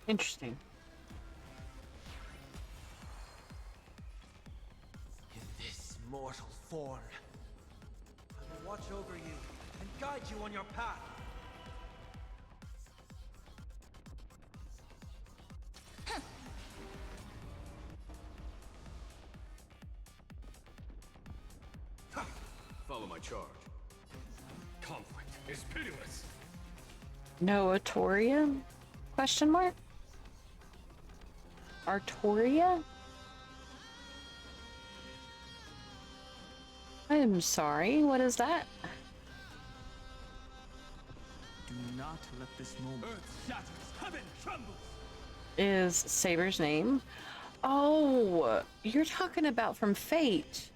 Interesting. In this mortal form, I will watch over you and guide you on your path. Follow my charge. Conflict is pitiless. Noatoria? Question mark? Artoria? I I'm sorry, what is that? Do not let this moment. Earth shatters, heaven trembles. Is Saber's name? Oh, you're talking about from Fate.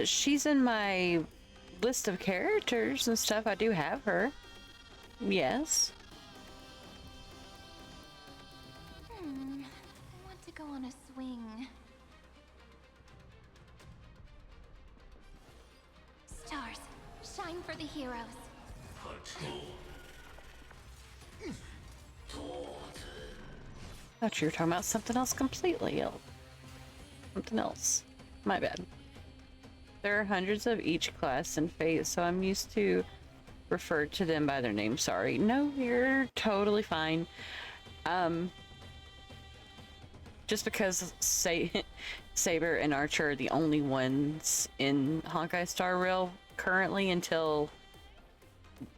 She's in my list of characters and stuff. I do have her. Yes. I want to go on a swing. Stars, shine for the heroes. Thought you were talking about something else completely else. Something else. My bad. There are hundreds of each class in Fate, so I'm used to refer to them by their name. Sorry. No, you're totally fine. Just because Saber and Archer are the only ones in Honkai Star Rail currently until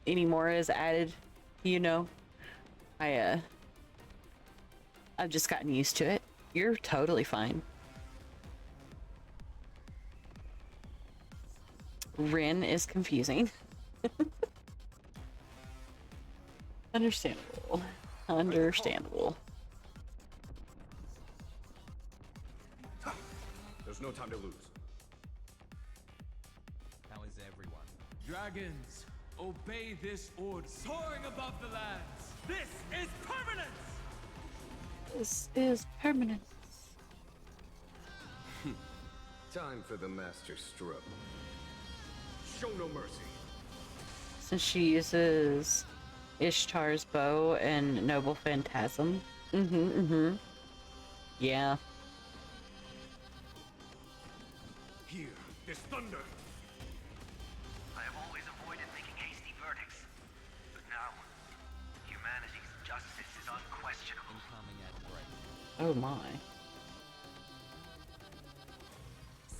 any more is added, you know. I've just gotten used to it. You're totally fine. Rin is confusing. Understandable. Understandable. There's no time to lose. How is everyone? Dragons, obey this order. Soaring above the lands. This is permanence! This is permanence. Time for the master stroke. Show no mercy. Since she uses Ishtar's bow and Noble Phantasm. Yeah. Hear this thunder. I have always avoided making hasty verdicts, but now humanity's justice is unquestionable. Incoming at break. Oh my.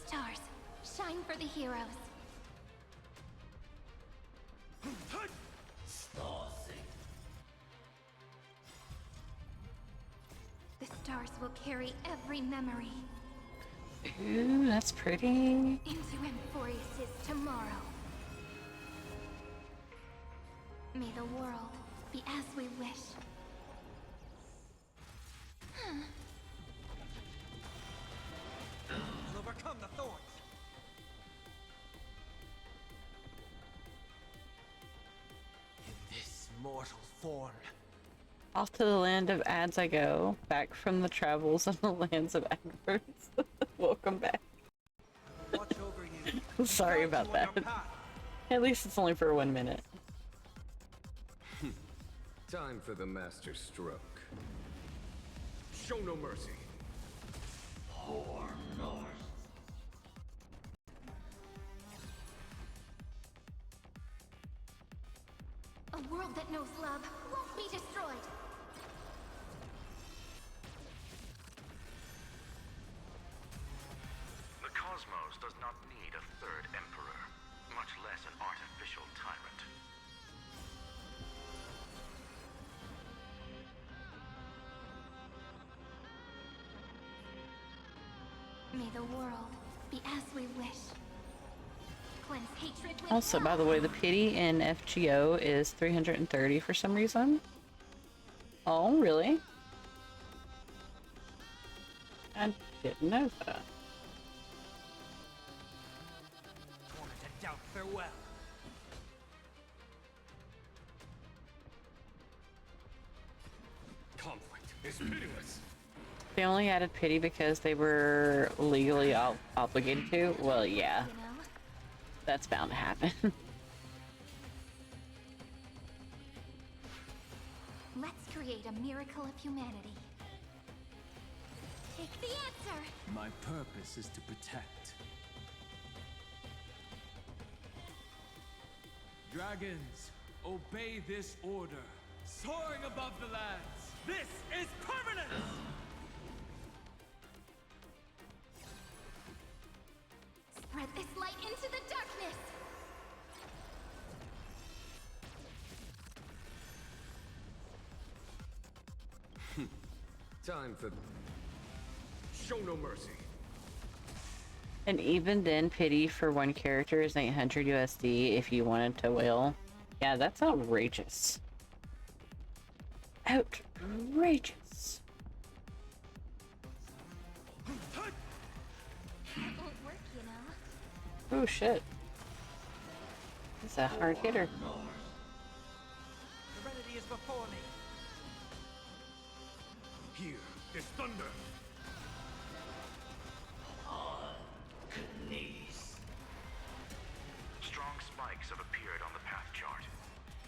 Stars, shine for the heroes. The stars will carry every memory Ooh, that's pretty. into Amphorius's tomorrow. May the world be as we wish. I'll overcome the thorns. In this mortal form. Off to the land of ads I go, back from the travels of the lands of adverts. Welcome back. Watch over you. Sorry about that. At least it's only for 1 minute. Time for the master stroke. Show no mercy. Poor North. A world that knows love won't be destroyed. The cosmos does not need a third emperor, much less an artificial tyrant. May the world be as we wish. Cleanse hatred with Also, by the way, the pity in FGO is 330 for some reason. Oh, really? I didn't know that. Torment and doubt farewell. Conflict is pitiless. They only added pity because they were legally obligated to? Well, yeah. That's bound to happen. Let's create a miracle of humanity. Take the answer! My purpose is to protect. Dragons, obey this order. Soaring above the lands. This is permanence! Spread this light into the darkness! Time for... Show no mercy. And even then, pity for one character is 800 USD if you wanted to whale. Yeah, that's outrageous. Outrageous. That won't work, you know. Oh shit. He's a hard hitter. Serenity is before me. Here, this thunder. Strong spikes have appeared on the path chart.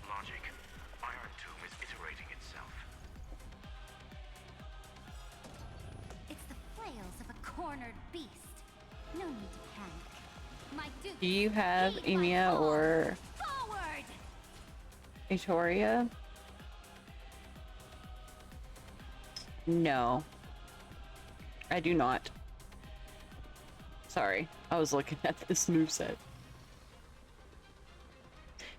Logic. Iron Tomb is iterating itself. It's the flails of a cornered beast. No need to panic. My dupe. Do you have Emia or Forward! Victoria? No. I do not. Sorry, I was looking at this moveset.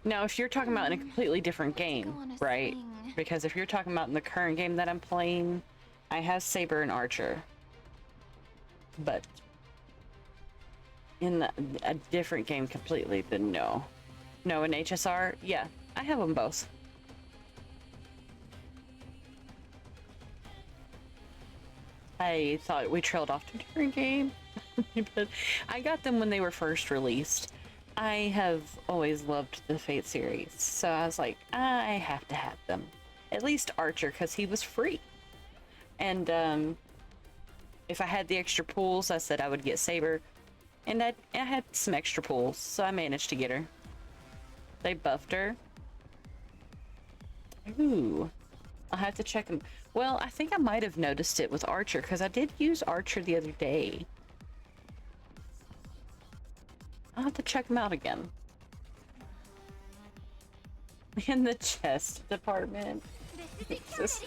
Now, if you're talking about in a completely different game, right? Because if you're talking about in the current game that I'm playing, I have Saber and Archer. But in a different game completely, then no. No, in HSR, yeah, I have them both. I thought we trailed off to a different game, but I got them when they were first released. I have always loved the Fate series, so I was like, I have to have them. At least Archer, because he was free. And if I had the extra pools, I said I would get Saber. And I had some extra pools, so I managed to get her. They buffed her. Ooh. I'll have to check them. Well, I think I might have noticed it with Archer, because I did use Archer the other day. I'll have to check them out again. In the chest department. It's just...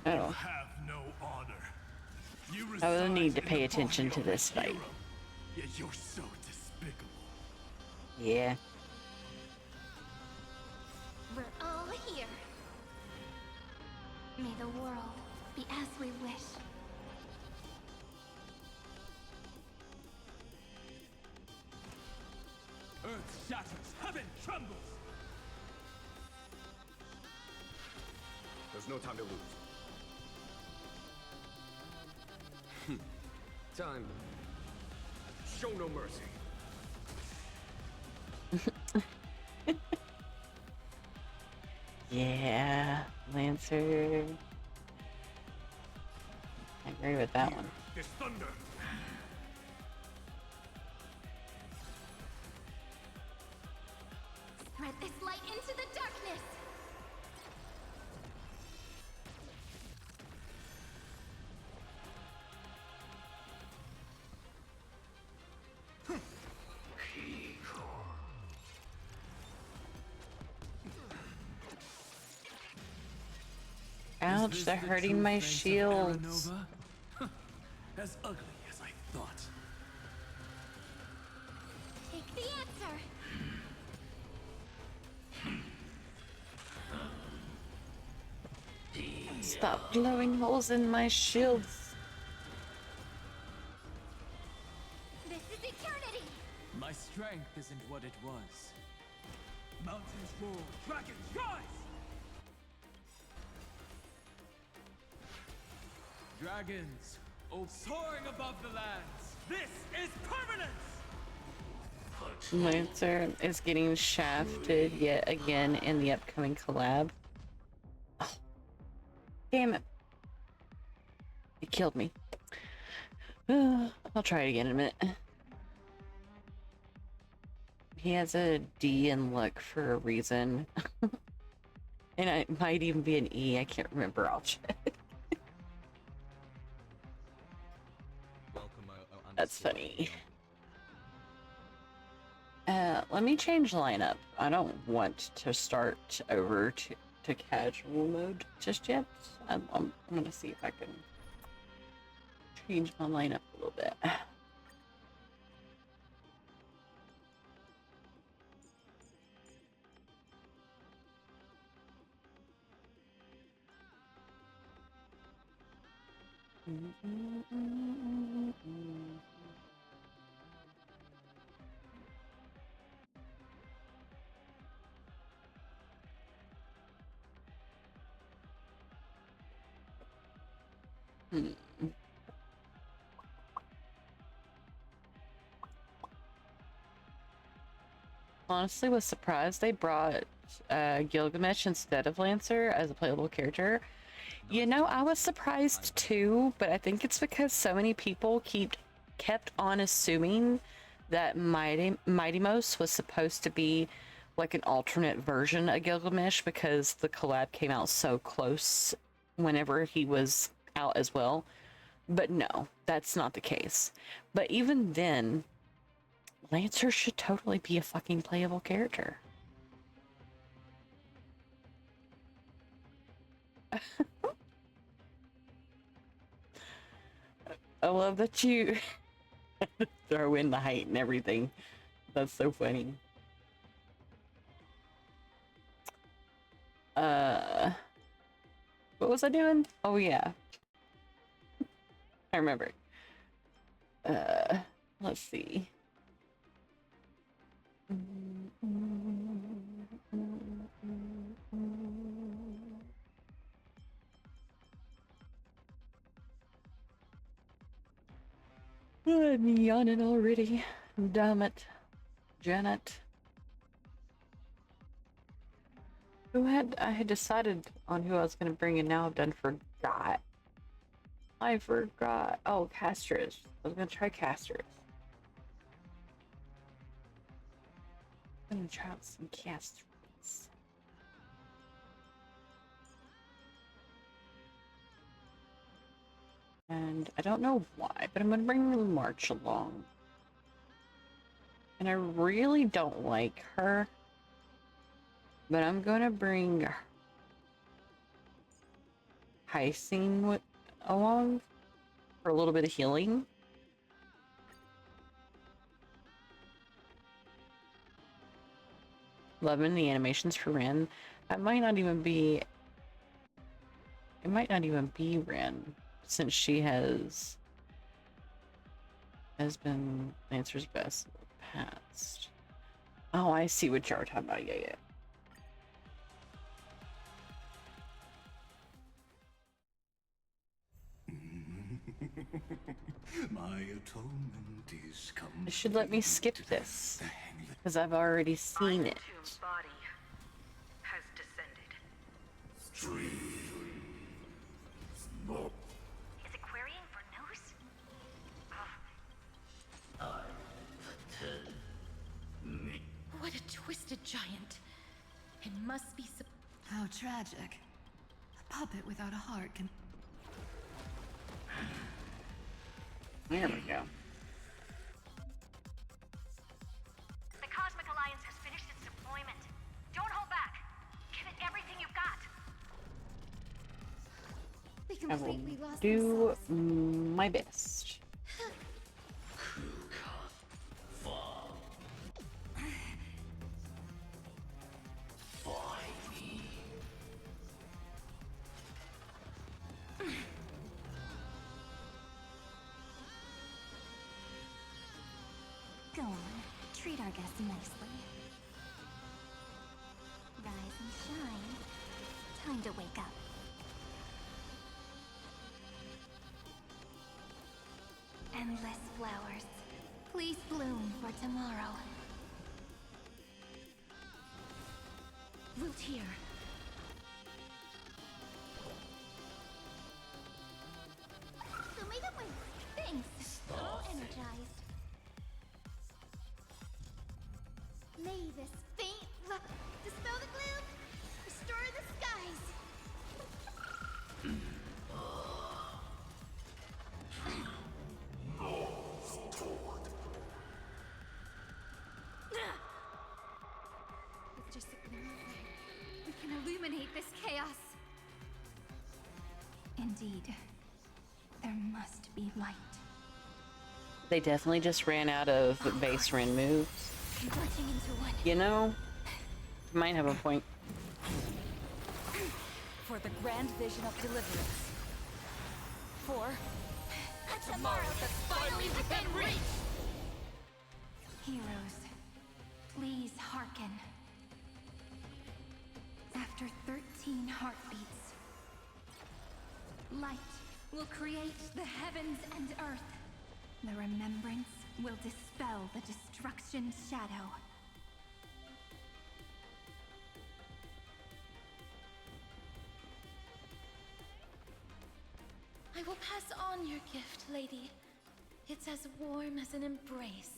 I don't. Have no honor. You I will need to reside pay in the attention body to of a this fight. hero, Yet you're so despicable. Yeah. We're all here. May the world be as we wish. Earth shatters, heaven trembles. There's no time to lose. Time. Show no mercy. Yeah, Lancer. I agree with that one. This thunder. Spread this light into the darkness. Ouch, they're hurting my shields. As ugly as I thought. Take the answer. Stop blowing holes in my shields. This is eternity. My strength isn't what it was. Mountains roar, dragons rise! Dragons, soaring above the lands. This is permanence! Lancer is getting shafted yet again in the upcoming collab. Oh, damn it. It killed me. I'll try it again in a minute. He has a D in luck for a reason. And it might even be an E. I can't remember. I'll check. That's funny. Let me change lineup. I don't want to start over to casual mode just yet. I'm gonna see if I can change my lineup a little bit. Honestly, was surprised they brought Gilgamesh instead of Lancer as a playable character. You know, I was surprised too, but I think it's because so many people kept on assuming that Mighty was supposed to be like an alternate version of Gilgamesh because the collab came out so close whenever he was out as well. But no, that's not the case. But even then, Lancer should totally be a fucking playable character. I love that you throw in the height and everything. That's so funny. What was I doing? Oh yeah. I remember. Let's see. I'm yawning already. Damn it. Janet. I had decided on who I was going to bring and now I've done forgot. I forgot. Oh, Castris. I was going to try Castris. I'm going to try out some Castris. And I don't know why, but I'm going to bring March along. And I really don't like her. But I'm going to bring Hyacinth along for a little bit of healing. Loving the animations for Ren. It might not even be Ren, since she has been Lancer's best in the past. Oh, I see what you're talking about. Yeah. My atonement is complete. It should let me skip this because I've already seen it. Body has descended. Is it querying for news? What a twisted giant. It must be How tragic. A puppet without a heart can... There we go. The Cosmic Alliance has finished its deployment. Don't hold back. Give it everything you've got. We I will completely lost do my best. Go on, treat our guests nicely. Rise and shine. Time to wake up. Endless flowers. Please bloom for tomorrow. Root here. So make up my thanks. All energized. May this faint dispel the gloom, restore the skies. With just a glimmer of light, we can illuminate this chaos. Indeed, there must be light. They definitely just ran out of base Ren moves. Converging into one. You know, might have a point. For the grand vision of deliverance. for. A tomorrow that's finally within reach! Heroes, please hearken. After 13 heartbeats, light will create the heavens and earth. The remembrance will dispel the destruction shadow. I will pass on your gift, lady. It's as warm as an embrace.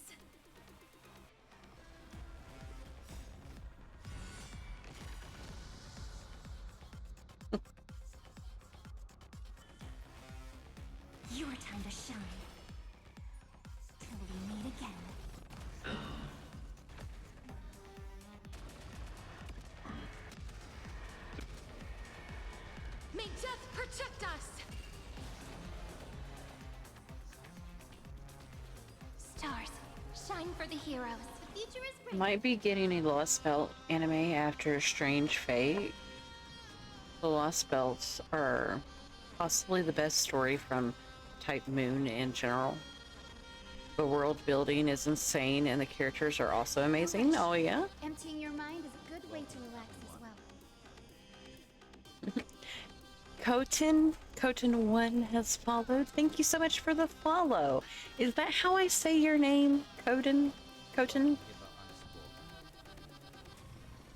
Your time to shine. Till we meet again. May death protect us! Stars, shine for the heroes. The future is bright. Might be getting a Lost Belt anime after a Strange Fate. The Lost Belts are possibly the best story from Type Moon in general. The world building is insane and the characters are also amazing. Oh yeah? Emptying your mind is a good way to relax as well. Coton1 has followed. Thank you so much for the follow. Is that how I say your name? Coton?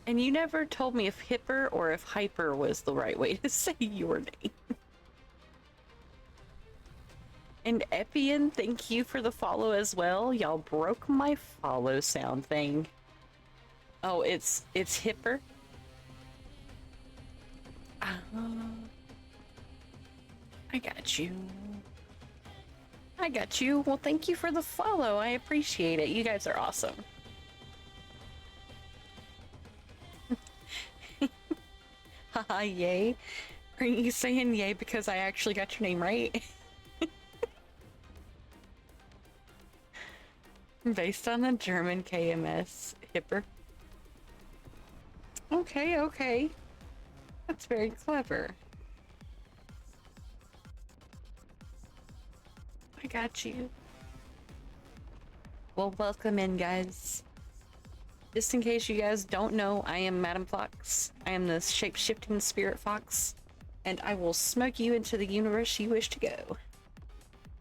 And you never told me if hipper or if hyper was the right way to say your name. And Epian, thank you for the follow as well. Y'all broke my follow sound thing. Oh, it's hipper. I got you. I got you. Well, thank you for the follow. I appreciate it. You guys are awesome. Haha, yay. Are you saying yay because I actually got your name right? Based on the German KMS hipper. Okay, okay. That's very clever. I got you. Well, welcome in, guys. Just in case you guys don't know, I am Madam Fox. I am the shape-shifting spirit fox, and I will smoke you into the universe you wish to go.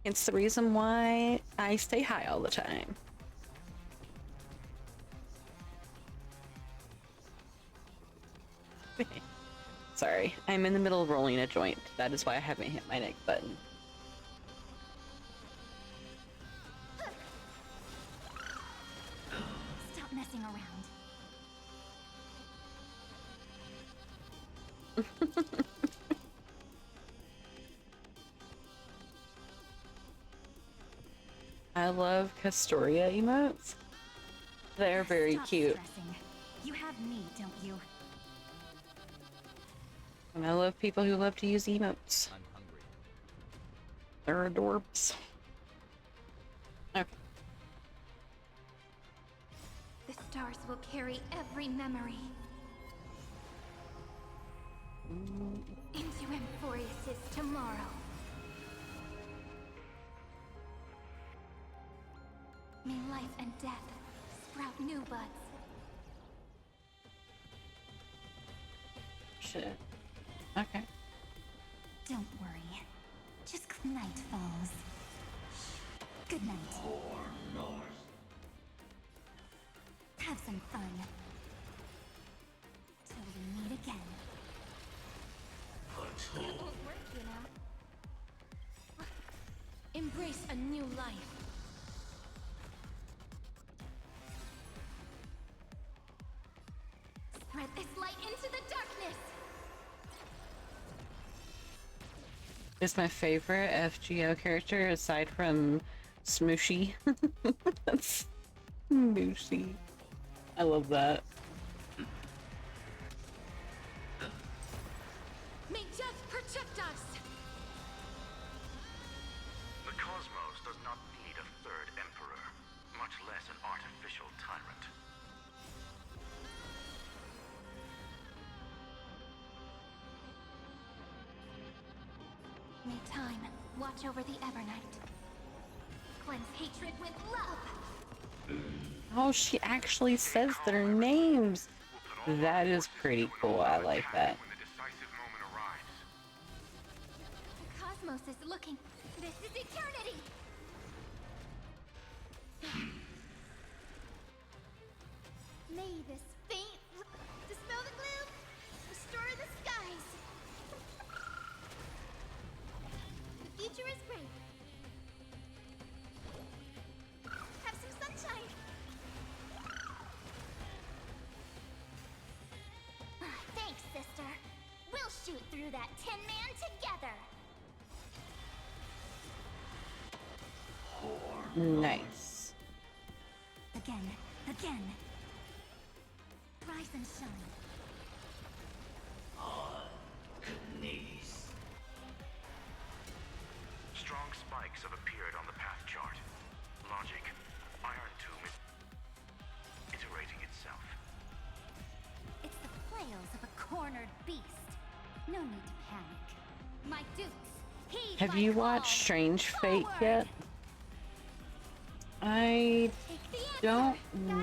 It's the reason why I stay high all the time. Sorry, I'm in the middle of rolling a joint. That is why I haven't hit my neck button. Stop messing around. I love Castoria emotes. They're very Stop cute. stressing. You have me, don't you? And I love people who love to use emotes. I'm hungry. They're adorbs. Okay. The stars will carry every memory into Amphorius's tomorrow. May life and death sprout new buds. Shit. Okay. Don't worry. Just night falls. Good night. Have some fun. Till we meet again. That won't work, you know. Embrace a new life. Spread this light into the darkness. Is my favorite FGO character aside from Smooshy. That's Smooshy. I love that. May death protect us! The cosmos does not need a third emperor, much less an artificial tyrant. May time Watch over the Evernight. Cleanse hatred with love. Oh, she actually says their names. That is pretty cool. I like that. The cosmos is looking. This is eternity. May this faint dispel the gloom, restore the skies. The future is great. Have some sunshine. Thanks, sister. We'll shoot through that Tin Man together. Nice. Again. Rise and shine. Strong spikes have appeared on the path chart. Logic, Iron Tomb is iterating itself. It's the flails of a cornered beast. No need to panic. My dukes, heed Have my you call. watched Strange Fate yet? I don't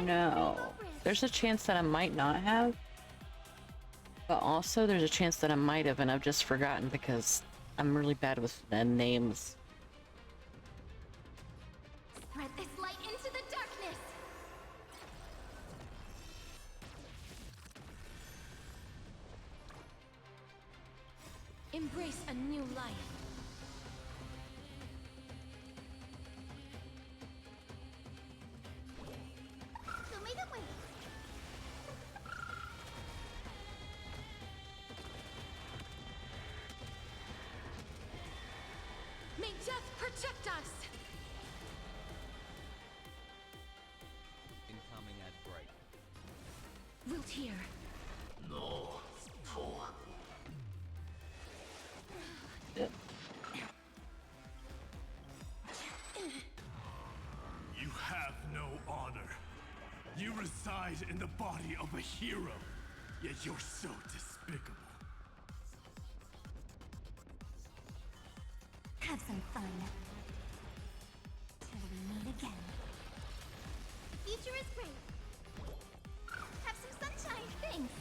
know. There's a chance that I might not have. But also there's a chance that I might have and I've just forgotten because I'm really bad with the names. Spread this light into the darkness. Embrace a new life. Show me the way. May death protect us. Incoming at break. Wilt here. No. Fool. You have no honor. You reside in the body of a hero, yet you're so despicable. Have some fun. Till we meet again. The future is great. Have some sunshine. Thanks.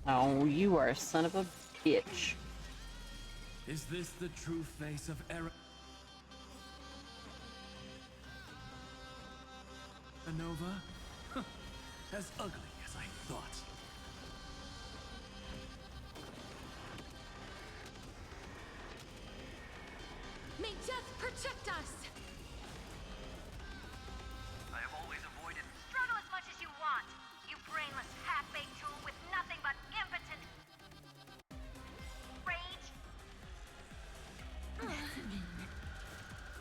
Oh, you are a son of a bitch. Is this the true face of Nova? As ugly as I thought. May death protect us. I have always avoided. Struggle as much as you want. You brainless, half-baked tool with nothing but impotent rage.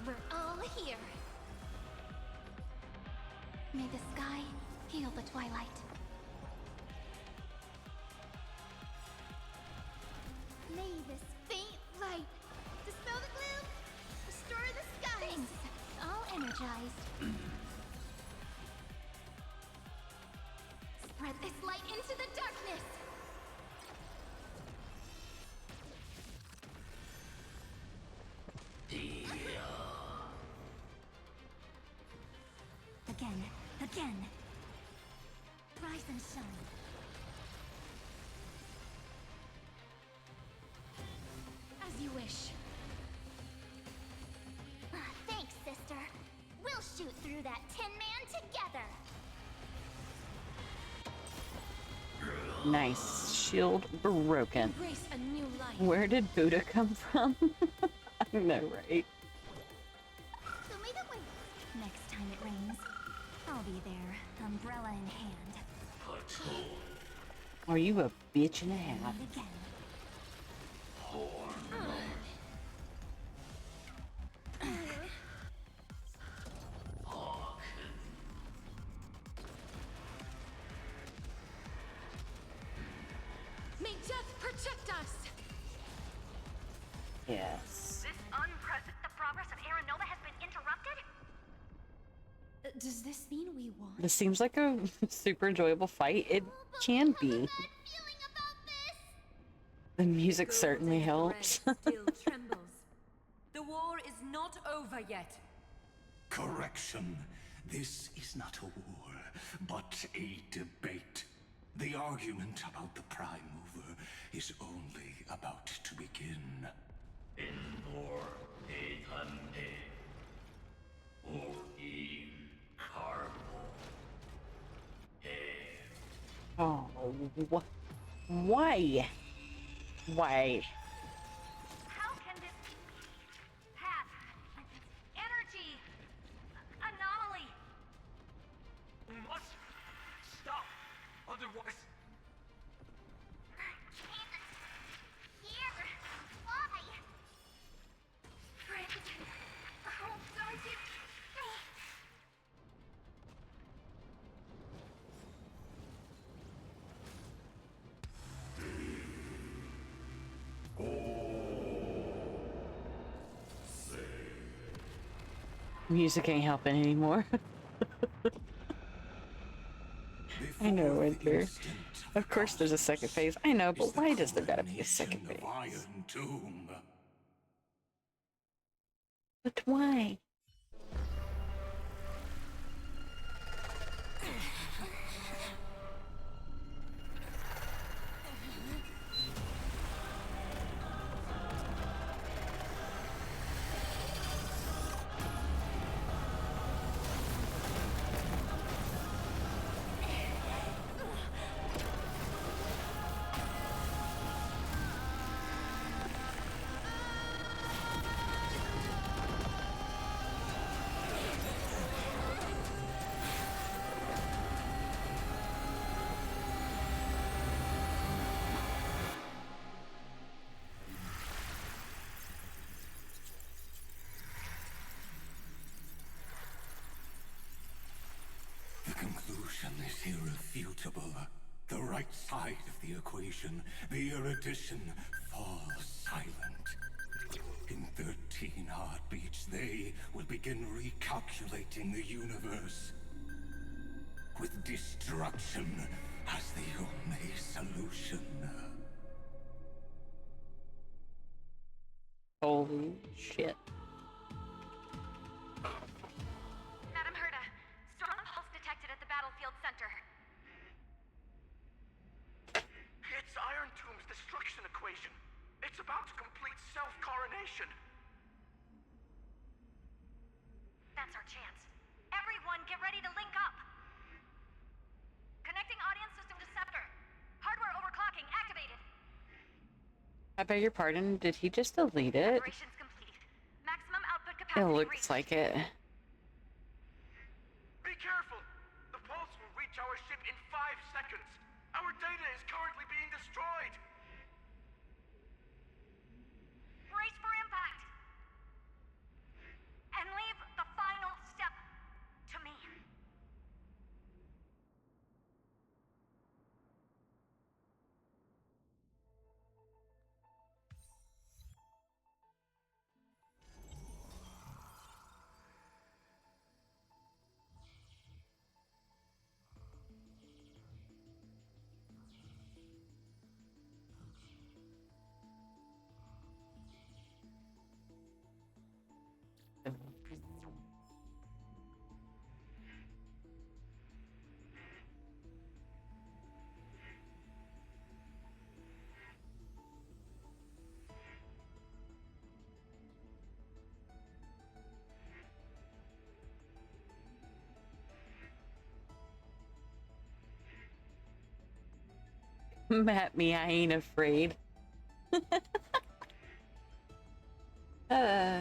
We're all here. May the sky heal the twilight. May this faint light dispel the gloom, restore the skies. Thanks. All energized. Spread this light into the darkness. Again. Rise and shine. As you wish. Thanks, sister. We'll shoot through that Tin Man together. Nice. Shield broken. Embrace a new life. Where did Buddha come from? I know, right? Show me the way. Next time it rains, I'll be there, umbrella in hand. Are you a bitch and a half? And again. May death protect us. Yes. This the progress of Aaron Nova has been interrupted? Does this mean we won? This seems like a super enjoyable fight. It can be. Feeling about this. The music certainly Golden helps. thread still trembles. The war is not over yet. Correction. This is not a war, but a debate. The argument about the Prime Mover is only about to begin. Oh, why? Why? How can this path, energy, anomaly? We must stop. Otherwise, Here, why? Friend, oh, don't you? Music ain't helping anymore. I know, Winter. Of course there's a second phase. I know, but why does there gotta be a second phase? Iron Tomb. But why? The conclusion is irrefutable. The right side of the equation, the erudition, falls silent. In 13 heartbeats, they will begin recalculating the universe. With destruction as the only solution. Holy shit. Madam Herda, strong pulse detected at the battlefield center. it's Iron Tomb's destruction equation. It's about to complete self-coronation. That's our chance. Everyone, get ready to link up. Connecting audience system to scepter. Hardware overclocking activated. I beg your pardon, did he just delete it? Operations complete. Maximum output It capacity looks reached. like it. Be careful. The pulse will reach our ship in 5 seconds. Our data is currently being destroyed. Brace for impact. And leave the final step to me. At me, I ain't afraid. uh.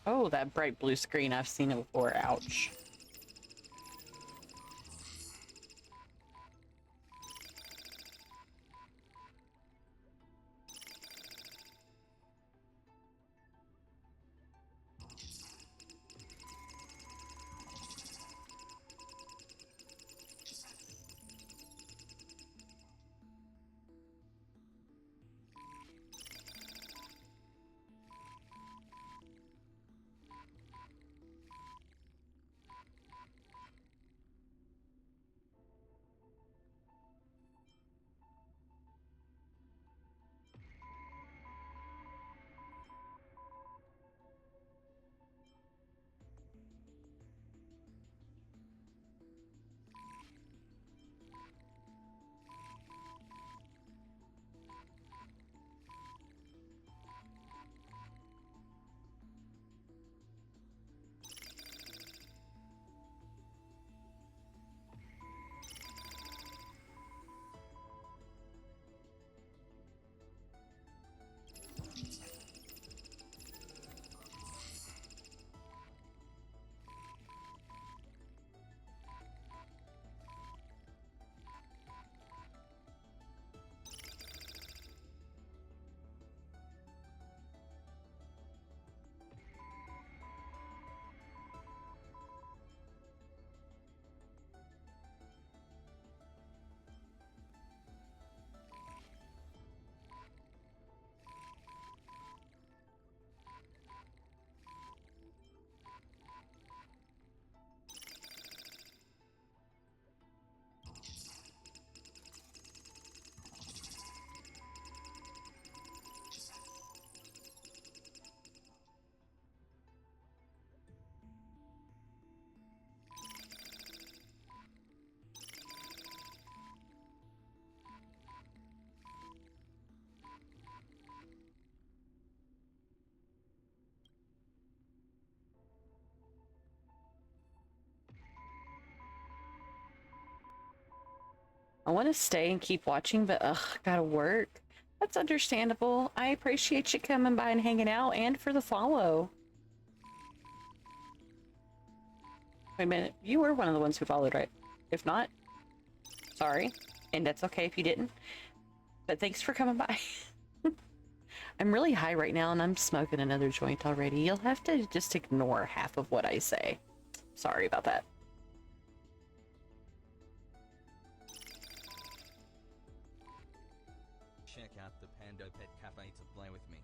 Oh, that bright blue screen. I've seen it before. Ouch. I want to stay and keep watching, but ugh, gotta work. That's understandable. I appreciate you coming by and hanging out, and for the follow. Wait a minute, you were one of the ones who followed, right? If not, sorry, and that's okay if you didn't. But thanks for coming by. I'm really high right now, and I'm smoking another joint already. You'll have to just ignore half of what I say. Sorry about that. Check out the Pando Pet Cafe to play with me.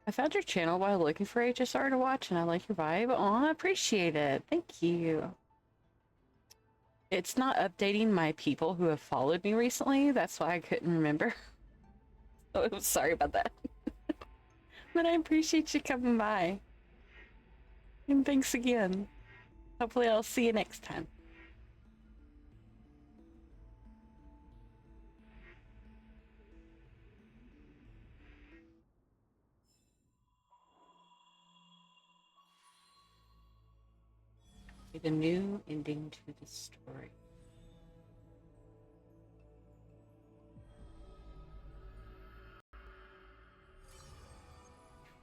I found your channel while looking for HSR to watch, and I like your vibe. Oh, I appreciate it. Thank you. It's not updating my people who have followed me recently. That's why I couldn't remember. So I'm sorry about that. But I appreciate you coming by. And thanks again. Hopefully I'll see you next time. With a new ending to the story.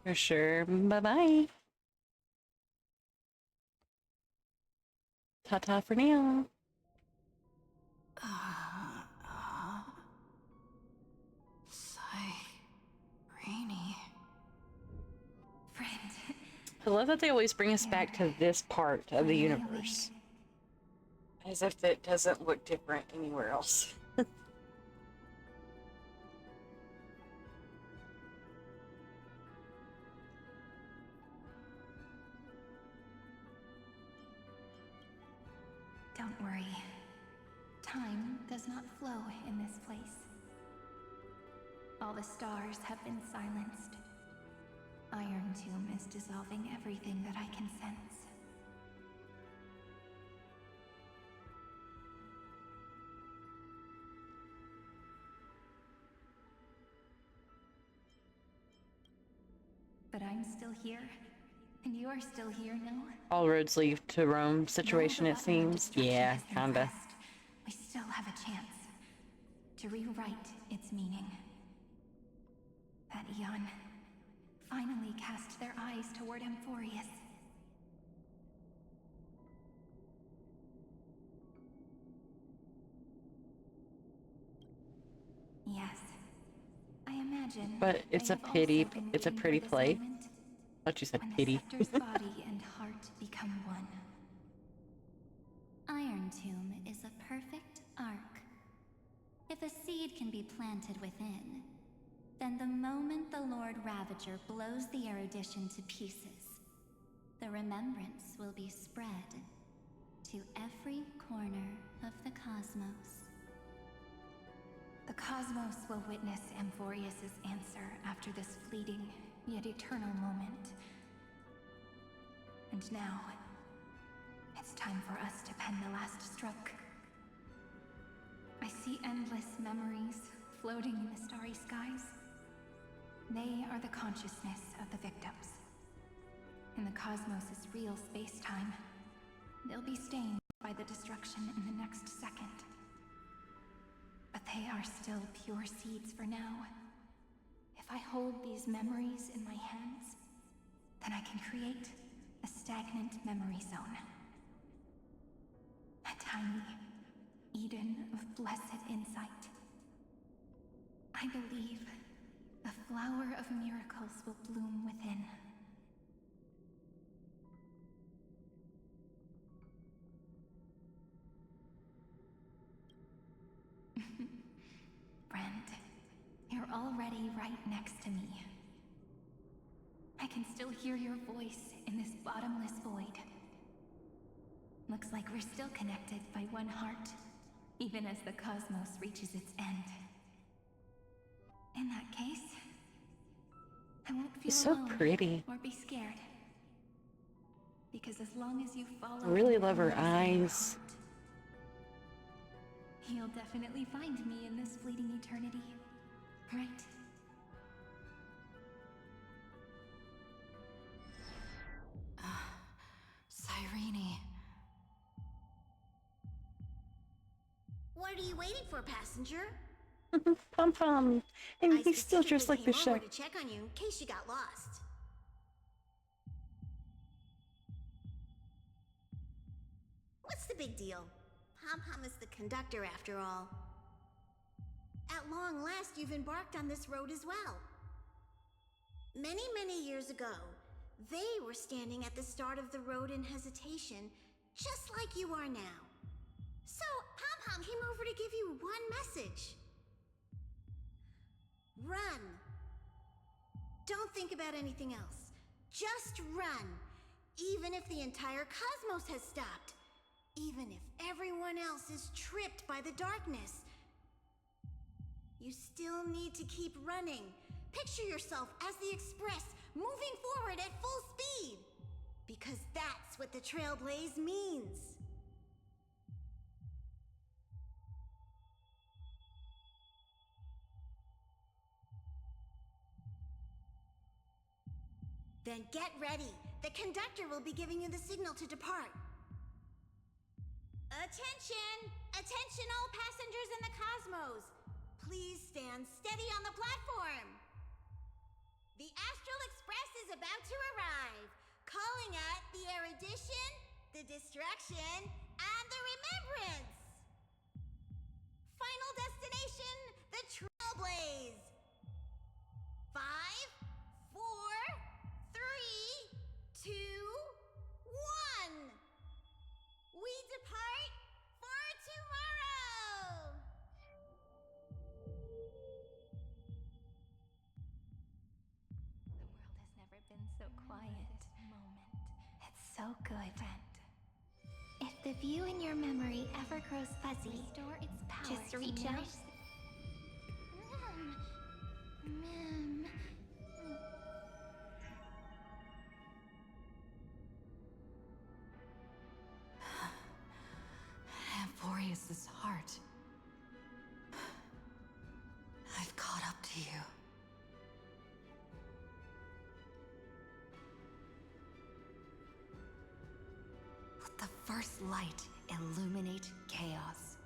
For sure. Bye-bye. Ta-ta for now. Rainy. Friend. I love that they always bring us back to this part of the universe. As if it doesn't look different anywhere else. Don't worry. Time does not flow in this place. All the stars have been silenced. Iron Tomb is dissolving everything that I can sense. But I'm still here, and you are still here, no? All roads lead to Rome situation, it seems. Yeah, kinda. We still have a chance to rewrite its meaning. That Eon finally cast their eyes toward Amphorius. Yes, I imagine. But it's a pity. It's a pretty play. Thought you said pity. Scepter's body and heart become one. Iron Tomb is a perfect arc. If a seed can be planted within, then the moment the Lord Ravager blows the erudition to pieces, the remembrance will be spread to every corner of the cosmos. The cosmos will witness Amphorius' answer after this fleeting, yet eternal moment. And now, it's time for us to pen the last stroke. I see endless memories floating in the starry skies. They are the consciousness of the victims. In the cosmos' real space-time, they'll be stained by the destruction in the next second. But they are still pure seeds for now. If I hold these memories in my hands, then I can create a stagnant memory zone. A tiny Eden of blessed insight. I believe the flower of miracles will bloom within. Friend, you're already right next to me. I can still hear your voice in this bottomless void. Looks like we're still connected by one heart, even as the cosmos reaches its end. In that case, I won't feel It's so alone pretty. or be scared. Because as long as you follow I really the love her compass in your eyes. heart, you'll definitely find me in this fleeting eternity. Right? Cyrene. What are you waiting for, passenger? Pom Pom. And I he's still dressed specifically like the came over chef. to check on you in case you got lost. What's the big deal? Pom Pom is the conductor after all. At long last, you've embarked on this road as well. Many, many years ago, they were standing at the start of the road in hesitation, just like you are now. So, Pom Pom came over to give you one message. Run. Don't think about anything else. Just run. Even if the entire cosmos has stopped. Even if everyone else is tripped by the darkness. You still need to keep running. Picture yourself as the Express, moving forward at full speed. Because that's what the Trailblaze means. Then get ready. The conductor will be giving you the signal to depart. Attention! Attention all passengers in the cosmos! Please stand steady on the platform. The Astral Express is about to arrive, calling at the erudition, the destruction, and the remembrance. Final destination, the Trailblaze. 5, 4, 3, 2, 1. We depart for tomorrow. The world has never been so quiet. It's so good. If the view in your memory ever grows fuzzy, Restore its power. just to reach out. nourish Amphorius's heart. I've caught up to you. Let the first light illuminate chaos.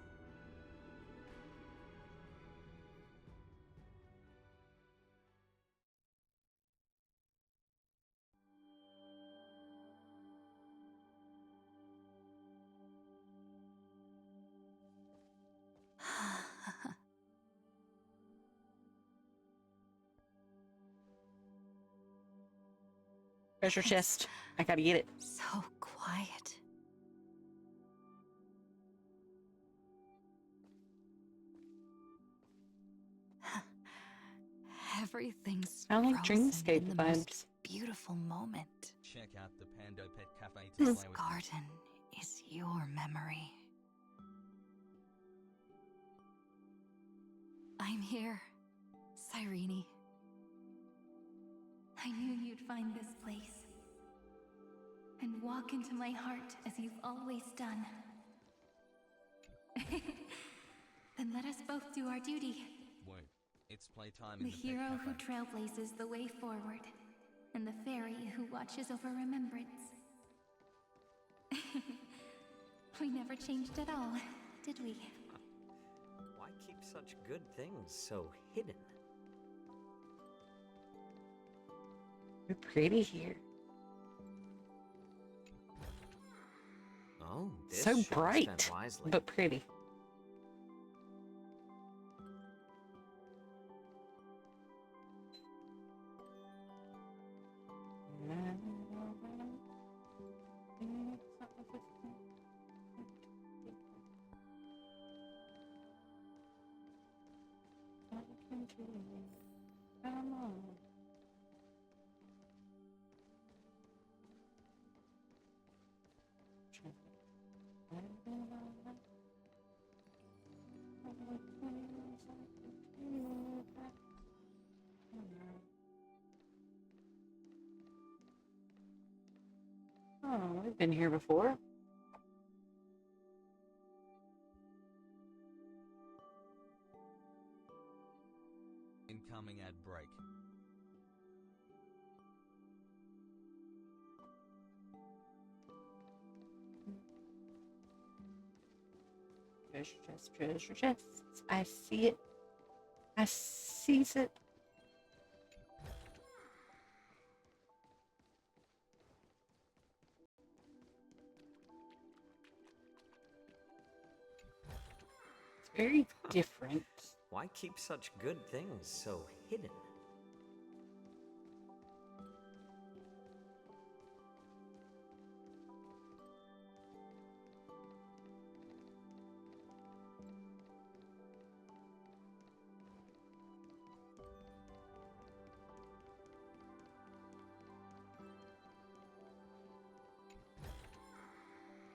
Treasure chest. I gotta get it. So quiet. Everything's I like frozen dreamscape in the most vibes. beautiful moment. Check out the Pando Pet Cafe to This play with. garden is your memory. I'm here, Cyrene. I knew you'd find this place. And walk into my heart as you've always done. Then let us both do our duty. Wait, it's playtime The in the pet hero who cafe. trailblazes the way forward, and the fairy who watches over remembrance. We never changed at all, did we? Why keep such good things so hidden? You're pretty here. Oh, this So shot spent bright, wisely. but pretty. Come on. I've been here before. Incoming ad break. Treasure chest, treasure chest. I see it. I sees it. It's very different. Why keep such good things so hidden?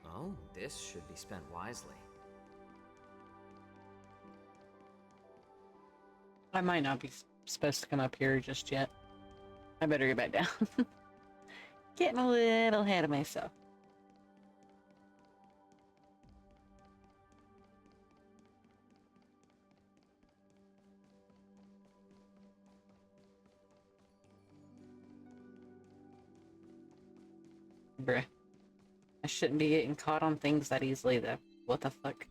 Oh, this should be spent wisely. I might not be supposed to come up here just yet. I better get back down. Getting a little ahead of myself. Bruh. I shouldn't be getting caught on things that easily, though. What the fuck?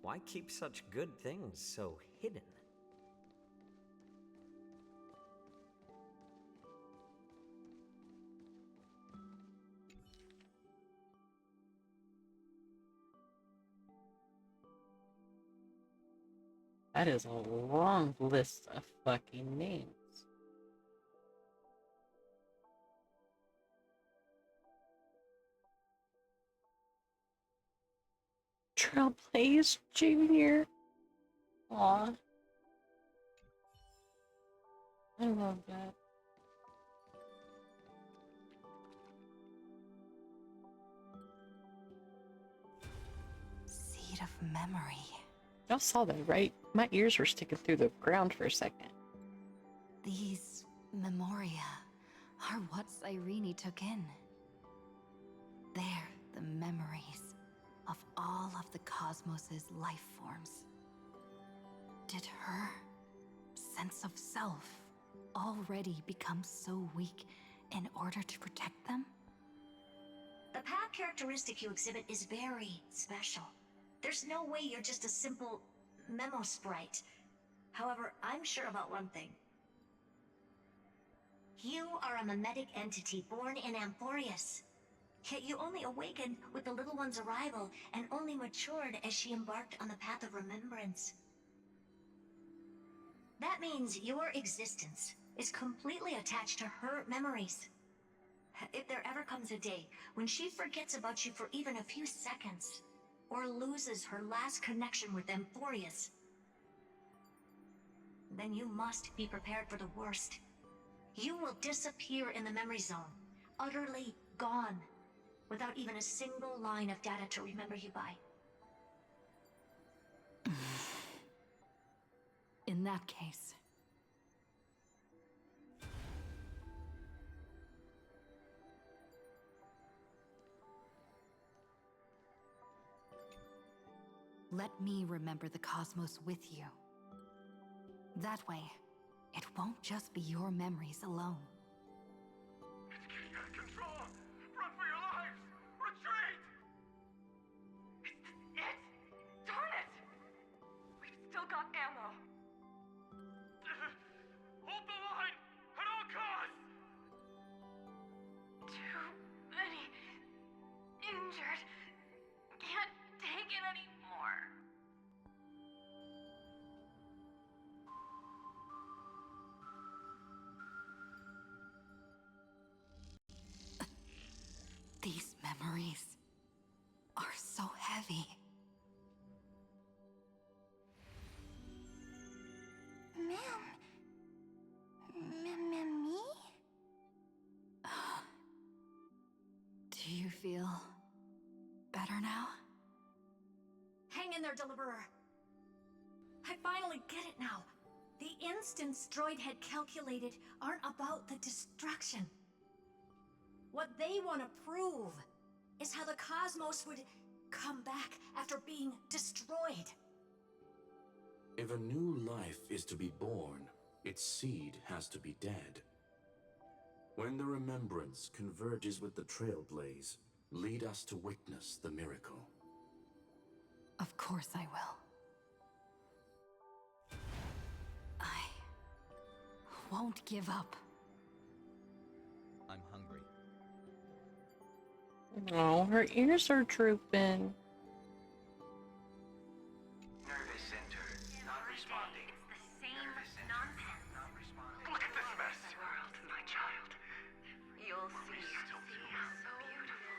Why keep such good things so hidden? That is a long list of fucking names. Trailblaze Jr. Aw. I love that. Seed of memory. Y'all saw that, right? My ears were sticking through the ground for a second. These memoria are what Cyrene took in. They're the memories of all of the cosmos's life forms. Did her sense of self already become so weak in order to protect them? The path characteristic you exhibit is very special. There's no way you're just a simple memo sprite. However, I'm sure about one thing. You are a memetic entity born in Amphorius. Yet you only awakened with the little one's arrival and only matured as she embarked on the path of remembrance. That means your existence is completely attached to her memories. If there ever comes a day when she forgets about you for even a few seconds, or loses her last connection with Amphorius, then you must be prepared for the worst. You will disappear in the memory zone, utterly gone, without even a single line of data to remember you by. In that case, let me remember the cosmos with you. That way, it won't just be your memories alone. It's getting out of control! Run for your lives! Retreat! It's it! Darn it! We've still got ammo. Hold the line! At all costs! Too many injured. Can't take it anymore. These memories are so heavy. Me? Do you feel better now? Hang in there, Deliverer. I finally get it now. The instants Droid had calculated aren't about the destruction. What they want to prove is how the cosmos would come back after being destroyed. If a new life is to be born, its seed has to be dead. When the remembrance converges with the trailblaze, lead us to witness the miracle. Of course I will. I won't give up. I'm hungry. Oh, her ears are drooping. Nervous center, not responding. It's the same nonsense. Not responding. Look at this mess. World, my child. You'll see how beautiful.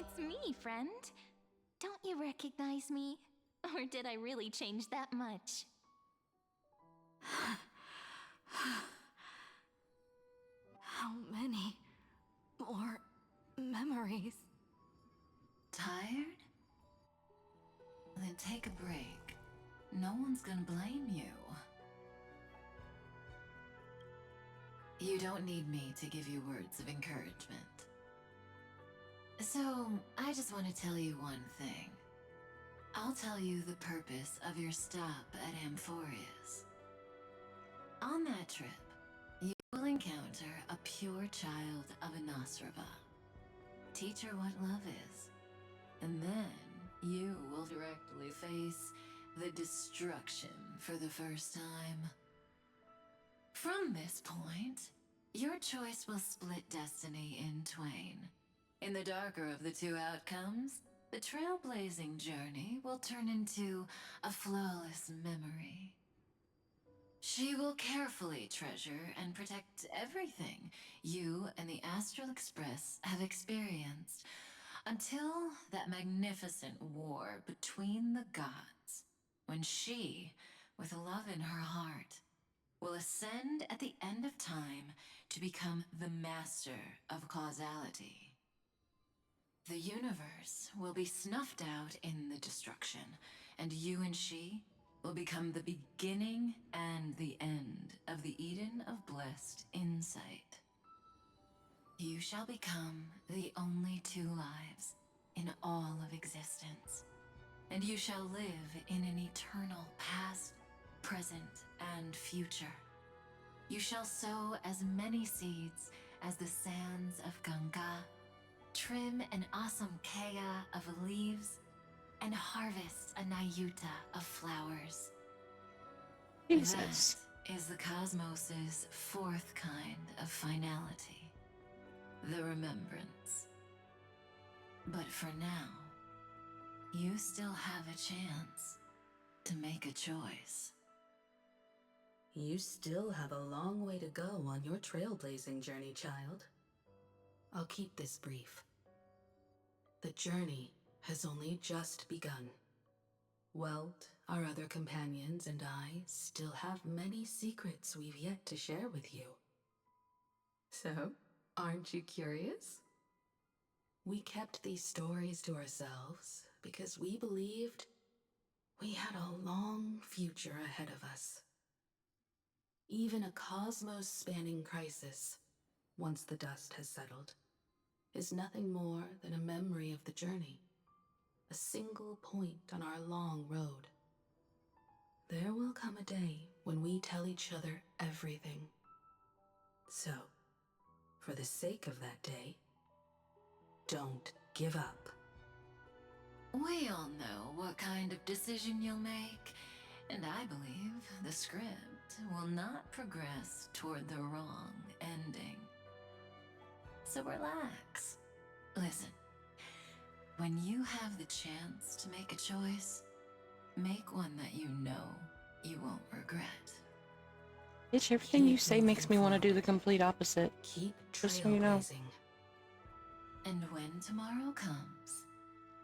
It's me, friend. Don't you recognize me? Or did I really change that much? How many more memories? Tired? Then take a break. No one's gonna blame you. You don't need me to give you words of encouragement. So, I just want to tell you one thing. I'll tell you the purpose of your stop at Amphorius. On that trip, you will encounter a pure child of Anastrava. Teach her what love is. And then you will directly face the destruction for the first time. From this point, your choice will split destiny in twain. In the darker of the two outcomes, the trailblazing journey will turn into a flawless memory. She will carefully treasure and protect everything you and the Astral Express have experienced until that magnificent war between the gods, when she, with love in her heart, will ascend at the end of time to become the master of causality. The universe will be snuffed out in the destruction, and you and she will become the beginning and the end of the Eden of blessed insight. You shall become the only two lives in all of existence, and you shall live in an eternal past, present, and future. You shall sow as many seeds as the sands of Ganga, trim an awesome kea of leaves, and harvest a nayuta of flowers. Jesus. That is the cosmos's fourth kind of finality, the remembrance. But for now, you still have a chance to make a choice. You still have a long way to go on your trailblazing journey, child. I'll keep this brief. The journey has only just begun. Welt, our other companions, and I still have many secrets we've yet to share with you. So, aren't you curious? We kept these stories to ourselves because we believed we had a long future ahead of us. Even a cosmos-spanning crisis, once the dust has settled, is nothing more than a memory of the journey, a single point on our long road. There will come a day when we tell each other everything. So, for the sake of that day, don't give up. We all know what kind of decision you'll make, and I believe the script will not progress toward the wrong ending. So relax. Listen, when you have the chance to make a choice, make one that you know you won't regret. Bitch, everything you say makes me want to do the complete opposite. Keep just so you know. And when tomorrow comes,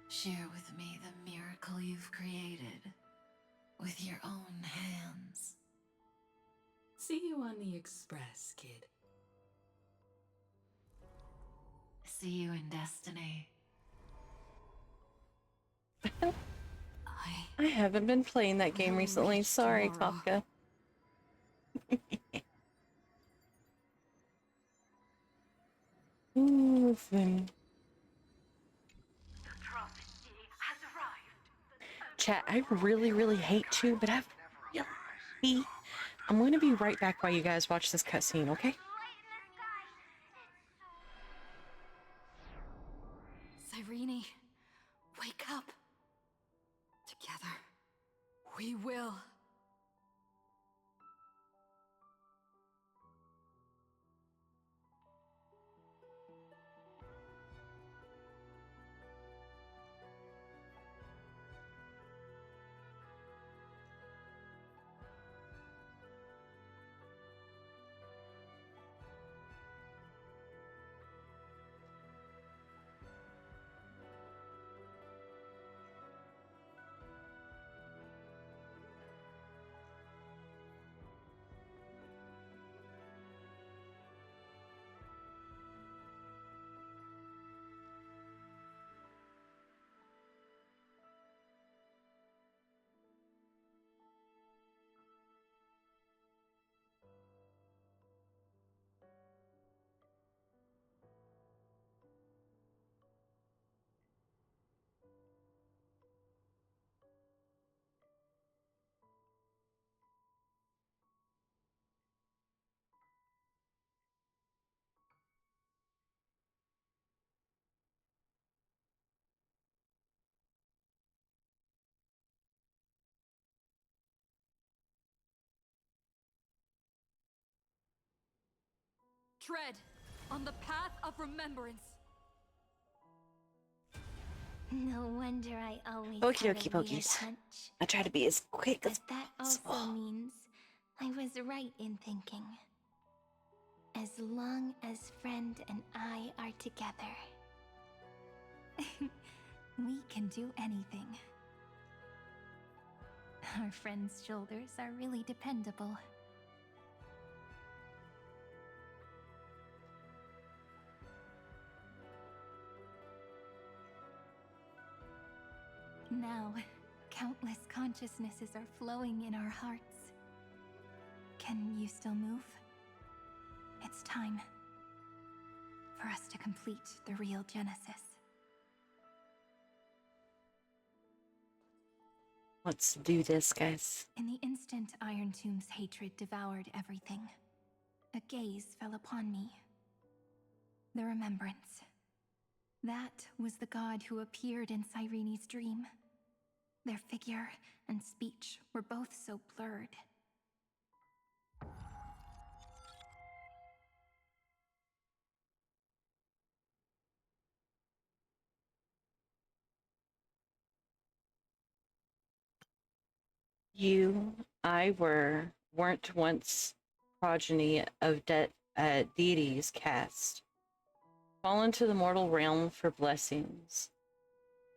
share with me the miracle you've created with your own hands. See you on the Express, kid. See you in destiny. I haven't been playing that game recently. Sorry, Kafka. moving. Chat, I really, really hate to, but I'm going to be right back while you guys watch this cutscene, okay? Cyrene, wake up. Together, we will. Tread on the path of remembrance. No wonder I always Okie had dokie a weird pokies. hunch. I try to be as quick as But that possible. also means I was right in thinking. As long as friend and I are together. We can do anything. Our friend's shoulders are really dependable. Now, countless consciousnesses are flowing in our hearts. Can you still move? It's time for us to complete the real Genesis. Let's do this, guys. In the instant Iron Tomb's hatred devoured everything, a gaze fell upon me. The remembrance. That was the god who appeared in Cyrene's dream. Their figure and speech were both so blurred. Weren't once progeny of deities cast, fallen to the mortal realm for blessings.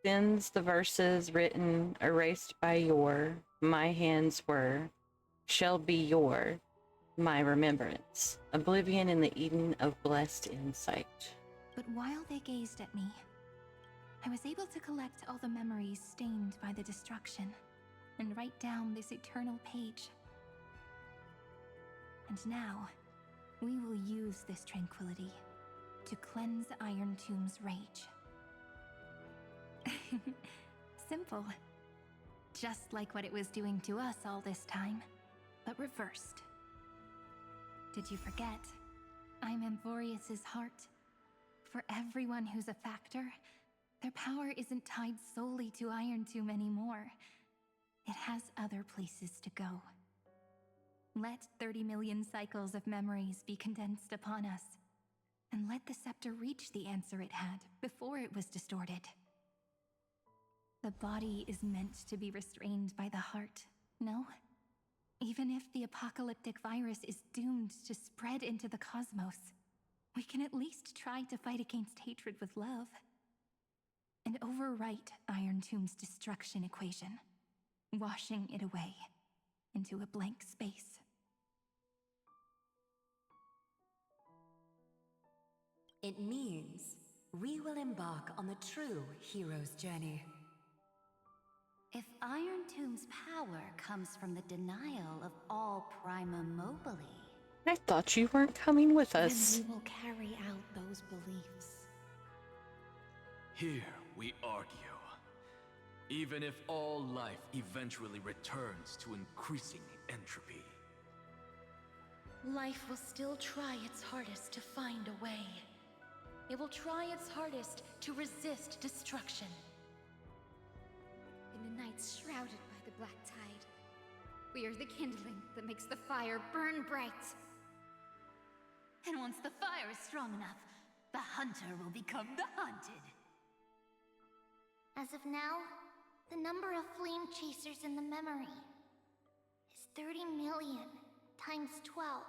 Sins the verses written, erased by my hands were, shall be my remembrance. Oblivion in the Eden of blessed insight. But while they gazed at me, I was able to collect all the memories stained by the destruction and write down this eternal page. And now, we will use this tranquility to cleanse Iron Tomb's rage. Simple. Just like what it was doing to us all this time, but reversed. Did you forget? I'm Amphorius's heart. For everyone who's a factor, their power isn't tied solely to Iron Tomb anymore. It has other places to go. Let 30 million cycles of memories be condensed upon us, and let the scepter reach the answer it had before it was distorted. The body is meant to be restrained by the heart, no? Even if the apocalyptic virus is doomed to spread into the cosmos, we can at least try to fight against hatred with love. And overwrite Iron Tomb's destruction equation, washing it away into a blank space. It means we will embark on the true hero's journey. If Iron Tomb's power comes from the denial of all Prima Mobile, I thought you weren't coming with us. Then we will carry out those beliefs. Here we argue. Even if all life eventually returns to increasing entropy. Life will still try its hardest to find a way. It will try its hardest to resist destruction. In the nights shrouded by the black tide, we are the kindling that makes the fire burn bright. And once the fire is strong enough, the hunter will become the hunted. As of now, the number of flame chasers in the memory is 30 million times 12.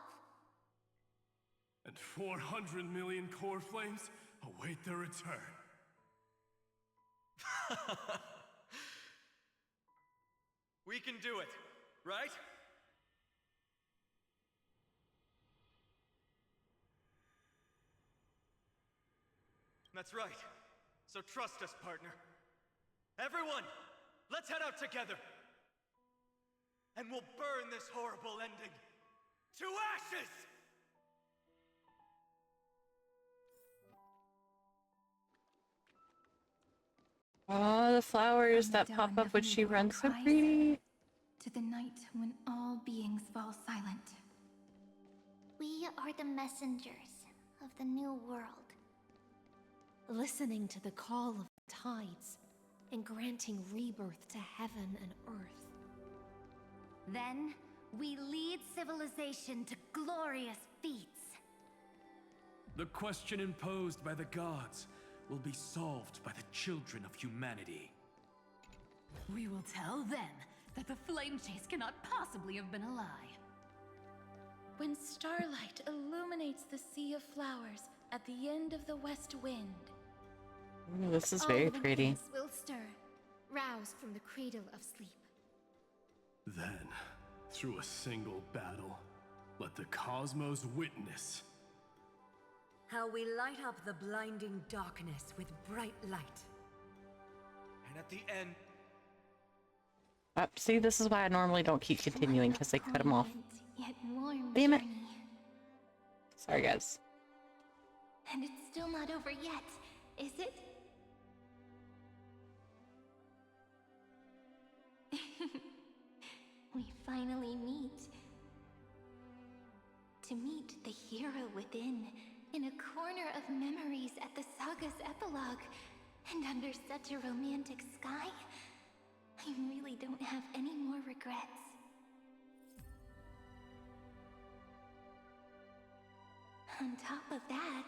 And 400 million core flames await their return. We can do it, right? That's right. So trust us, partner. Everyone, let's head out together. And we'll burn this horrible ending to ashes! Oh, the flowers that pop up when she runs, so pretty. To the night when all beings fall silent. We are the messengers of the new world. Listening to the call of the tides and granting rebirth to heaven and earth. Then, we lead civilization to glorious feats. The question imposed by the gods will be solved by the children of humanity. We will tell them that the flame chase cannot possibly have been a lie. When starlight illuminates the sea of flowers at the end of the west wind. Ooh, this is all very living pretty. things will stir, roused from the cradle of sleep. Then, through a single battle, let the cosmos witness. How we light up the blinding darkness with bright light. And at the end... See, this is why I normally don't keep continuing, because they cut them off. Yet warm Damn it. journey. Sorry, guys. And it's still not over yet, is it? We finally meet. To meet the hero within, in a corner of memories at the saga's epilogue, and under such a romantic sky, I really don't have any more regrets. On top of that,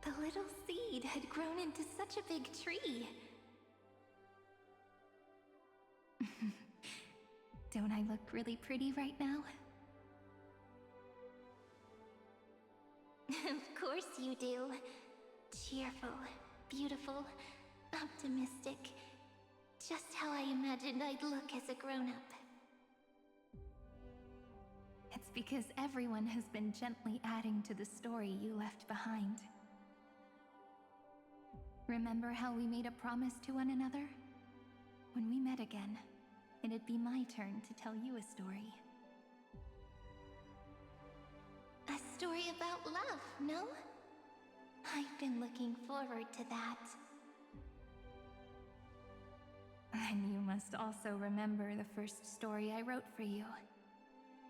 the little seed had grown into such a big tree. Don't I look really pretty right now? Of course you do. Cheerful, beautiful, optimistic. Just how I imagined I'd look as a grown-up. It's because everyone has been gently adding to the story you left behind. Remember how we made a promise to one another? When we met again, it'd be my turn to tell you a story. A story about love, no? I've been looking forward to that. And you must also remember the first story I wrote for you.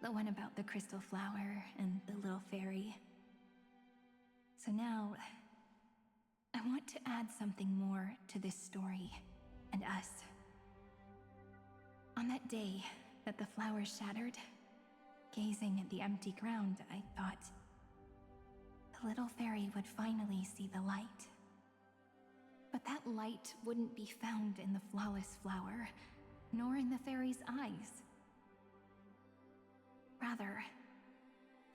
The one about the crystal flower and the little fairy. So now, I want to add something more to this story and us. On that day that the flowers shattered, gazing at the empty ground, I thought the little fairy would finally see the light. But that light wouldn't be found in the flawless flower, nor in the fairy's eyes. Rather,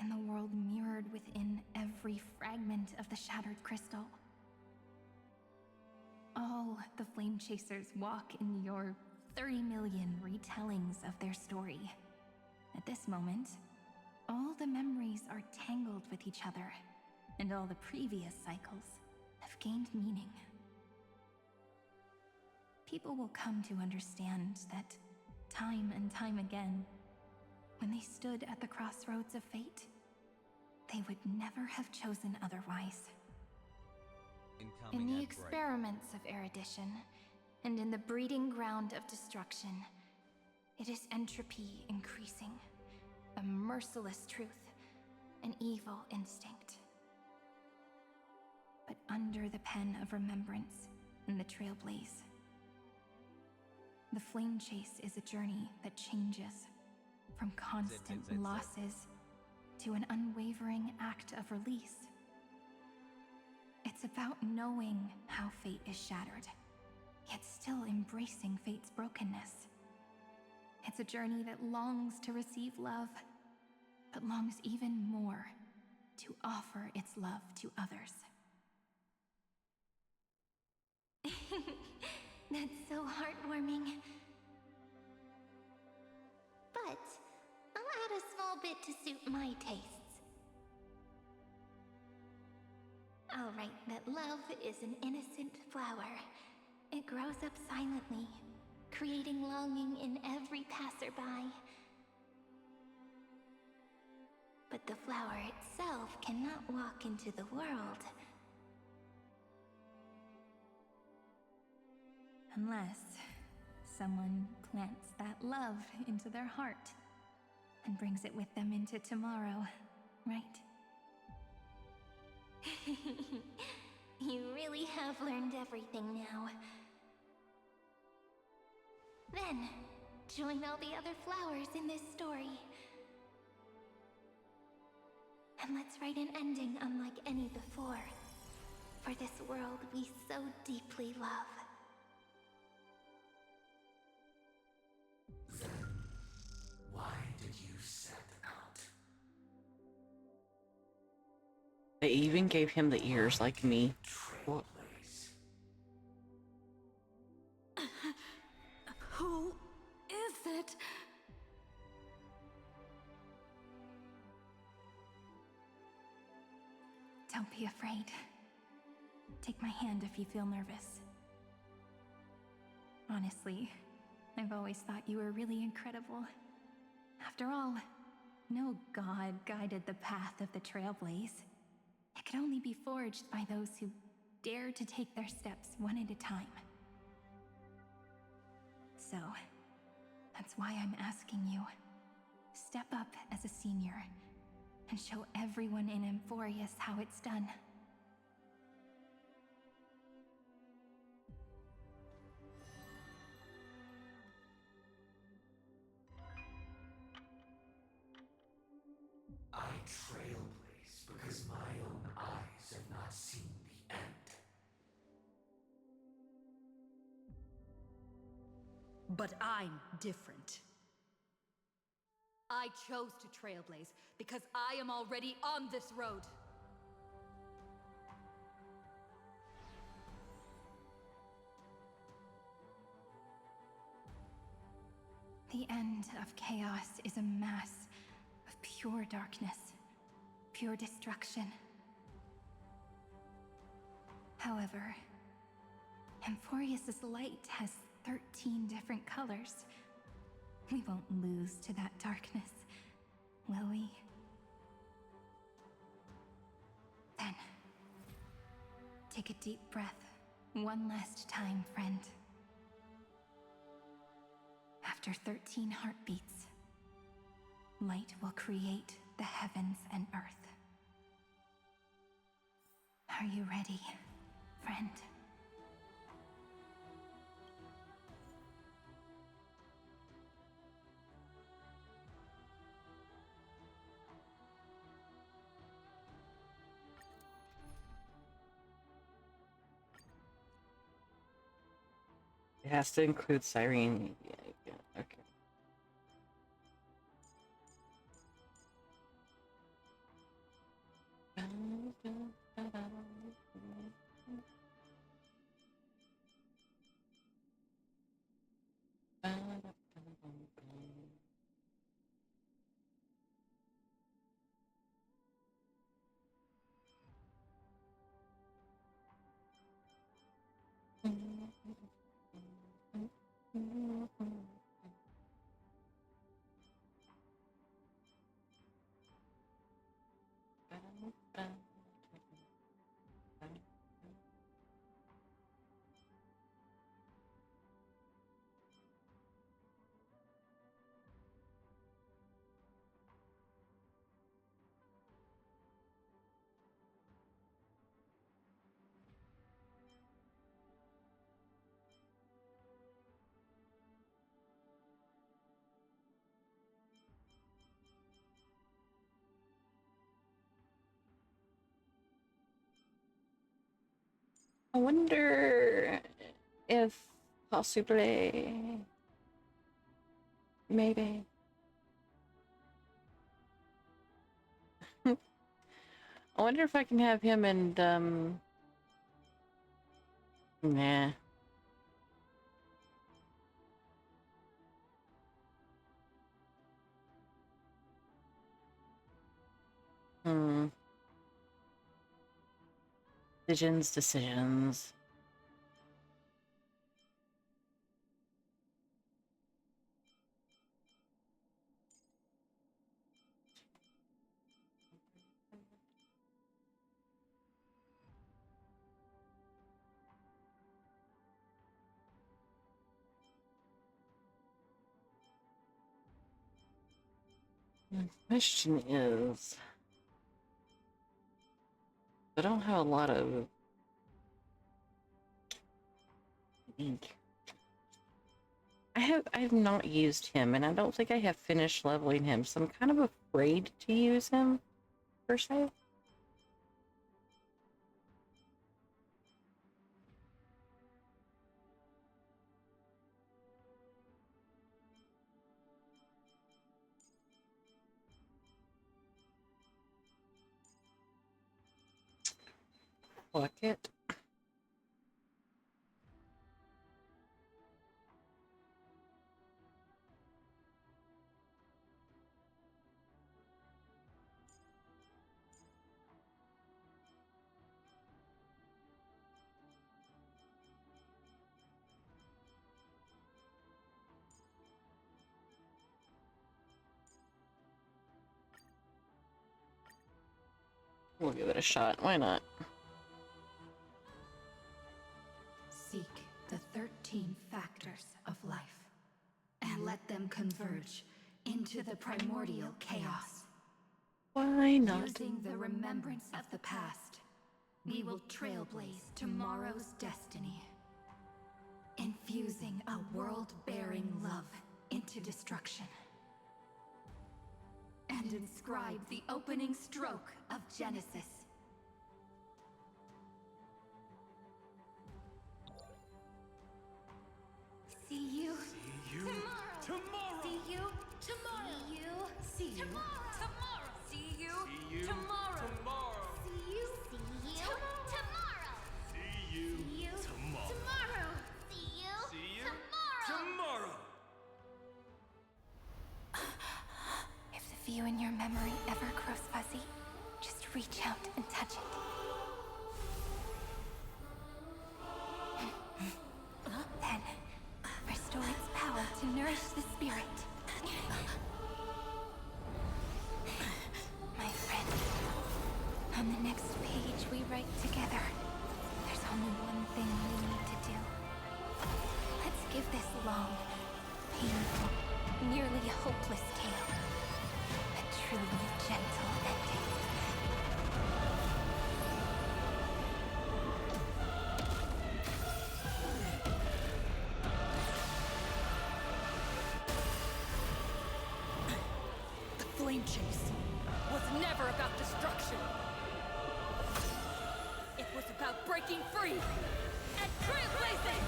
in the world mirrored within every fragment of the shattered crystal. All the flame chasers walk in your 30 million retellings of their story. At this moment, all the memories are tangled with each other, and all the previous cycles have gained meaning. People will come to understand that time and time again, when they stood at the crossroads of fate, they would never have chosen otherwise. In the experiments of erudition, and in the breeding ground of destruction, it is entropy increasing, a merciless truth, an evil instinct. But under the pen of remembrance and the trailblaze, the flame chase is a journey that changes from constant losses to an unwavering act of release. It's about knowing how fate is shattered, yet still embracing fate's brokenness. It's a journey that longs to receive love, but longs even more to offer its love to others. That's so heartwarming. But I'll add a small bit to suit my tastes. I'll write that love is an innocent flower. It grows up silently, creating longing in every passerby. But the flower itself cannot walk into the world unless someone plants that love into their heart and brings it with them into tomorrow, right? You really have learned everything now. Then, join all the other flowers in this story. And let's write an ending unlike any before, for this world we so deeply love. Why did you set out? They even gave him the ears like me. What? Who is it? Don't be afraid. Take my hand if you feel nervous. Honestly, I've always thought you were really incredible. After all, no god guided the path of the Trailblaze. It could only be forged by those who dare to take their steps one at a time. So, that's why I'm asking you. Step up as a senior and show everyone in Amphorius how it's done. I trailblaze because my own eyes have not seen the end. But I'm different. I chose to trailblaze because I am already on this road. The end of chaos is a mass of pure darkness, pure destruction. However, Amphorius' light has 13 different colors. We won't lose to that darkness, will we? Then, take a deep breath one last time, friend. After 13 heartbeats, light will create the heavens and earth. Are you ready, friend? It has to include Cyrene. Yeah, okay. I wonder if possibly, maybe. I wonder if I can have him and nah. Decisions. The question is, I don't have a lot of ink. I have not used him, and I don't think I have finished leveling him, so I'm kind of afraid to use him, per se. Fuck it. We'll give it a shot. Why not? Seek the 13 factors of life and let them converge into the primordial chaos. Why not? Using the remembrance of the past, we will trailblaze tomorrow's destiny. Infusing a world-bearing love into destruction. And inscribe the opening stroke of Genesis. See you tomorrow. See you tomorrow. See you tomorrow. See you tomorrow. See you tomorrow. See you Tomorrow. See you tomorrow. If the view in your memory ever grows fuzzy, just reach out and touch it. Then, restore its power to nourish the spirit. My friend, on the next page we write together, there's only one thing we need to do. Let's give this long, painful, nearly hopeless tale a truly gentle ending. The flame chase was never about destruction. It was about breaking free and trailblazing!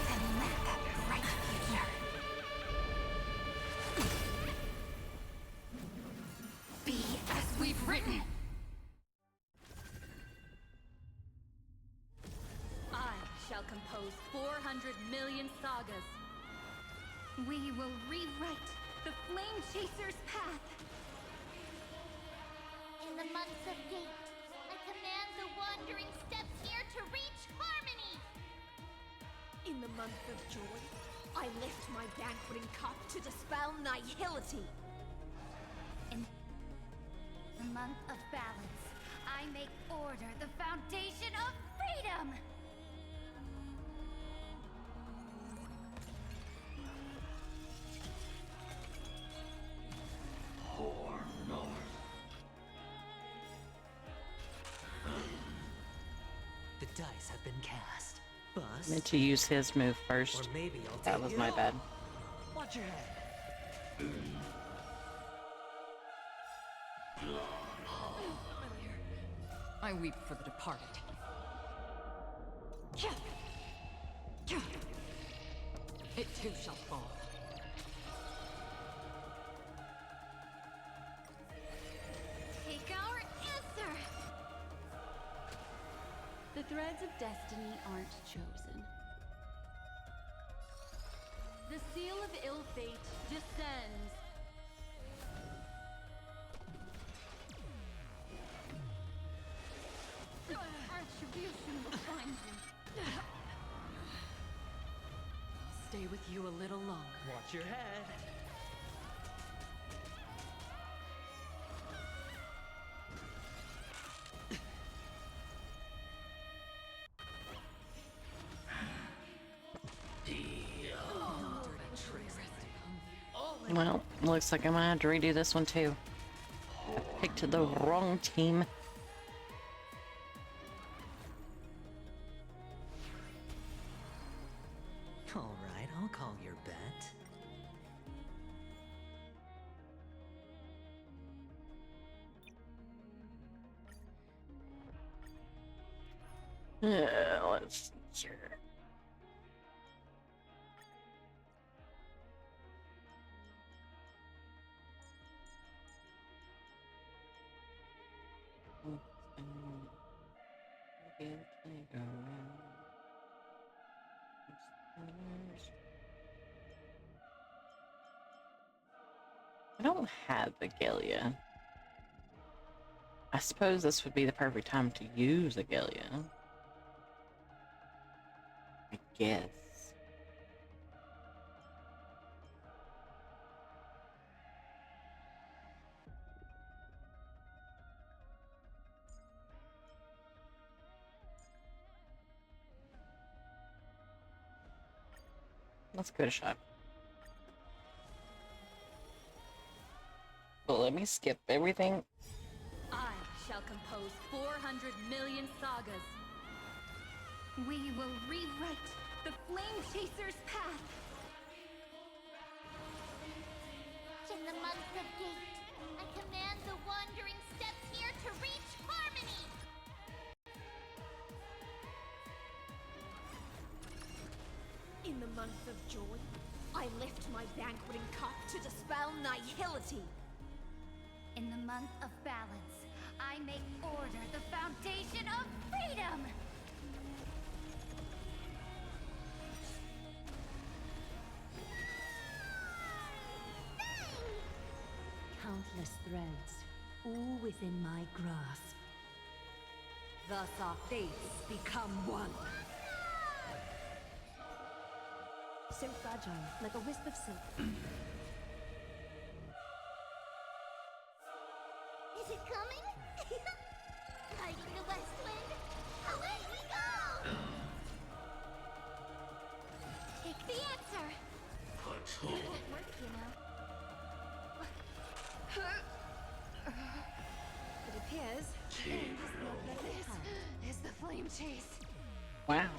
And let that bright future be as we've written. I shall compose 400 million sagas. We will rewrite the Flame Chaser's path. In the months of gate, I command the wandering steps here to reach harmony. In the month of joy, I lift my banqueting cup to dispel nihility. In the month of balance, I make order the foundation of freedom. The dice have been cast. Bust. Meant to use his move first. Or maybe I'll That take was it my all. bad. Watch your head. I weep for the departed. It too shall fall. Take our answer! The threads of destiny aren't chosen. The seal of ill fate descends. Attribution will find you. I'll stay with you a little longer. Watch your head. Well, looks like I'm gonna have to redo this one too. I picked the wrong team. All right, I'll call your bet. Let's see here. I don't have Agalia. I suppose this would be the perfect time to use Agalia. I guess. Let's give it a shot. But let me skip everything. I shall compose 400 million sagas. We will rewrite the Flame Chaser's path. In the month of Gate, I command the wandering steps here to reach harmony! In the month of joy, I lift my banqueting cup to dispel nihility. In the month of balance, I make order the foundation of freedom. Countless threads, all within my grasp. Thus our fates become one. So fragile, like a wisp of silk. Is it coming? Guiding the west wind, away we go! Take the answer! It won't work, you know. It appears. This is the flame chase. Wow.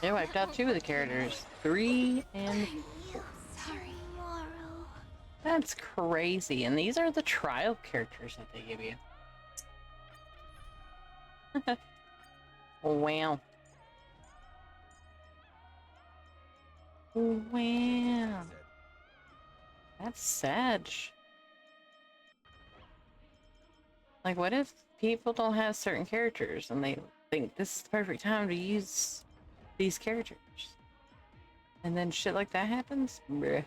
They wiped out 2 of the characters. 3 and 4. Sorry, Morrow. That's crazy. And these are the trial characters that they give you. Wow. Wow. That's sad. Like, what if people don't have certain characters and they think this is the perfect time to use these characters? And then shit like that happens? Bruh.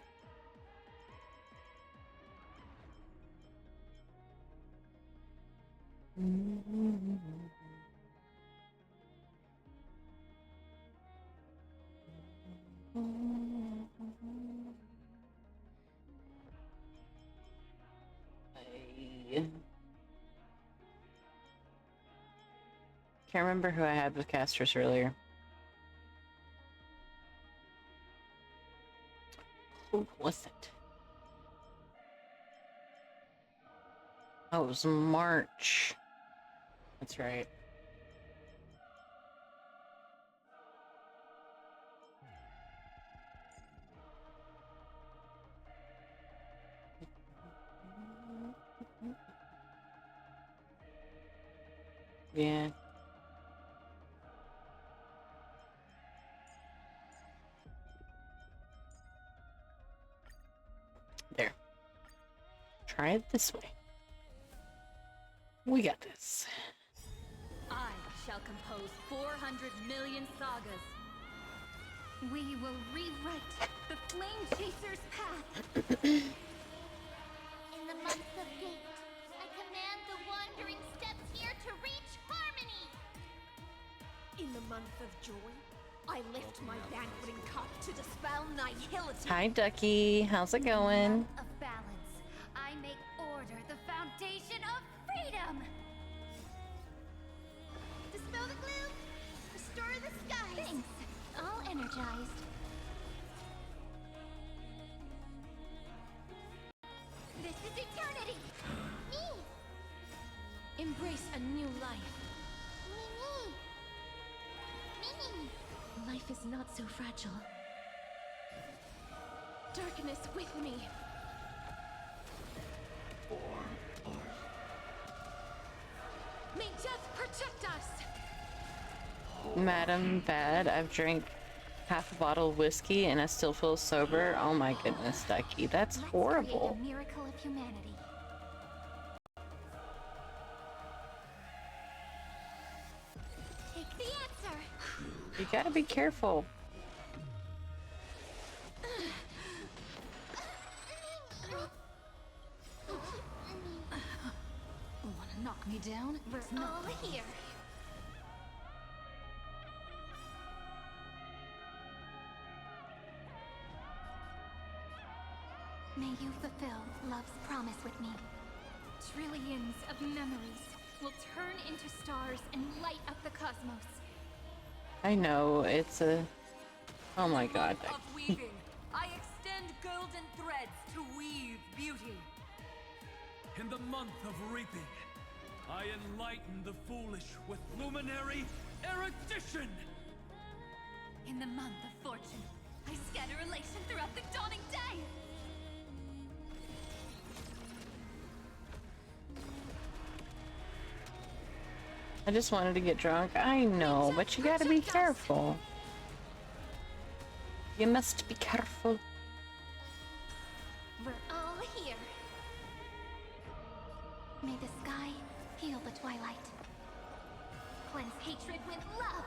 Can't remember who I had with casters earlier. Who was it? Oh, it was March. That's right. Yeah. There. Try it this way. We got this. I shall compose 400 million sagas. We will rewrite the Flame Chaser's path. In the month of Gate, I command the wandering steps here to reach harmony. In the month of Joy, I lift my banqueting cup to dispel nihility. Hi, Ducky. How's it going? Of balance, I make order the foundation of freedom. Dispel the gloom, restore the skies. Thanks. All energized. This is eternity. Me. Embrace a new life. Me. Life is not so fragile. Darkness with me. May death protect us. Madam Bad, I've drank half a bottle of whiskey and I still feel sober. Oh my goodness, Ducky, that's horrible. Create a miracle of humanity. Take the answer. You gotta be careful. Wanna knock me down? We're all here. May you fulfill love's promise with me. Trillions of memories will turn into stars and light up the cosmos. I know, it's a... Oh my god, Of Ducky. weaving, I extend golden threads to weave beauty. In the month of reaping, I enlighten the foolish with luminary erudition. In the month of fortune, I scatter elation throughout the dawning day. I just wanted to get drunk. I know, but you gotta be careful. You must be careful. We're all here. May the sky heal the twilight. Cleanse hatred with love.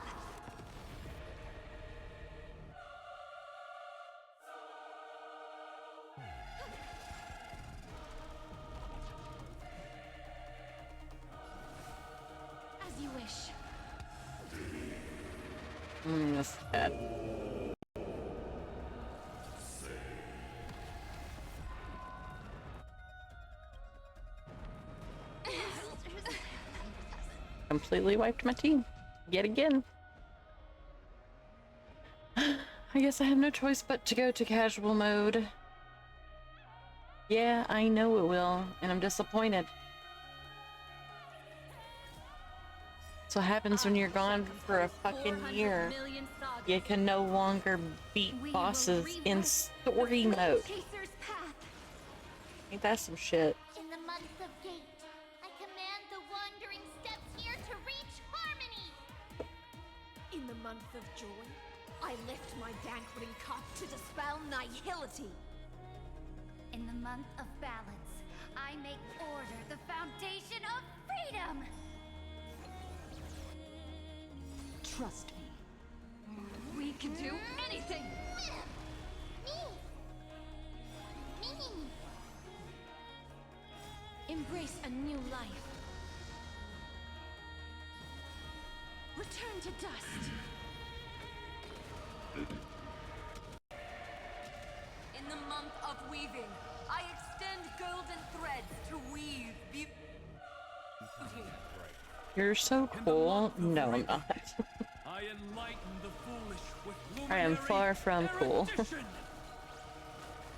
As you wish. That's bad. Completely wiped my team. Yet again. I guess I have no choice but to go to casual mode. Yeah, I know it will, and I'm disappointed. That's what happens when you're gone for a fucking year. You can no longer beat bosses in story mode. Ain't that some shit? In the month of Gate, I command the wandering steps here to reach harmony. In the month of Joy, I lift my banqueting cup to dispel nihility. In the month of balance, I make order the foundation of freedom. Trust me. We can do anything. Me. Embrace a new life. Return to dust. In the month of weaving, I extend golden threads to weave beauty. You're so cool. No, I'm not. I enlighten the foolish with I am luminary far from cool. erudition.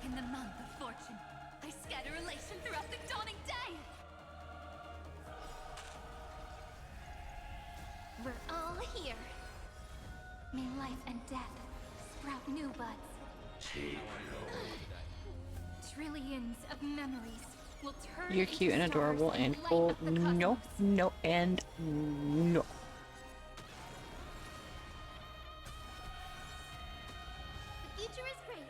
In the month of fortune, I scatter elation throughout the dawning day. We're all here. May life and death sprout new buds. Trillions of memories will turn You're into cute and stars adorable and light cool. up the No, cosmos. no, and no. The future is great.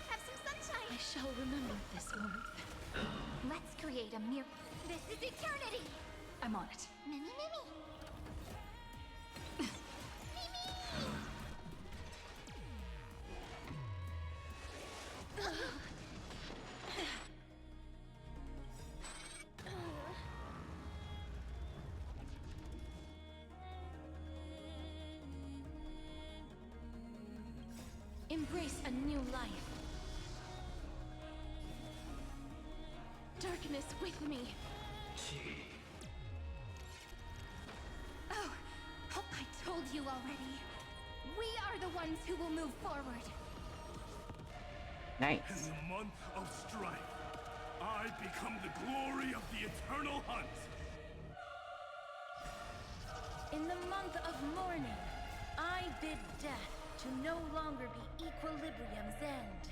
Have some sunshine. I shall remember this moment. Let's create a mere. This is eternity. I'm on it. Mimi, Mimi. Embrace a new life. Darkness with me. Oh, I told you already. We are the ones who will move forward. Nice. In the month of strife, I become the glory of the eternal hunt. In the month of mourning, I bid death to no longer be equilibrium's end.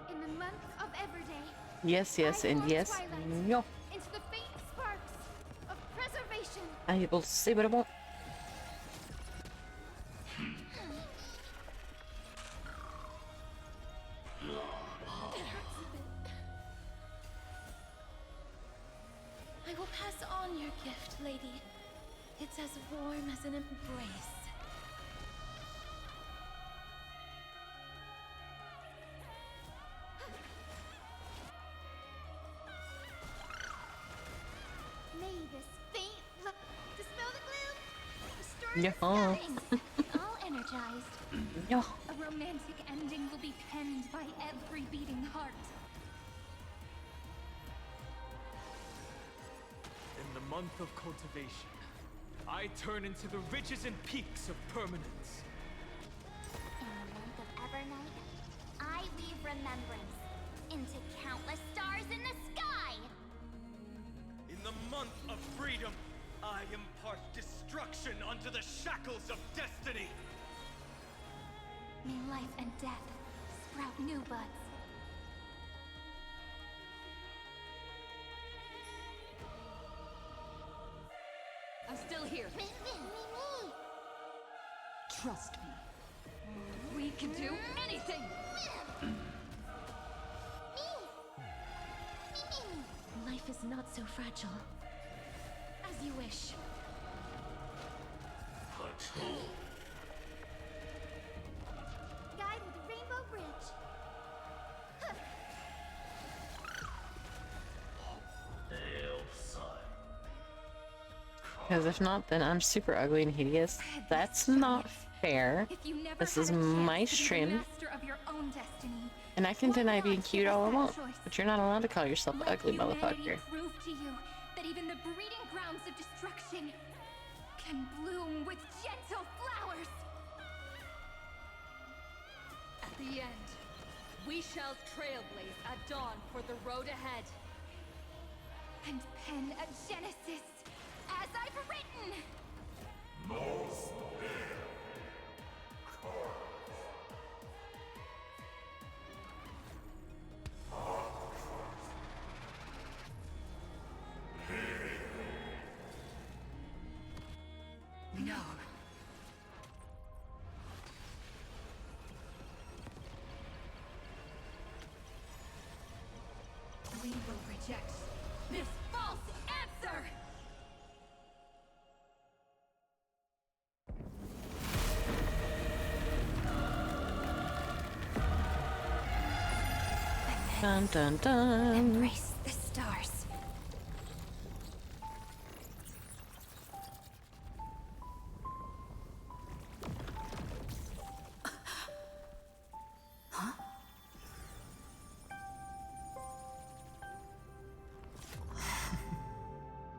In the month of Everday, Yes, yes, I and call yes. twilight No. into the faint sparks of preservation. I will say what I want. I will pass on your gift, lady. It's as warm as an embrace. May this faint look dispel the gloom. Restore Yeah. the sky. All energized. No. A romantic ending will be penned by every beating heart. In the month of cultivation, I turn into the ridges and peaks of permanence. In the month of Evernight, I weave remembrance into countless stars in the sky. In the month of freedom, I impart destruction onto the shackles of destiny. May life and death sprout new buds. I'm still here. Me. Trust me. We can do anything. Life is not so fragile. As you wish. Guide with Rainbow Bridge. Because if not, then I'm super ugly and hideous. That's not fair. If you never This had is a chance my to be the stream, master of your own destiny, and I can why deny not being give cute us all I that want. choice? But you're not allowed to call yourself Let ugly, humanity motherfucker. prove to you that even the breeding grounds of destruction can bloom with gentle flowers. At the end, we shall trailblaze at dawn for the road ahead. And pen a genesis as I've written. No. We will reject this false answer. Dun dun dun. Embrace the stars.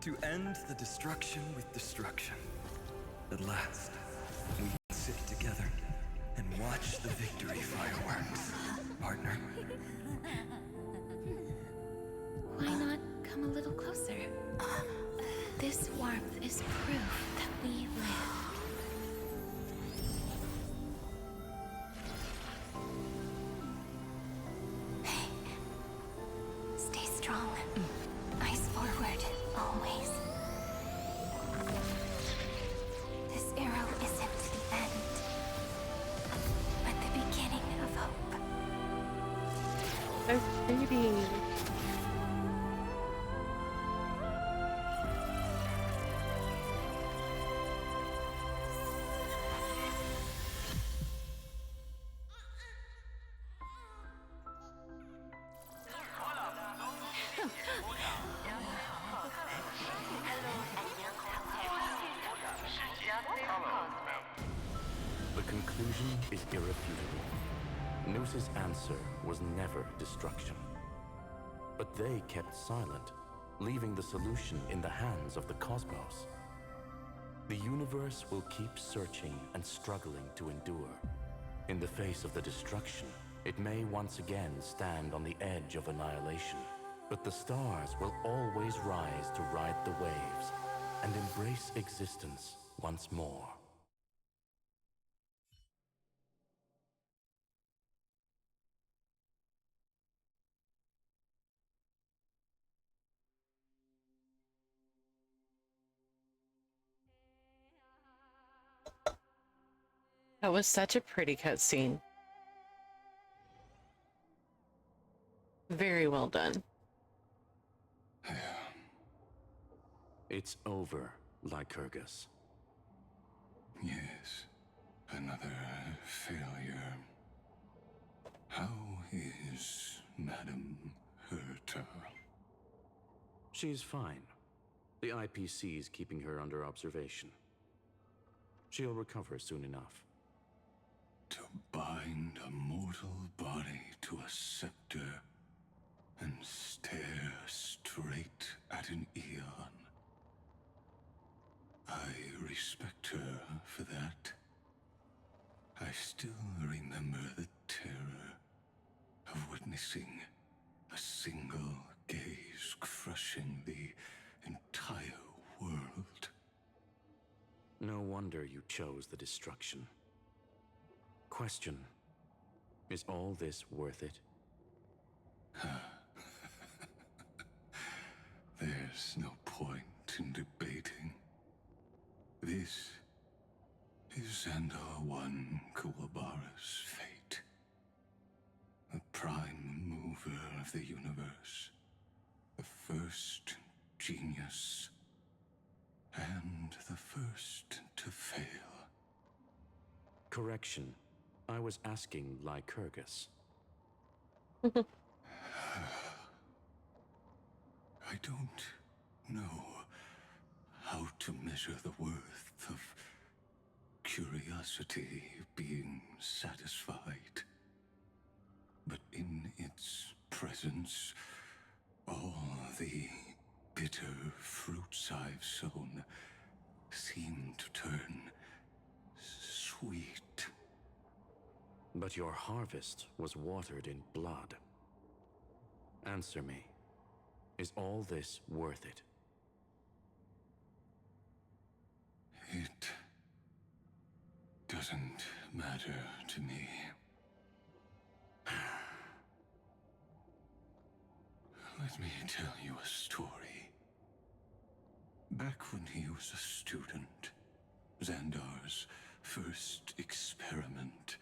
To end the destruction with destruction. At last, we can sit together and watch the victory fireworks, partner. Why not come a little closer? This warmth is proof that we live. So pretty. The conclusion is irrefutable. Noose's answer was never destruction. But they kept silent, leaving the solution in the hands of the cosmos. The universe will keep searching and struggling to endure. In the face of the destruction, it may once again stand on the edge of annihilation. But the stars will always rise to ride the waves and embrace existence once more. That was such a pretty cutscene. Very well done. It's over, Lycurgus. Yes, another failure. How is Madame Herta? She's fine. The IPC's keeping her under observation. She'll recover soon enough. To bind a mortal body to a scepter and stare straight at an eon. I respect her for that. I still remember the terror of witnessing a single gaze crushing the entire world. No wonder you chose the destruction. Question: is all this worth it? There's no point in debating. This is Xandar One Kuwabara's fate. The prime mover of the universe. The first genius. And the first to fail. Correction. I was asking Lycurgus. I don't know how to measure the worth of curiosity being satisfied. But in its presence, all the bitter fruits I've sown seem to turn sweet. But your harvest was watered in blood. Answer me. Is all this worth it? It doesn't matter to me. Let me tell you a story. Back when he was a student, Xandar's first experiment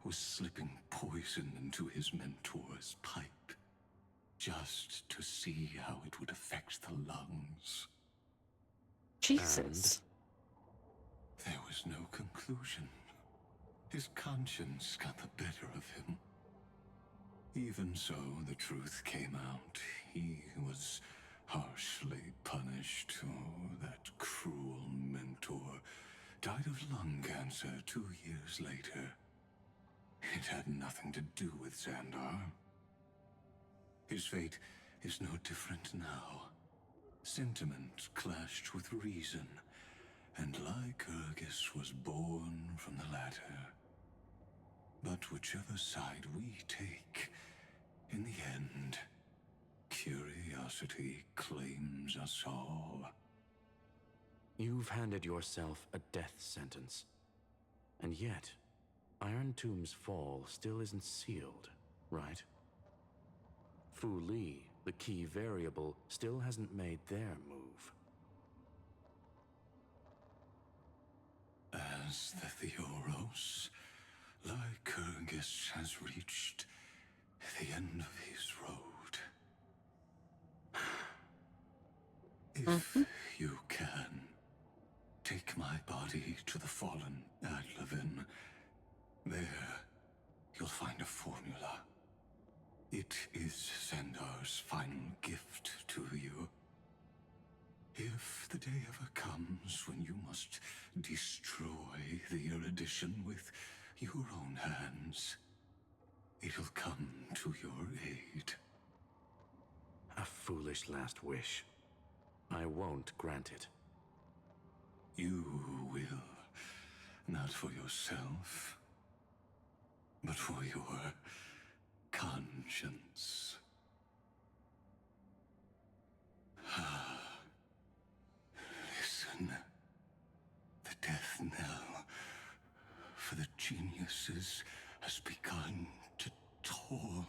was slipping poison into his mentor's pipe, just to see how it would affect the lungs. Jesus. And there was no conclusion. His conscience got the better of him. Even so, the truth came out. He was harshly punished. Oh, that cruel mentor died of lung cancer 2 years later. It had nothing to do with Xandar. His fate is no different now. Sentiment clashed with reason, and Lycurgus was born from the latter. But whichever side we take, in the end, curiosity claims us all. You've handed yourself a death sentence. And yet, Iron Tomb's fall still isn't sealed, right? Fu Li, the key variable, still hasn't made their move. As the Theoros, Lycurgus has reached the end of his road. If you can, take my body to the fallen Adlevin. There, you'll find a formula. It is Xandar's final gift to you. If the day ever comes when you must destroy the erudition with your own hands, it'll come to your aid. A foolish last wish. I won't grant it. You will. Not for yourself, but for your conscience. Listen. The death knell for the geniuses has begun to toll.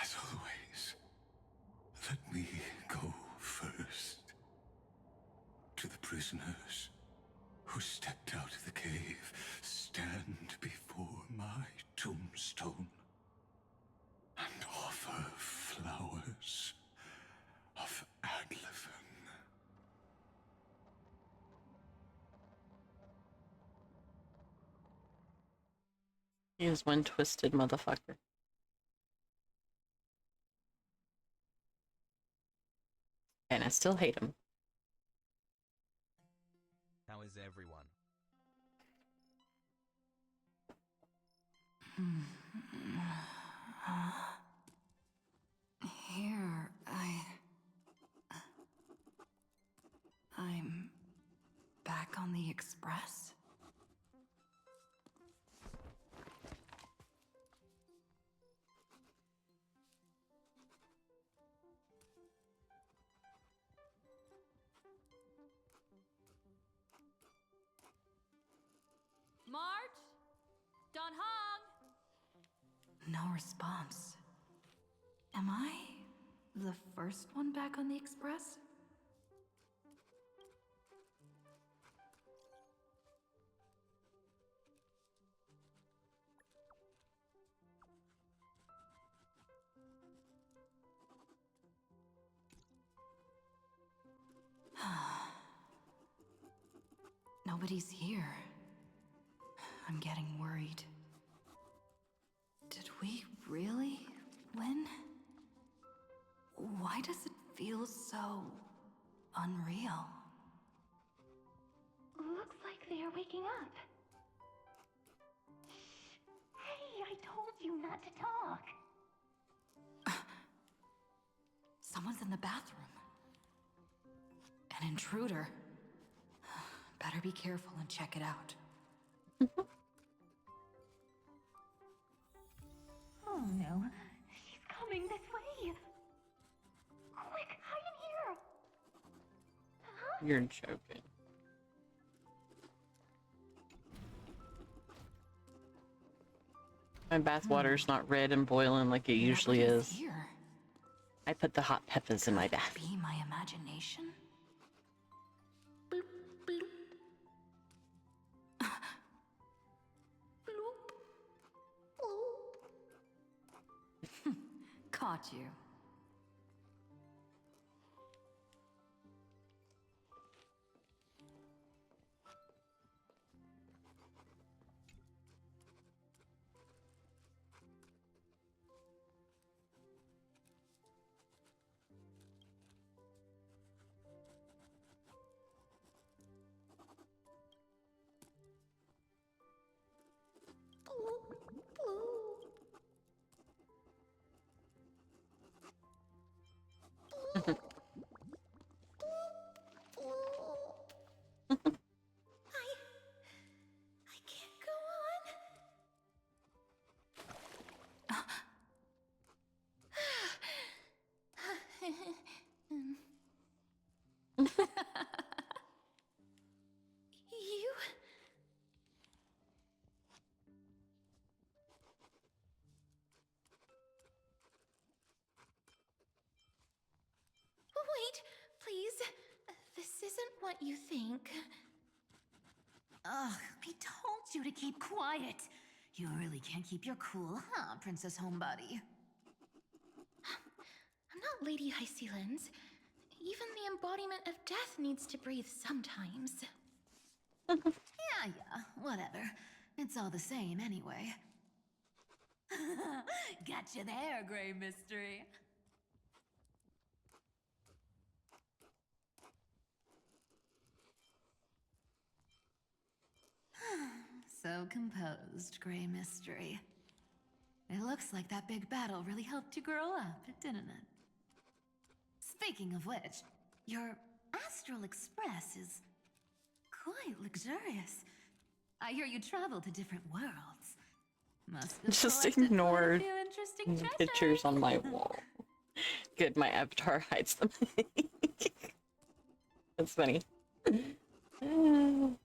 As always, let me go first. To the prisoners who stepped out of the cave, stand before my tombstone and offer flowers of Adlevin. He is one twisted motherfucker. And I still hate him. How is everyone? Here, I'm back on the express. March? Don Hong? No response. Am I the first one back on the express? Nobody's here. I'm getting worried. Did we really win? Why does it feel so unreal? Looks like they are waking up. Hey, I told you not to talk. Someone's in the bathroom. An intruder. Better be careful and check it out. Oh no, she's coming this way. Quick, hide in here. Huh? You're joking. My bath water's not red and boiling like it usually is. Here. I put the hot peppers in my bath. Be my imagination? Bloop, bloop. Bloop. Bloop. Caught you. I can't go on. You... Wait, please. This isn't what you think. Ugh, I told you to keep quiet. You really can't keep your cool, huh, Princess Homebody? I'm not Lady Hycelands. Even the embodiment of death needs to breathe sometimes. Yeah, whatever. It's all the same anyway. Gotcha there, Grey Mystery. So composed, Grey Mystery. It looks like that big battle really helped you grow up, didn't it? Speaking of which, your Astral Express is quite luxurious. I hear you travel to different worlds. Must have Just collected ignore quite a few interesting the treasures. pictures on my wall. Good, my avatar hides them. That's funny. Who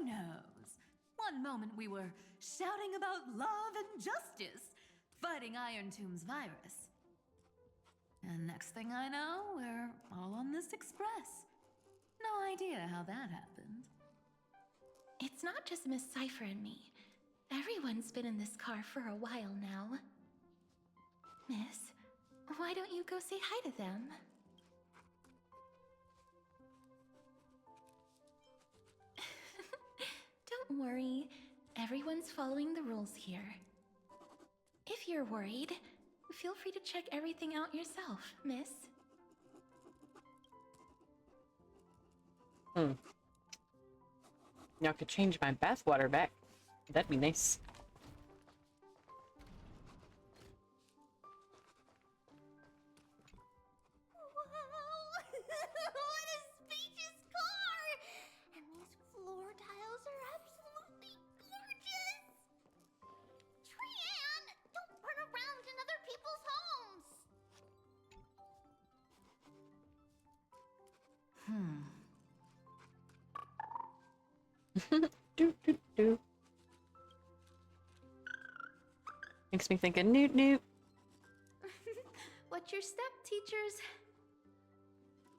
knows? One moment we were shouting about love and justice, fighting Iron Tomb's virus. And next thing I know, we're all on this express. No idea how that happened. It's not just Miss Cypher and me. Everyone's been in this car for a while now. Miss, why don't you go say hi to them? Don't worry. Everyone's following the rules here. If you're worried, feel free to check everything out yourself, miss. Y'all could change my bathwater back. That'd be nice. What a spacious car! And these floor tiles are absolutely gorgeous! Trian, don't run around in other people's homes! Do. Makes me think of Newt Newt. What's your step, teachers?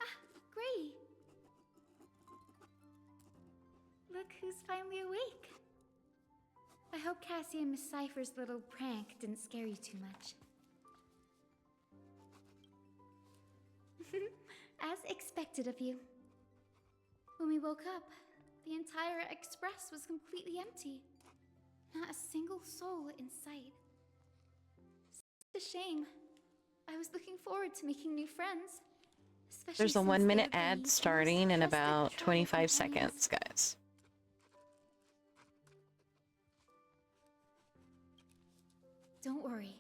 Ah, Gray. Look who's finally awake. I hope Cassie and Miss Cypher's little prank didn't scare you too much. As expected of you. When we woke up, the entire express was completely empty. Not a single soul in sight. Such a shame. I was looking forward to making new friends. There's a 1-minute ad starting in about 25 seconds, guys. Don't worry.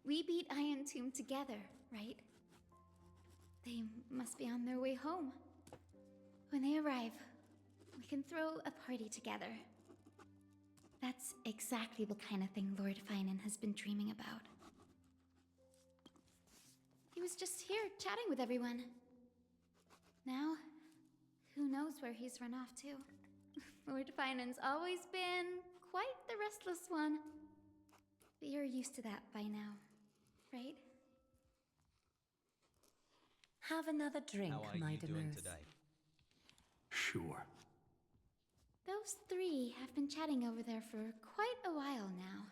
We beat Iron Tomb together, right? They must be on their way home. When they arrive, we can throw a party together. That's exactly the kind of thing Lord Finan has been dreaming about. He was just here chatting with everyone. Now, who knows where he's run off to? Lord Finan's always been quite the restless one. But you're used to that by now, right? Have another drink, How are my you doing demurs. today? Sure. Those three have been chatting over there for quite a while now.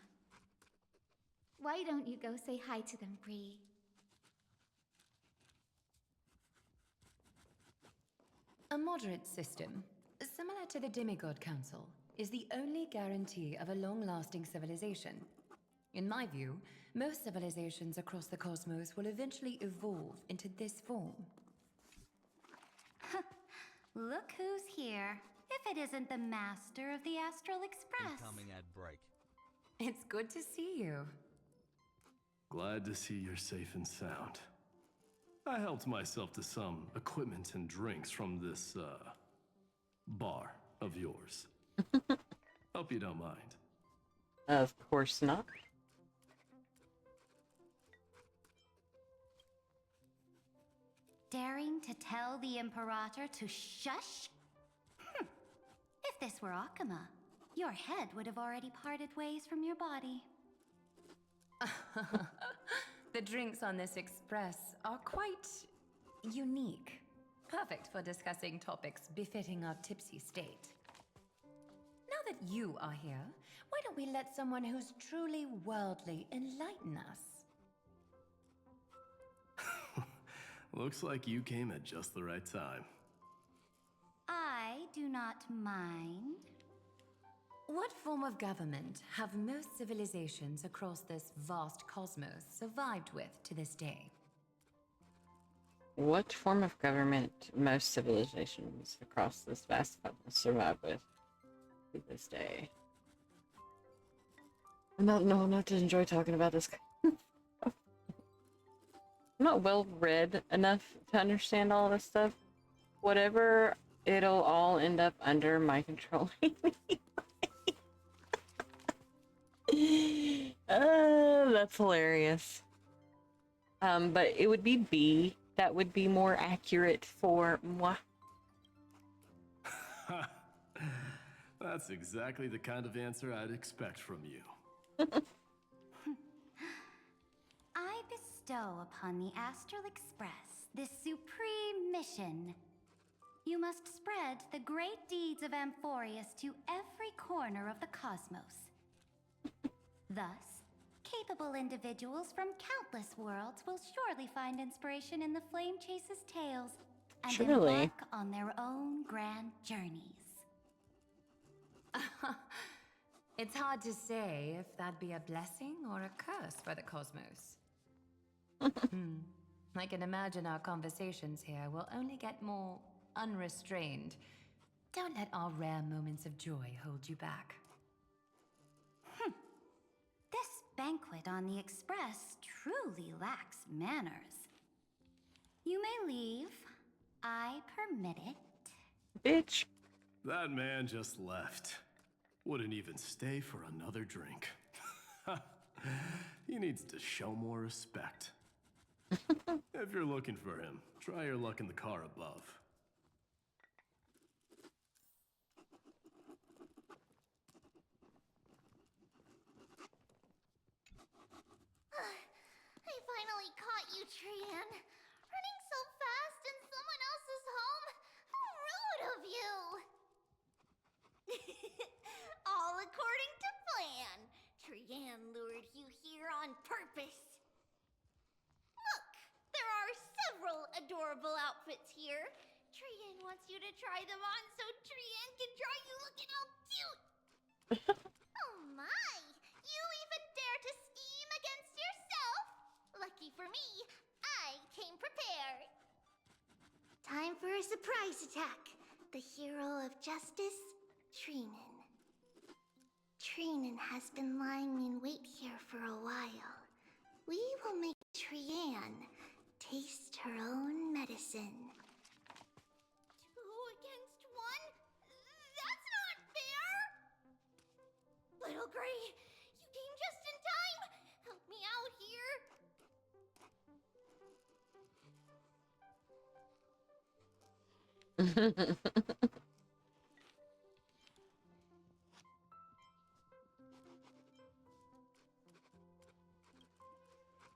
Why don't you go say hi to them, Bree? A moderate system, similar to the Demigod Council, is the only guarantee of a long-lasting civilization. In my view, most civilizations across the cosmos will eventually evolve into this form. Look who's here. If it isn't the master of the Astral Express. Incoming ad break. It's good to see you. Glad to see you're safe and sound. I helped myself to some equipment and drinks from this, bar of yours. Hope you don't mind. Of course not. Daring to tell the Imperator to shush? If this were Akuma, your head would have already parted ways from your body. The drinks on this express are quite unique. Perfect for discussing topics befitting our tipsy state. that you are here, why don't we let someone who's truly worldly enlighten us? Looks like you came at just the right time. I do not mind. What form of government have most civilizations across this vast cosmos survived with to this day? What form of government most civilizations across this vast continent survive with to this day? I'm not to enjoy talking about this. I'm not well read enough to understand all this stuff. Whatever, it'll all end up under my control. That's hilarious. But it would be B. That would be more accurate for moi. That's exactly the kind of answer I'd expect from you. I bestow upon the Astral Express this supreme mission. You must spread the great deeds of Amphorius to every corner of the cosmos. Thus, capable individuals from countless worlds will surely find inspiration in the Flame Chase's tales and embark on their own grand journeys. It's hard to say if that'd be a blessing or a curse for the cosmos. I can imagine our conversations here will only get more unrestrained. Don't let our rare moments of joy hold you back. This banquet on the Express truly lacks manners. You may leave. I permit it. Bitch. That man just left. Wouldn't even stay for another drink. He needs to show more respect. If you're looking for him, try your luck in the car above. I finally caught you, Trian. Running so fast in someone else's home? How rude of you! All according to plan. Trian lured you here on purpose. Look, there are several adorable outfits here. Trian wants you to try them on so Trian can draw you looking all cute. Oh my! You even dare to scheme against yourself? Lucky for me, I came prepared. Time for a surprise attack. The hero of justice, Trinan. Trinan has been lying in wait here for a while. We will make Trian taste her own medicine. 2 against 1? That's not fair! Little Gray, you came just in time! Help me out here!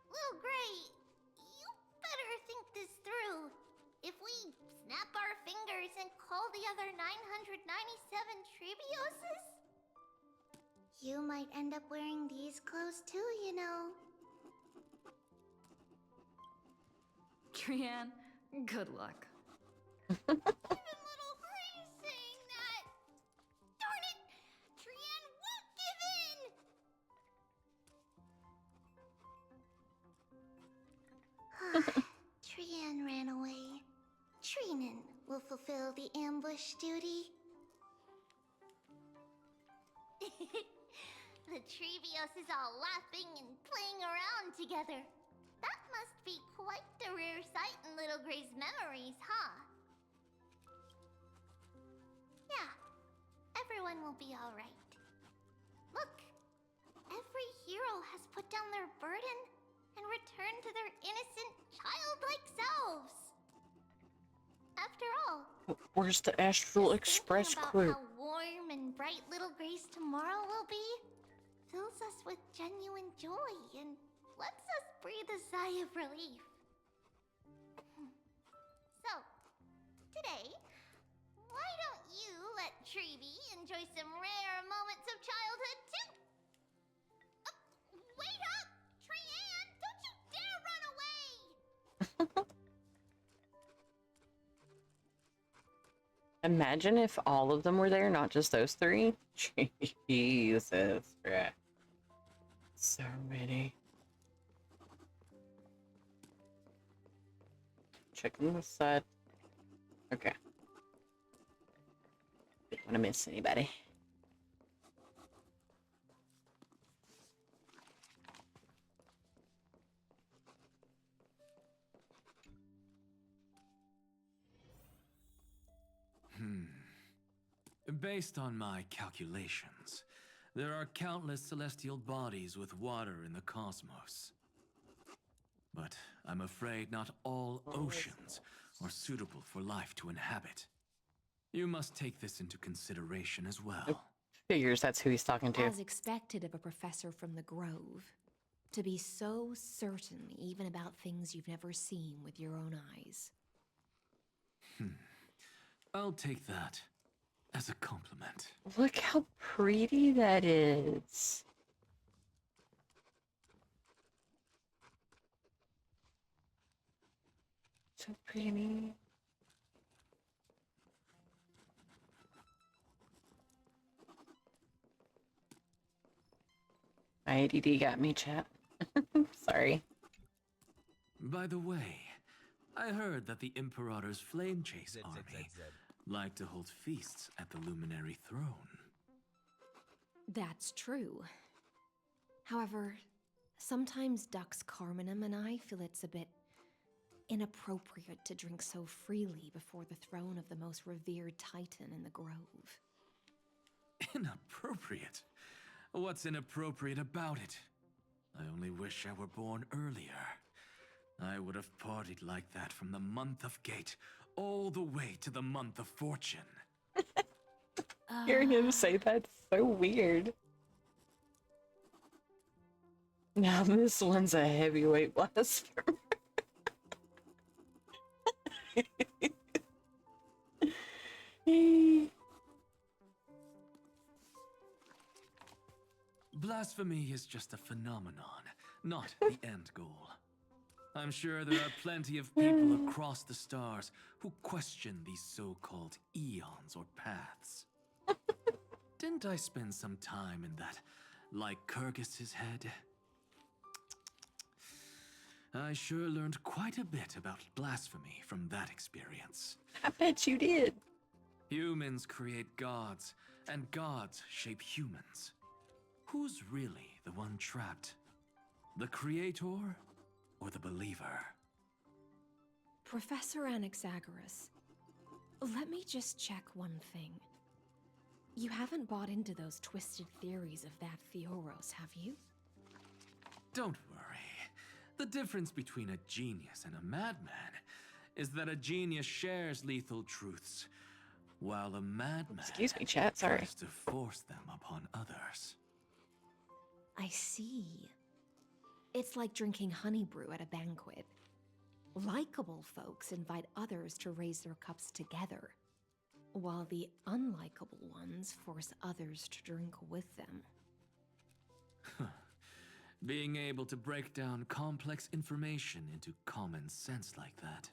Little Gray, you better think this through. If we snap our fingers and call the other 997 Trebioses, you might end up wearing these clothes too, you know. Trian, good luck. Even Little Gray's saying that. Darn it! Trian won't give in! Trian ran away. Trinan will fulfill the ambush duty. The Trebios is all laughing and playing around together. That must be quite the rare sight in Little Gray's memories, huh? Yeah, everyone will be alright. Look, every hero has put down their burden and returned to their innocent, childlike selves. After all, Where's the Astral Express about crew? how warm and bright Little Gray's tomorrow will be fills us with genuine joy and lets us breathe a sigh of relief. So, today, why don't you let Treeby enjoy some rare Imagine if all of them were there, not just those three. Jesus, right. So many. Checking the side. Okay. Don't want to miss anybody. Based on my calculations, there are countless celestial bodies with water in the cosmos. But I'm afraid not all oceans are suitable for life to inhabit. You must take this into consideration as well. Figures that's who he's talking to. As expected of a professor from the Grove, to be so certain even about things you've never seen with your own eyes. I'll take that as a compliment. Look how pretty that is. So pretty. My ADD got me, chat. Sorry. By the way, I heard that the Imperator's Flame Chase army like to hold feasts at the Luminary Throne. That's true. However, sometimes Dux Carminum and I feel it's a bit inappropriate to drink so freely before the throne of the most revered titan in the Grove. Inappropriate? What's inappropriate about it? I only wish I were born earlier. I would have partied like that from the month of Gate all the way to the month of Fortune. Hearing him say that's so weird. Now this one's a heavyweight blasphemer. Blasphemy is just a phenomenon, not the end goal. I'm sure there are plenty of people across the stars who question these so-called eons or paths. Didn't I spend some time in that Lycurgus's head? I sure learned quite a bit about blasphemy from that experience. I bet you did. Humans create gods, and gods shape humans. Who's really the one trapped? The creator or the believer? Professor Anaxagoras, let me just check one thing. You haven't bought into those twisted theories of that Theoros, have you? Don't worry. The difference between a genius and a madman is that a genius shares lethal truths, while a madman Excuse me, chat, sorry. tries to force them upon others. I see. It's like drinking honey brew at a banquet. Likable folks invite others to raise their cups together, while the unlikable ones force others to drink with them. Being able to break down complex information into common sense like that.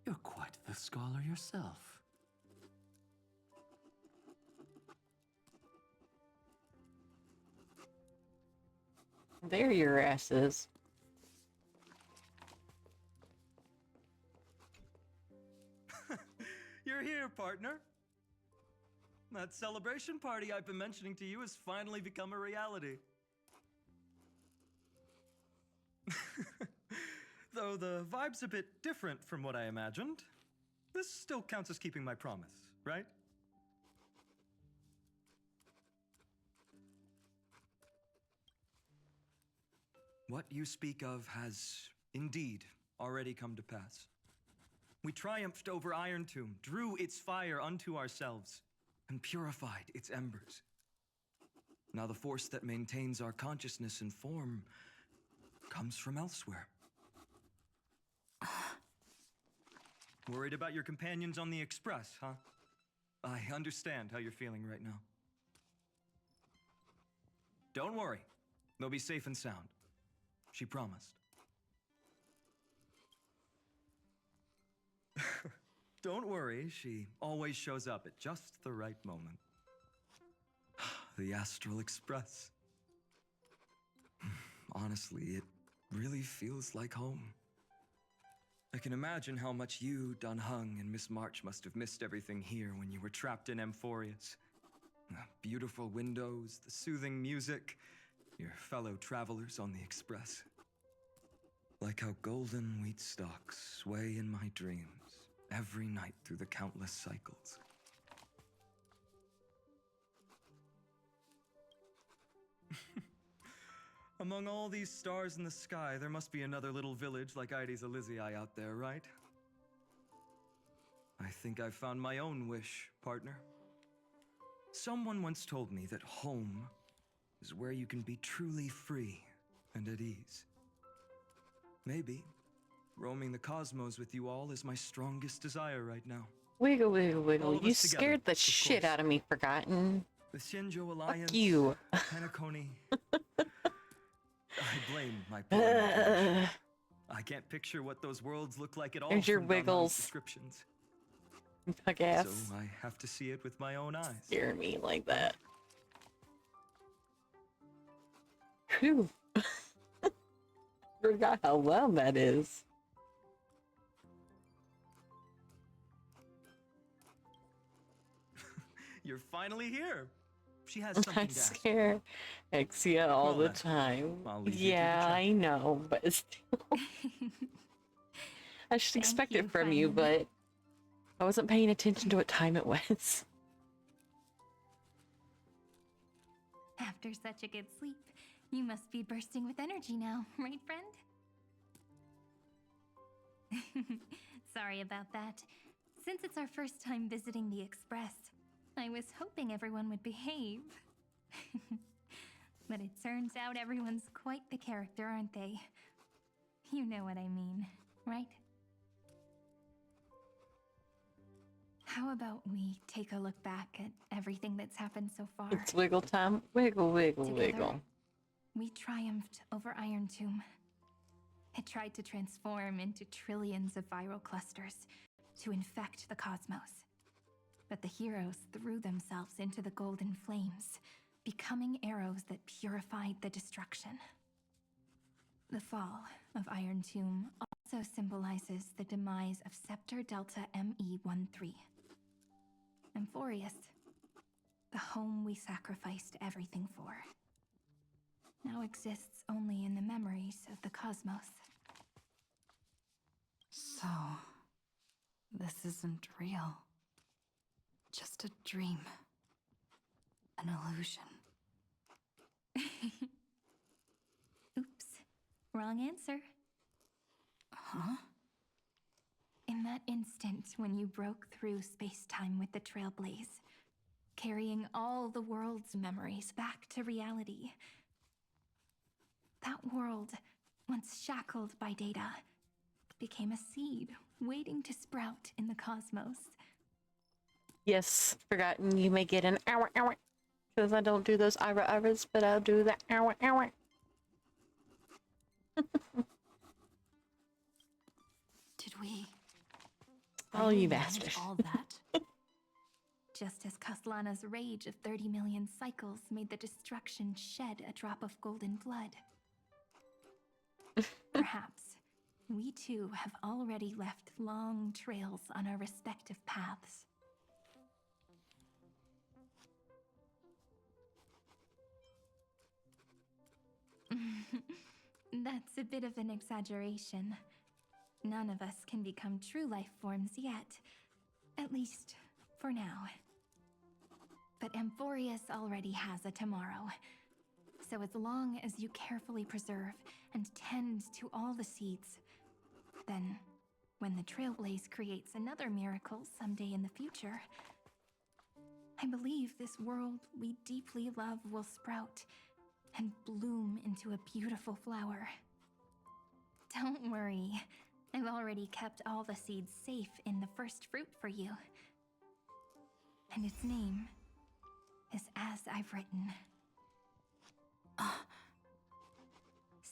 You're quite the scholar yourself. There your ass is. You're here, partner. That celebration party I've been mentioning to you has finally become a reality. Though the vibe's a bit different from what I imagined, this still counts as keeping my promise, right? What you speak of has indeed already come to pass. We triumphed over Iron Tomb, drew its fire unto ourselves, and purified its embers. Now the force that maintains our consciousness and form comes from elsewhere. Worried about your companions on the Express, huh? I understand how you're feeling right now. Don't worry. They'll be safe and sound. She promised. Don't worry, she always shows up at just the right moment. The Astral Express. Honestly, it really feels like home. I can imagine how much you, Dun Hung, and Miss March must have missed everything here when you were trapped in Amphorius. The beautiful windows, the soothing music, your fellow travelers on the Express. Like how golden wheat stalks sway in my dreams every night through the countless cycles. Among all these stars in the sky, there must be another little village like Ides Elysiae out there, right? I think I've found my own wish, partner. Someone once told me that home is where you can be truly free and at ease. Maybe roaming the cosmos with you all is my strongest desire right now. Wiggle, wiggle, wiggle. All of You us together, scared the of shit course. out of me, Forgotten. The Shinjo Alliance, Fuck you. Penacony. I blame my poor imagination. I can't picture what those worlds look like at all There's your from Dun Hung's wiggles. descriptions. Fuck ass. So I have to see it with my own eyes. Scare me like that. Phew. Forgot how loud that is. You're finally here. She has I something to ask. scare Exia all Well, the that's fine. time. I'll leave you to the Yeah, check. I know, but still. I should Thank expect you, it from you, Simon. but I wasn't paying attention to what time it was. After such a good sleep, you must be bursting with energy now, right, friend? Sorry about that. Since it's our first time visiting the Express, I was hoping everyone would behave. But it turns out everyone's quite the character, aren't they? You know what I mean, right? How about we take a look back at everything that's happened so far? It's wiggle time. Wiggle, wiggle, Together, wiggle. we triumphed over Iron Tomb. It tried to transform into trillions of viral clusters to infect the cosmos. But the heroes threw themselves into the golden flames, becoming arrows that purified the destruction. The fall of Iron Tomb also symbolizes the demise of Scepter Delta ME-13. Amphorius, the home we sacrificed everything for, now exists only in the memories of the cosmos. So, this isn't real. Just a dream. An illusion. Oops, wrong answer. Huh? In that instant when you broke through space-time with the Trailblaze, carrying all the world's memories back to reality, that world, once shackled by data, became a seed waiting to sprout in the cosmos. Yes, Forgotten, you may get an hour, because I don't do those hours, but I'll do the hour. Did we? Oh, really you manage bastard. all that? Just as Kaslana's rage of 30 million cycles made the destruction shed a drop of golden blood. Perhaps we too have already left long trails on our respective paths. That's a bit of an exaggeration. None of us can become true life forms yet. At least, for now. But Amphorius already has a tomorrow. So as long as you carefully preserve and tend to all the seeds, then when the Trailblaze creates another miracle someday in the future, I believe this world we deeply love will sprout and bloom into a beautiful flower. Don't worry, I've already kept all the seeds safe in the first fruit for you. And its name is as I've written.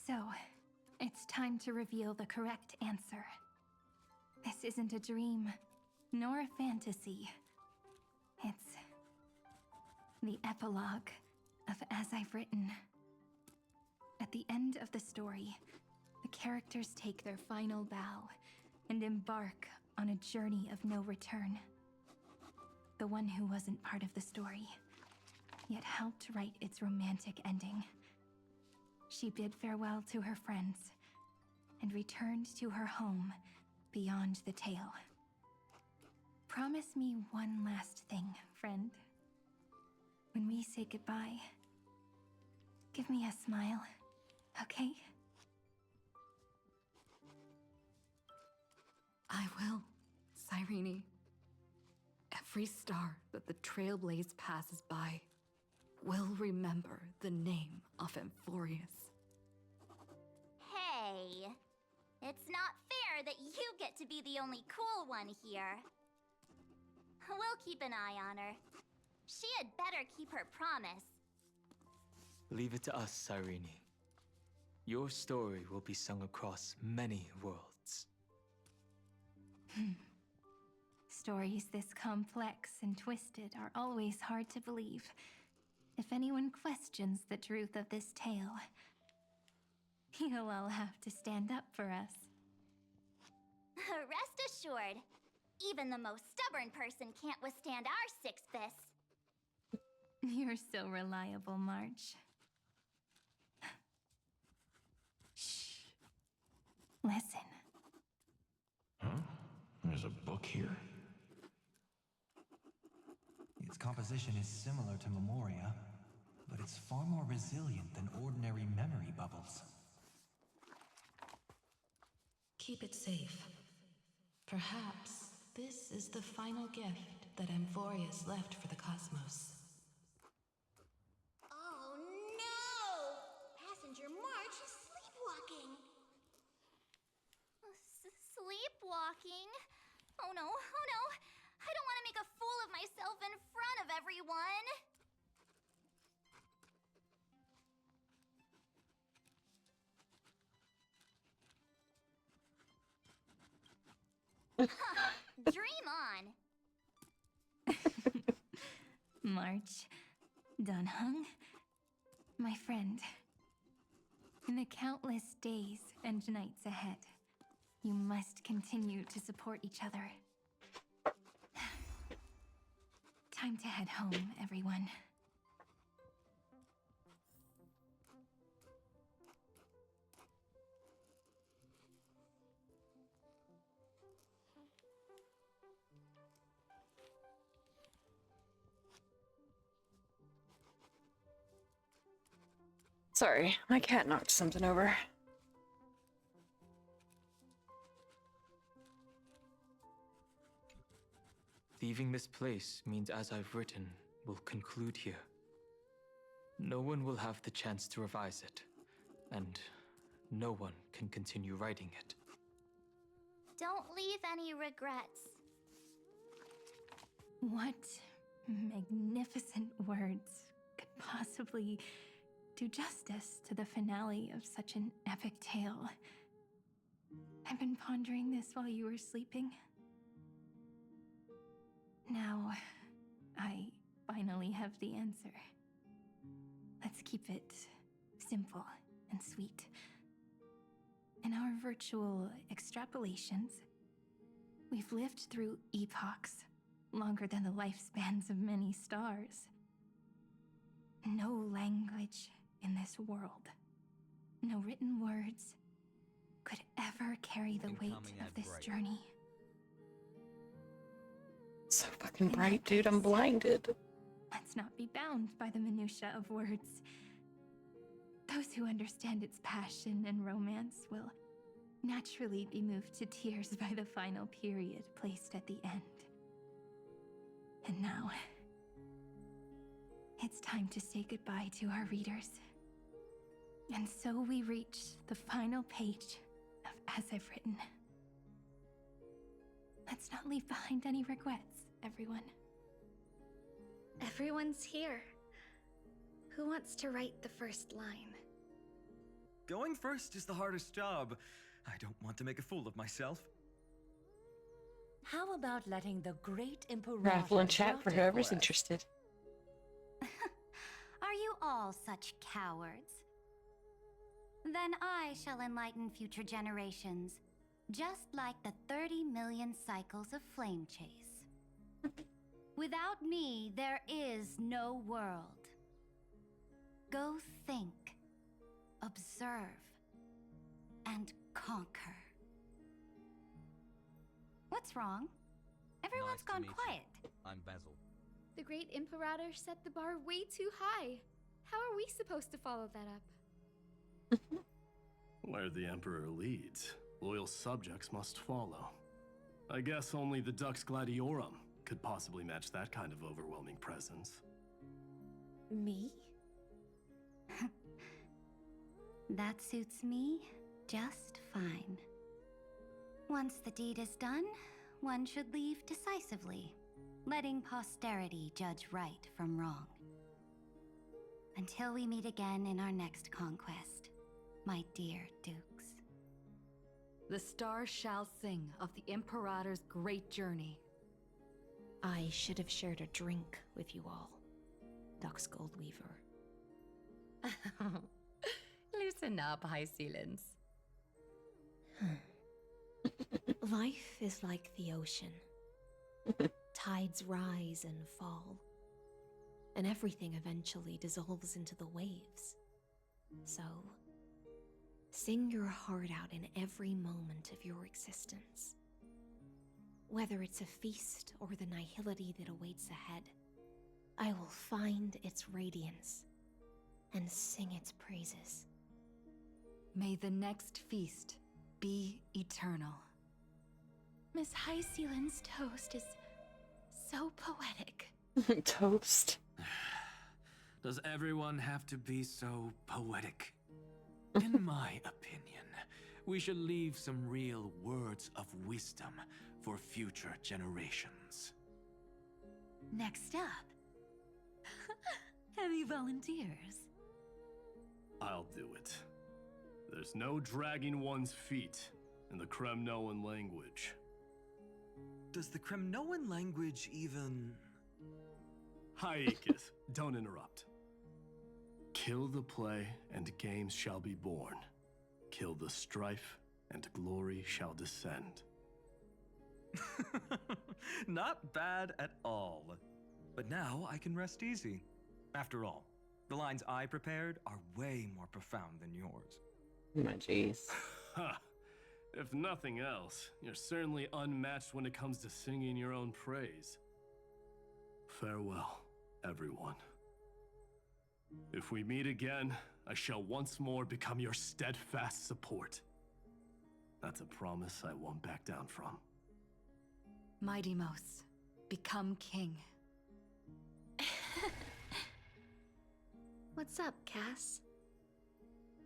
So, it's time to reveal the correct answer. This isn't a dream, nor a fantasy. It's the epilogue of As I've Written. At the end of the story, the characters take their final bow and embark on a journey of no return. The one who wasn't part of the story, yet helped write its romantic ending. She bid farewell to her friends and returned to her home beyond the tale. Promise me one last thing, friend. When we say goodbye, give me a smile, okay? I will, Cyrene. Every star that the Trailblaze passes by will remember the name of Amphorius. Hey, it's not fair that you get to be the only cool one here. We'll keep an eye on her. She had better keep her promise. Leave it to us, Cyrene. Your story will be sung across many worlds. Stories this complex and twisted are always hard to believe. If anyone questions the truth of this tale, you'll all have to stand up for us. Rest assured, even the most stubborn person can't withstand our six fists. You're so reliable, March. Shh. Listen. Huh? There's a book here? Its composition is similar to Memoria, but it's far more resilient than ordinary memory bubbles. Keep it safe. Perhaps this is the final gift that Amphorius left for the cosmos. Oh no! Passenger March is sleepwalking. Sleepwalking? Oh no, oh no! I don't want to make a fool of myself in front of everyone! Huh, dream on! March, Dunhung, my friend. In the countless days and nights ahead, you must continue to support each other. Time to head home, everyone. Sorry, my cat knocked something over. Leaving this place means As I've Written will conclude here. No one will have the chance to revise it, and no one can continue writing it. Don't leave any regrets. What magnificent words could possibly do justice to the finale of such an epic tale? I've been pondering this while you were sleeping. Now, I finally have the answer. Let's keep it simple and sweet. In our virtual extrapolations, we've lived through epochs longer than the lifespans of many stars. No language in this world, no written words, could ever carry the weight of this journey. So fucking bright, dude. I'm blinded. Let's not be bound by the minutiae of words. Those who understand its passion and romance will naturally be moved to tears by the final period placed at the end. And now, it's time to say goodbye to our readers. And so we reach the final page of As I've Written. Let's not leave behind any regrets, everyone. Everyone's here. Who wants to write the first line? Going first is the hardest job. I don't want to make a fool of myself. How about letting the great Imperator Raffle and chat draft for it whoever's us? interested. Are you all such cowards? Then I shall enlighten future generations, just like the 30 million cycles of flame chase. Without me, there is no world. Go think, observe, and conquer. What's wrong? Everyone's gone quiet. I'm Basil. The great Imperator set the bar way too high. How are we supposed to follow that up? Where the Emperor leads, loyal subjects must follow. I guess only the Dux Gladiorum could possibly match that kind of overwhelming presence. Me? That suits me just fine. Once the deed is done, one should leave decisively, letting posterity judge right from wrong. Until we meet again in our next conquest, my dear dukes. The stars shall sing of the Imperator's great journey. I should have shared a drink with you all, Dux Goldweaver. Loosen up, High Sealants. Life is like the ocean. Tides rise and fall, and everything eventually dissolves into the waves. So, sing your heart out in every moment of your existence. Whether it's a feast or the nihility that awaits ahead, I will find its radiance and sing its praises. May the next feast be eternal. Miss High Sealand's toast is so poetic. Toast. Does everyone have to be so poetic? In my opinion, we should leave some real words of wisdom for future generations. Next up, any volunteers? I'll do it. There's no dragging one's feet in the Kremnoan language. Does the Kremnoan language even... Hyakith, don't interrupt. Kill the play, and games shall be born. Kill the strife, and glory shall descend. Not bad at all. But now I can rest easy. After all, the lines I prepared are way more profound than yours. My jeez. Ha! If nothing else, you're certainly unmatched when it comes to singing your own praise. Farewell, everyone. If we meet again, I shall once more become your steadfast support. That's a promise I won't back down from. Mighty Mos, become king. What's up, Cass?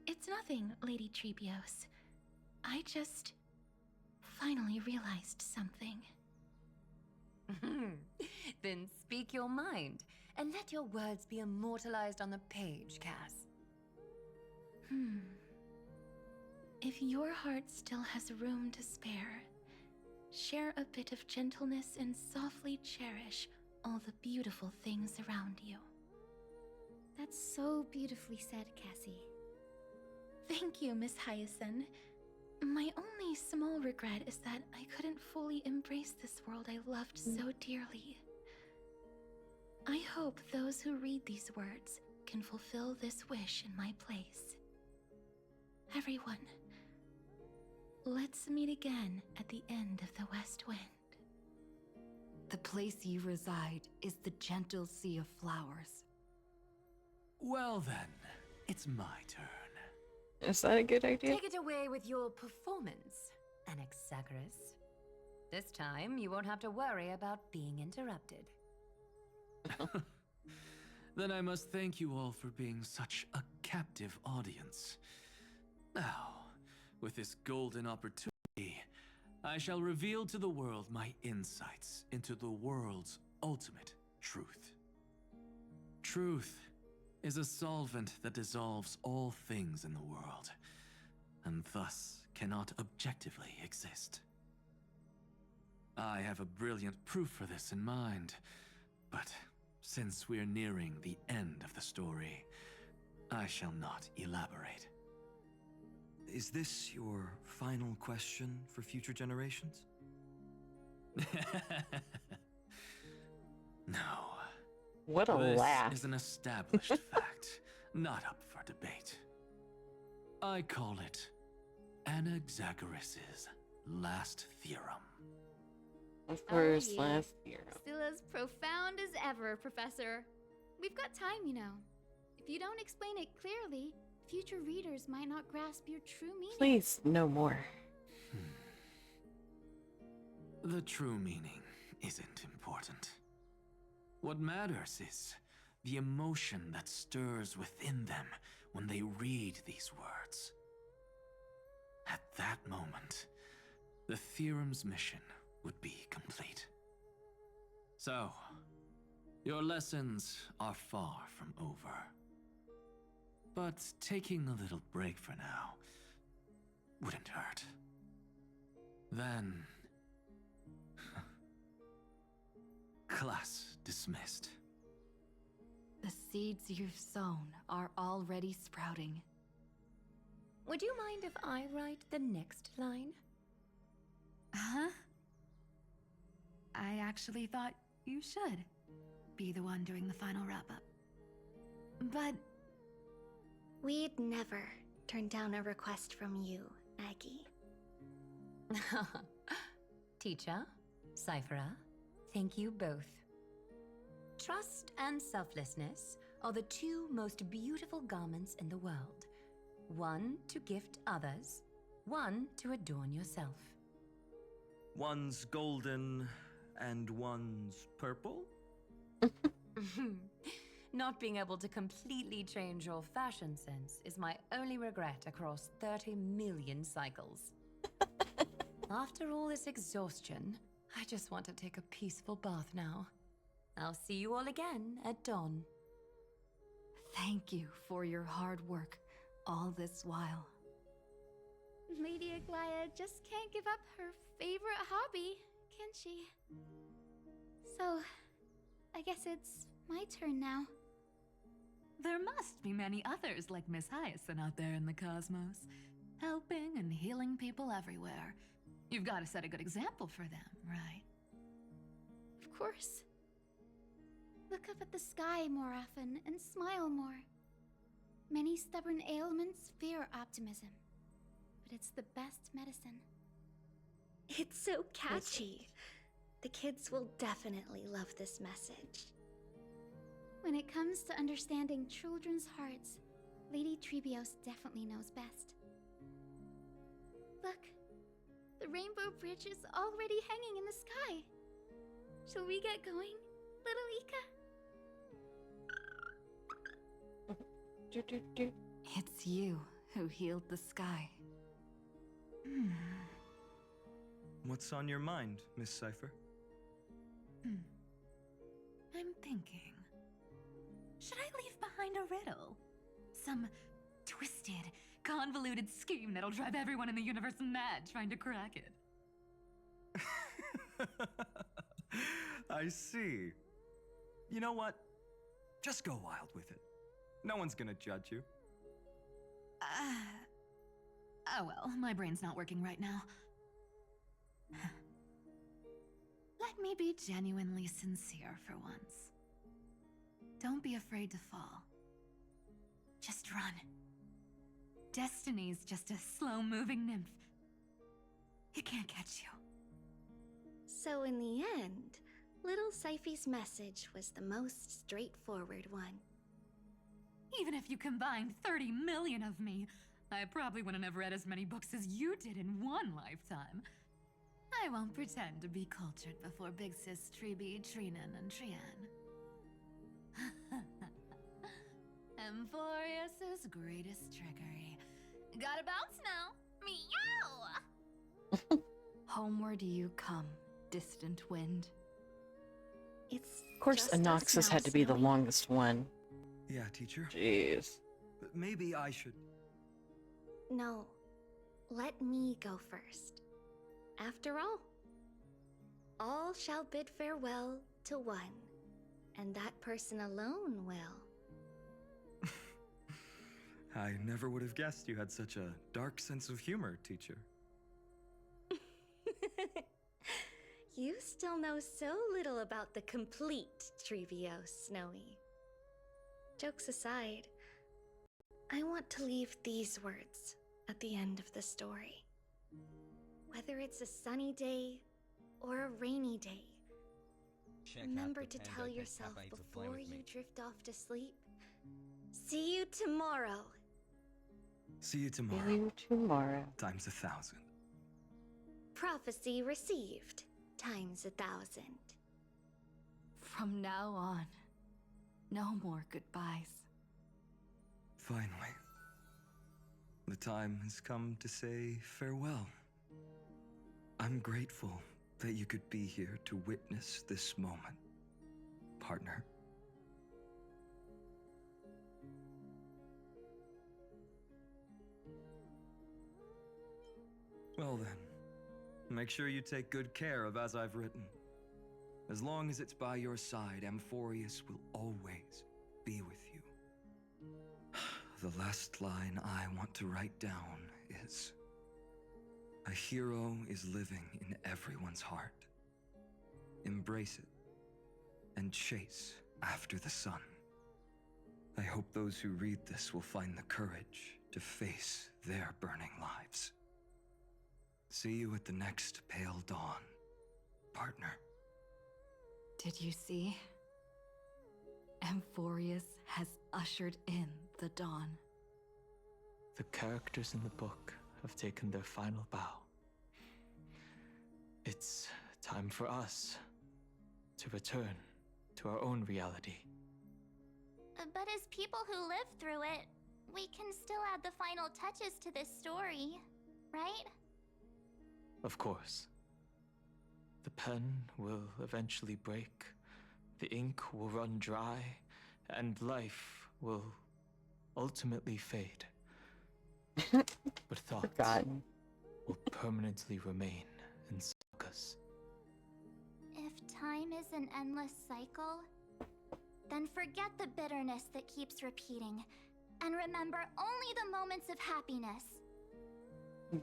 It's nothing, Lady Trebios. I just finally realized something. Then speak your mind, and let your words be immortalized on the page, Cass. If your heart still has room to spare, share a bit of gentleness and softly cherish all the beautiful things around you. That's so beautifully said, Cassie. Thank you, Miss Hyacinth. My only small regret is that I couldn't fully embrace this world I loved so dearly. I hope those who read these words can fulfill this wish in my place. Everyone, let's meet again at the end of the West Wind. The place you reside is the gentle sea of flowers. Well then, it's my turn. Is that a good idea? Take it away with your performance, Anaxagoras. This time, you won't have to worry about being interrupted. Then I must thank you all for being such a captive audience. Now, with this golden opportunity, I shall reveal to the world my insights into the world's ultimate truth. Truth is a solvent that dissolves all things in the world, and thus cannot objectively exist. I have a brilliant proof for this in mind, but since we're nearing the end of the story, I shall not elaborate. Is this your final question for future generations? No. What a This laugh. is an established fact, not up for debate. I call it Anaxagoras' last theorem. Of course, yeah. last year. Still as profound as ever, Professor. We've got time, you know. If you don't explain it clearly, future readers might not grasp your true meaning. Please, no more. The true meaning isn't important. What matters is the emotion that stirs within them when they read these words. At that moment, the theorem's mission would be complete. So, your lessons are far from over. But taking a little break for now wouldn't hurt. Then... class dismissed. The seeds you've sown are already sprouting. Would you mind if I write the next line? Huh? I actually thought you should be the one doing the final wrap-up. But We'd never turn down a request from you, Aggie. Teacher, Cyphera, thank you both. Trust and selflessness are the two most beautiful garments in the world. One to gift others, one to adorn yourself. One's golden and one's purple? Not being able to completely change your fashion sense is my only regret across 30 million cycles. After all this exhaustion, I just want to take a peaceful bath now. I'll see you all again at dawn. Thank you for your hard work all this while. Lady Aglaya just can't give up her favorite hobby, can she? So, I guess it's my turn now. there must be many others like Miss Hyacinth out there in the cosmos, helping and healing people everywhere. You've got to set a good example for them, right? Of course. Look up at the sky more often and smile more. Many stubborn ailments fear optimism, but it's the best medicine. It's so catchy. The kids will definitely love this message. When it comes to understanding children's hearts, Lady Trebios definitely knows best. Look, the Rainbow Bridge is already hanging in the sky. Shall we get going, little Ika? It's you who healed the sky. What's on your mind, Miss Cypher? I'm thinking. Should I leave behind a riddle? Some twisted, convoluted scheme that'll drive everyone in the universe mad trying to crack it. I see. You know what? Just go wild with it. No one's gonna judge you. Oh well, my brain's not working right now. Let me be genuinely sincere for once. Don't be afraid to fall. Just run. Destiny's just a slow-moving nymph. It can't catch you. So in the end, little Cyphy's message was the most straightforward one. Even if you combined 30 million of me, I probably wouldn't have read as many books as you did in one lifetime. I won't pretend to be cultured before Big Sis Treeby, Trinan, and Trian. Emphorius' greatest trickery. Gotta bounce now. Meow! Homeward you come, distant wind. It's Of course, just us Anoxus now, had to be the Snowy. longest one. Yeah, teacher. Jeez. But maybe I should. No, let me go first. After all all shall bid farewell to one, and that person alone will. I never would have guessed you had such a dark sense of humor, teacher. You still know so little about the complete Trivio, Snowy. Jokes aside, I want to leave these words at the end of the story. Whether it's a sunny day or a rainy day, remember to tell yourself before you drift off to sleep, see you tomorrow. See you tomorrow. See you tomorrow. Times 1,000. Prophecy received, times 1,000. From now on, no more goodbyes. Finally. The time has come to say farewell. I'm grateful that you could be here to witness this moment, partner. Well then, make sure you take good care of as I've written. As long as it's by your side, Amphorius will always be with you. The last line I want to write down is, a hero is living in everyone's heart. Embrace it and chase after the sun. I hope those who read this will find the courage to face their burning lives. See you at the next pale dawn, partner. Did you see? Amphorius has ushered in the dawn. The characters in the book have taken their final bow. It's time for us to return to our own reality. But as people who lived through it, we can still add the final touches to this story, right? Of course. The pen will eventually break, the ink will run dry, and life will ultimately fade. But thoughts will permanently remain in sagas. If time is an endless cycle, then forget the bitterness that keeps repeating, and remember only the moments of happiness.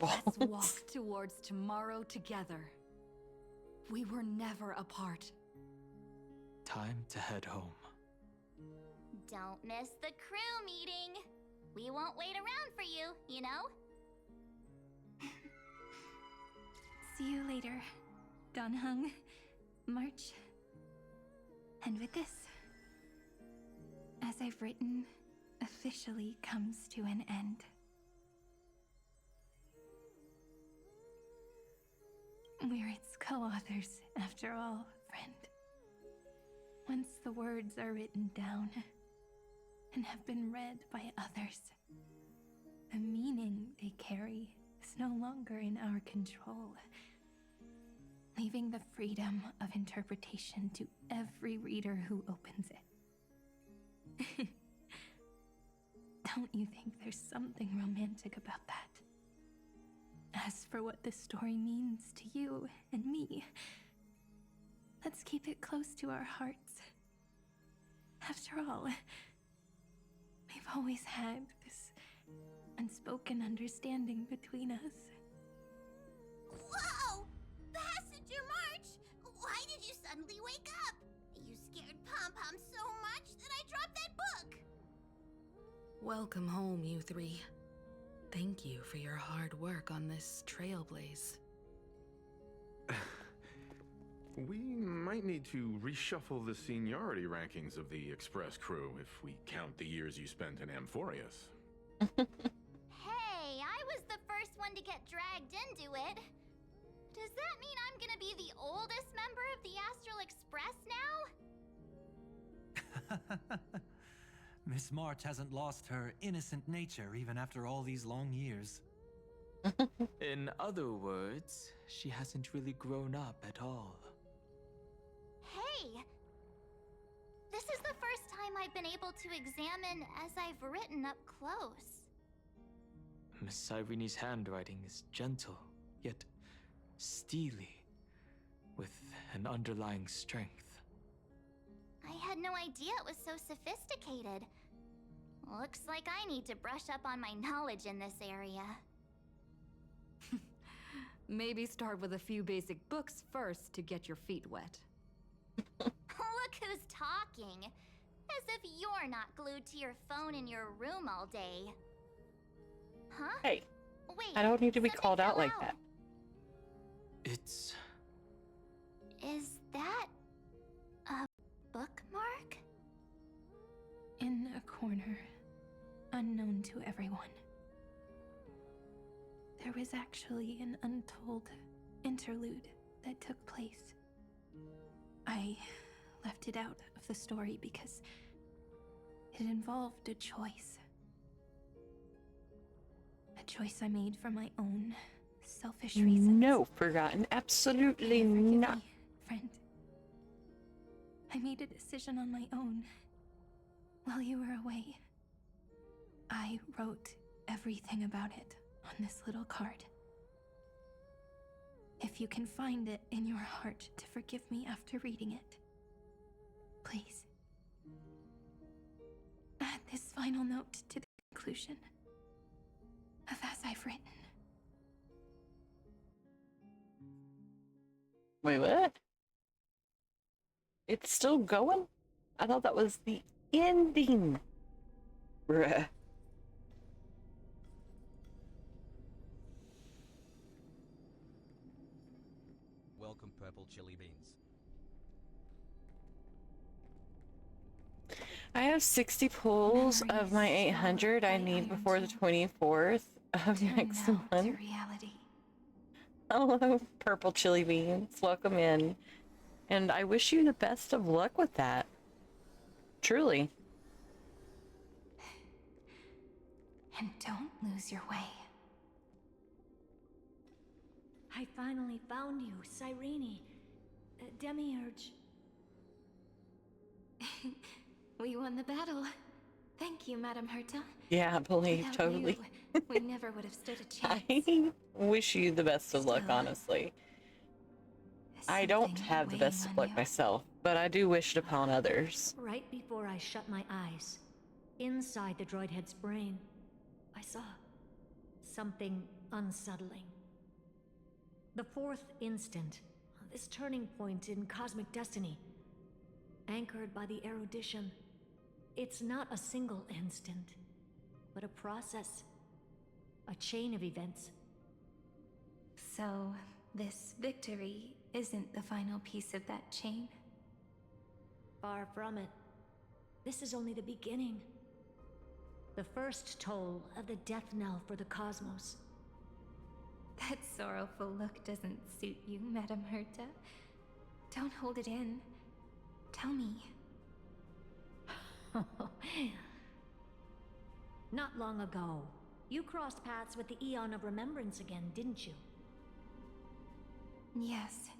Let's walk towards tomorrow together. We were never apart. Time to head home. Don't miss the crew meeting. We won't wait around for you, you know? See you later, Don Hung, March. And with this, as I've written, officially comes to an end. We're its co-authors, after all, friend. Once the words are written down and have been read by others, the meaning they carry is no longer in our control, leaving the freedom of interpretation to every reader who opens it. Don't you think there's something romantic about that? As for what this story means to you and me, let's keep it close to our hearts. After all, we've always had this unspoken understanding between us. Whoa! Passenger March! Why did you suddenly wake up? You scared Pom-Pom so much that I dropped that book! Welcome home, you three. Thank you for your hard work on this trailblaze. We might need to reshuffle the seniority rankings of the Express crew if we count the years you spent in Amphorius. Hey, I was the first one to get dragged into it. Does that mean I'm gonna be the oldest member of the Astral Express now? Miss March hasn't lost her innocent nature even after all these long years. In other words, she hasn't really grown up at all. Hey! This is the first time I've been able to examine as I've written up close. Miss Irene's handwriting is gentle, yet steely, with an an underlying strength. I had no idea it was so sophisticated. Looks like I need to brush up on my knowledge in this area. Maybe start with a few basic books first to get your feet wet. Look who's talking. As if you're not glued to your phone in your room all day. Huh? Hey, Wait, I don't need to be something called out fell like that. It's... Is that a bookmark? In a corner, unknown to everyone. There was actually an untold interlude that took place. I left it out of the story because it involved a choice. A choice I made for my own selfish reasons. No, Forgotten. Absolutely not. Me, friend. I made a decision on my own while you were away. I wrote everything about it on this little card. If you can find it in your heart to forgive me after reading it, please add this final note to the conclusion of as I've written. Wait, what? It's still going? I thought that was the ending. Bruh. Welcome, purple chili beans. I have 60 pulls of my 800 I need before the 24th of next month. Reality. Hello, purple chili beans. Welcome in. And I wish you the best of luck with that. Truly. And don't lose your way. I finally found you, Cyrene. Demiurge. We won the battle. Thank you, Madam Herta. Yeah, I believe, Without totally. You, we never would have stood a chance. I wish you the best of luck, honestly. I don't have the best of luck myself, but I do wish it upon others. Right before I shut my eyes, inside the droid head's brain, I saw something unsettling. The fourth instant, this turning point in cosmic destiny, anchored by the erudition. It's not a single instant, but a process, a chain of events. So, this victory isn't the final piece of that chain? Far from it. This is only the beginning. The first toll of the death knell for the cosmos. That sorrowful look doesn't suit you, Madam Herta. Don't hold it in. Tell me. Not long ago, you crossed paths with the Eon of Remembrance again, didn't you? Yes.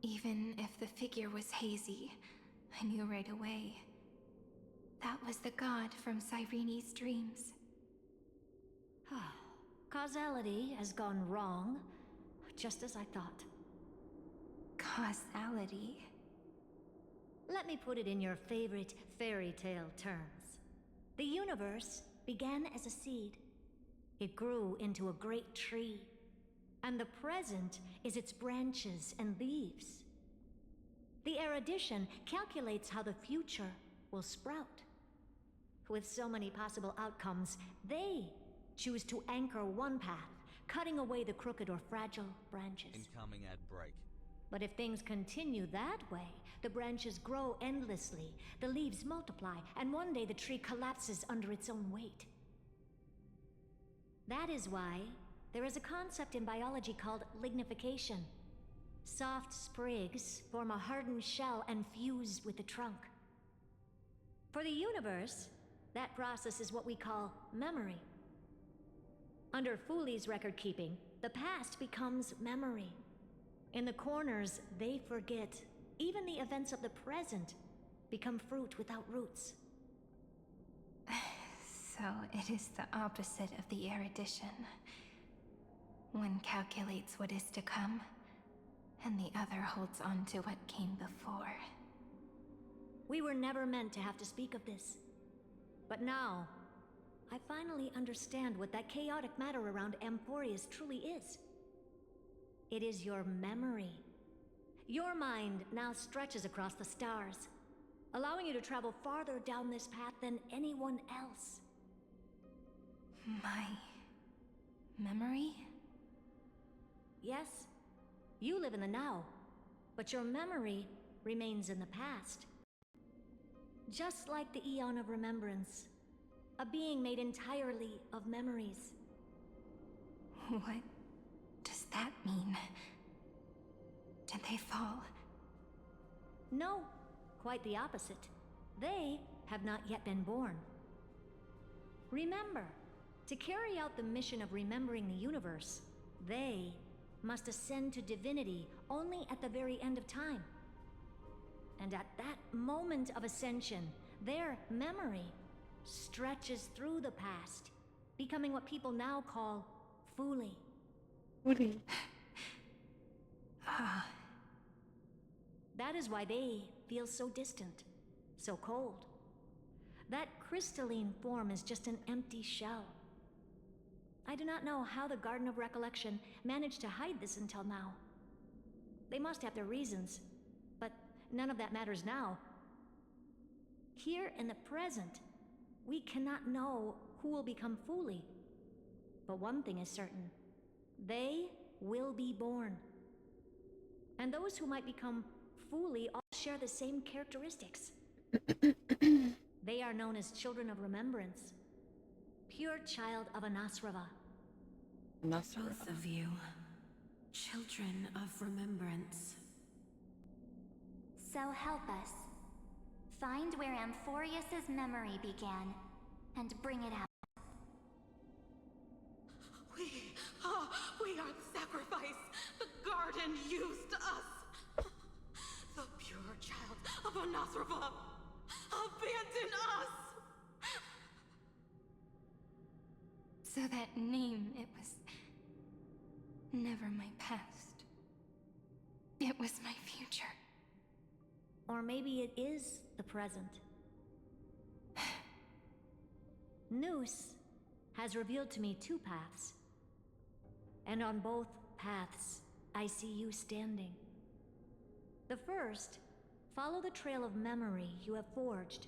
Even if the figure was hazy, I knew right away. That was the god from Cyrene's dreams. Causality has gone wrong, just as I thought. Causality? Let me put it in your favorite fairy tale terms. The universe began as a seed. It grew into a great tree. And the present is its branches and leaves. The erudition calculates how the future will sprout. With so many possible outcomes, they choose to anchor one path, cutting away the crooked or fragile branches. Incoming ad break. But if things continue that way, the branches grow endlessly, the leaves multiply, and one day the tree collapses under its own weight. That is why there is a concept in biology called lignification. Soft sprigs form a hardened shell and fuse with the trunk. For the universe, that process is what we call memory. Under Fooley's record keeping, the past becomes memory. In the corners, they forget. Even the events of the present become fruit without roots. So it is the opposite of the erudition. One calculates what is to come, and the other holds on to what came before. We were never meant to have to speak of this. But now, I finally understand what that chaotic matter around Amphorius truly is. It is your memory. Your mind now stretches across the stars, allowing you to travel farther down this path than anyone else. My memory? Yes, you live in the now, but your memory remains in the past. Just like the Eon of Remembrance, a being made entirely of memories. What does that mean? Did they fall? No, quite the opposite. They have not yet been born. Remember, to carry out the mission of remembering the universe, they must ascend to divinity only at the very end of time. And at that moment of ascension, their memory stretches through the past, becoming what people now call Fuli. Fuli. That is why they feel so distant, so cold. That crystalline form is just an empty shell. I do not know how the Garden of Recollection managed to hide this until now. They must have their reasons, but none of that matters now. Here in the present, we cannot know who will become Fuli. But one thing is certain. They will be born. And those who might become Fuli all share the same characteristics. They are known as Children of Remembrance. Pure child of Anasrava. Both of you. Children of Remembrance. So help us. Find where Amphorius's memory began, and bring it out. We are the sacrifice the garden used us. The pure child of Anasrava. Abandon us! So that name, it was never my past. It was my future. Or maybe it is the present. Noose has revealed to me two paths. And on both paths, I see you standing. The first, follow the trail of memory you have forged.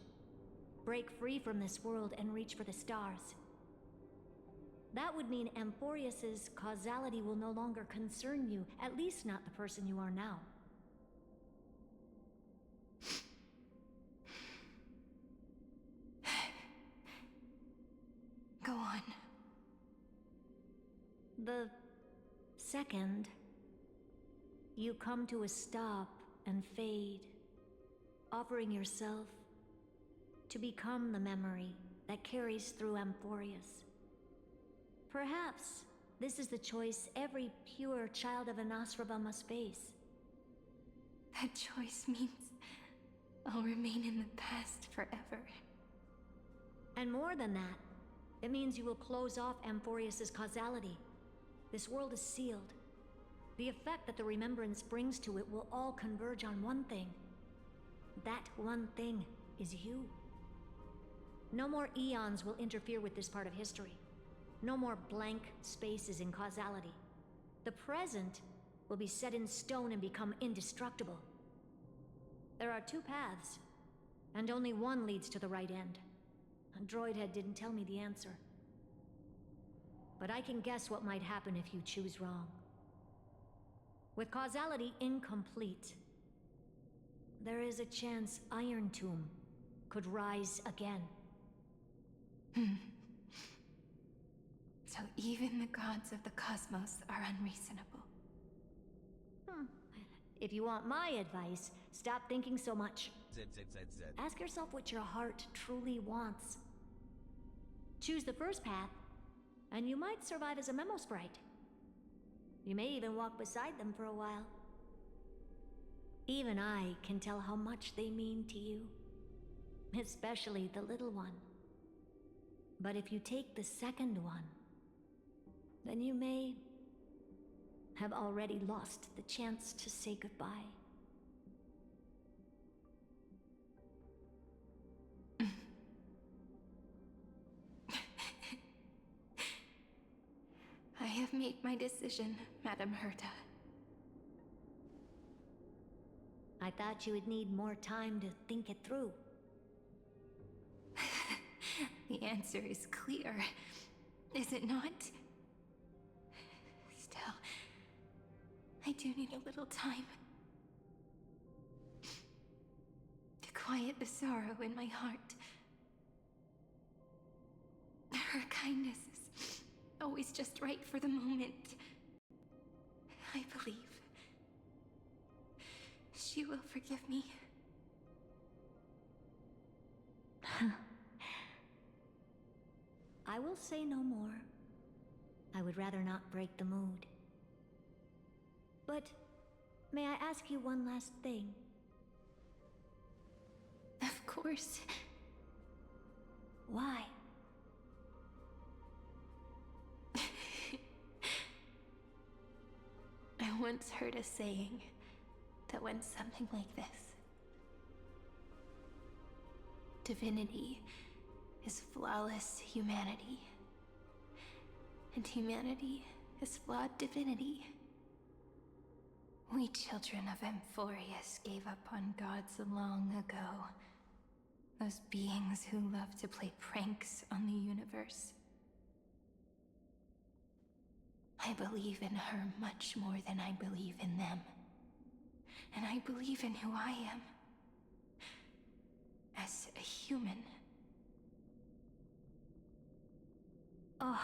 Break free from this world and reach for the stars. That would mean Amphorius's causality will no longer concern you, at least not the person you are now. Go on. The second, you come to a stop and fade, offering yourself to become the memory that carries through Amphorius. Perhaps this is the choice every pure child of Anasrava must face. That choice means I'll remain in the past forever. And more than that, it means you will close off Amphorius's causality. This world is sealed. The effect that the remembrance brings to it will all converge on one thing. That one thing is you. No more eons will interfere with this part of history. No more blank spaces in causality. The present will be set in stone and become indestructible. There are two paths, and only one leads to the right end. Droidhead didn't tell me the answer. But I can guess what might happen if you choose wrong. With causality incomplete, there is a chance Iron Tomb could rise again. So even the gods of the cosmos are unreasonable. If you want my advice, stop thinking so much. Z. Ask yourself what your heart truly wants. Choose the first path, and you might survive as a memo sprite. You may even walk beside them for a while. Even I can tell how much they mean to you. Especially the little one. But if you take the second one, then you may have already lost the chance to say goodbye. I have made my decision, Madame Herta. I thought you would need more time to think it through. The answer is clear, is it not? Still, I do need a little time to quiet the sorrow in my heart. Her kindness is always just right for the moment. I believe she will forgive me. I will say no more. I would rather not break the mood. But may I ask you one last thing? Of course. Why? I once heard a saying that went something like this. Divinity is flawless humanity, and humanity is flawed divinity. We children of Amphorius gave up on gods long ago. Those beings who love to play pranks on the universe. I believe in her much more than I believe in them. And I believe in who I am. As a human. Oh.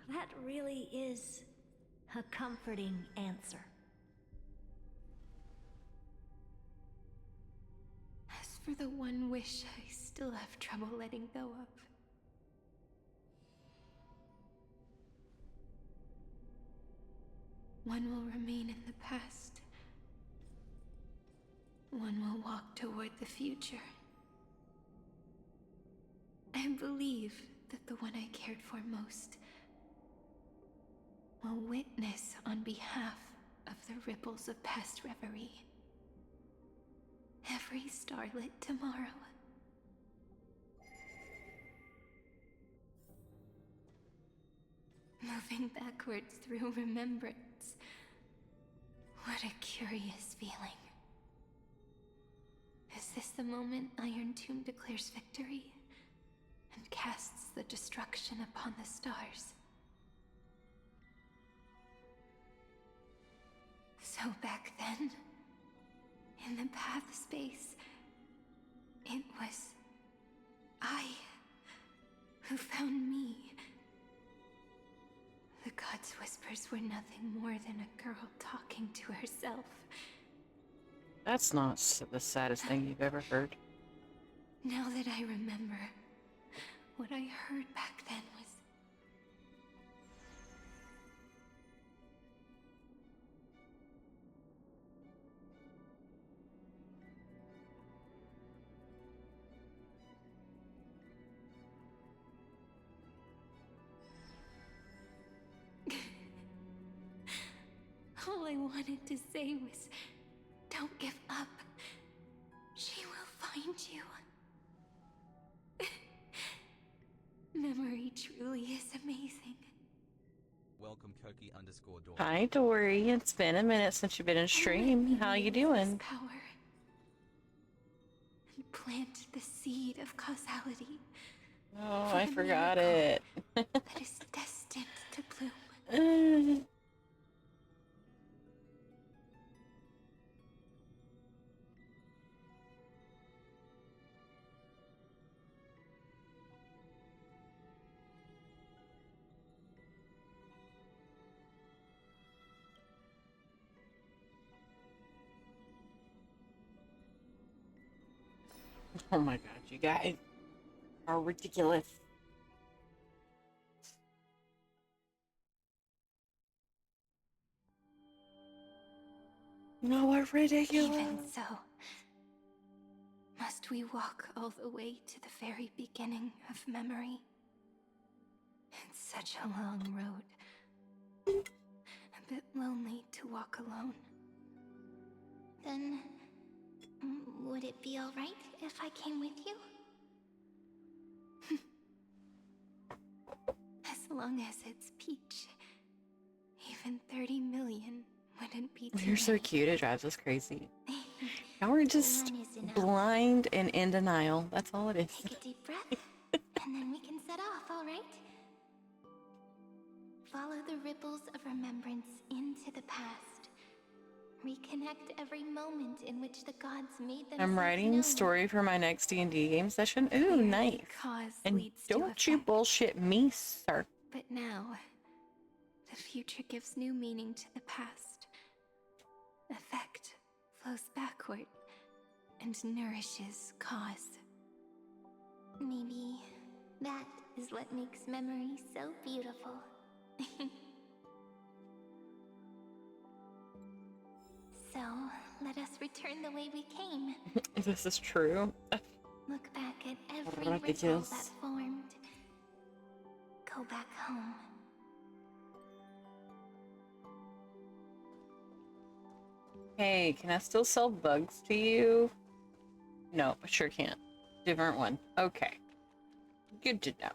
That really is a comforting answer. As for the one wish I still have trouble letting go of. One will remain in the past. One will walk toward the future. I believe that the one I cared for most will witness on behalf of the ripples of past reverie. Every starlit tomorrow. Moving backwards through remembrance. What a curious feeling. Is this the moment Iron Tomb declares victory and casts the destruction upon the stars? So back then, in the path space, it was I who found me. The gods' whispers were nothing more than a girl talking to herself. That's not the saddest thing you've ever heard. Now that I remember, what I heard back then was... All I wanted to say was, don't give up. She will find you. Memory truly is amazing. Welcome Koki_Dawn. Hi, Dory. It's been a minute since you've been in stream. How you doing? Power and plant the seed of causality. Oh, for I the forgot miracle it. that is destined to bloom. Oh my god, you guys are ridiculous. No, what ridiculous. Even so, must we walk all the way to the very beginning of memory? It's such a long road. A bit lonely to walk alone. Then, would it be alright if I came with you? As long as it's Peach. Even 30 million wouldn't be too You're so many. cute, it drives us crazy. Now we're just One is enough. blind and in denial. That's all it is. Take a deep breath, and then we can set off, alright? Follow the ripples of remembrance into the past. Reconnect every moment in which the gods made themselves I'm writing known. a story for my next D&D game session. Ooh, nice. Cause And leads to don't you effect. bullshit me, sir. But now, the future gives new meaning to the past. Effect flows backward and nourishes cause. Maybe that is what makes memory so beautiful. So, let us return the way we came. This is true. Look back at every ripple Ridiculous. that formed. Go back home. Hey, can I still sell bugs to you? No, I sure can't. Different one. Okay. Good to know.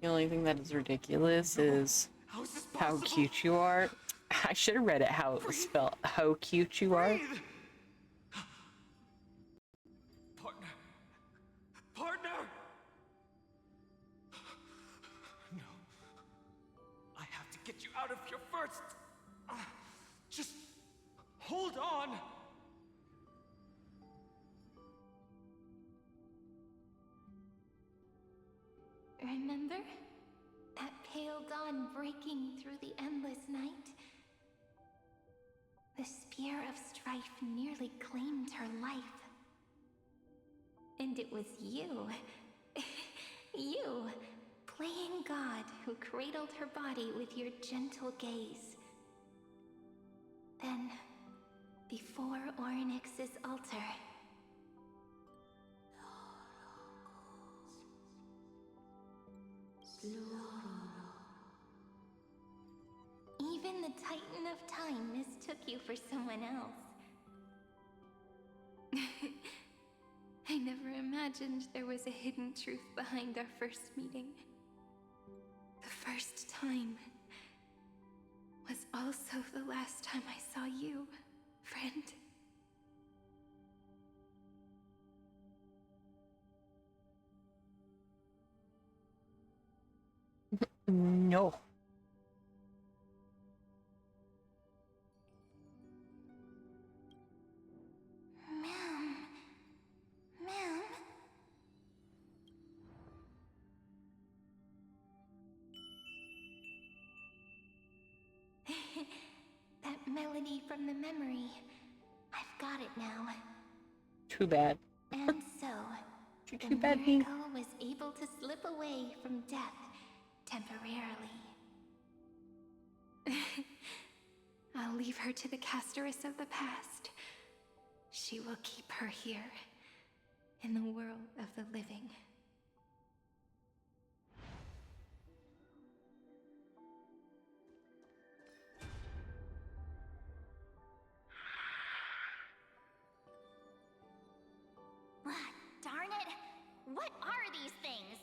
The only thing that is ridiculous is how cute you are. I should have read it how it was spelled. How cute you are. Partner! Partner! No. I have to get you out of here first! Just hold on! Remember? That pale dawn breaking through the endless night? The spear of strife nearly claimed her life. And it was you. You, playing God, who cradled her body with your gentle gaze. Then, before Ornyx's altar, even the Titan of Time mistook you for someone else. I never imagined there was a hidden truth behind our first meeting. The first time was also the last time I saw you, friend. No. Ma'am. Ma'am. That melody from the memory. I've got it now. Too bad. And so, Too the bad, me. miracle was able to slip away from death temporarily. I'll leave her to the casteress of the past. She will keep her here, in the world of the living. Darn it! What are these things?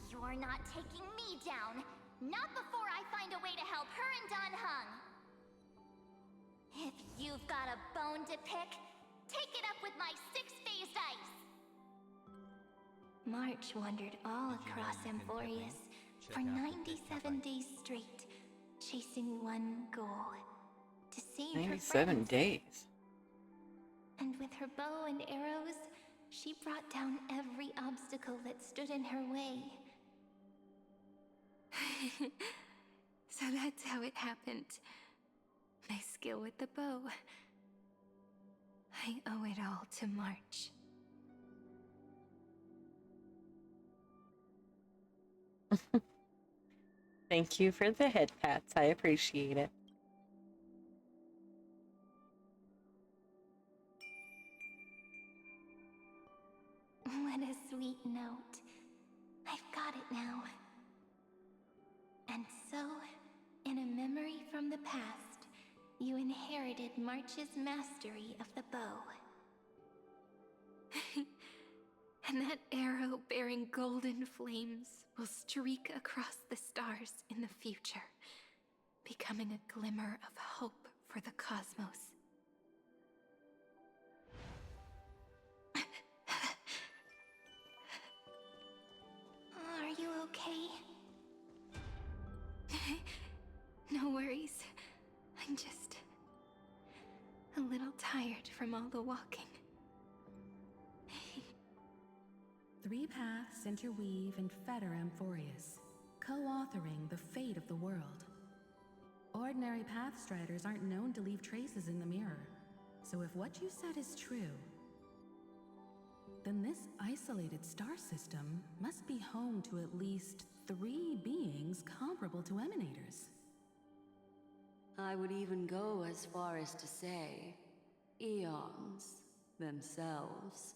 You're not taking me down. Not before I find a way to help her and Dan Heng. If you've got a bone to pick, take it up with my six-phased ice. March wandered all across Amphorius for 97 days straight, chasing one goal: to save her 97 friends. days. And with her bow and arrows, she brought down every obstacle that stood in her way. So that's how it happened. My skill with the bow. I owe it all to March. Thank you for the head pats. I appreciate it. What a sweet note. I've got it now. And so, in a memory from the past, you inherited March's mastery of the bow. And that arrow bearing golden flames will streak across the stars in the future, becoming a glimmer of hope for the cosmos. Are you okay? No worries. I'm just a little tired from all the walking. Three paths interweave and fetter Amphorius, co-authoring the fate of the world. Ordinary pathstriders aren't known to leave traces in the mirror, so if what you said is true, then this isolated star system must be home to at least 3 beings comparable to Emanators. I would even go as far as to say, eons themselves.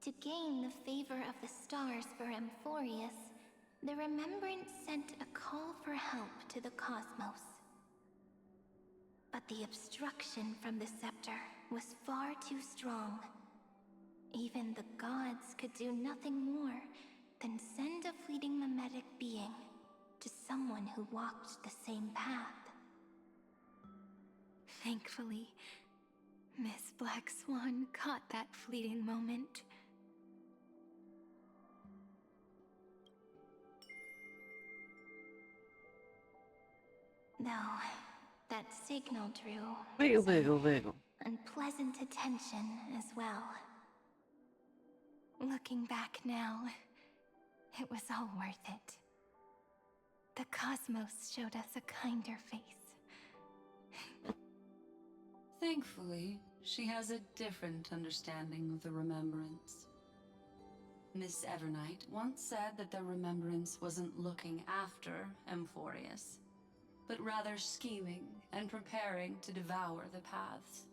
To gain the favor of the stars for Amphorius, the Remembrance sent a call for help to the cosmos. But the obstruction from the scepter was far too strong. Even the gods could do nothing more than send a fleeting mimetic being to someone who walked the same path. Thankfully, Miss Black Swan caught that fleeting moment. Though, that signal drew Wiggle, wiggle, wiggle. unpleasant attention as well. Looking back now, it was all worth it. The cosmos showed us a kinder face. Thankfully, she has a different understanding of the Remembrance. Miss Evernight once said that the Remembrance wasn't looking after Amphorius, but rather scheming and preparing to devour the paths.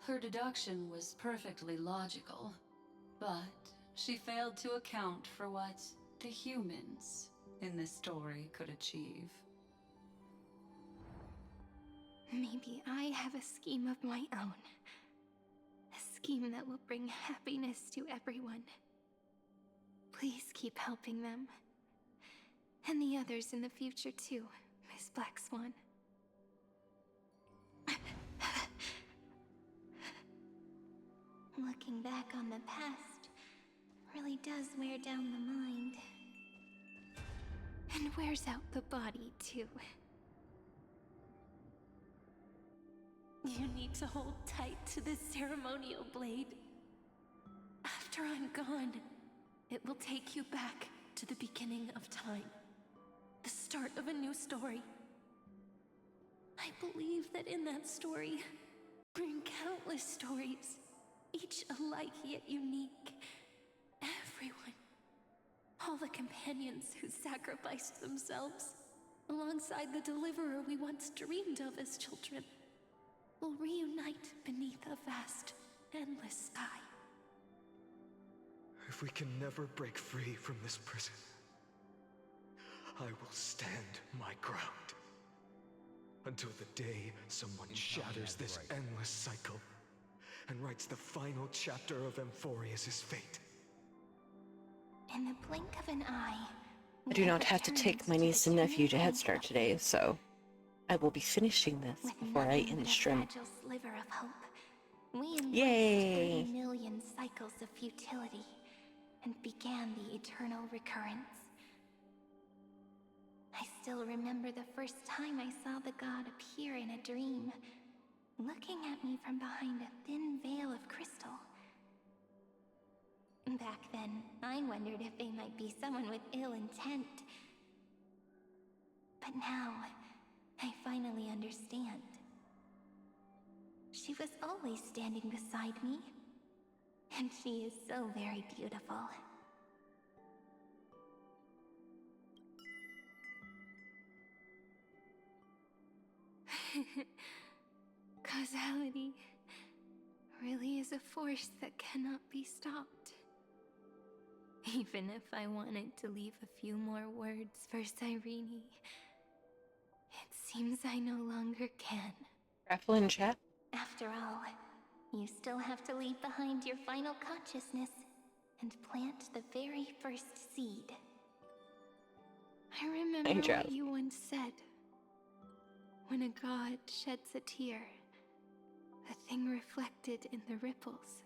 Her deduction was perfectly logical, but she failed to account for what the humans in this story could achieve. Maybe I have a scheme of my own. A scheme that will bring happiness to everyone. Please keep helping them. And the others in the future too, Miss Black Swan. Looking back on the past really does wear down the mind. And wears out the body too. You need to hold tight to this ceremonial blade. After I'm gone, it will take you back to the beginning of time. The start of a new story. I believe that in that story, bring countless stories, each alike yet unique. Everyone, all the companions who sacrificed themselves, alongside the deliverer we once dreamed of as children, will reunite beneath a vast, endless sky. If we can never break free from this prison, I will stand my ground. Until the day someone shatters this endless cycle and writes the final chapter of Amphorius' fate. In the blink of an eye, I do not have to take my niece and nephew to Head Start today, so I will be finishing this before I end the stream. fragile sliver of hope, we embraced Yay! 30 million cycles of futility and began the eternal recurrence. I still remember the first time I saw the god appear in a dream, looking at me from behind a thin veil of crystal. Back then, I wondered if they might be someone with ill intent. But now, I finally understand. She She was always standing beside me. And she is so very beautiful. Causality really is a force that cannot be stopped. Even if I wanted to leave a few more words for Cyrene, it seems I no longer can. Raffle in chat. After all, you still have to leave behind your final consciousness and plant the very first seed. I remember what you once said. When a god sheds a tear, the thing reflected in the ripples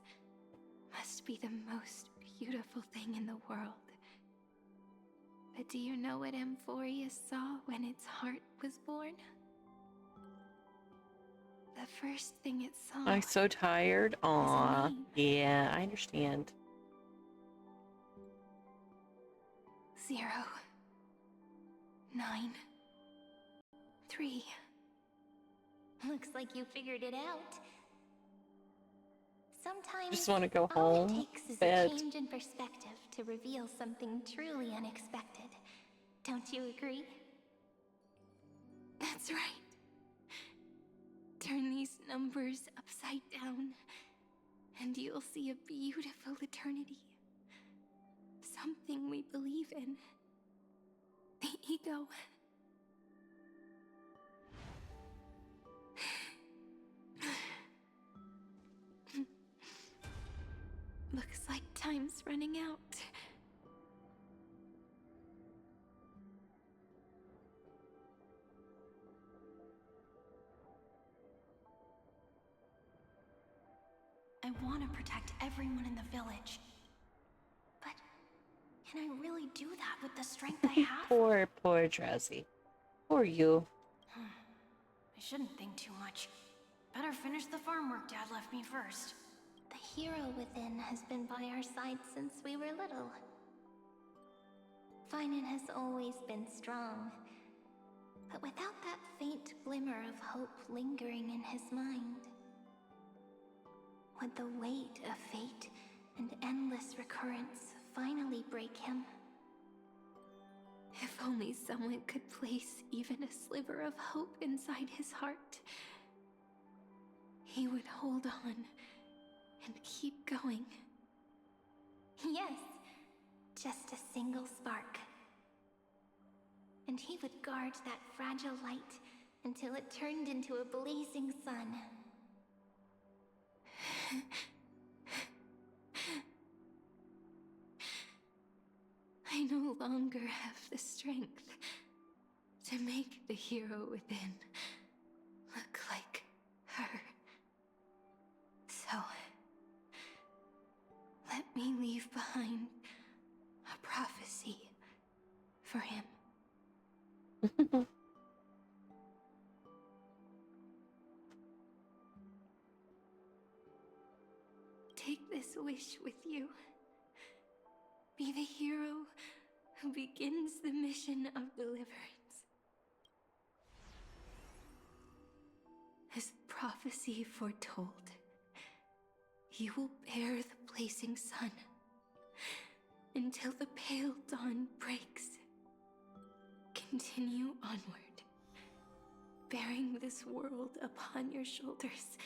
must be the most beautiful thing in the world. But do you know what Amphorius saw when its heart was born? The first thing it saw. I'm so tired. Aw. Yeah, I understand. 0, 9, 3. Looks like you figured it out. Sometimes Just want to go all home. it takes is Bed. a change in perspective to reveal something truly unexpected. Don't you agree? That's right. Turn these numbers upside down, and you'll see a beautiful eternity. Something we believe in. The ego. Looks like time's running out. I want to protect everyone in the village. But can I really do that with the strength I have? Poor Drowsy. Poor you. I shouldn't think too much. Better finish the farm work Dad left me first. The hero within has been by our side since we were little. Finan has always been strong, but without that faint glimmer of hope lingering in his mind. Would the weight of fate and endless recurrence finally break him? If only someone could place even a sliver of hope inside his heart, he would hold on and keep going. Yes, just a single spark. And he would guard that fragile light until it turned into a blazing sun. I no longer have the strength to make the hero within look like her. So, let me leave behind a prophecy for him. Take this wish with you. Be the hero who begins the mission of deliverance. As prophecy foretold, you will bear the blazing sun until the pale dawn breaks. Continue onward, bearing this world upon your shoulders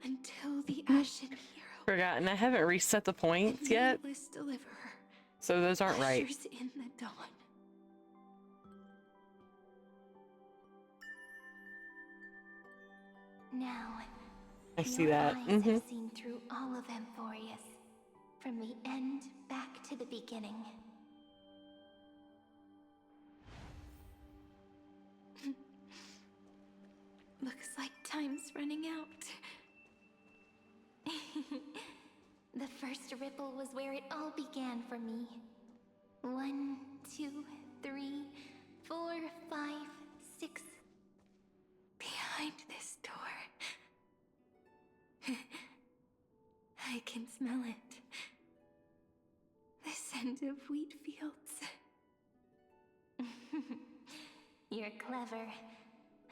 until the Ashen Hero. Forgotten. I haven't reset the points yet. Deliverer So those aren't right. ushers in the dawn. Now, I see your that. eyes have seen through all of Amphorius, from the end back to the beginning. Looks like time's running out. The first ripple was where it all began for me. 1, 2, 3, 4, 5, 6. Behind this door. I can smell it. The scent of wheat fields. You're clever.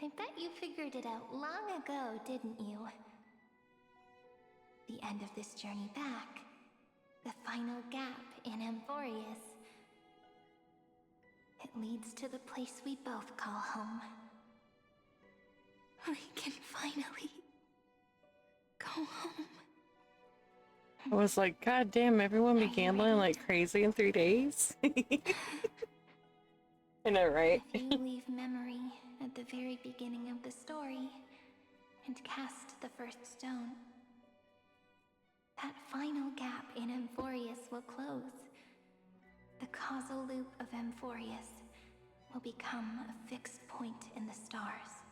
I bet you figured it out long ago, didn't you? The end of this journey back, the final gap in Amphorius. It leads to the place we both call home. We can finally go home. I was like, God damn, everyone be gambling like crazy in 3 days. I know, right? If you leave memory at the very beginning of the story and cast the first stone, that final gap in Amphorius will close. The causal loop of Amphorius will become a fixed point in the stars.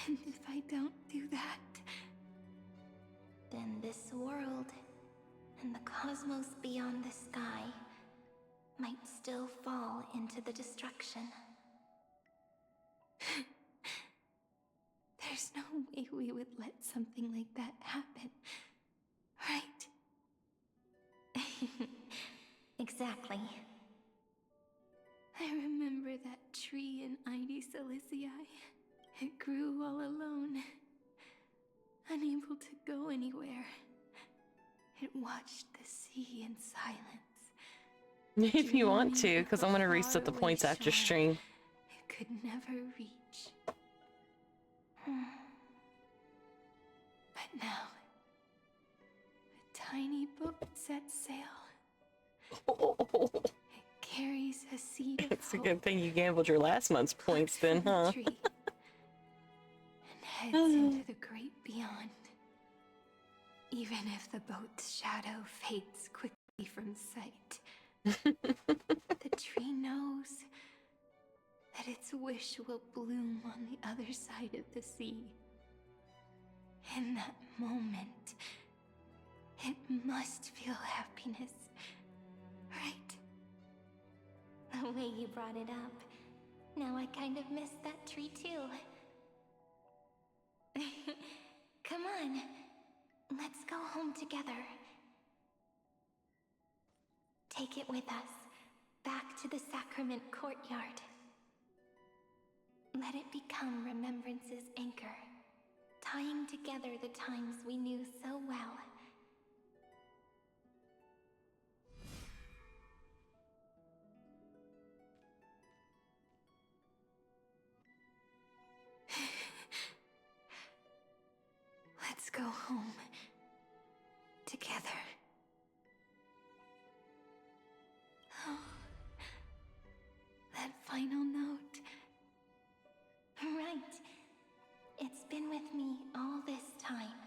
And if I don't do that, then this world and the cosmos beyond the sky might still fall into the destruction. there's no way we would let something like that happen, right? Exactly. I remember that tree in Ide Silicii. It grew all alone, unable to go anywhere. It watched the sea in silence. If you want to, dreaming because of I'm a going to reset the faraway points after shore stream. It could never reach. But now, a tiny boat sets sail. It carries a seed of It's a hope good thing you gambled your last month's points then, from the huh? tree and heads into the great beyond. Even if the boat's shadow fades quickly from sight, the tree knows that its wish will bloom on the other side of the sea. In that moment, it must feel happiness, right? The way you brought it up, now I kind of miss that tree too. Come on, let's go home together. Take it with us, back to the Sacrament Courtyard. Let it become Remembrance's anchor, tying together the times we knew so well. Let's go home together. Oh, that final note. Right. It's been with me all this time.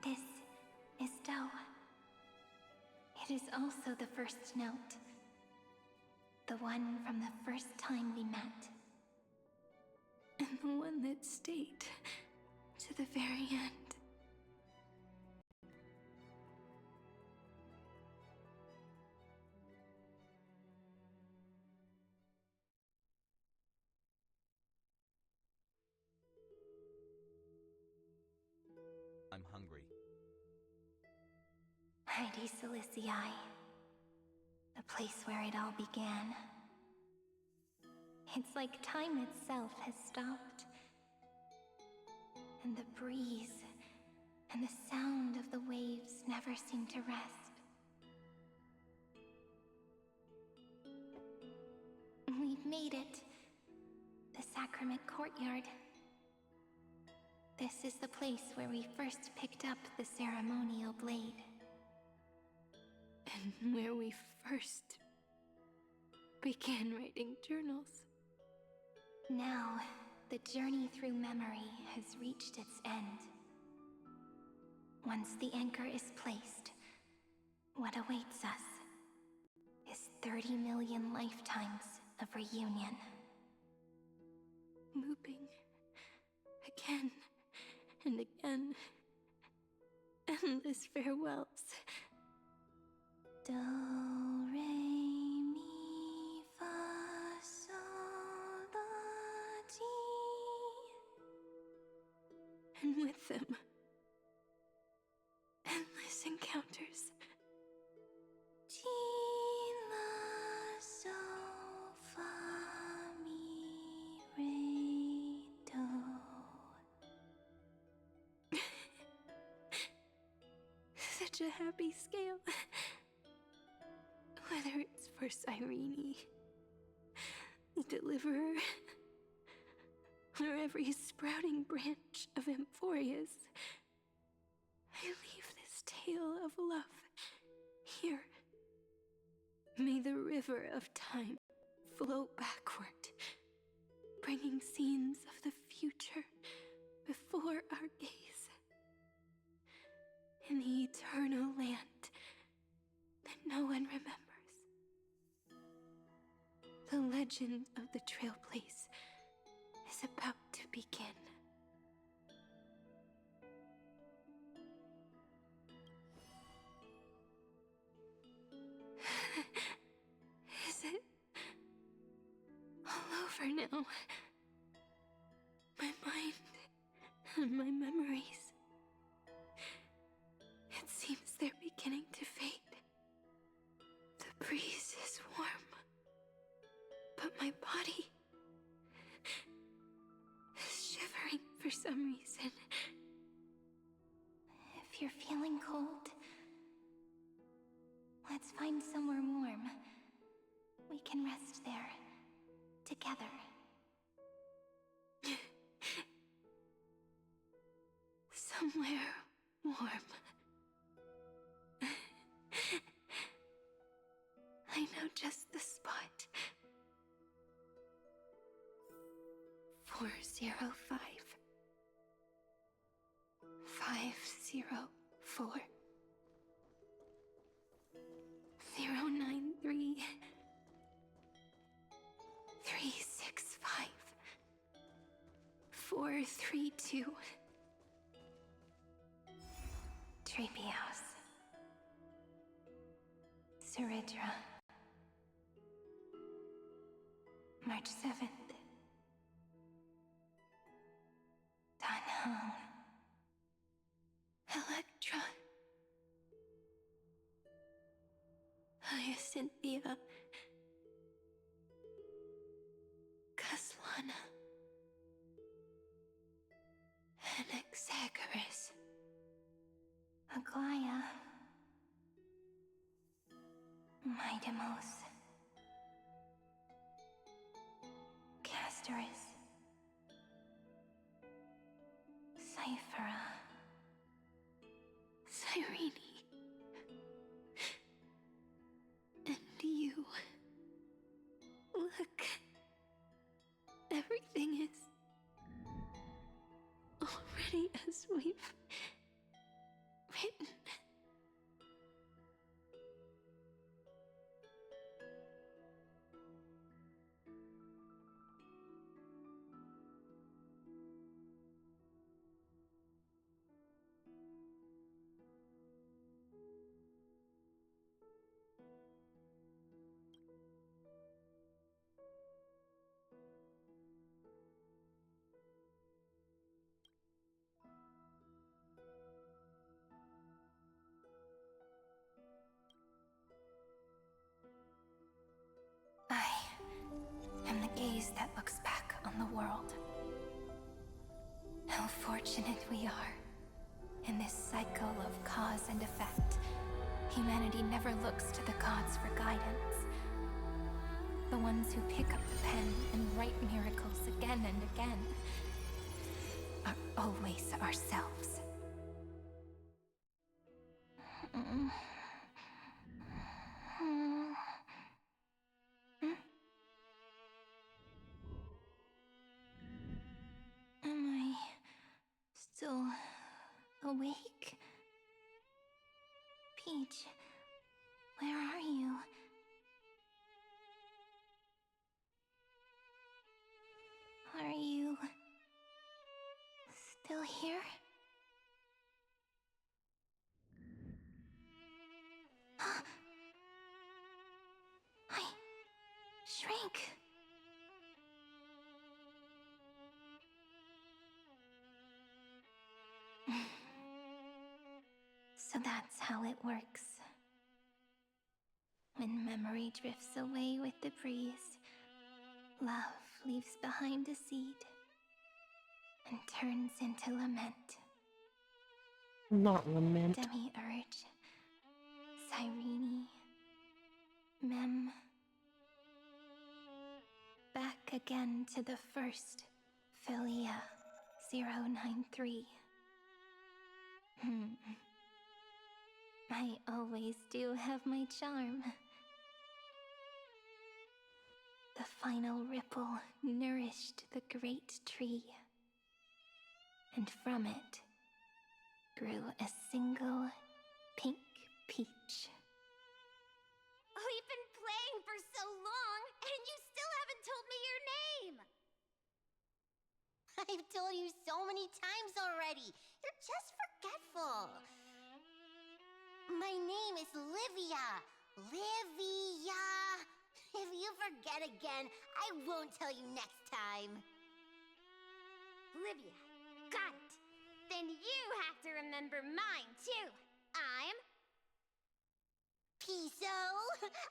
This is Doe. It is also the first note. The one from the first time we met. And the one that stayed to the very end. I'm hungry. Ide Silicii. The place where it all began. It's like time itself has stopped. And the breeze and the sound of the waves never seem to rest. We've made it. The Sacrament Courtyard. This is the place where we first picked up the ceremonial blade. And where we first began writing journals. Now, the journey through memory has reached its end. Once the anchor is placed, what awaits us is 30 million lifetimes of reunion. Looping again and again. Endless farewells. Do, re, mi, fa, sol, la, ti. And with them, endless encounters. Ti, la, such a happy scale. Whether it's for Cyrene, the Deliverer, or every sprouting branch of Amphorius, I leave this tale of love here. May the river of time flow backward, bringing scenes of the future before our gaze. In the eternal land that no one remembers. The legend of the Trailblaze is about to begin. Is it all over now? My mind and my memories. It seems they're beginning to fade. The breeze is warm, but my body is shivering for some reason. If you're feeling cold, let's find somewhere warm. We can rest there, together. Somewhere warm. I know just the spot. 405 504 093 365 432 Treehouse. Seridra. March 7th. Dunhown. Electra. Hyacinthia. Caslana. Anaxagoras. Aglaya. Midemos. Castorus. Cyphera. Cyrene. And you. Look. Everything is already as we've written. I am the gaze that looks back on the world. How fortunate we are. In this cycle of cause and effect, humanity never looks to the gods for guidance. The ones who pick up the pen and write miracles again and again are always ourselves. Am I still awake? Peach, where are you? Are you still here? I shrank. So that's how it works. When memory drifts away with the breeze, love leaves behind a seed and turns into lament. Not lament. Demi-urge Kyrene. Mem. Back again to the first. Philia 093. I always do have my charm. The final ripple nourished the great tree. And from it grew a single pink peach. We've been playing for so long, and you still haven't told me your name! I've told you so many times already. You're just forgetful. My name is Livia. Livia. If you forget again, I won't tell you next time. Livia. Got it. Then you have to remember mine, too. I'm... Piso.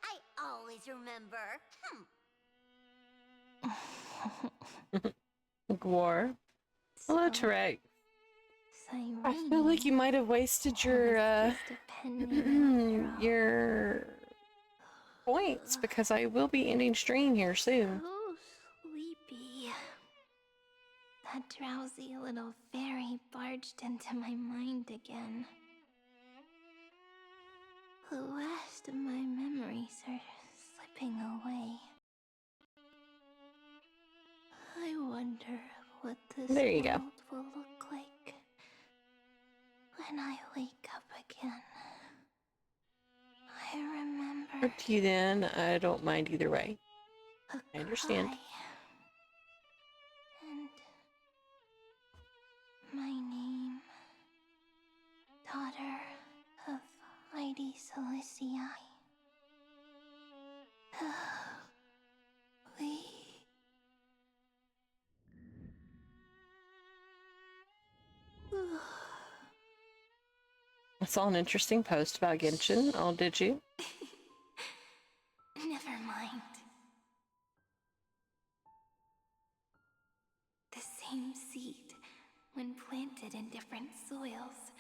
I always remember. Gwar. Hello, Tarek. I feel like you might have wasted your your points because I will be ending stream here soon. So sleepy. That drowsy little fairy barged into my mind again. The last of my memories are slipping away. I wonder what this There you go. world will look like when I wake up again. I remember Up to you then. I don't mind either way. I understand. and my name, daughter of Lady Celestii. We... I saw an interesting post about Genshin. Oh, did you? Never mind. The same seed, when planted in different soils,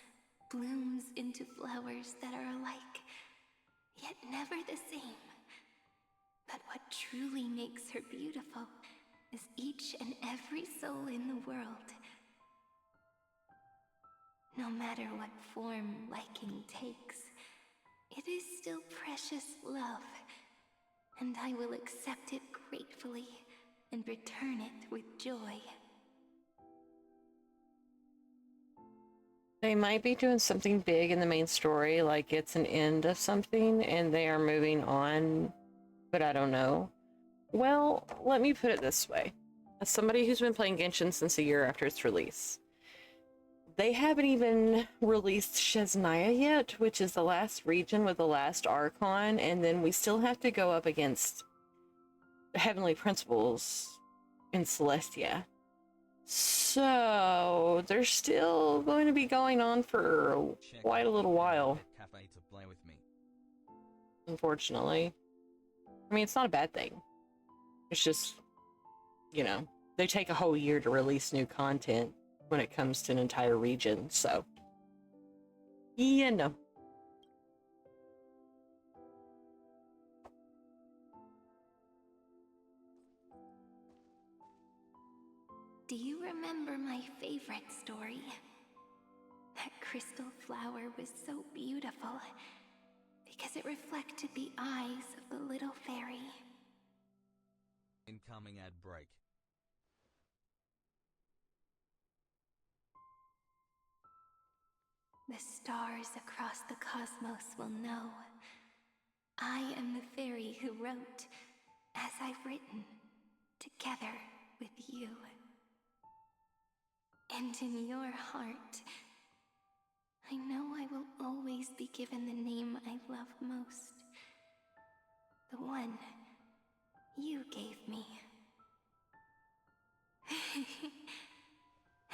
blooms into flowers that are alike, yet never the same. But what truly makes her beautiful is each and every soul in the world. No matter what form liking takes, it is still precious love, and I will accept it gratefully and return it with joy. They might be doing something big in the main story, like it's an end of something and they are moving on, but I don't know. Well, let me put it this way. As somebody who's been playing Genshin since a year after its release, they haven't even released Shesnaya yet, which is the last region with the last Archon, and then we still have to go up against Heavenly Principles in Celestia. So they're still going to be going on for quite a little while, Cafe to play with me. unfortunately. I mean, it's not a bad thing. It's just, you know, they take a whole year to release new content when it comes to an entire region, so yeah, no. Do you remember my favorite story? That crystal flower was so beautiful because it reflected the eyes of the little fairy. Incoming ad break. The stars across the cosmos will know. I am the fairy who wrote, as I've written, together with you. And in your heart, I know I will always be given the name I love most. The one you gave me.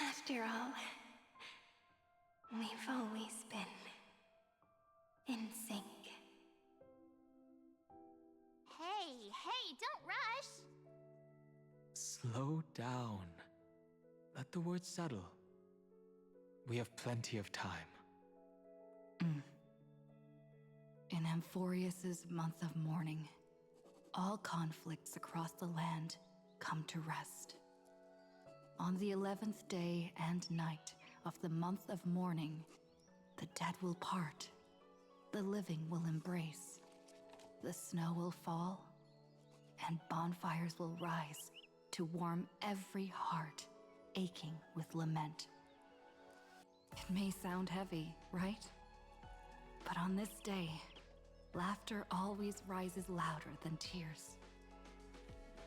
After all, we've always been in sync. Hey, don't rush! Slow down. Let the words settle. We have plenty of time. In Amphorius's month of mourning, all conflicts across the land come to rest. On the 11th day and night of the month of mourning, the dead will part, the living will embrace, the snow will fall, and bonfires will rise to warm every heart aching with lament. It may sound heavy, right? But on this day, laughter always rises louder than tears.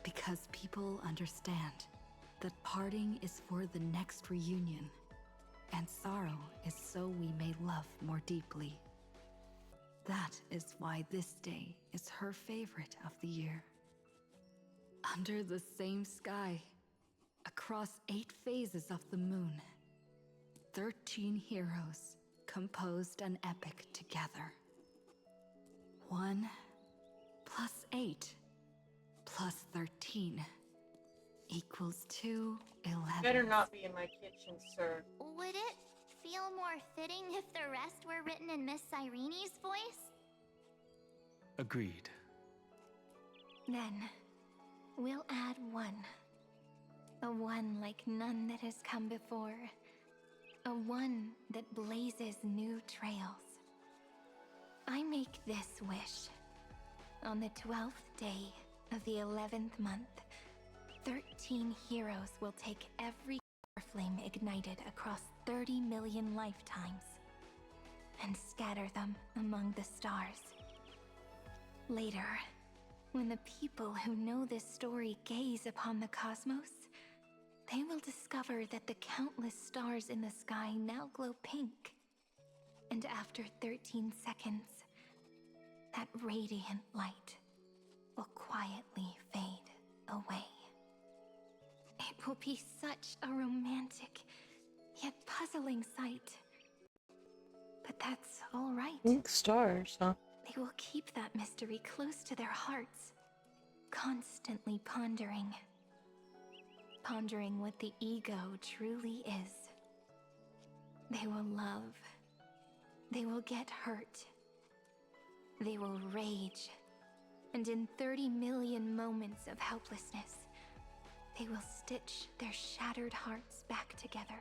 Because people understand that parting is for the next reunion, and sorrow is so we may love more deeply. That is why this day is her favorite of the year. Under the same sky, across 8 phases of the moon, 13 heroes composed an epic together. 1 plus 8 plus 13 equals 211. Better not be in my kitchen, sir. Would it feel more fitting if the rest were written in Miss Irene's voice? Agreed. Then, we'll add 1. A 1 like none that has come before. A 1 that blazes new trails. I make this wish. On the 12th day of the 11th month, 13 heroes will take every flame ignited across 30 million lifetimes and scatter them among the stars. Later, when the people who know this story gaze upon the cosmos, they will discover that the countless stars in the sky now glow pink. And after 13 seconds, that radiant light will quietly fade away. It will be such a romantic, yet puzzling sight. But that's all right. Pink stars, huh? They will keep that mystery close to their hearts, constantly pondering what the ego truly is. They will love. They will get hurt. They will rage. And in 30 million moments of helplessness, they will stitch their shattered hearts back together.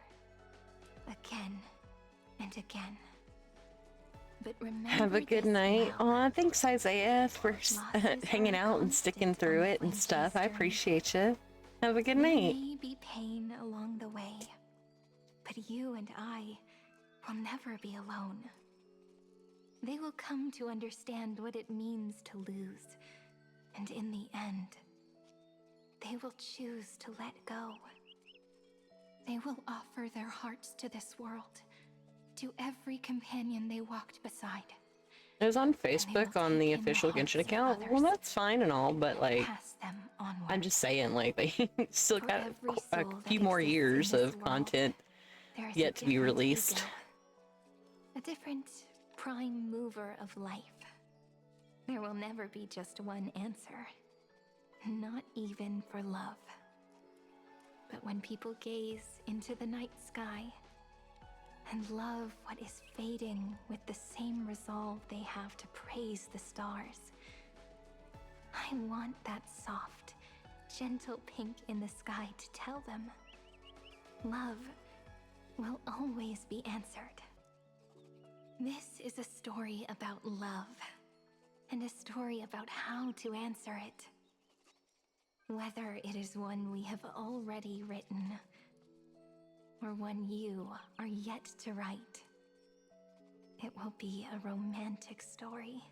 Again and again. But remember, Have a good this night. well. Aw, thanks, Isaiah, for hanging out and sticking through it and stuff. I appreciate you. Have a good There night. may be pain along the way, but you and I will never be alone. They will come to understand what it means to lose, and in the end, they will choose to let go. They will offer their hearts to this world, to every companion they walked beside. It was on Facebook on the official Genshin account. Well, that's fine and all, but like, Pass them onward. I'm just saying, like, they still For got every a soul few that more exists in years this of world, content There is yet a to be different released. ego, a different prime mover of life. There will never be just one answer, not even for love. But when people gaze into the night sky and love what is fading with the same resolve they have to praise the stars, I want that soft, gentle pink in the sky to tell them love will always be answered. This is a story about love, and a story about how to answer it. Whether it is one we have already written, or one you are yet to write, it will be a romantic story,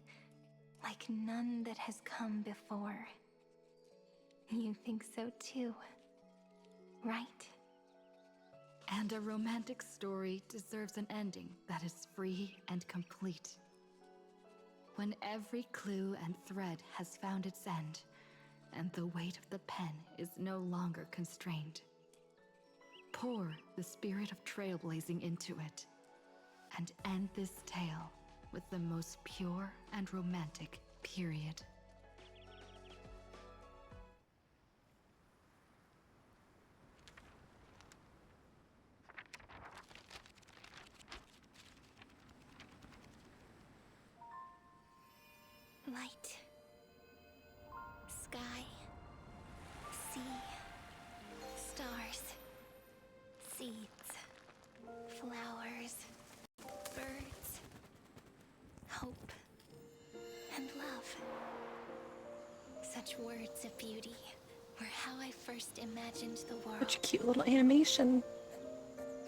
like none that has come before. You think so too, right? And a romantic story deserves an ending that is free and complete. When every clue and thread has found its end, and the weight of the pen is no longer constrained, pour the spirit of trailblazing into it, and end this tale with the most pure and romantic period. Light. Sky. Sea. Stars. Seeds. Flowers. Birds. Hope. And love. Such words of beauty were how I first imagined the world. Such a cute little animation.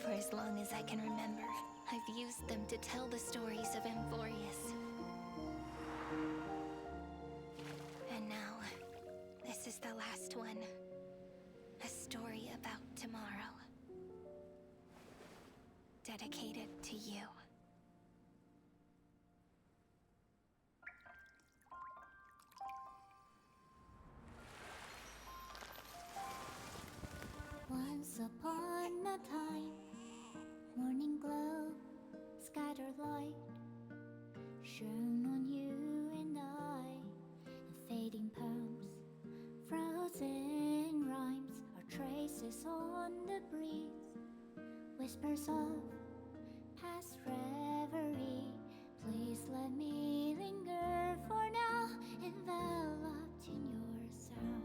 For as long as I can remember, I've used them to tell the stories of Amphorius. And now, this is the last one. A story about tomorrow. Dedicated to you. Once upon a time, morning glow, scattered light, shone on you and I, and fading poems, frozen rhymes, are traces on the breeze, whispers of past reverie. Please let me linger for now, enveloped in your sound.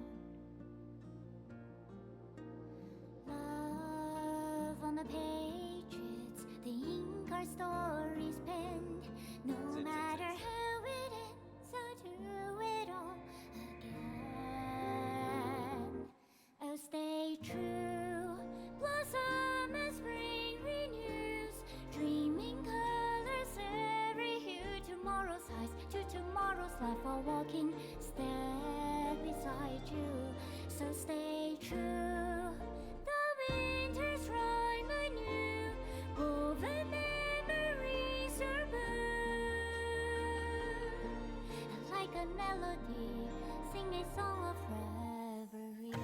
Love on the pages, the ink our stories penned. No matter how it ends, I'll do it all again. Oh, stay true, blossom as spring renews, dreaming colors every hue. Tomorrow's eyes to tomorrow's life, while walking step beside you. So stay true. Winter's rhyme anew, woven memories are blue. And like a melody, sing a song of reverie.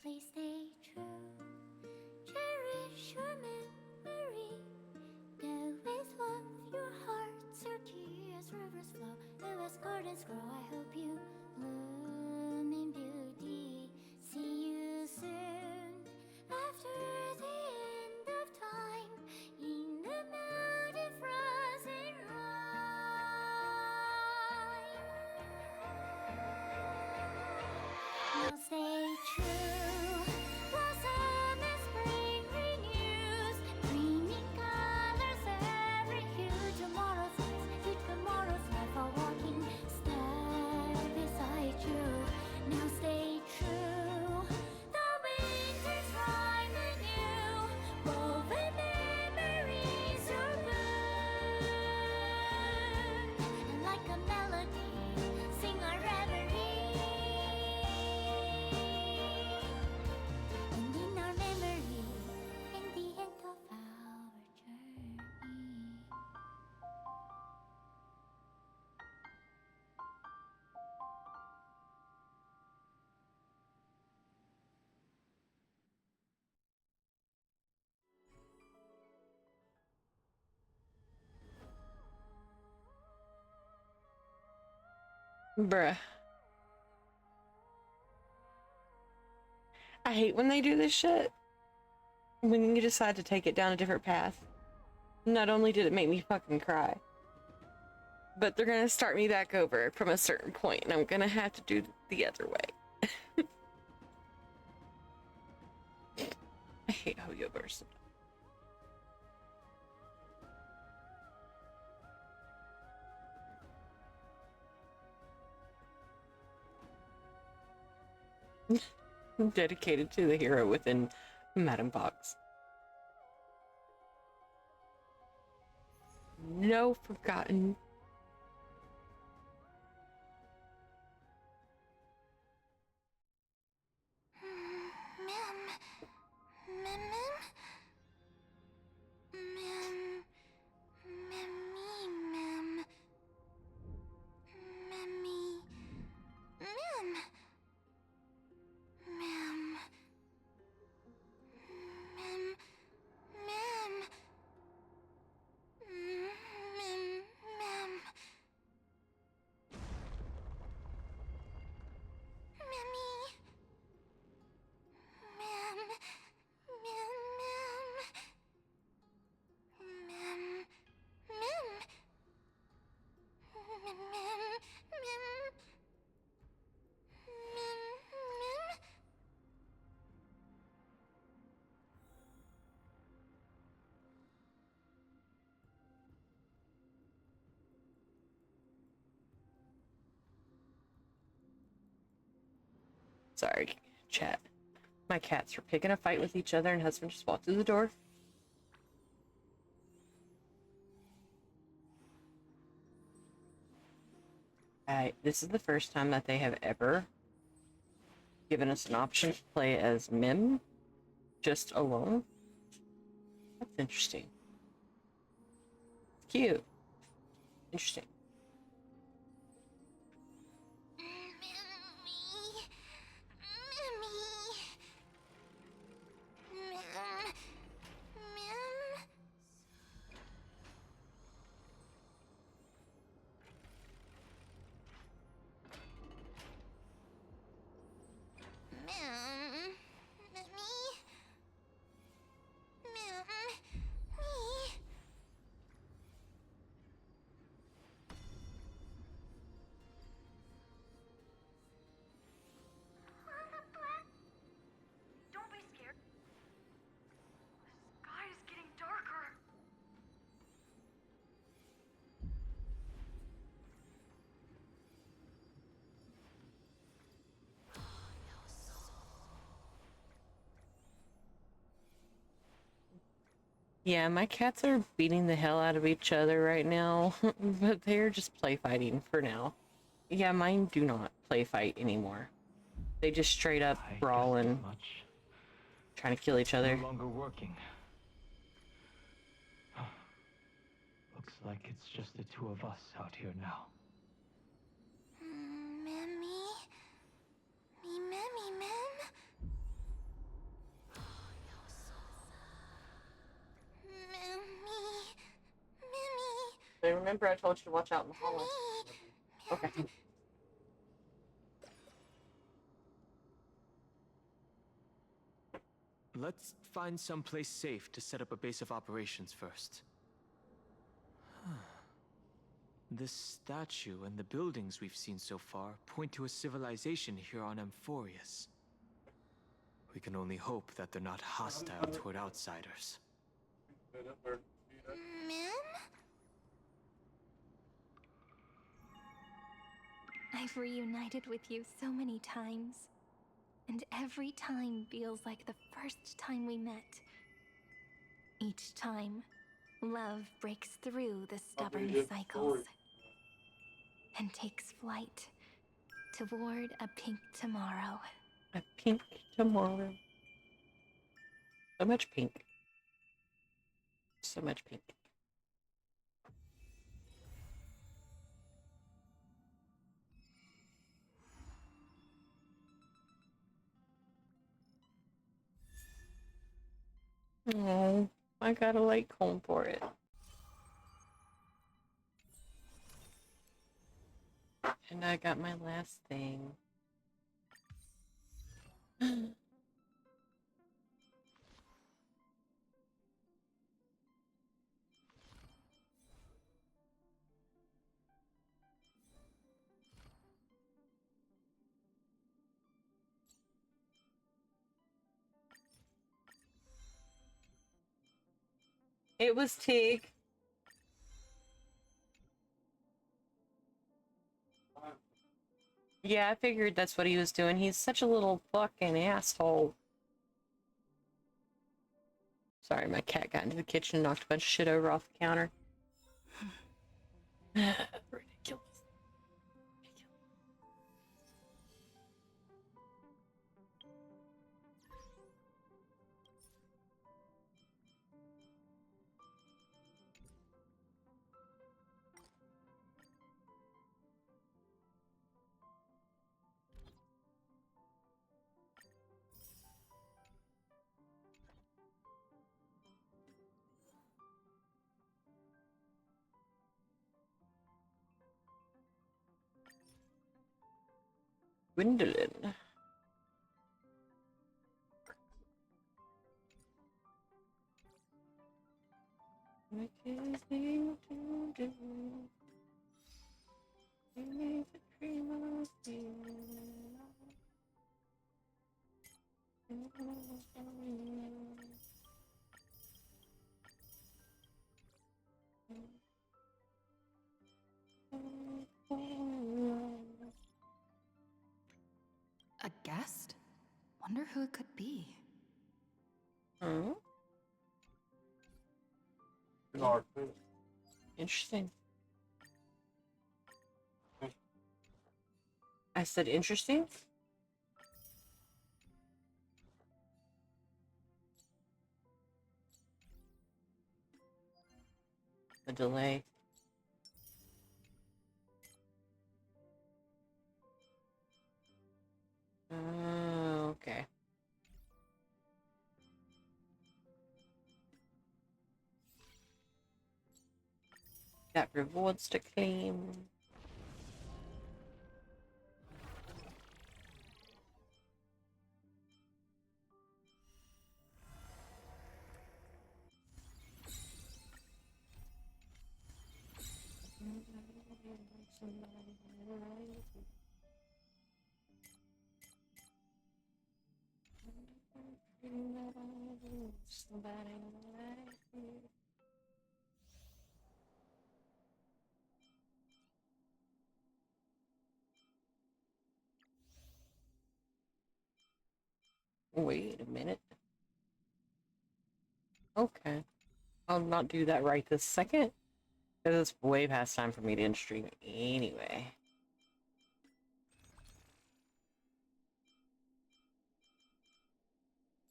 Please stay true, cherish your memory. Go with love, your hearts are key as rivers flow, as gardens grow. I hope you bloom in beauty. See you soon, after the end of time, in the mountain frozen rime. Now stay true, blossom as spring renews, dreaming colors every hue. Tomorrow's eyes to tomorrow's life, are walking step beside you. Now stay true, the winter's rhyme anew, woven memories are blue. And like a melody, sing our reverie. And in our memory, in the end of our journey. Bruh. I hate when they do this shit. When you decide to take it down a different path. Not only did it make me fucking cry, but they're gonna start me back over from a certain point, and I'm gonna have to do the other way. I hate Hoyoverse. Dedicated to the hero within Madam Box. No forgotten. Sorry, chat. My cats are picking a fight with each other, and husband just walked through the door. This is the first time that they have ever given us an option to play as Mim, just alone. That's interesting. It's cute. Interesting. Don't be scared. The sky is getting darker. Yeah, my cats are beating the hell out of each other right now, but they're just play fighting for now. Yeah, mine do not play fight anymore. They just straight up brawl and trying to kill each other. No longer working. Looks like it's just the two of us out here now. Mimmy? Mim? Mimmy. But remember I told you to watch out in the hallway. Okay. Let's find someplace safe to set up a base of operations first. This statue and the buildings we've seen so far point to a civilization here on Amphorius. We can only hope that they're not hostile toward outsiders. Mim? I've reunited with you so many times, and every time feels like the first time we met. Each time, love breaks through the stubborn cycles and takes flight toward a pink tomorrow. A pink tomorrow. So much pink. So much pink. Oh, I got a light comb for it. And I got my last thing. It was Tig. Yeah, I figured that's what he was doing. He's such a little fucking asshole. Sorry, my cat got into the kitchen and knocked a bunch of shit over off the counter. Ridiculous. Gwendolyn. What is there to do? Leave the dream of A guest? who it could be. Hmm? Interesting. I said interesting? A delay. Okay. Got rewards to claim. Wait a minute. Okay. I'll not do that right this second, because it's way past time for me to end stream anyway.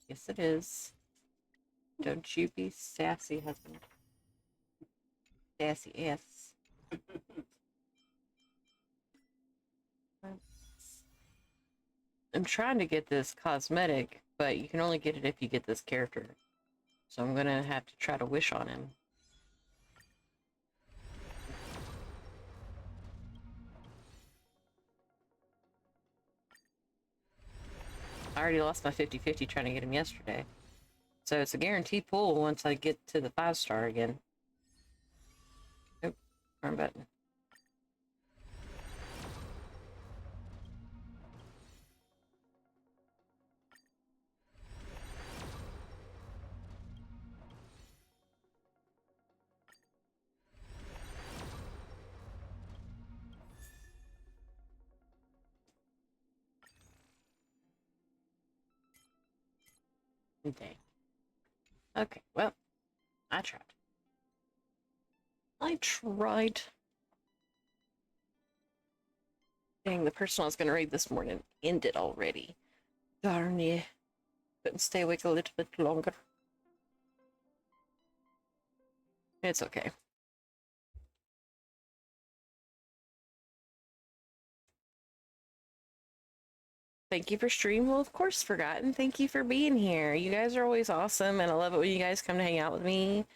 Yes, it is. Don't you be sassy, husband. Sassy ass. I'm trying to get this cosmetic, but you can only get it if you get this character. So I'm gonna have to try to wish on him. I already lost my 50-50 trying to get him yesterday. So it's a guaranteed pull once I get to the 5-star again. Nope, wrong button. Dang. Okay, well, I tried. I tried. Dang, the person I was gonna raid this morning ended already. Darn you. Couldn't stay awake a little bit longer. It's okay. Thank you for stream. Well, of course, Forgotten. Thank you for being here. You guys are always awesome, and I love it when you guys come to hang out with me.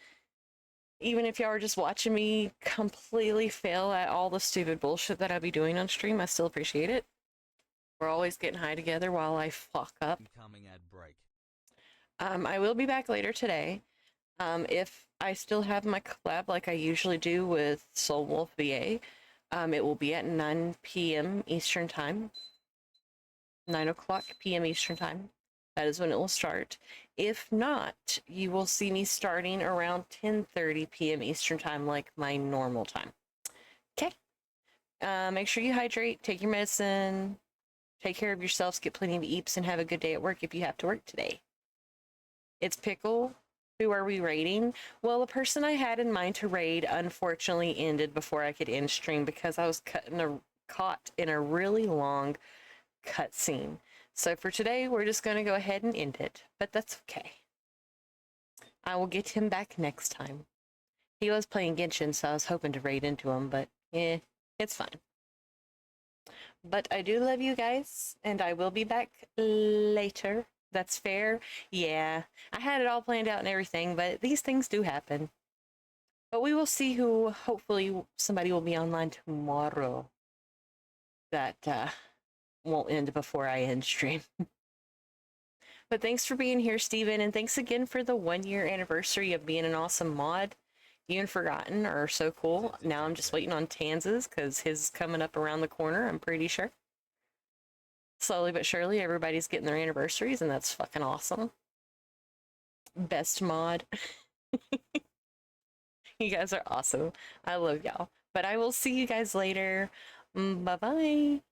Even if y'all are just watching me completely fail at all the stupid bullshit that I be doing on stream, I still appreciate it. We're always getting high together while I fuck up. Coming at break. I will be back later today. If I still have my collab like I usually do with Soul Wolf VA, it will be at 9 p.m. Eastern Time. 9 o'clock p.m. Eastern Time. That is when it will start. If not, you will see me starting around 10:30 p.m. Eastern Time, like my normal time. Okay. Make sure you hydrate, take your medicine, take care of yourselves, get plenty of eeps, and have a good day at work if you have to work today. It's Pickle. Who are we raiding? Well, the person I had in mind to raid unfortunately ended before I could end stream because I was caught in a really long cutscene. So for today, we're just going to go ahead and end it, but that's okay. I will get him back next time. He was playing Genshin, so I was hoping to raid into him, but it's fine. But I do love you guys, and I will be back later. That's fair. Yeah, I had it all planned out and everything, but these things do happen. But we will see who, hopefully somebody will be online tomorrow. That won't end before I end stream. But thanks for being here, Steven, and thanks again for the 1-year anniversary of being an awesome mod. You and Forgotten are so cool. Now I'm just waiting on Tanz's because his is coming up around the corner, I'm pretty sure. Slowly but surely, everybody's getting their anniversaries, and that's fucking awesome. Best mod. You guys are awesome. I love y'all. But I will see you guys later. Bye-bye.